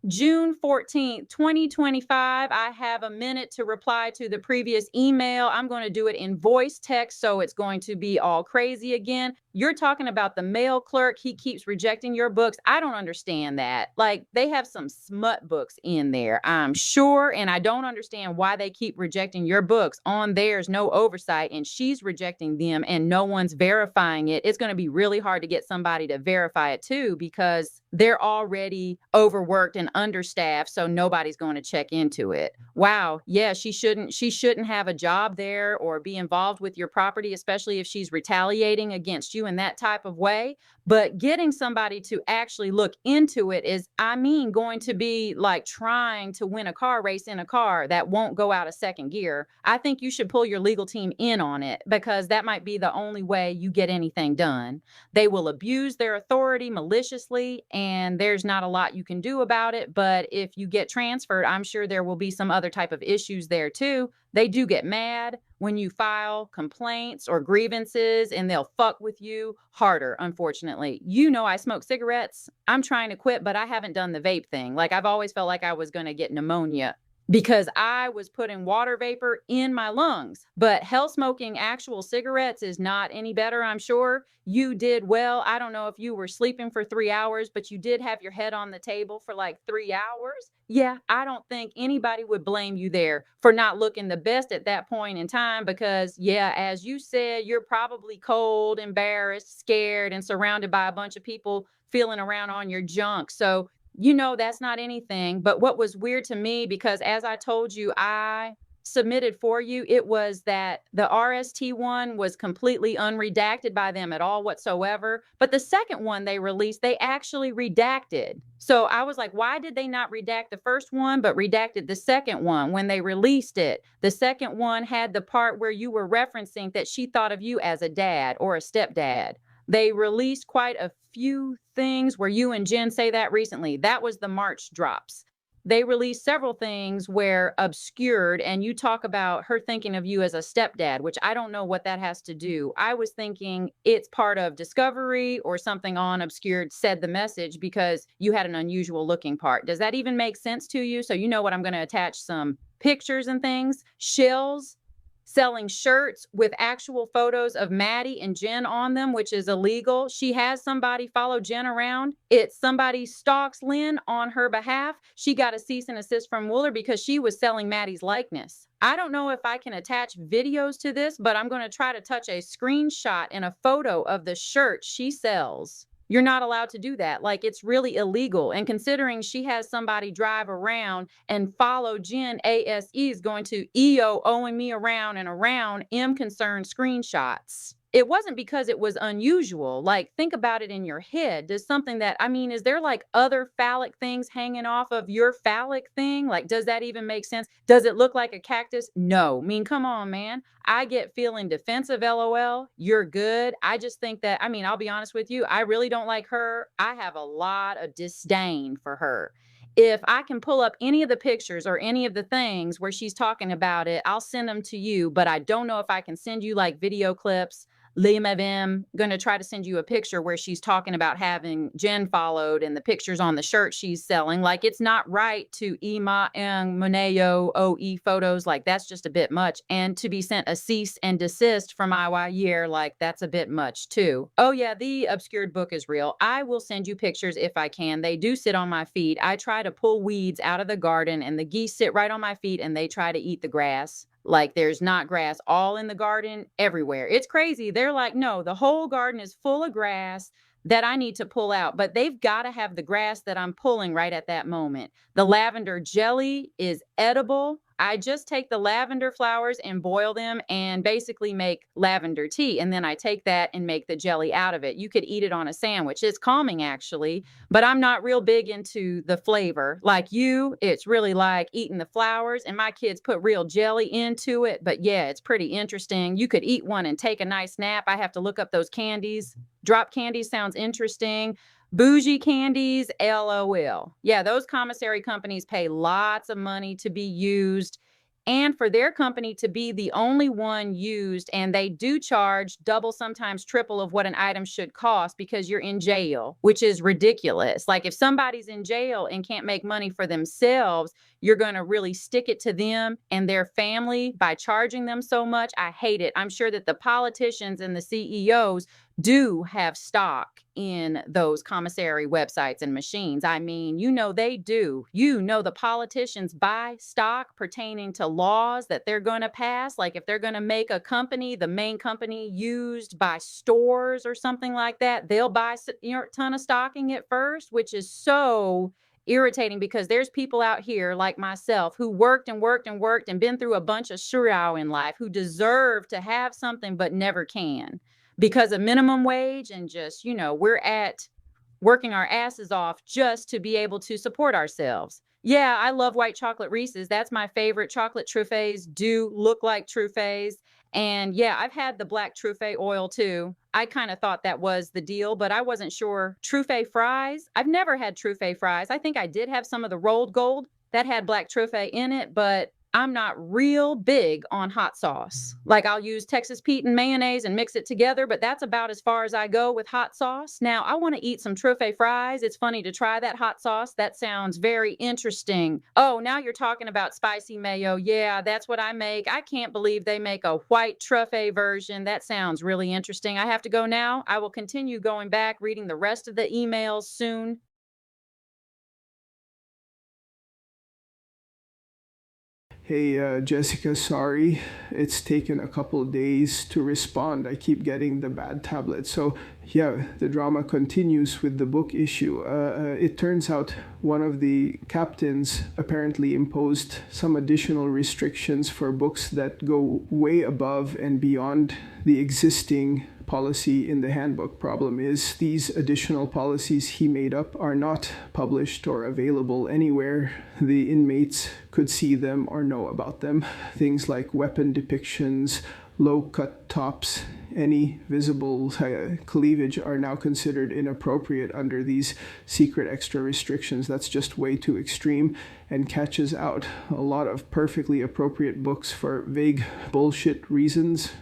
June 14th, 2025. I have a minute to reply to the previous email. I'm going to do it in voice text, so it's going to be all crazy again. You're talking about the mail clerk. He keeps rejecting your books. I don't understand that. Like, they have some smut books in there, I'm sure, and I don't understand why they keep rejecting your books. On there's no oversight, and she's rejecting them, and no one's verifying it. It's going to be really hard to get somebody to verify it, too, because they're already overworked and understaffed, so nobody's going to check into it. Wow. Yeah, she shouldn't have a job there or be involved with your property, especially if she's retaliating against you in that type of way. But getting somebody to actually look into it is, I mean, going to be like trying to win a car race in a car that won't go out of second gear. I think you should pull your legal team in on it because that might be the only way you get anything done. They will abuse their authority maliciously, and there's not a lot you can do about it. But if you get transferred, I'm sure there will be some other type of issues there too. They do get mad when you file complaints or grievances, and they'll fuck with you harder, unfortunately. You know, I smoke cigarettes. I'm trying to quit, but I haven't done the vape thing. Like, I've always felt like I was going to get pneumonia because I was putting water vapor in my lungs. But hell, smoking actual cigarettes is not any better, I'm sure. You did well. I don't know if you were sleeping for 3 hours, but you did have your head on the table for like 3 hours. Yeah, I don't think anybody would blame you there for not looking the best at that point in time because, yeah, as you said, you're probably cold, embarrassed, scared, and surrounded by a bunch of people feeling around on your junk. So You know, that's not anything. But what was weird to me, because as I told you, I submitted for you, it was that the RST one was completely unredacted by them at all whatsoever. But the second one they released, they actually redacted. So I was like, why did they not redact the first one, but redacted the second one when they released it? The second one had the part where you were referencing that she thought of you as a dad or a stepdad. They released quite a few things where you and Jen say that recently. That was the March drops. They released several things where obscured, and you talk about her thinking of you as a stepdad, which I don't know what that has to do. I was thinking it's part of Discovery or something on Obscured said the message because you had an unusual looking part. Does that even make sense to you? So you know what, I'm going to attach some pictures and things. Shills selling shirts with actual photos of Maddie and Jen on them, which is illegal. She has somebody follow Jen around. It's somebody stalks Lynn on her behalf. She got a cease and assist from Wooler because she was selling Maddie's likeness. I don't know if I can attach videos to this, but I'm going to try to touch a screenshot and a photo of the shirt she sells. You're not allowed to do that. Like, it's really illegal. And considering she has somebody drive around and follow Jen, ASE is going to EO owing me around and around M concerned screenshots. It wasn't because it was unusual. Like, think about it in your head. Does something that, I mean, is there like other phallic things hanging off of your phallic thing? Like, does that even make sense? Does it look like a cactus? No. I mean, come on, man. I get feeling defensive, LOL. You're good. I just think that, I mean, I'll be honest with you. I really don't like her. I have a lot of disdain for her. If I can pull up any of the pictures or any of the things where she's talking about it, I'll send them to you, but I don't know if I can send you like video clips. Limavim going to try to send you a picture where she's talking about having Jen followed and the pictures on the shirt she's selling. Like, it's not right to Ima and Moneo OE photos. Like, that's just a bit much. And to be sent a cease and desist from IY like, that's a bit much too. Oh yeah, the obscured book is real. I will send you pictures if I can. They do sit on my feet. I try to pull weeds out of the garden and the geese sit right on my feet and they try to eat the grass. Like, there's not grass all in the garden everywhere. It's crazy. They're like, no, the whole garden is full of grass that I need to pull out, but they've got to have the grass that I'm pulling right at that moment. The lavender jelly is edible. I just take the lavender flowers and boil them and basically make lavender tea. And then I take that and make the jelly out of it. You could eat it on a sandwich. It's calming, actually, but I'm not real big into the flavor. Like you, it's really like eating the flowers, and my kids put real jelly into it. But yeah, it's pretty interesting. You could eat one and take a nice nap. I have to look up those candies. Drop candy sounds interesting. Bougie candies, LOL. Yeah, those commissary companies pay lots of money to be used and for their company to be the only one used, and they do charge double, sometimes triple of what an item should cost because you're in jail, which is ridiculous. Like, if somebody's in jail and can't make money for themselves, you're going to really stick it to them and their family by charging them so much. I hate it. I'm sure that the politicians and the CEOs do have stock in those commissary websites and machines. I mean, you know, they do. You know, the politicians buy stock pertaining to laws that they're going to pass. Like, if they're going to make a company, the main company used by stores or something like that, they'll buy a ton of stocking at first, which is so irritating because there's people out here like myself who worked and worked and worked and been through a bunch of shurao in life who deserve to have something but never can because of minimum wage and just, you know, we're at working our asses off just to be able to support ourselves. Yeah, I love white chocolate Reese's. That's my favorite. Chocolate truffes do look like truffes. And yeah, I've had the black truffle oil too. I kind of thought that was the deal, but I wasn't sure. Truffle fries. I've never had truffle fries. I think I did have some of the rolled gold that had black truffle in it, but I'm not real big on hot sauce. Like, I'll use Texas Pete and mayonnaise and mix it together, but that's about as far as I go with hot sauce. Now, I want to eat some truffle fries. It's funny to try that hot sauce. That sounds very interesting. Oh, now you're talking about spicy mayo. Yeah, that's what I make. I can't believe they make a white truffle version. That sounds really interesting. I have to go now. I will continue going back, reading the rest of the emails soon. Hey, Jessica, sorry. It's taken a couple days to respond. I keep getting the bad tablet. So, yeah, the drama continues with the book issue. It turns out one of the captains apparently imposed some additional restrictions for books that go way above and beyond the existing policy in the handbook. Problem is, these additional policies he made up are not published or available anywhere. The inmates could see them or know about them. Things like weapon depictions, low-cut tops, any visible cleavage are now considered inappropriate under these secret extra restrictions. That's just way too extreme and catches out a lot of perfectly appropriate books for vague bullshit reasons.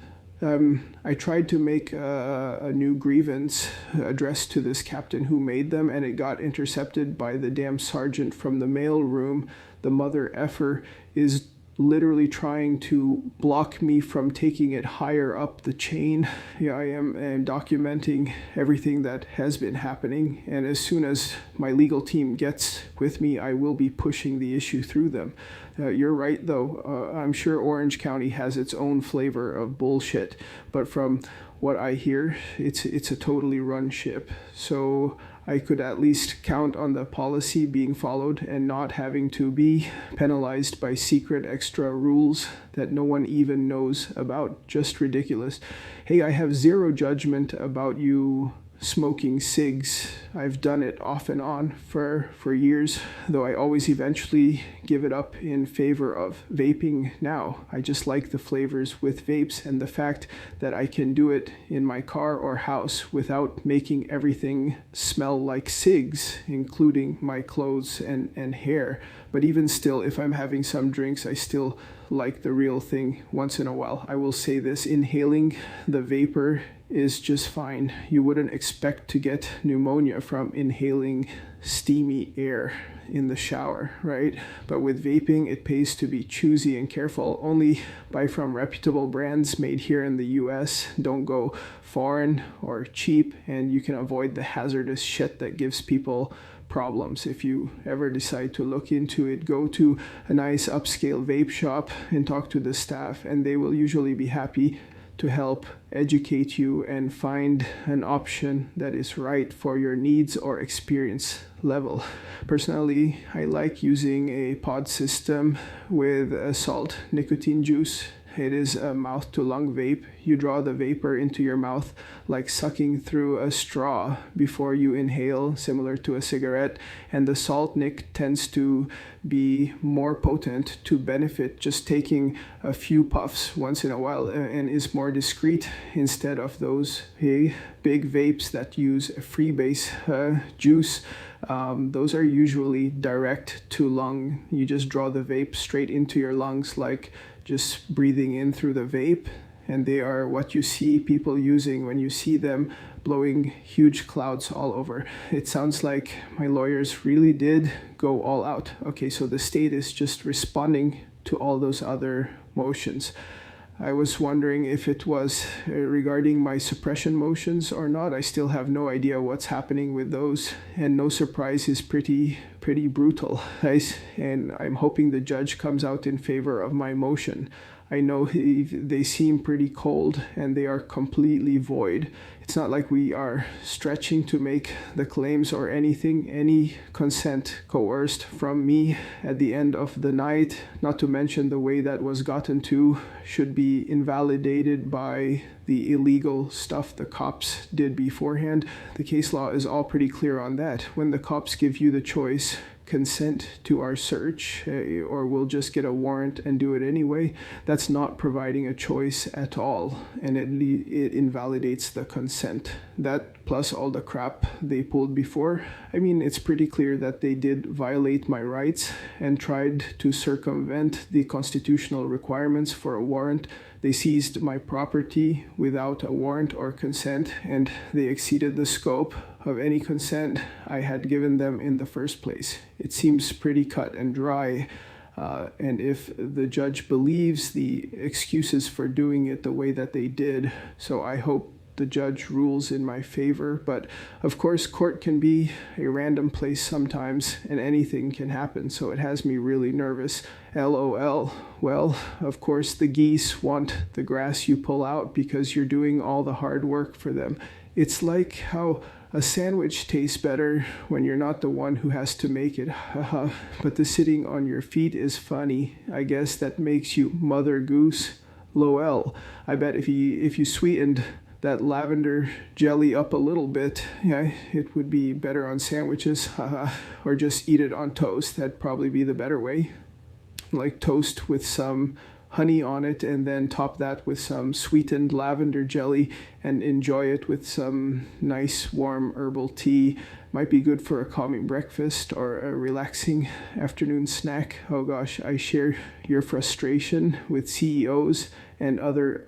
I tried to make a new grievance addressed to this captain who made them, and it got intercepted by the damn sergeant from the mail room. The mother effer is literally trying to block me from taking it higher up the chain. Yeah, I am documenting everything that has been happening, and as soon as my legal team gets with me, I will be pushing the issue through them. You're right, though. I'm sure Orange County has its own flavor of bullshit, but from what I hear, it's a totally run ship. So I could at least count on the policy being followed and not having to be penalized by secret extra rules that no one even knows about. Just ridiculous. Hey, I have zero judgment about you smoking cigs. I've done it off and on for years, though I always eventually give it up in favor of vaping now. I just like the flavors with vapes and the fact that I can do it in my car or house without making everything smell like cigs, including my clothes and hair. But even still, if I'm having some drinks, I still like the real thing once in a while. I will say this, inhaling the vapor is just fine. You wouldn't expect to get pneumonia from inhaling steamy air in the shower, right? But with vaping, it pays to be choosy and careful. Only buy from reputable brands made here in the US. Don't go foreign or cheap, and you can avoid the hazardous shit that gives people problems. If you ever decide to look into it, go to a nice upscale vape shop and talk to the staff, and they will usually be happy to help educate you and find an option that is right for your needs or experience level. Personally, I like using a pod system with a salt nicotine juice. It is a mouth-to-lung vape. You draw the vapor into your mouth like sucking through a straw before you inhale, similar to a cigarette. And the salt nic tends to be more potent to benefit just taking a few puffs once in a while and is more discreet instead of those big vapes that use a freebase juice. Those are usually direct to lung. You just draw the vape straight into your lungs like just breathing in through the vape, and they are what you see people using when you see them blowing huge clouds all over. It sounds like my lawyers really did go all out. Okay, so the state is just responding to all those other motions. I was wondering if it was regarding my suppression motions or not. I still have no idea what's happening with those, and no surprise is pretty brutal. And I'm hoping the judge comes out in favor of my motion. I know they seem pretty cold and they are completely void. It's not like we are stretching to make the claims or anything. Any consent coerced from me at the end of the night, not to mention the way that was gotten to, should be invalidated by the illegal stuff the cops did beforehand. The case law is all pretty clear on that. When the cops give you the choice, consent to our search, or we'll just get a warrant and do it anyway, that's not providing a choice at all, and it invalidates the consent. That plus all the crap they pulled before, I mean, it's pretty clear that they did violate my rights and tried to circumvent the constitutional requirements for a warrant. They seized my property without a warrant or consent, and they exceeded the scope of any consent I had given them in the first place. It seems pretty cut and dry, and if the judge believes the excuses for doing it the way that they did, so I hope the judge rules in my favor. But of course, court can be a random place sometimes, and anything can happen, so it has me really nervous. LOL. Well, of course, the geese want the grass you pull out because you're doing all the hard work for them. It's like how a sandwich tastes better when you're not the one who has to make it. Haha. But the sitting on your feet is funny. I guess that makes you Mother Goose. Lol. I bet if you sweetened that lavender jelly up a little bit, yeah, it would be better on sandwiches. Haha. Or just eat it on toast. That'd probably be the better way. Like toast with some honey on it, and then top that with some sweetened lavender jelly and enjoy it with some nice warm herbal tea. Might be good for a calming breakfast or a relaxing afternoon snack. Oh gosh, I share your frustration with CEOs and other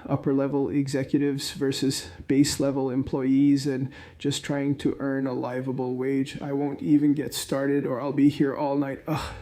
upper level executives versus base level employees and just trying to earn a livable wage. I won't even get started or I'll be here all night. Ugh.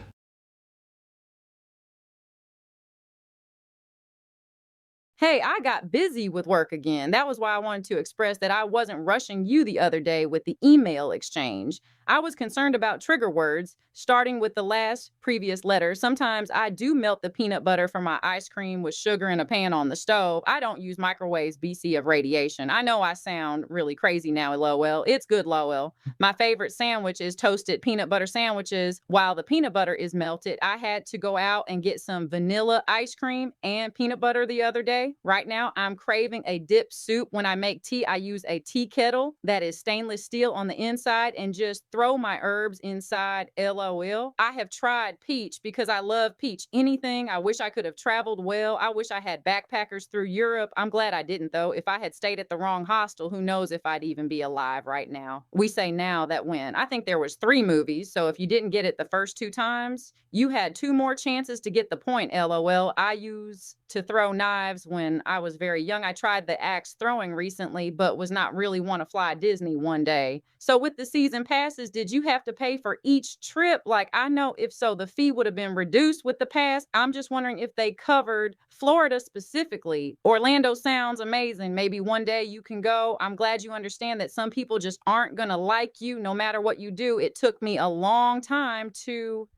Hey, I got busy with work again. That was why I wanted to express that I wasn't rushing you the other day with the email exchange. I was concerned about trigger words, starting with the last previous letter. Sometimes I do melt the peanut butter for my ice cream with sugar in a pan on the stove. I don't use microwaves BC of radiation. I know I sound really crazy now, Lowell. It's good, Lowell. My favorite sandwich is toasted peanut butter sandwiches. While the peanut butter is melted, I had to go out and get some vanilla ice cream and peanut butter the other day. Right now, I'm craving a dip soup. When I make tea, I use a tea kettle that is stainless steel on the inside and just throw my herbs inside. LOL. I have tried peach because I love peach. Anything. I wish I could have traveled well. I wish I had backpackers through Europe. I'm glad I didn't, though. If I had stayed at the wrong hostel, who knows if I'd even be alive right now. We say now that when. I think there was 3 movies, so if you didn't get it the first 2 times, you had 2 more chances to get the point. LOL. I used to throw knives when I was very young. I tried the axe throwing recently, but was not really want to fly Disney one day. So with the season passes, did you have to pay for each trip? Like, I know if so, the fee would have been reduced with the pass. I'm just wondering if they covered Florida specifically. Orlando sounds amazing. Maybe one day you can go. I'm glad you understand that some people just aren't going to like you no matter what you do. It took me a long time to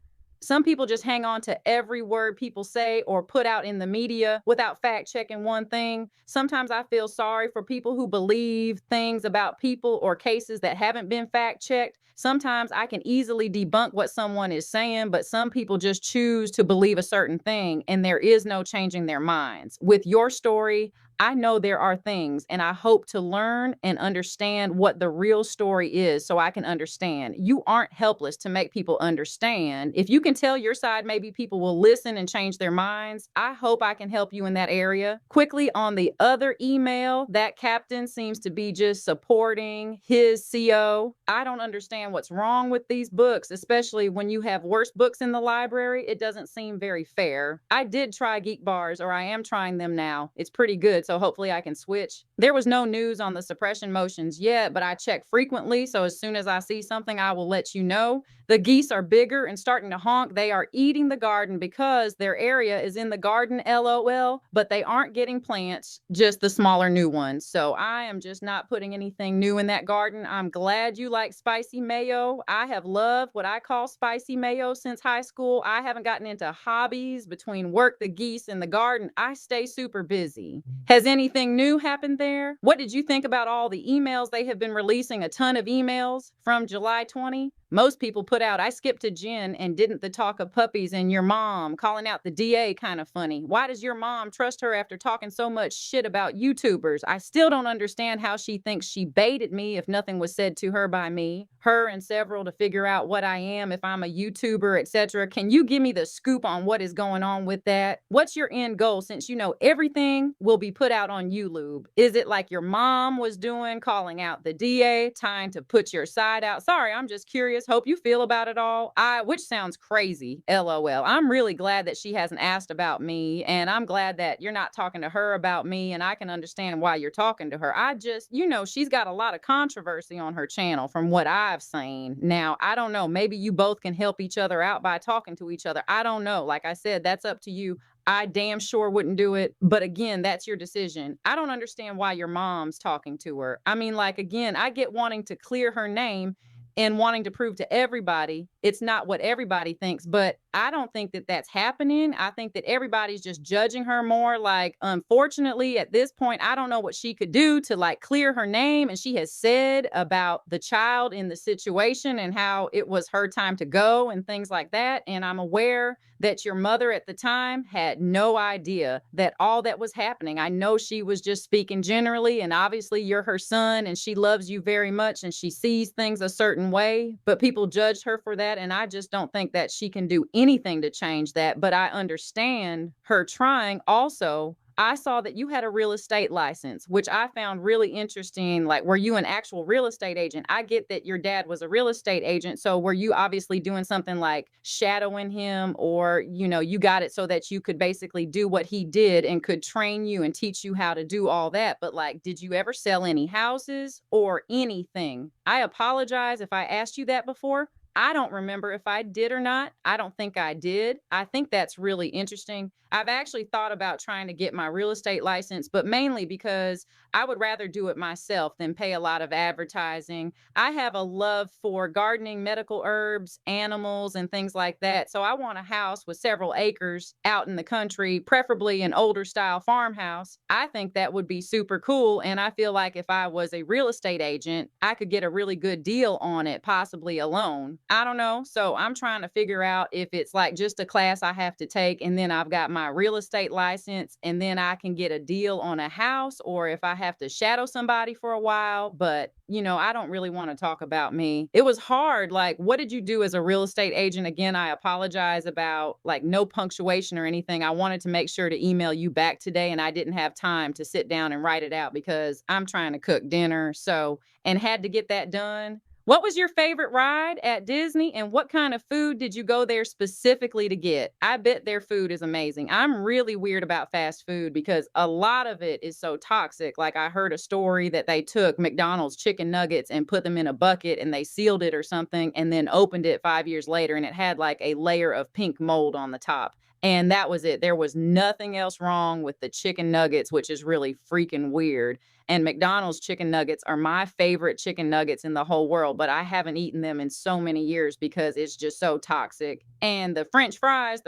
some people just hang on to every word people say or put out in the media without fact checking one thing. Sometimes I feel sorry for people who believe things about people or cases that haven't been fact checked. Sometimes I can easily debunk what someone is saying, but some people just choose to believe a certain thing and there is no changing their minds. With your story, I know there are things, and I hope to learn and understand what the real story is so I can understand. You aren't helpless to make people understand. If you can tell your side, maybe people will listen and change their minds. I hope I can help you in that area. Quickly on the other email, that captain seems to be just supporting his CO. I don't understand what's wrong with these books, especially when you have worse books in the library. It doesn't seem very fair. I did try Geek Bars, or I am trying them now. It's pretty good. So hopefully I can switch. There was no news on the suppression motions yet, but I check frequently. So as soon as I see something, I will let you know. The geese are bigger and starting to honk. They are eating the garden because their area is in the garden, LOL, but they aren't getting plants, just the smaller new ones. So I am just not putting anything new in that garden. I'm glad you like spicy mayo. I have loved what I call spicy mayo since high school. I haven't gotten into hobbies between work, the geese, and the garden. I stay super busy. Has anything new happened there? What did you think about all the emails? They have been releasing a ton of emails from July 20. Most people put out, I skipped to Jen and didn't the talk of puppies and your mom calling out the DA kind of funny. Why does your mom trust her after talking so much shit about YouTubers? I still don't understand how she thinks she baited me if nothing was said to her by me, her and several to figure out what I am, if I'm a YouTuber, etc. Can you give me the scoop on what is going on with that? What's your end goal since you know everything will be put out on YouTube? Is it like your mom was doing, calling out the DA, trying to put your side out? Sorry, I'm just curious. Hope you feel about it all. Which sounds crazy, LOL. I'm really glad that she hasn't asked about me, and I'm glad that you're not talking to her about me, and I can understand why you're talking to her. I just, she's got a lot of controversy on her channel from what I've seen. Now, I don't know. Maybe you both can help each other out by talking to each other. I don't know. Like I said, that's up to you. I damn sure wouldn't do it. But again, that's your decision. I don't understand why your mom's talking to her. I mean, like, again, I get wanting to clear her name and wanting to prove to everybody it's not what everybody thinks, but I don't think that that's happening. I think that everybody's just judging her more. Like, unfortunately, at this point, I don't know what she could do to like clear her name. And she has said about the child in the situation and how it was her time to go and things like that. And I'm aware that your mother at the time had no idea that all that was happening. I know she was just speaking generally, and obviously you're her son and she loves you very much and she sees things a certain way, but people judged her for that. And I just don't think that she can do anything to change that. But I understand her trying. Also, I saw that you had a real estate license, which I found really interesting. Like, were you an actual real estate agent? I get that your dad was a real estate agent. So were you obviously doing something like shadowing him, or, you got it so that you could basically do what he did and could train you and teach you how to do all that? But like, did you ever sell any houses or anything? I apologize if I asked you that before. I don't remember if I did or not. I don't think I did. I think that's really interesting. I've actually thought about trying to get my real estate license, but mainly because I would rather do it myself than pay a lot of advertising. I have a love for gardening, medical herbs, animals, and things like that. So I want a house with several acres out in the country, preferably an older style farmhouse. I think that would be super cool. And I feel like if I was a real estate agent, I could get a really good deal on it, possibly alone. I don't know. So I'm trying to figure out if it's like just a class I have to take and then I've got my real estate license and then I can get a deal on a house, or if I have to shadow somebody for a while. But, I don't really want to talk about me. It was hard. Like, what did you do as a real estate agent? Again, I apologize about like no punctuation or anything. I wanted to make sure to email you back today and I didn't have time to sit down and write it out because I'm trying to cook dinner. So, and had to get that done. What was your favorite ride at Disney, and what kind of food did you go there specifically to get? I bet their food is amazing. I'm really weird about fast food because a lot of it is so toxic. Like, I heard a story that they took McDonald's chicken nuggets and put them in a bucket and they sealed it or something and then opened it 5 years later and it had like a layer of pink mold on the top. And that was it. There was nothing else wrong with the chicken nuggets, which is really freaking weird. And McDonald's chicken nuggets are my favorite chicken nuggets in the whole world, but I haven't eaten them in so many years because it's just so toxic. And the French fries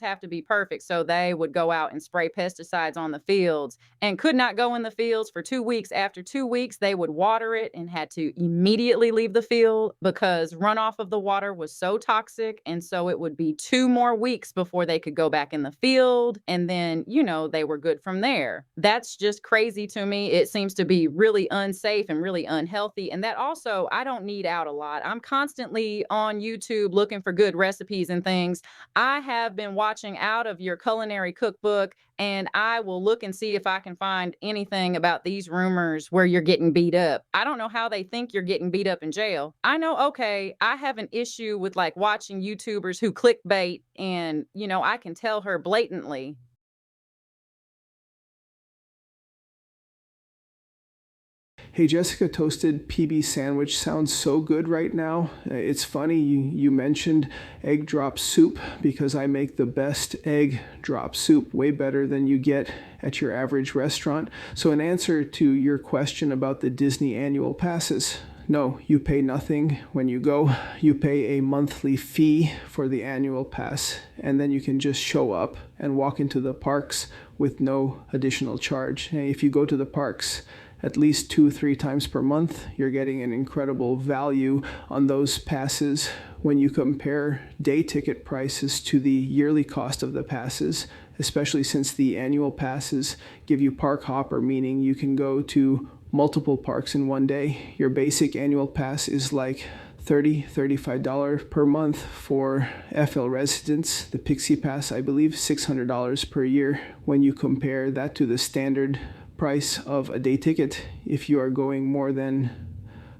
have to be perfect. So they would go out and spray pesticides on the fields and could not go in the fields for 2 weeks. After 2 weeks, they would water it and had to immediately leave the field because runoff of the water was so toxic. And so it would be 2 more weeks before they could go back in the field. And then, they were good from there. That's just crazy to me. It seems to be really unsafe and really unhealthy. And that also, I don't need out a lot. I'm constantly on YouTube looking for good recipes and things. I have been watching out of your culinary cookbook, and I will look and see if I can find anything about these rumors where you're getting beat up. I don't know how they think you're getting beat up in jail. I know, okay, I have an issue with like watching YouTubers who clickbait, and, I can tell her blatantly. Hey Jessica, toasted PB sandwich sounds so good right now. It's funny you mentioned egg drop soup because I make the best egg drop soup, way better than you get at your average restaurant. So in answer to your question about the Disney annual passes, no, you pay nothing when you go. You pay a monthly fee for the annual pass, and then you can just show up and walk into the parks with no additional charge. And if you go to the parks at least 2-3 times per month, you're getting an incredible value on those passes when you compare day ticket prices to the yearly cost of the passes, especially since the annual passes give you park hopper, meaning you can go to multiple parks in one day. Your basic annual pass is like $35 per month for FL residents. The Pixie Pass, I believe, $600 per year. When you compare that to the standard price of a day ticket, if you are going more than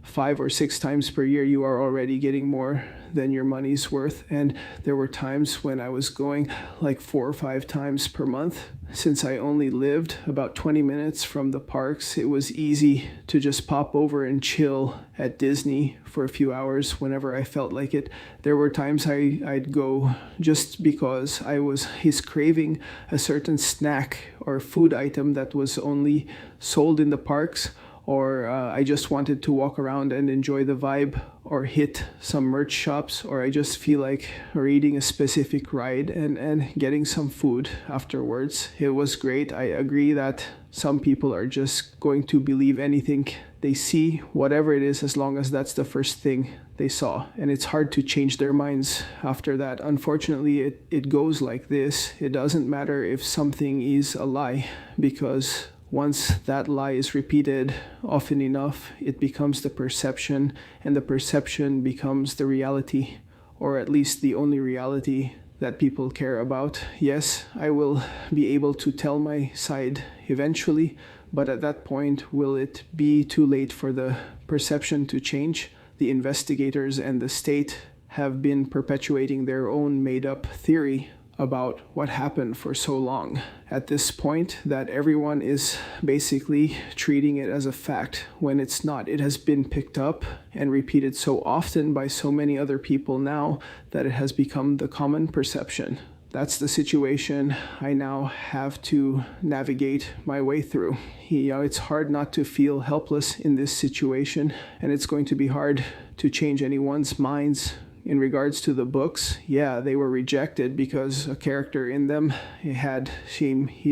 5 or 6 times per year, you are already getting more than your money's worth. And there were times when I was going like 4 or 5 times per month. Since I only lived about 20 minutes from the parks, it was easy to just pop over and chill at Disney for a few hours whenever I felt like it. There were times I'd go just because I was craving a certain snack or food item that was only sold in the parks, or I just wanted to walk around and enjoy the vibe, or hit some merch shops, or I just feel like reading a specific ride and getting some food afterwards. It was great. I agree that some people are just going to believe anything they see, whatever it is, as long as that's the first thing they saw. And it's hard to change their minds after that. Unfortunately, it goes like this. It doesn't matter if something is a lie, because once that lie is repeated often enough, it becomes the perception, and the perception becomes the reality, or at least the only reality that people care about. Yes, I will be able to tell my side eventually, but at that point, will it be too late for the perception to change? The investigators and the state have been perpetuating their own made-up theory about what happened for so long at this point, that everyone is basically treating it as a fact when it's not. It has been picked up and repeated so often by so many other people now that it has become the common perception. That's the situation I now have to navigate my way through. It's hard not to feel helpless in this situation, and it's going to be hard to change anyone's minds. In regards to the books, yeah, they were rejected because a character in them had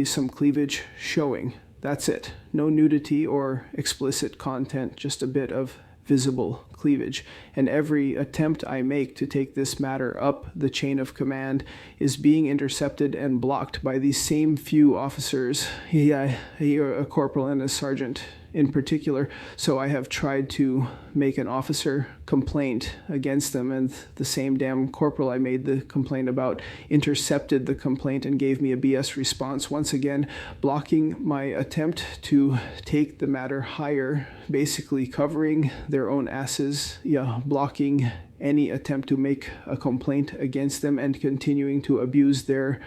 some cleavage showing. That's it. No nudity or explicit content, just a bit of visible cleavage. And every attempt I make to take this matter up the chain of command is being intercepted and blocked by these same few officers, a corporal and a sergeant in particular. So I have tried to make an officer complaint against them, and the same damn corporal I made the complaint about intercepted the complaint and gave me a BS response, once again blocking my attempt to take the matter higher, basically covering their own asses, blocking any attempt to make a complaint against them, and continuing to abuse their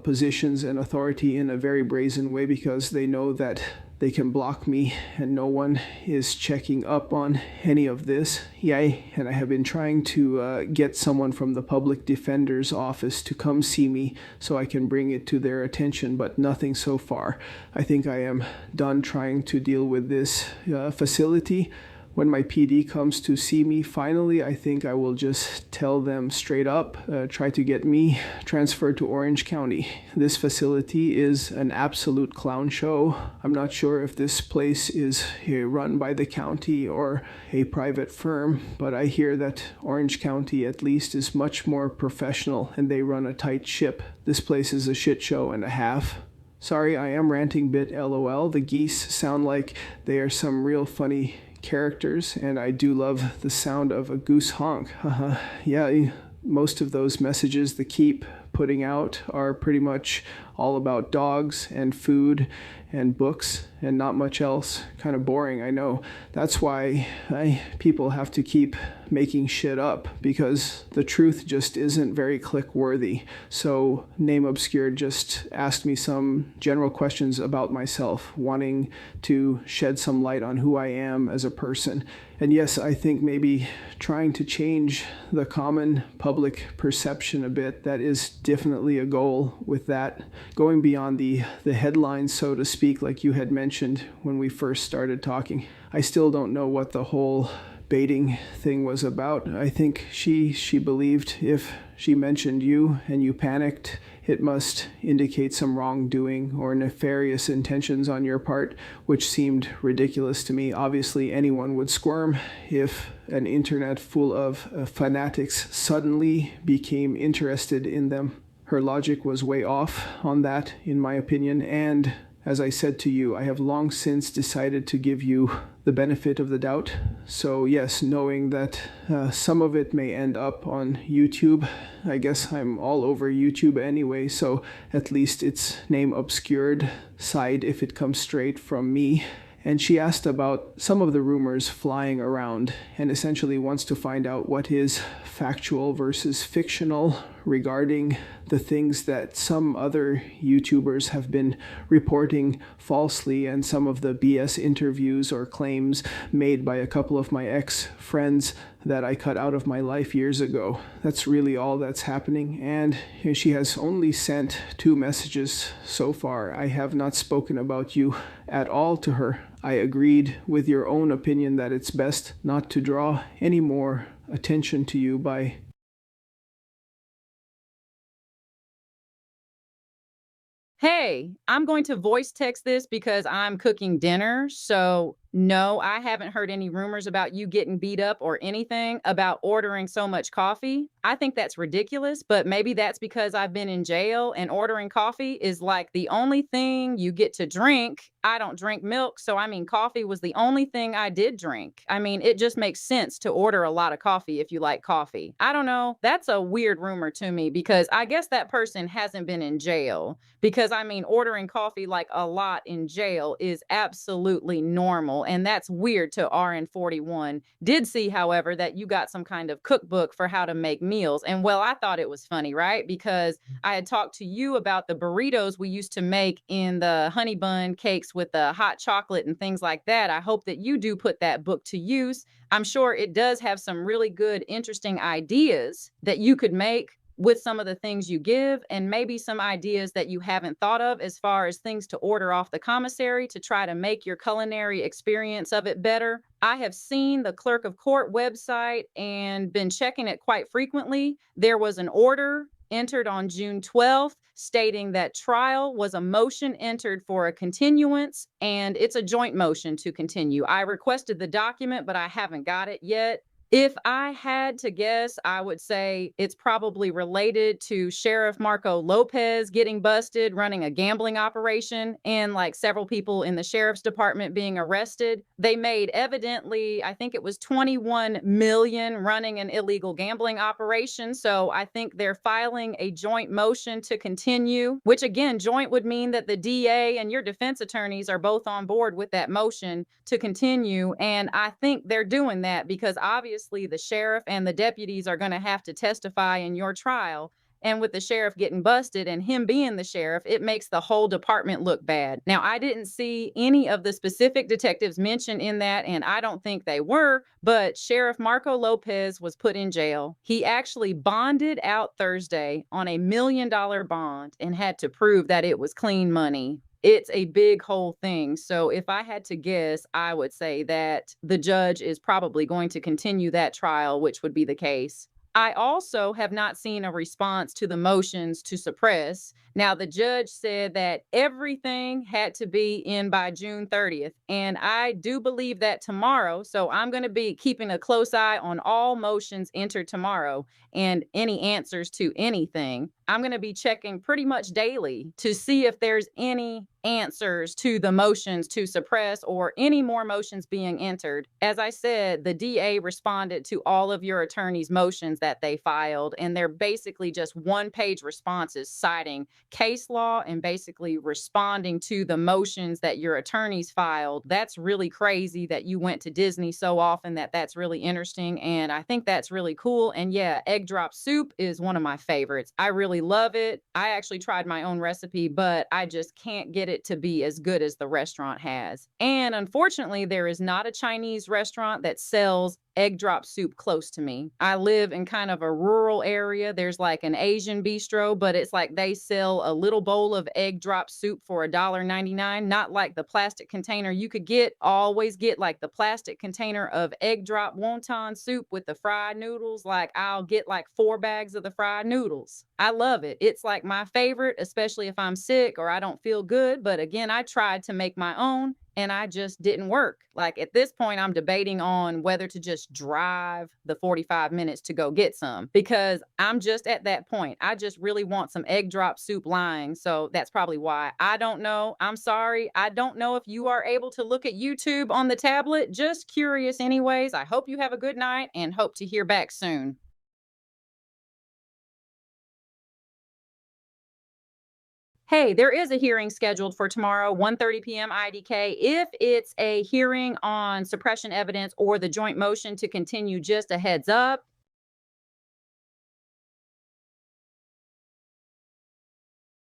positions and authority in a very brazen way, because they know that they can block me and no one is checking up on any of this. And I have been trying to get someone from the public defender's office to come see me so I can bring it to their attention, but nothing so far. I think I am done trying to deal with this facility. When my PD comes to see me, finally, I think I will just tell them straight up, try to get me transferred to Orange County. This facility is an absolute clown show. I'm not sure if this place is run by the county or a private firm, but I hear that Orange County at least is much more professional and they run a tight ship. This place is a shit show and a half. Sorry, I am ranting bit LOL. The geese sound like they are some real funny characters, and I do love the sound of a goose honk. Most of those messages the Keep putting out are pretty much all about dogs and food and books and not much else. Kind of boring, I know. That's why people have to keep making shit up, because the truth just isn't very click-worthy. So Name Obscured just asked me some general questions about myself, wanting to shed some light on who I am as a person. And yes, I think maybe trying to change the common public perception a bit, that is definitely a goal with that. Going beyond the headlines, so to speak, like you had mentioned when we first started talking. I still don't know what the whole baiting thing was about. I think she believed if she mentioned you and you panicked, it must indicate some wrongdoing or nefarious intentions on your part, which seemed ridiculous to me. Obviously, anyone would squirm if an internet full of fanatics suddenly became interested in them. Her logic was way off on that, in my opinion, and as I said to you, I have long since decided to give you the benefit of the doubt. So yes, knowing that some of it may end up on YouTube, I guess I'm all over YouTube anyway, so at least it's Name Obscured side if it comes straight from me. And she asked about some of the rumors flying around and essentially wants to find out what is factual versus fictional regarding the things that some other YouTubers have been reporting falsely and some of the BS interviews or claims made by a couple of my ex-friends that I cut out of my life years ago. That's really all that's happening. And she has only sent 2 messages so far. I have not spoken about you at all to her. I agreed with your own opinion that it's best not to draw any more attention to you by Hey, I'm going to voice text this because I'm cooking dinner. So, no, I haven't heard any rumors about you getting beat up or anything about ordering so much coffee. I think that's ridiculous, but maybe that's because I've been in jail and ordering coffee is like the only thing you get to drink. I don't drink milk. So, I mean, coffee was the only thing I did drink. I mean, it just makes sense to order a lot of coffee if you like coffee. I don't know. That's a weird rumor to me because I guess that person hasn't been in jail. Because I mean, ordering coffee like a lot in jail is absolutely normal. And that's weird to RN 41. Did see, however, that you got some kind of cookbook for how to make meals. And well, I thought it was funny, right? Because I had talked to you about the burritos we used to make in the honey bun cakes with the hot chocolate and things like that. I hope that you do put that book to use. I'm sure it does have some really good, interesting ideas that you could make with some of the things you give and maybe some ideas that you haven't thought of as far as things to order off the commissary to try to make your culinary experience of it better. I have seen the clerk of court website and been checking it quite frequently. There was an order entered on June 12th stating that trial was a motion entered for a continuance and it's a joint motion to continue. I requested the document, but I haven't got it yet. If I had to guess, I would say it's probably related to Sheriff Marco Lopez getting busted running a gambling operation and like several people in the sheriff's department being arrested. They made evidently, I think it was 21 million running an illegal gambling operation. So I think they're filing a joint motion to continue, which again, joint would mean that the DA and your defense attorneys are both on board with that motion to continue. And I think they're doing that because obviously the sheriff and the deputies are going to have to testify in your trial. And with the sheriff getting busted and him being the sheriff, it makes the whole department look bad. Now, I didn't see any of the specific detectives mentioned in that, and I don't think they were, but Sheriff Marco Lopez was put in jail. He actually bonded out Thursday on a $1 million bond and had to prove that it was clean money. It's a big whole thing. So if I had to guess, I would say that the judge is probably going to continue that trial, which would be the case. I also have not seen a response to the motions to suppress. Now, the judge said that everything had to be in by June 30th, and I do believe that tomorrow. So I'm going to be keeping a close eye on all motions entered tomorrow and any answers to anything. I'm going to be checking pretty much daily to see if there's any answers to the motions to suppress or any more motions being entered. As I said, the DA responded to all of your attorney's motions that they filed, and they're basically just one-page responses citing case law and basically responding to the motions that your attorneys filed. That's really crazy that you went to Disney so often that's really interesting, and I think that's really cool. And yeah, egg drop soup is one of my favorites. I really love it. I actually tried my own recipe, but I just can't get it to be as good as the restaurant has. And unfortunately, there is not a Chinese restaurant that sells egg drop soup close to me. I live in kind of a rural area. There's like an Asian bistro, but it's like they sell a little bowl of egg drop soup for $1.99, not like the plastic container you could get. Always get like the plastic container of egg drop wonton soup with the fried noodles. Like I'll get like 4 bags of the fried noodles. I love it. It's like my favorite, especially if I'm sick or I don't feel good. But again, I tried to make my own and I just didn't work. Like at this point, I'm debating on whether to just drive the 45 minutes to go get some because I'm just at that point. I just really want some egg drop soup lying. So that's probably why. I don't know. I'm sorry. I don't know if you are able to look at YouTube on the tablet. Just curious anyways. I hope you have a good night and hope to hear back soon. Hey, there is a hearing scheduled for tomorrow, 1:30 p.m. IDK. If it's a hearing on suppression evidence or the joint motion to continue, just a heads up.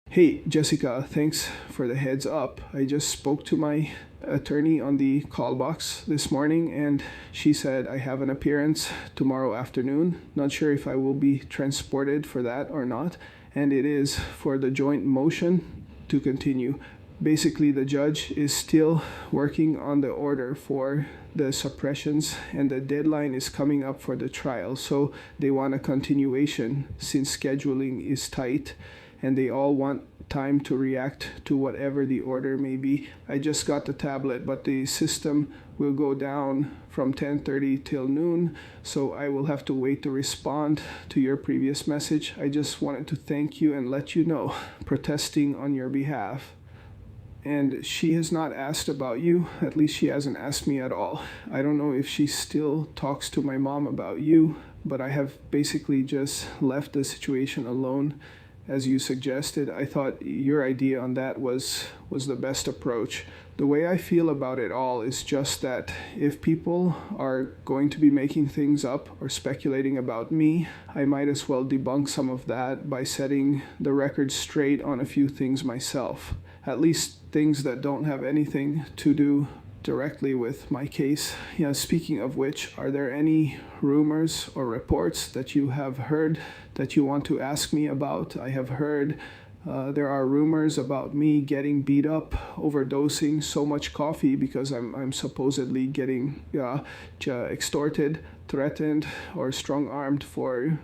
Hey, Jessica, thanks for the heads up. I just spoke to my attorney on the call box this morning, and she said I have an appearance tomorrow afternoon. Not sure if I will be transported for that or not, and it is for the joint motion to continue. Basically, the judge is still working on the order for the suppressions, and the deadline is coming up for the trial, so they want a continuation since scheduling is tight, and they all want time to react to whatever the order may be. I just got the tablet, but the system will go down from 10:30 till noon, so I will have to wait to respond to your previous message. I just wanted to thank you and let you know, protesting on your behalf. And she has not asked about you. At least she hasn't asked me at all. I don't know if she still talks to my mom about you, but I have basically just left the situation alone. As you suggested, I thought your idea on that was the best approach. The way I feel about it all is just that if people are going to be making things up or speculating about me, I might as well debunk some of that by setting the record straight on a few things myself. At least things that don't have anything to do directly with my case. Yeah, speaking of which, are there any rumors or reports that you have heard that you want to ask me about? I have heard there are rumors about me getting beat up, overdosing so much coffee because I'm supposedly getting extorted, threatened, or strong-armed for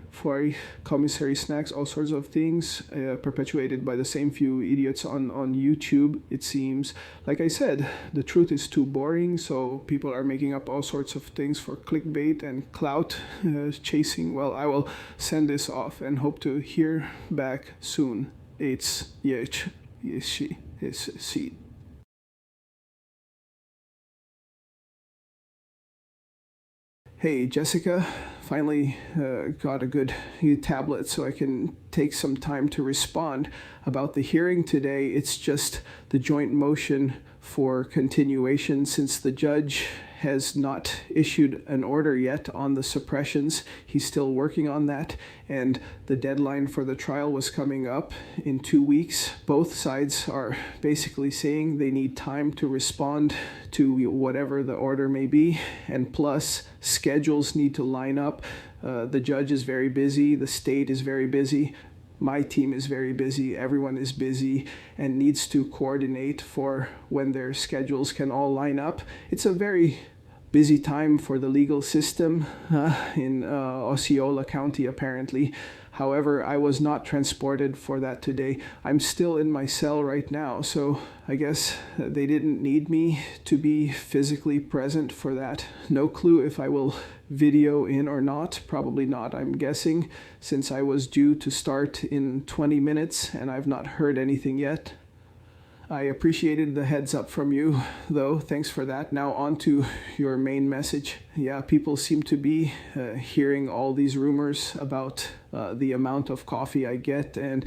commissary snacks, all sorts of things, perpetuated by the same few idiots on YouTube, it seems. Like I said, the truth is too boring, so people are making up all sorts of things for clickbait and clout chasing. Well, I will send this off and hope to hear back soon. It's she. Hey, Jessica, finally got a good tablet so I can take some time to respond. About the hearing today, it's just the joint motion for continuation since the judge has not issued an order yet on the suppressions. He's still working on that, and the deadline for the trial was coming up in 2 weeks. Both sides are basically saying they need time to respond to whatever the order may be, and plus schedules need to line up. The judge is very busy, the state is very busy. My team is very busy, everyone is busy and needs to coordinate for when their schedules can all line up. It's a very busy time for the legal system in Osceola County, apparently. However, I was not transported for that today. I'm still in my cell right now, so I guess they didn't need me to be physically present for that. No clue if I will video in or not. Probably not, I'm guessing, since I was due to start in 20 minutes and I've not heard anything yet. I appreciated the heads up from you, though. Thanks for that. Now on to your main message. Yeah, people seem to be hearing all these rumors about the amount of coffee I get, and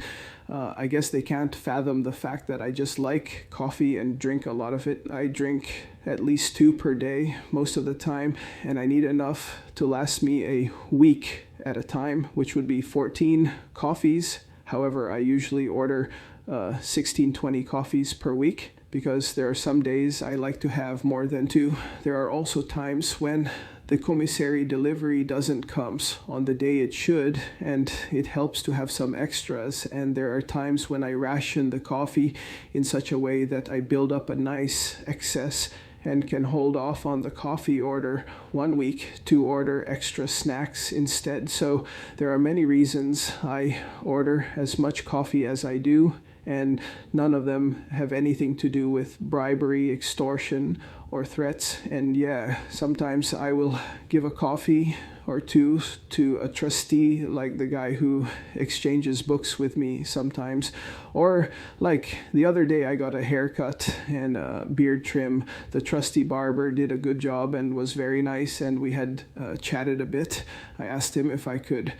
I guess they can't fathom the fact that I just like coffee and drink a lot of it. I drink at least 2 per day most of the time, and I need enough to last me a week at a time, which would be 14 coffees. However, I usually order 16-20 coffees per week because there are some days I like to have more than 2. There are also times when the commissary delivery doesn't come on the day it should, and it helps to have some extras. And there are times when I ration the coffee in such a way that I build up a nice excess and can hold off on the coffee order 1 week to order extra snacks instead. So there are many reasons I order as much coffee as I do, and none of them have anything to do with bribery, extortion, or threats. And yeah, sometimes I will give a coffee or 2 to a trustee, like the guy who exchanges books with me sometimes. Or like the other day, I got a haircut and a beard trim. The trustee barber did a good job and was very nice, and we had chatted a bit. I asked him if I could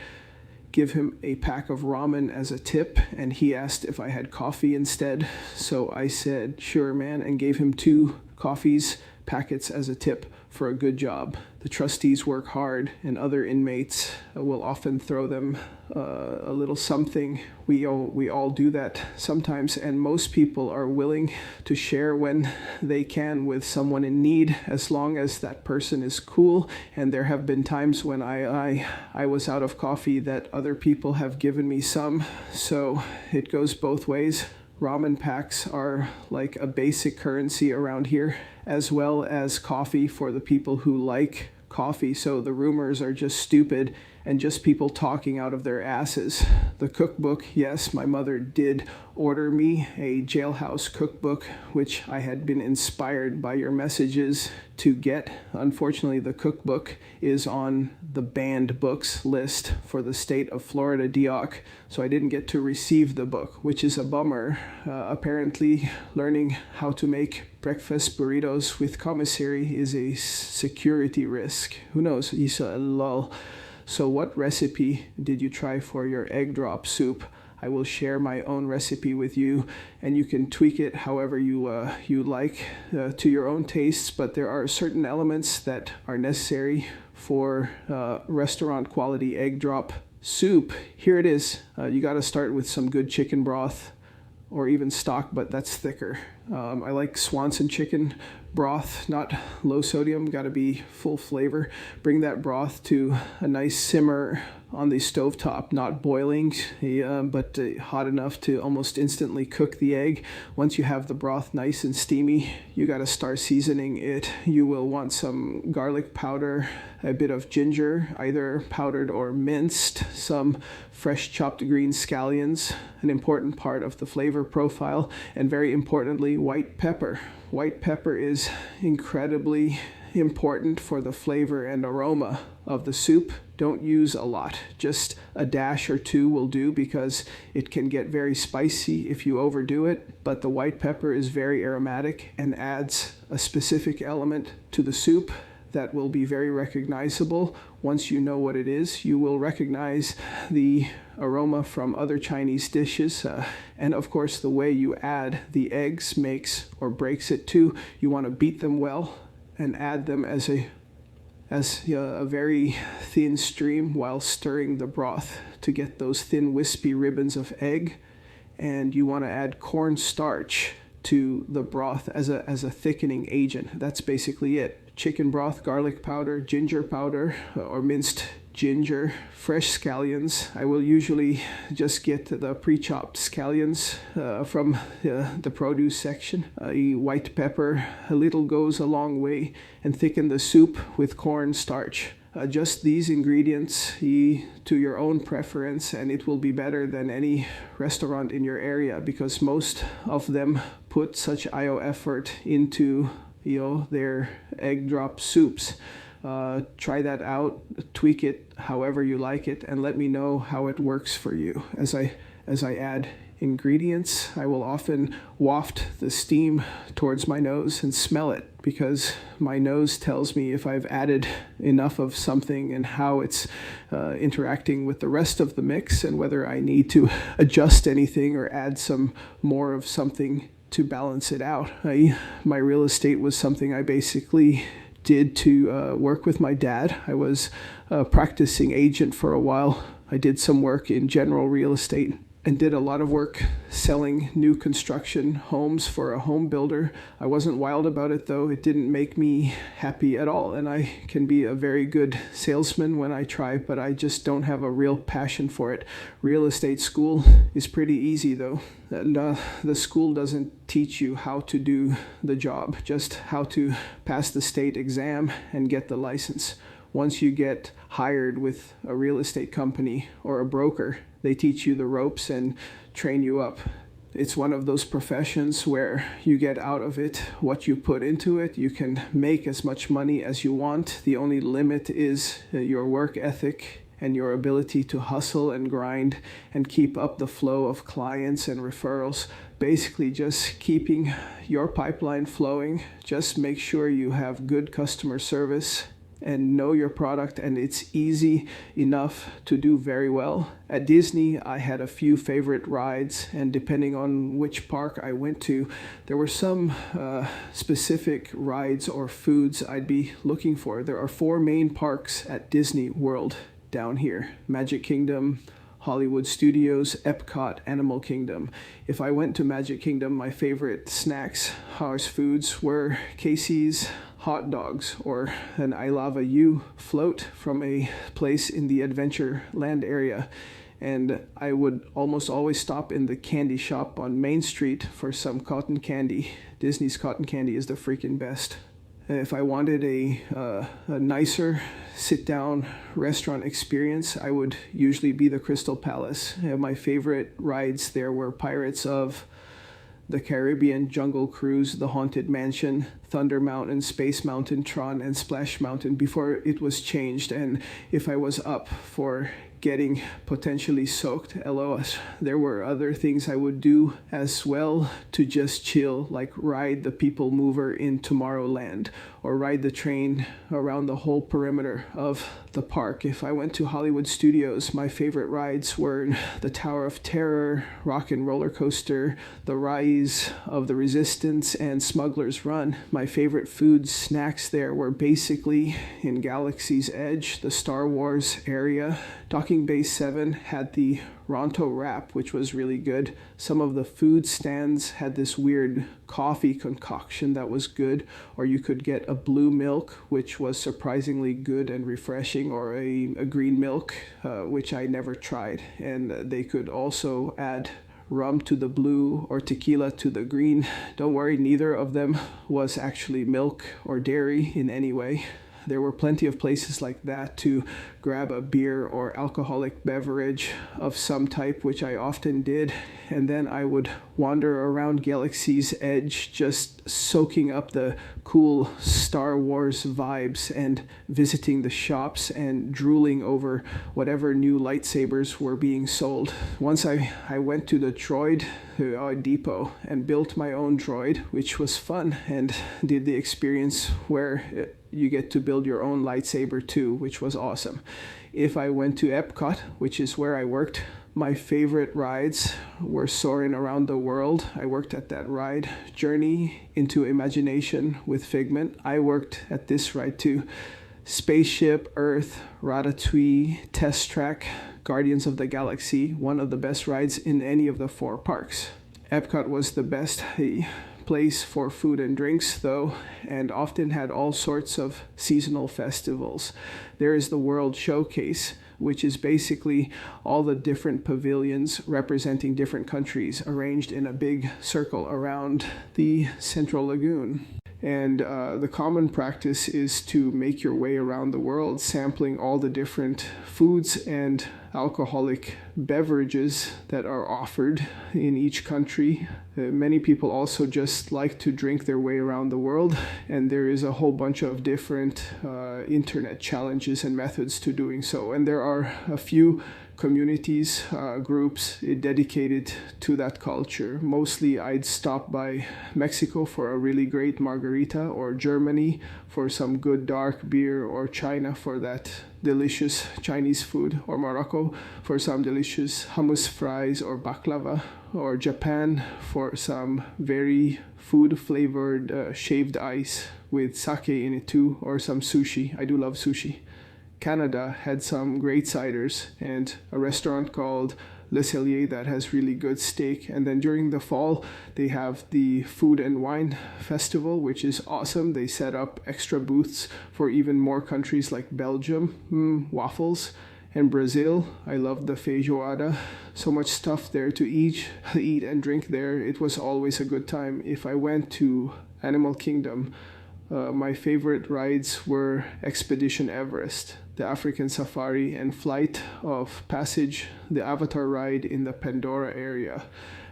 give him a pack of ramen as a tip, and he asked if I had coffee instead. So I said, sure, man, and gave him 2 coffees packets as a tip for a good job. The trustees work hard, and other inmates will often throw them a little something. We all do that sometimes, and most people are willing to share when they can with someone in need, as long as that person is cool. And there have been times when I was out of coffee that other people have given me some, so it goes both ways. Ramen packs are like a basic currency around here, as well as coffee for the people who like coffee. So the rumors are just stupid and just people talking out of their asses. The cookbook, yes, my mother did order me a jailhouse cookbook, which I had been inspired by your messages to get. Unfortunately, the cookbook is on the banned books list for the state of Florida, DEOC, so I didn't get to receive the book, which is a bummer. Apparently, learning how to make breakfast burritos with commissary is a security risk. Who knows? Isa lol. So what recipe did you try for your egg drop soup? I will share my own recipe with you, and you can tweak it however you like to your own tastes, but there are certain elements that are necessary for restaurant quality egg drop soup. Here it is. You got to start with some good chicken broth, or even stock, but that's thicker. I like Swanson chicken broth, not low sodium, got to be full flavor. Bring that broth to a nice simmer on the stovetop, not boiling, but hot enough to almost instantly cook the egg. Once you have the broth nice and steamy, you got to start seasoning it. You will want some garlic powder, a bit of ginger, either powdered or minced, some fresh chopped green scallions, an important part of the flavor profile, and very importantly, white pepper. White pepper is incredibly important for the flavor and aroma of the soup. Don't use a lot. Just a dash or 2 will do, because it can get very spicy if you overdo it. But the white pepper is very aromatic and adds a specific element to the soup that will be very recognizable. Once you know what it is, you will recognize the aroma from other Chinese dishes. And of course, the way you add the eggs makes or breaks it too. You want to beat them well and add them as a very thin stream while stirring the broth to get those thin wispy ribbons of egg. And you want to add cornstarch to the broth as a thickening agent. That's basically it. Chicken broth, garlic powder, ginger powder, or minced ginger, fresh scallions. I will usually just get the pre-chopped scallions from the produce section. White pepper, a little goes a long way, and thicken the soup with cornstarch. Adjust these ingredients to your own preference, and it will be better than any restaurant in your area, because most of them put such IO effort into their egg drop soups. Try that out, tweak it however you like it, and let me know how it works for you. As I add ingredients, I will often waft the steam towards my nose and smell it, because my nose tells me if I've added enough of something and how it's interacting with the rest of the mix, and whether I need to adjust anything or add some more of something to balance it out. My real estate was something I basically did to work with my dad. I was a practicing agent for a while. I did some work in general real estate and did a lot of work selling new construction homes for a home builder. I wasn't wild about it though. It didn't make me happy at all. And I can be a very good salesman when I try, but I just don't have a real passion for it. Real estate school is pretty easy though. And the school doesn't teach you how to do the job, just how to pass the state exam and get the license. Once you get hired with a real estate company or a broker, they teach you the ropes and train you up. It's one of those professions where you get out of it what you put into it. You can make as much money as you want. The only limit is your work ethic and your ability to hustle and grind and keep up the flow of clients and referrals. Basically just keeping your pipeline flowing. Just make sure you have good customer service and know your product, and it's easy enough to do very well. At Disney, I had a few favorite rides, and depending on which park I went to, there were some specific rides or foods I'd be looking for. There are 4 main parks at Disney World down here: Magic Kingdom, Hollywood Studios, Epcot, Animal Kingdom. If I went to Magic Kingdom, my favorite snacks, house foods, were Casey's hot dogs or an I Lava You float from a place in the Adventureland area. And I would almost always stop in the candy shop on Main Street for some cotton candy. Disney's cotton candy is the freaking best. If I wanted a nicer sit-down restaurant experience, I would usually be the Crystal Palace. My favorite rides there were Pirates of the Caribbean, Jungle Cruise, The Haunted Mansion, Thunder Mountain, Space Mountain, Tron, and Splash Mountain before it was changed. And if I was up for getting potentially soaked, LOS, there were other things I would do as well to just chill, like ride the People Mover in Tomorrowland or ride the train around the whole perimeter of the park. If I went to Hollywood Studios, my favorite rides were the Tower of Terror, Rock and Roller Coaster, The Rise of the Resistance, and Smuggler's Run. My favorite food snacks there were basically in Galaxy's Edge, the Star Wars area. Docking Bay 7 had the Ronto wrap, which was really good. Some of the food stands had this weird coffee concoction that was good, or you could get a blue milk, which was surprisingly good and refreshing, or a green milk, which I never tried. And they could also add rum to the blue or tequila to the green. Don't worry, neither of them was actually milk or dairy in any way. There were plenty of places like that to grab a beer or alcoholic beverage of some type, which I often did. And then I would wander around Galaxy's Edge, just soaking up the cool Star Wars vibes and visiting the shops and drooling over whatever new lightsabers were being sold. Once I went to the droid depot and built my own droid, which was fun, and did the experience where you get to build your own lightsaber too, which was awesome. If I went to Epcot, which is where I worked, my favorite rides were Soarin' Around the World. I worked at that ride. Journey into Imagination with Figment. I worked at this ride too. Spaceship Earth, Ratatouille, Test Track, Guardians of the Galaxy, one of the best rides in any of the 4 parks. Epcot was the best place for food and drinks though, and often had all sorts of seasonal festivals. There is the World Showcase, which is basically all the different pavilions representing different countries arranged in a big circle around the Central Lagoon. And the common practice is to make your way around the world, sampling all the different foods and alcoholic beverages that are offered in each country. Many people also just like to drink their way around the world, and there is a whole bunch of different internet challenges and methods to doing so. And there are a few communities, groups dedicated to that culture. Mostly I'd stop by Mexico for a really great margarita, or Germany for some good dark beer, or China for that delicious Chinese food, or Morocco for some delicious hummus fries or baklava, or Japan for some very food flavored shaved ice with sake in it too, or some sushi. I do love sushi. Canada had some great ciders and a restaurant called Le Cellier that has really good steak. And then during the fall, they have the Food and Wine Festival, which is awesome. They set up extra booths for even more countries like Belgium, waffles, and Brazil. I love the feijoada. So much stuff there to eat and drink there. It was always a good time. If I went to Animal Kingdom, my favorite rides were Expedition Everest, the African Safari, and Flight of Passage, the Avatar ride in the Pandora area.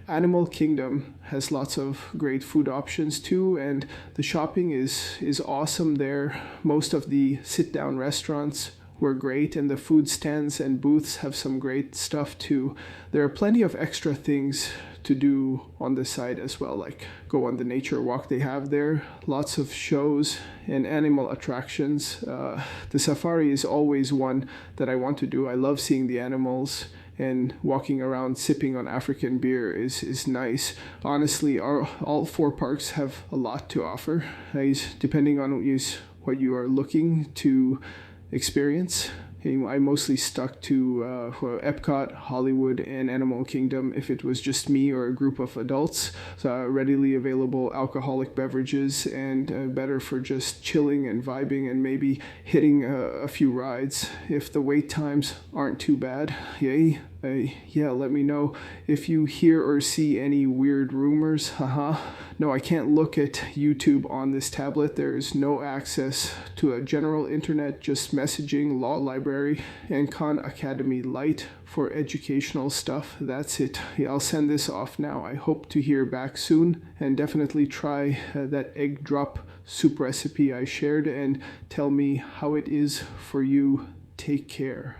Animal Kingdom has lots of great food options too, and the shopping is awesome there. Most of the sit-down restaurants were great, and the food stands and booths have some great stuff too. There are plenty of extra things to do on the side as well, like go on the nature walk they have there. Lots of shows and animal attractions. The safari is always one that I want to do. I love seeing the animals, and walking around sipping on African beer is nice. Honestly, all four parks have a lot to offer, depending on what you are looking to experience. I mostly stuck to Epcot, Hollywood, and Animal Kingdom if it was just me or a group of adults. So readily available alcoholic beverages, and better for just chilling and vibing and maybe hitting a few rides if the wait times aren't too bad. Yay! Yeah, let me know if you hear or see any weird rumors. No, I can't look at YouTube on this tablet. There is no access to a general internet, just messaging, law library, and Khan Academy Lite for educational stuff. That's it. Yeah, I'll send this off now. I hope to hear back soon, and definitely try that egg drop soup recipe I shared and tell me how it is for you. Take care.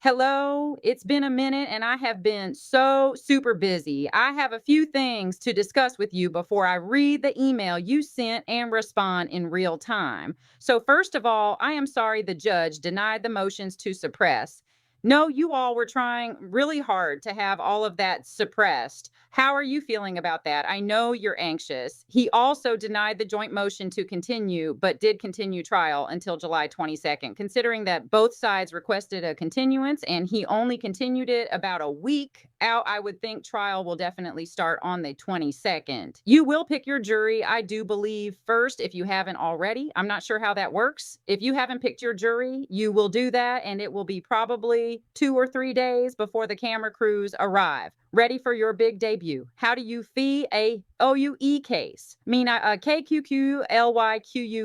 Hello, it's been a minute and I have been so super busy. I have a few things to discuss with you before I read the email you sent and respond in real time. So, first of all, I am sorry the judge denied the motions to suppress. No, you all were trying really hard to have all of that suppressed. How are you feeling about that? I know you're anxious. He also denied the joint motion to continue, but did continue trial until July 22nd, considering that both sides requested a continuance and he only continued it about a week out. I would think trial will definitely start on the 22nd. You will pick your jury, I do believe, first if you haven't already. I'm not sure how that works. If you haven't picked your jury, you will do that, and it will be probably 2 or 3 days before the camera crews arrive, ready for your big debut. How do you fee a OUE case? I mean, KQQLYQU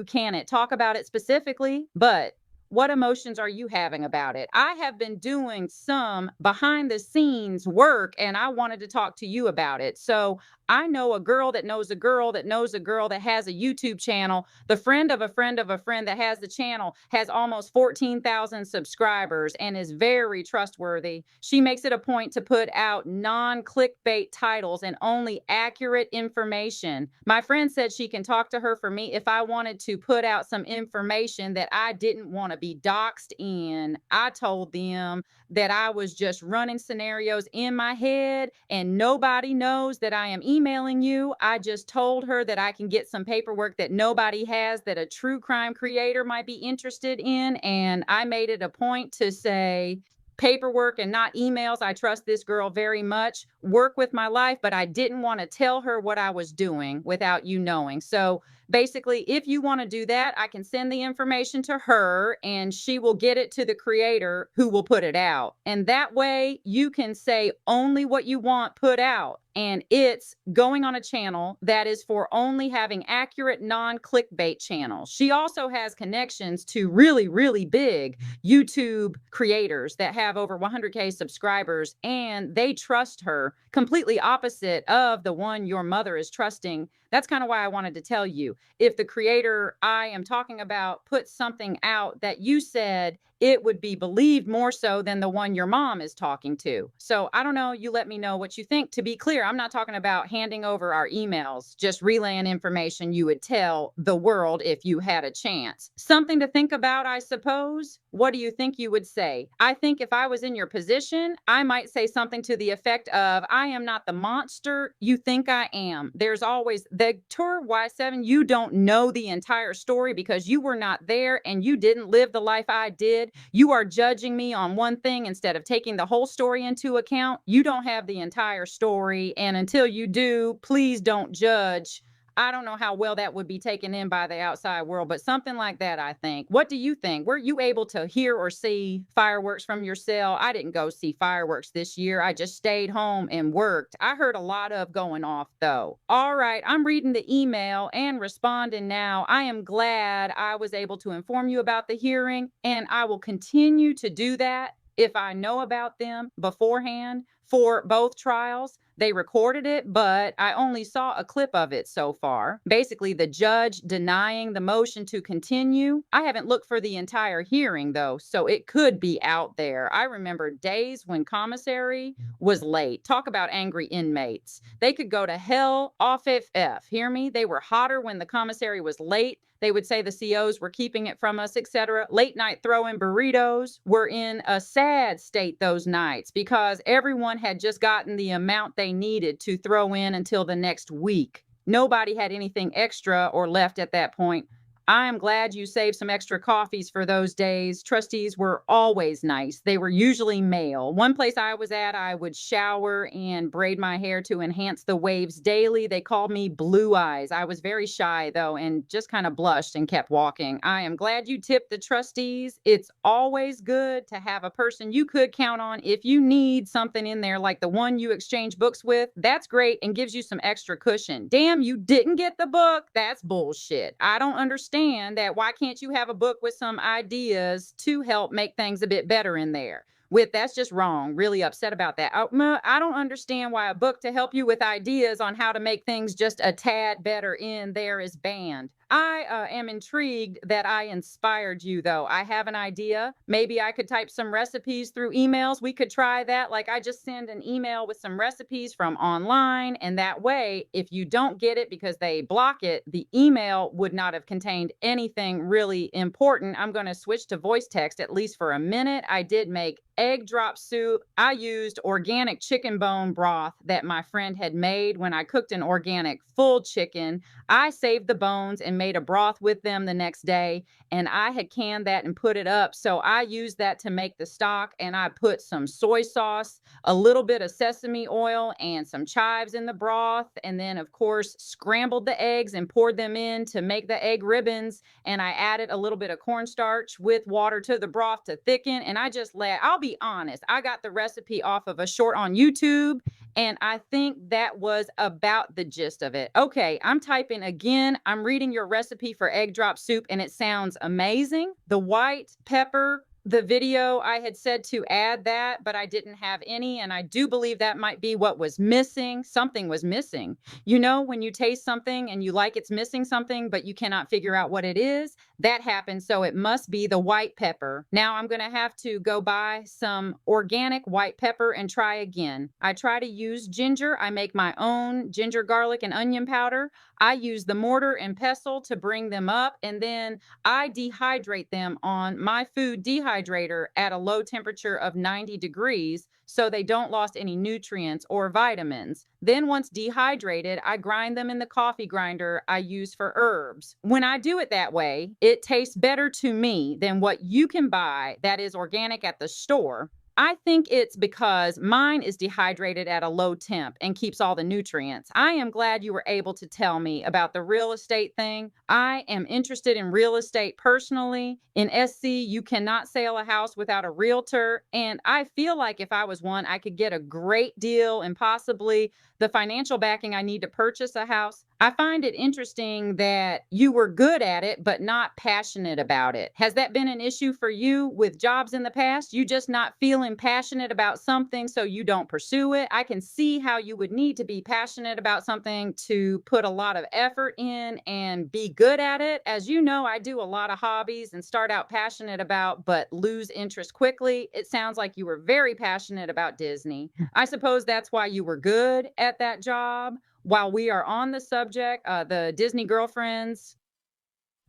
can it? Talk about it specifically, but what emotions are you having about it? I have been doing some behind the scenes work, and I wanted to talk to you about it. So I know a girl that knows a girl that knows a girl that has a YouTube channel. The friend of a friend of a friend that has the channel has almost 14,000 subscribers and is very trustworthy. She makes it a point to put out non-clickbait titles and only accurate information. My friend said she can talk to her for me if I wanted to put out some information that I didn't want to be doxxed in. I told them that I was just running scenarios in my head and nobody knows that I am emailing you. I just told her that I can get some paperwork that nobody has that a true crime creator might be interested in. And I made it a point to say paperwork and not emails. I trust this girl very much. Work with my life, but I didn't want to tell her what I was doing without you knowing. So basically, if you want to do that, I can send the information to her and she will get it to the creator who will put it out. And that way you can say only what you want put out. And it's going on a channel that is for only having accurate non-clickbait channels. She also has connections to really, really big YouTube creators that have over 100K subscribers, and they trust her completely opposite of the one your mother is trusting. That's kind of why I wanted to tell you. If the creator I am talking about puts something out that you said, it would be believed more so than the one your mom is talking to. So I don't know. You let me know what you think. To be clear, I'm not talking about handing over our emails, just relaying information you would tell the world if you had a chance. Something to think about, I suppose. What do you think you would say? I think if I was in your position, I might say something to the effect of, I am not the monster you think I am. There's always the Tour Y7. You don't know the entire story because you were not there and you didn't live the life I did. You are judging me on one thing instead of taking the whole story into account. You don't have the entire story. And until you do, please don't judge. I don't know how well that would be taken in by the outside world, but something like that, I think. What do you think? Were you able to hear or see fireworks from your cell? I didn't go see fireworks this year. I just stayed home and worked. I heard a lot of going off, though. All right, I'm reading the email and responding now. I am glad I was able to inform you about the hearing, and I will continue to do that if I know about them beforehand for both trials. They recorded it, but I only saw a clip of it so far. Basically, the judge denying the motion to continue. I haven't looked for the entire hearing, though, so it could be out there. I remember days when commissary was late. Talk about angry inmates. They could go to hell off FF. Hear me? They were hotter when the commissary was late. They would say the COs were keeping it from us, etc. Late night throwing burritos were in a sad state those nights because everyone had just gotten the amount they needed to throw in until the next week. Nobody had anything extra or left at that point. I am glad you saved some extra coffees for those days. Trustees were always nice. They were usually male. One place I was at, I would shower and braid my hair to enhance the waves daily. They called me Blue Eyes. I was very shy, though, and just kind of blushed and kept walking. I am glad you tipped the trustees. It's always good to have a person you could count on if you need something in there, like the one you exchange books with. That's great and gives you some extra cushion. Damn, you didn't get the book. That's bullshit. I don't understand that. Why can't you have a book with some ideas to help make things a bit better in there? That's just wrong. Really upset about that. I don't understand why a book to help you with ideas on how to make things just a tad better in there is banned. I am intrigued that I inspired you, though. I have an idea. Maybe I could type some recipes through emails. We could try that. Like, I just send an email with some recipes from online, and that way, if you don't get it because they block it, the email would not have contained anything really important. I'm going to switch to voice text, at least for a minute. I did make egg drop soup. I used organic chicken bone broth that my friend had made when I cooked an organic full chicken. I saved the bones and made a broth with them the next day, and I had canned that and put it up. So I used that to make the stock, and I put some soy sauce, a little bit of sesame oil, and some chives in the broth. And then, of course, scrambled the eggs and poured them in to make the egg ribbons. And I added a little bit of cornstarch with water to the broth to thicken. And I just I'll be honest, I got the recipe off of a short on YouTube, and I think that was about the gist of it. Okay, I'm typing again. I'm reading your recipe for egg drop soup, and it sounds amazing. The white pepper, the video, I had said to add that, but I didn't have any, and I do believe that might be what was missing. Something was missing. You know, when you taste something and you like it's missing something, but you cannot figure out what it is, that happens, so it must be the white pepper. Now I'm going to have to go buy some organic white pepper and try again. I try to use ginger. I make my own ginger, garlic, and onion powder. I use the mortar and pestle to bring them up, and then I dehydrate them on my food dehydrator at a low temperature of 90 degrees so they don't lose any nutrients or vitamins. Then once dehydrated, I grind them in the coffee grinder I use for herbs. When I do it that way, it tastes better to me than what you can buy that is organic at the store. I think it's because mine is dehydrated at a low temp and keeps all the nutrients. I am glad you were able to tell me about the real estate thing. I am interested in real estate personally. In SC, you cannot sell a house without a realtor. And I feel like if I was one, I could get a great deal and possibly the financial backing I need to purchase a house. I find it interesting that you were good at it, but not passionate about it. Has that been an issue for you with jobs in the past? You just not feeling passionate about something, so you don't pursue it? I can see how you would need to be passionate about something to put a lot of effort in and be good at it. As you know, I do a lot of hobbies and start out passionate about, but lose interest quickly. It sounds like you were very passionate about Disney. I suppose that's why you were good at that job. While we are on the subject, the Disney girlfriends,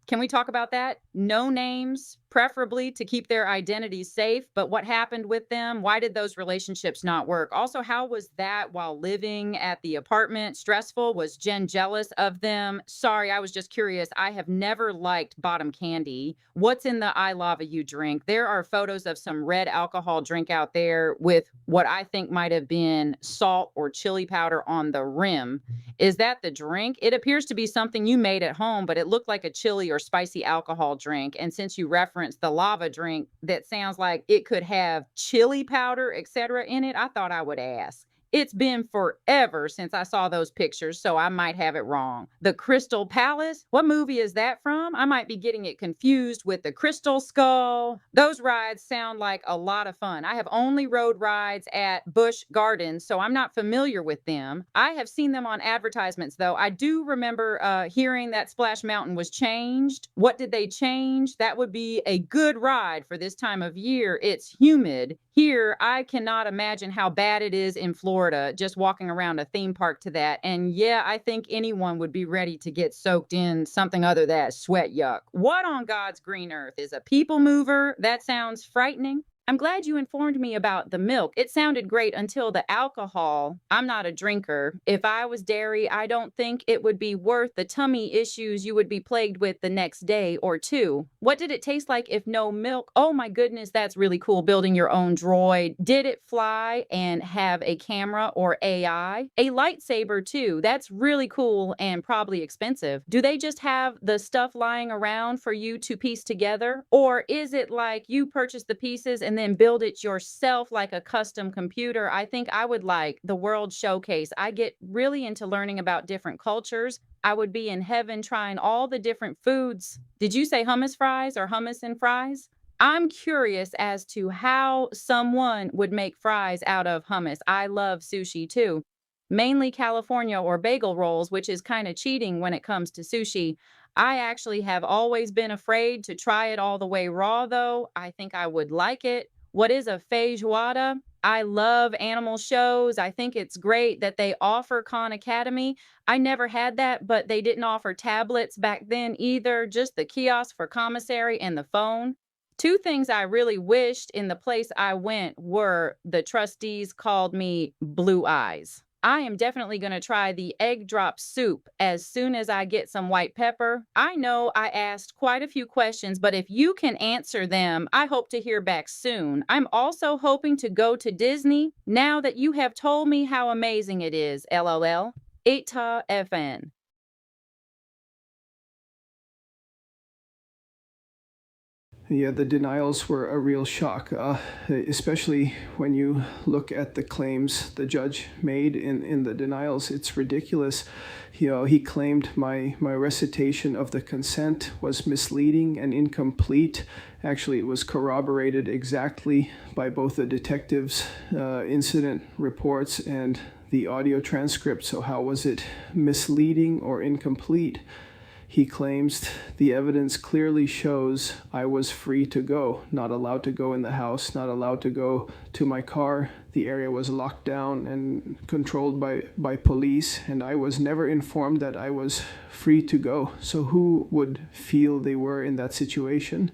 can we talk about that? No names, preferably to keep their identities safe. But what happened with them? Why did those relationships not work? Also, how was that while living at the apartment? Stressful? Was Jen jealous of them? Sorry, I was just curious. I have never liked bottom candy. What's in the I Lava You drink? There are photos of some red alcohol drink out there with what I think might have been salt or chili powder on the rim. Is that the drink? It appears to be something you made at home, but it looked like a chili or spicy alcohol drink. And since you referenced the lava drink, that sounds like it could have chili powder, etc. in it, I thought I would ask. It's been forever since I saw those pictures, so I might have it wrong. The Crystal Palace? What movie is that from? I might be getting it confused with the Crystal Skull. Those rides sound like a lot of fun. I have only rode rides at Busch Gardens, so I'm not familiar with them. I have seen them on advertisements, though. I do remember hearing that Splash Mountain was changed. What did they change? That would be a good ride for this time of year. It's humid. Here, I cannot imagine how bad it is in Florida, just walking around a theme park to that. And yeah, I think anyone would be ready to get soaked in something other than sweat yuck. What on God's green earth is a people mover? That sounds frightening. I'm glad you informed me about the milk. It sounded great until the alcohol. I'm not a drinker. If I was dairy, I don't think it would be worth the tummy issues you would be plagued with the next day or two. What did it taste like if no milk? Oh my goodness, that's really cool, building your own droid. Did it fly and have a camera or AI? A lightsaber too. That's really cool and probably expensive. Do they just have the stuff lying around for you to piece together? Or is it like you purchase the pieces and then build it yourself like a custom computer? I think I would like the World Showcase. I get really into learning about different cultures. I would be in heaven trying all the different foods. Did you say hummus fries or hummus and fries? I'm curious as to how someone would make fries out of hummus. I love sushi too. Mainly California or bagel rolls, which is kind of cheating when it comes to sushi. I actually have always been afraid to try it all the way raw, though. I think I would like it. What is a feijoada? I love animal shows. I think it's great that they offer Khan Academy. I never had that, but they didn't offer tablets back then either, just the kiosk for commissary and the phone. Two things I really wished in the place I went were the trustees called me Blue Eyes. I am definitely going to try the egg drop soup as soon as I get some white pepper. I know I asked quite a few questions, but if you can answer them, I hope to hear back soon. I'm also hoping to go to Disney now that you have told me how amazing it is, LOL. Eta FN. Yeah, the denials were a real shock, especially when you look at the claims the judge made in the denials. It's ridiculous. He claimed my recitation of the consent was misleading and incomplete. Actually, it was corroborated exactly by both the detectives' incident reports and the audio transcript. So how was it misleading or incomplete? He claims the evidence clearly shows I was free to go, not allowed to go in the house, not allowed to go to my car. The area was locked down and controlled by police, and I was never informed that I was free to go. So who would feel they were in that situation?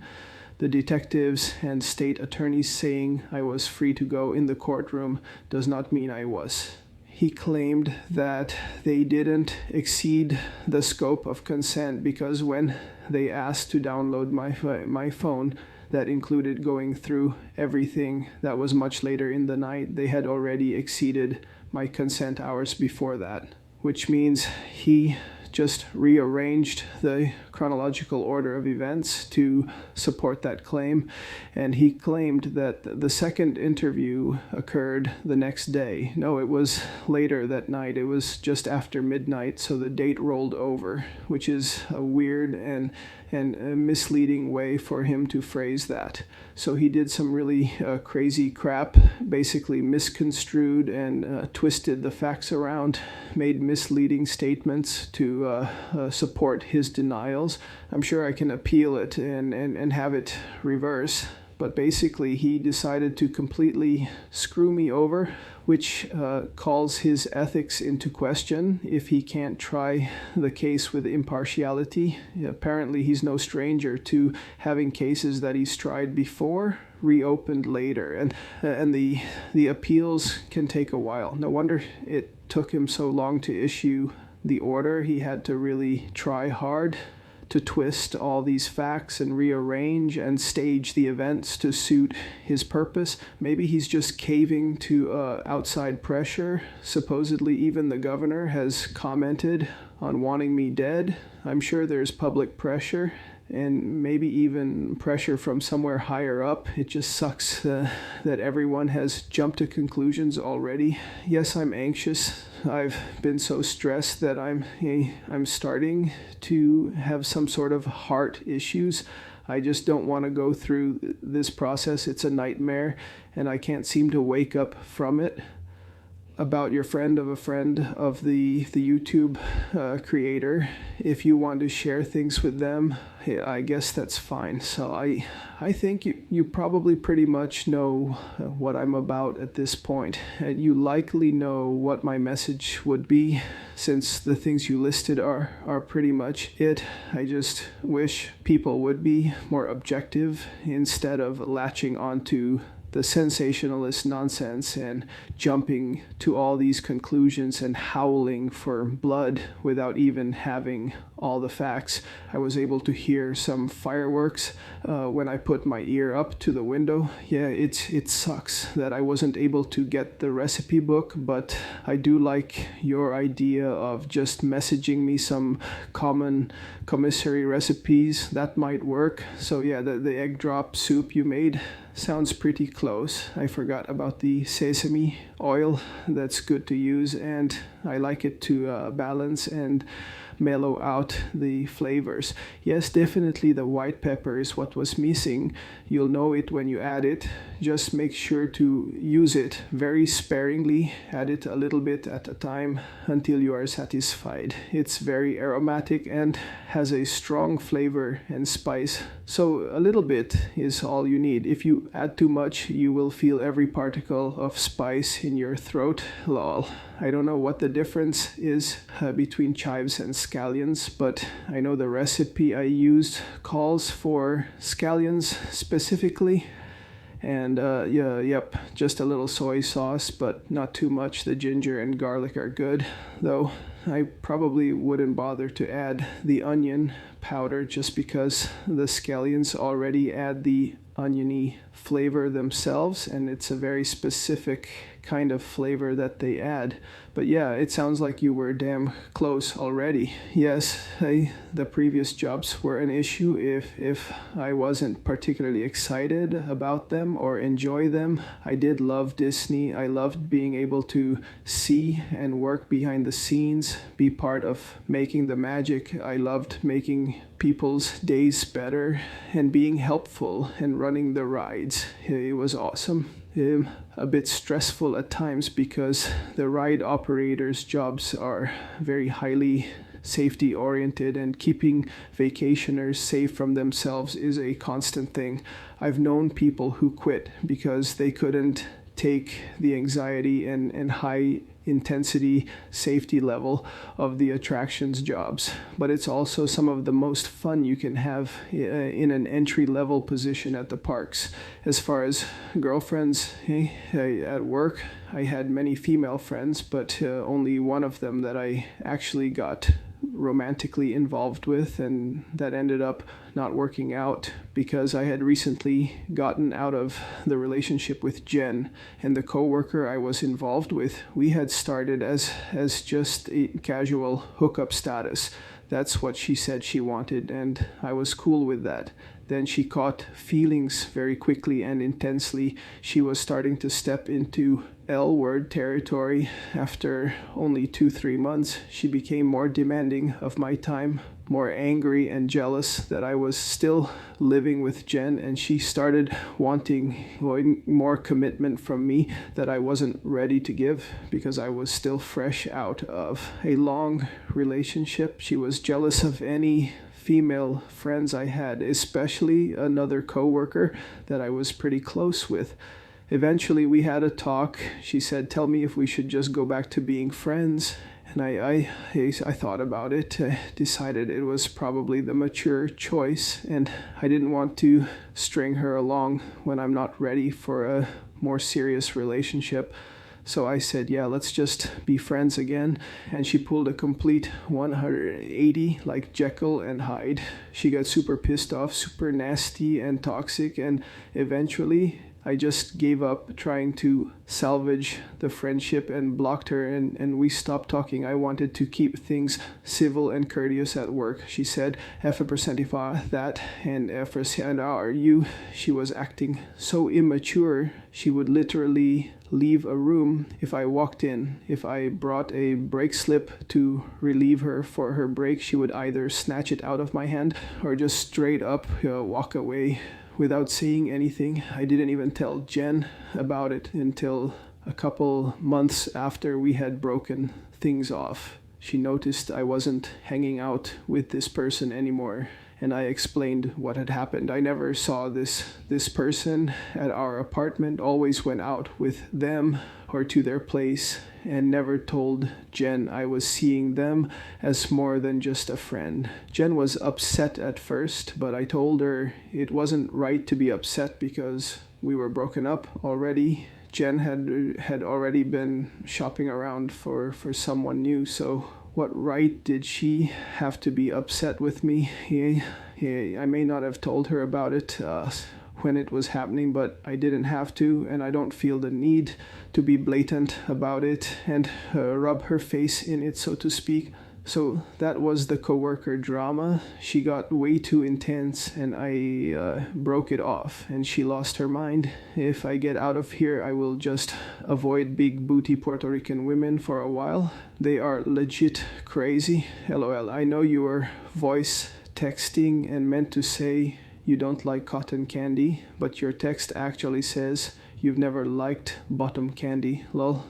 The detectives and state attorneys saying I was free to go in the courtroom does not mean I was. He claimed that they didn't exceed the scope of consent because when they asked to download my phone, that included going through everything that was much later in the night. They had already exceeded my consent hours before that, which means he just rearranged the chronological order of events to support that claim. And he claimed that the second interview occurred the next day. No, it was later that night. It was just after midnight, so the date rolled over, which is a weird and a misleading way for him to phrase that. So he did some really crazy crap, basically misconstrued and twisted the facts around, made misleading statements to support his denials. I'm sure I can appeal it and have it reverse. But basically, he decided to completely screw me over, which calls his ethics into question if he can't try the case with impartiality. Apparently, he's no stranger to having cases that he's tried before reopened later, and the appeals can take a while. No wonder it took him so long to issue the order. He had to really try hard to twist all these facts and rearrange and stage the events to suit his purpose. Maybe he's just caving to outside pressure. Supposedly even the governor has commented on wanting me dead. I'm sure there's public pressure, and maybe even pressure from somewhere higher up. It just sucks that everyone has jumped to conclusions already. Yes, I'm anxious. I've been so stressed that I'm starting to have some sort of heart issues. I just don't want to go through this process. It's a nightmare, and I can't seem to wake up from it. About your friend of a friend of the YouTube creator, if you want to share things with them, I guess that's fine. So I think you probably pretty much know what I'm about at this point. And you likely know what my message would be, since the things you listed are pretty much it. I just wish people would be more objective instead of latching onto the sensationalist nonsense and jumping to all these conclusions and howling for blood without even having all the facts. I was able to hear some fireworks when I put my ear up to the window. Yeah, it sucks that I wasn't able to get the recipe book, but I do like your idea of just messaging me some common commissary recipes. That might work. So yeah, the egg drop soup you made sounds pretty close. I forgot about the sesame oil. That's good to use, and I like it to balance and mellow out the flavors. Yes, definitely the white pepper is what was missing. You'll know it when you add it. Just make sure to use it very sparingly. Add it a little bit at a time until you are satisfied. It's very aromatic and has a strong flavor and spice. So a little bit is all you need. If you add too much, you will feel every particle of spice in your throat. Lol. I don't know what the difference is between chives and scallions, but I know the recipe I used calls for scallions specifically. And just a little soy sauce, but not too much. The ginger and garlic are good, though I probably wouldn't bother to add the onion powder just because the scallions already add the oniony flavor themselves, and it's a very specific kind of flavor that they add. But yeah, it sounds like you were damn close already. Yes, the previous jobs were an issue if I wasn't particularly excited about them or enjoy them. I did love Disney. I loved being able to see and work behind the scenes, be part of making the magic. I loved making people's days better and being helpful and running the rides. It was awesome. A bit stressful at times because the ride operators' jobs are very highly safety oriented, and keeping vacationers safe from themselves is a constant thing. I've known people who quit because they couldn't take the anxiety and high intensity safety level of the attractions jobs. But it's also some of the most fun you can have in an entry level position at the parks. As far as girlfriends at work, I had many female friends, but only one of them that I actually got romantically involved with, and that ended up not working out because I had recently gotten out of the relationship with Jen, and the coworker I was involved with, we had started as just a casual hookup status. That's what she said she wanted, and I was cool with that. Then she caught feelings very quickly and intensely. She was starting to step into L-word territory. After only 2-3 months, she became more demanding of my time, more angry and jealous that I was still living with Jen, and she started wanting more commitment from me that I wasn't ready to give because I was still fresh out of a long relationship. She was jealous of any female friends I had, especially another coworker that I was pretty close with. Eventually we had a talk. She said, "Tell me if we should just go back to being friends." And I thought about it, decided it was probably the mature choice, and I didn't want to string her along when I'm not ready for a more serious relationship. So I said, yeah, let's just be friends again. And she pulled a complete 180 like Jekyll and Hyde. She got super pissed off, super nasty and toxic, and eventually I just gave up trying to salvage the friendship and blocked her, and we stopped talking. I wanted to keep things civil and courteous at work. She said, F% that, and F% are you. She was acting so immature. She would literally leave a room if I walked in. If I brought a brake slip to relieve her for her break, she would either snatch it out of my hand or just straight up walk away without saying anything. I didn't even tell Jen about it until a couple months after we had broken things off. She noticed I wasn't hanging out with this person anymore, and I explained what had happened. I never saw this person at our apartment, always went out with them or to their place, and never told Jen I was seeing them as more than just a friend. Jen was upset at first, but I told her it wasn't right to be upset because we were broken up already. Jen had already been shopping around for someone new, so what right did she have to be upset with me? I may not have told her about it when it was happening, but I didn't have to, and I don't feel the need to be blatant about it and rub her face in it, so to speak. So that was the coworker drama. She got way too intense, and I broke it off, and she lost her mind. If I get out of here, I will just avoid big booty Puerto Rican women for a while. They are legit crazy. LOL. I know you were voice texting and meant to say you don't like cotton candy, but your text actually says you've never liked bottom candy. Lol.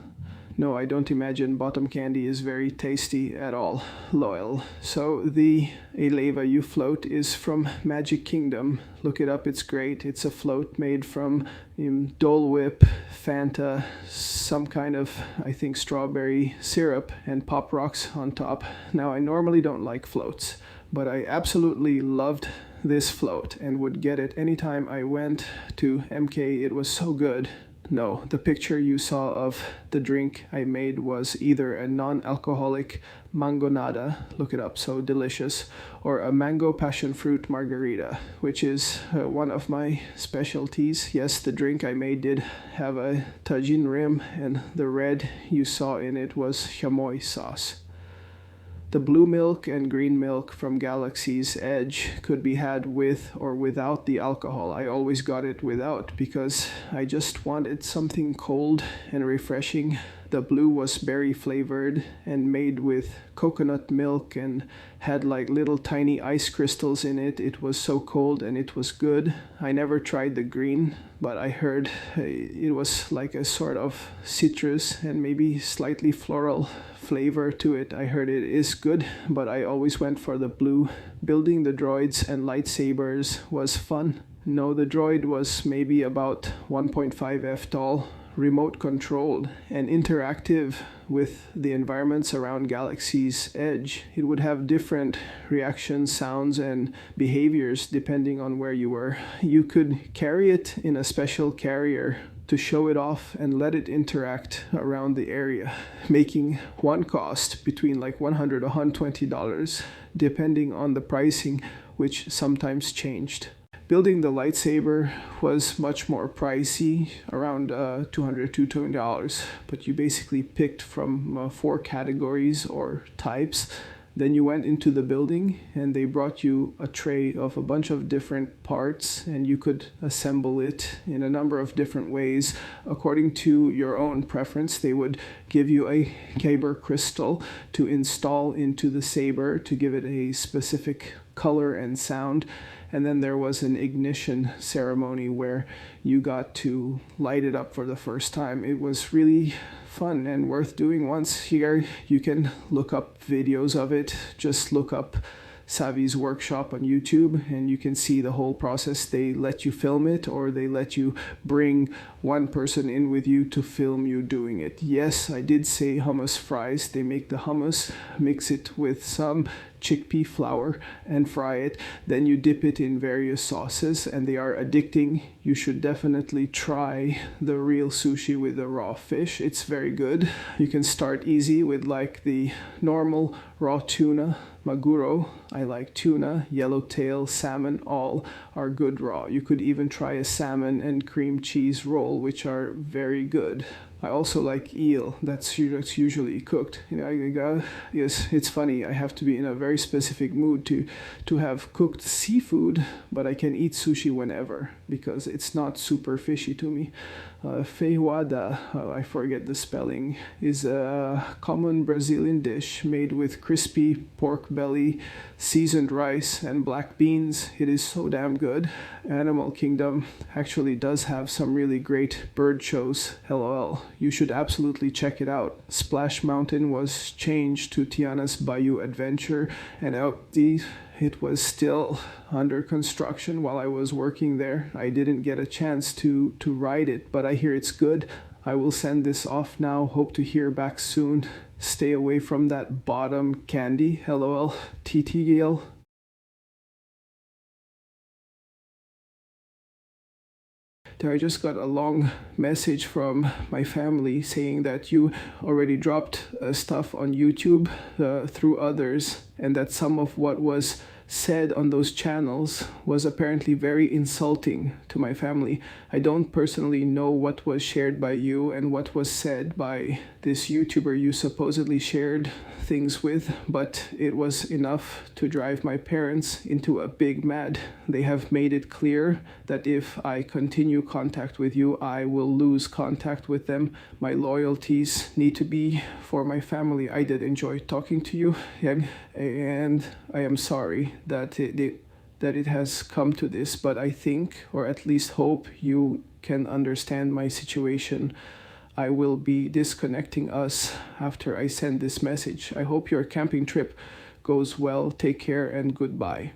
No, I don't imagine bottom candy is very tasty at all. Lol. So the Eleva you float is from Magic Kingdom. Look it up, it's great. It's a float made from Dole Whip, Fanta, some kind of, I think, strawberry syrup, and Pop Rocks on top. Now, I normally don't like floats, but I absolutely loved this float and would get it anytime I went to MK. It was so good. No, the picture you saw of the drink I made was either a non-alcoholic mangonada, look it up, so delicious, or a mango passion fruit margarita, which is one of my specialties. Yes, the drink I made did have a tagine rim, and the red you saw in it was chamoy sauce. The blue milk and green milk from Galaxy's Edge could be had with or without the alcohol. I always got it without because I just wanted something cold and refreshing. The blue was berry flavored and made with coconut milk and had like little tiny ice crystals in it. It was so cold and it was good. I never tried the green, but I heard it was like a sort of citrus and maybe slightly floral flavor to it. I heard it is good, but I always went for the blue. Building the droids and lightsabers was fun. No, the droid was maybe about 1.5 F tall, remote controlled, and interactive with the environments around Galaxy's Edge. It would have different reactions, sounds, and behaviors depending on where you were. You could carry it in a special carrier to show it off and let it interact around the area, making one cost between like $100 or $120 depending on the pricing, which sometimes changed. Building the lightsaber was much more pricey, around $200 to $220, but you basically picked from 4 categories or types. Then you went into the building and they brought you a tray of a bunch of different parts, and you could assemble it in a number of different ways according to your own preference. They would give you a kyber crystal to install into the saber to give it a specific color and sound. And then there was an ignition ceremony where you got to light it up for the first time. It was really fun and worth doing once. Here you can look up videos of it. Just look up Savi's workshop on YouTube and you can see the whole process. They let you film it, or they let you bring one person in with you to film you doing it. Yes, I did say hummus fries. They make the hummus, mix it with some chickpea flour and fry it. Then you dip it in various sauces and they are addicting. You should definitely try the real sushi with the raw fish. It's very good. You can start easy with like the normal raw tuna, maguro. I like tuna, yellowtail, salmon, all are good raw. You could even try a salmon and cream cheese roll, which are very good. I also like eel. That's usually cooked. Yes, it's funny. I have to be in a very specific mood to have cooked seafood, but I can eat sushi whenever because it's not super fishy to me. Feijoada, I forget the spelling, is a common Brazilian dish made with crispy pork belly, seasoned rice, and black beans. It is so damn good. Animal Kingdom actually does have some really great bird shows. LOL. You should absolutely check it out. Splash Mountain was changed to Tiana's Bayou Adventure, and it was still under construction while I was working there. I didn't get a chance to ride it, but I hear it's good. I will send this off now. Hope to hear back soon. Stay away from that bottom candy. LOL. TTL. I just got a long message from my family saying that you already dropped stuff on YouTube through others, and that some of what was said on those channels was apparently very insulting to my family. I don't personally know what was shared by you and what was said by this YouTuber you supposedly shared things with, but it was enough to drive my parents into a big mad. They have made it clear that if I continue contact with you, I will lose contact with them. My loyalties need to be for my family. I did enjoy talking to you, and I am sorry that it has come to this, but I think, or at least hope, you can understand my situation. I will be disconnecting us after I send this message. I hope your camping trip goes well. Take care and goodbye.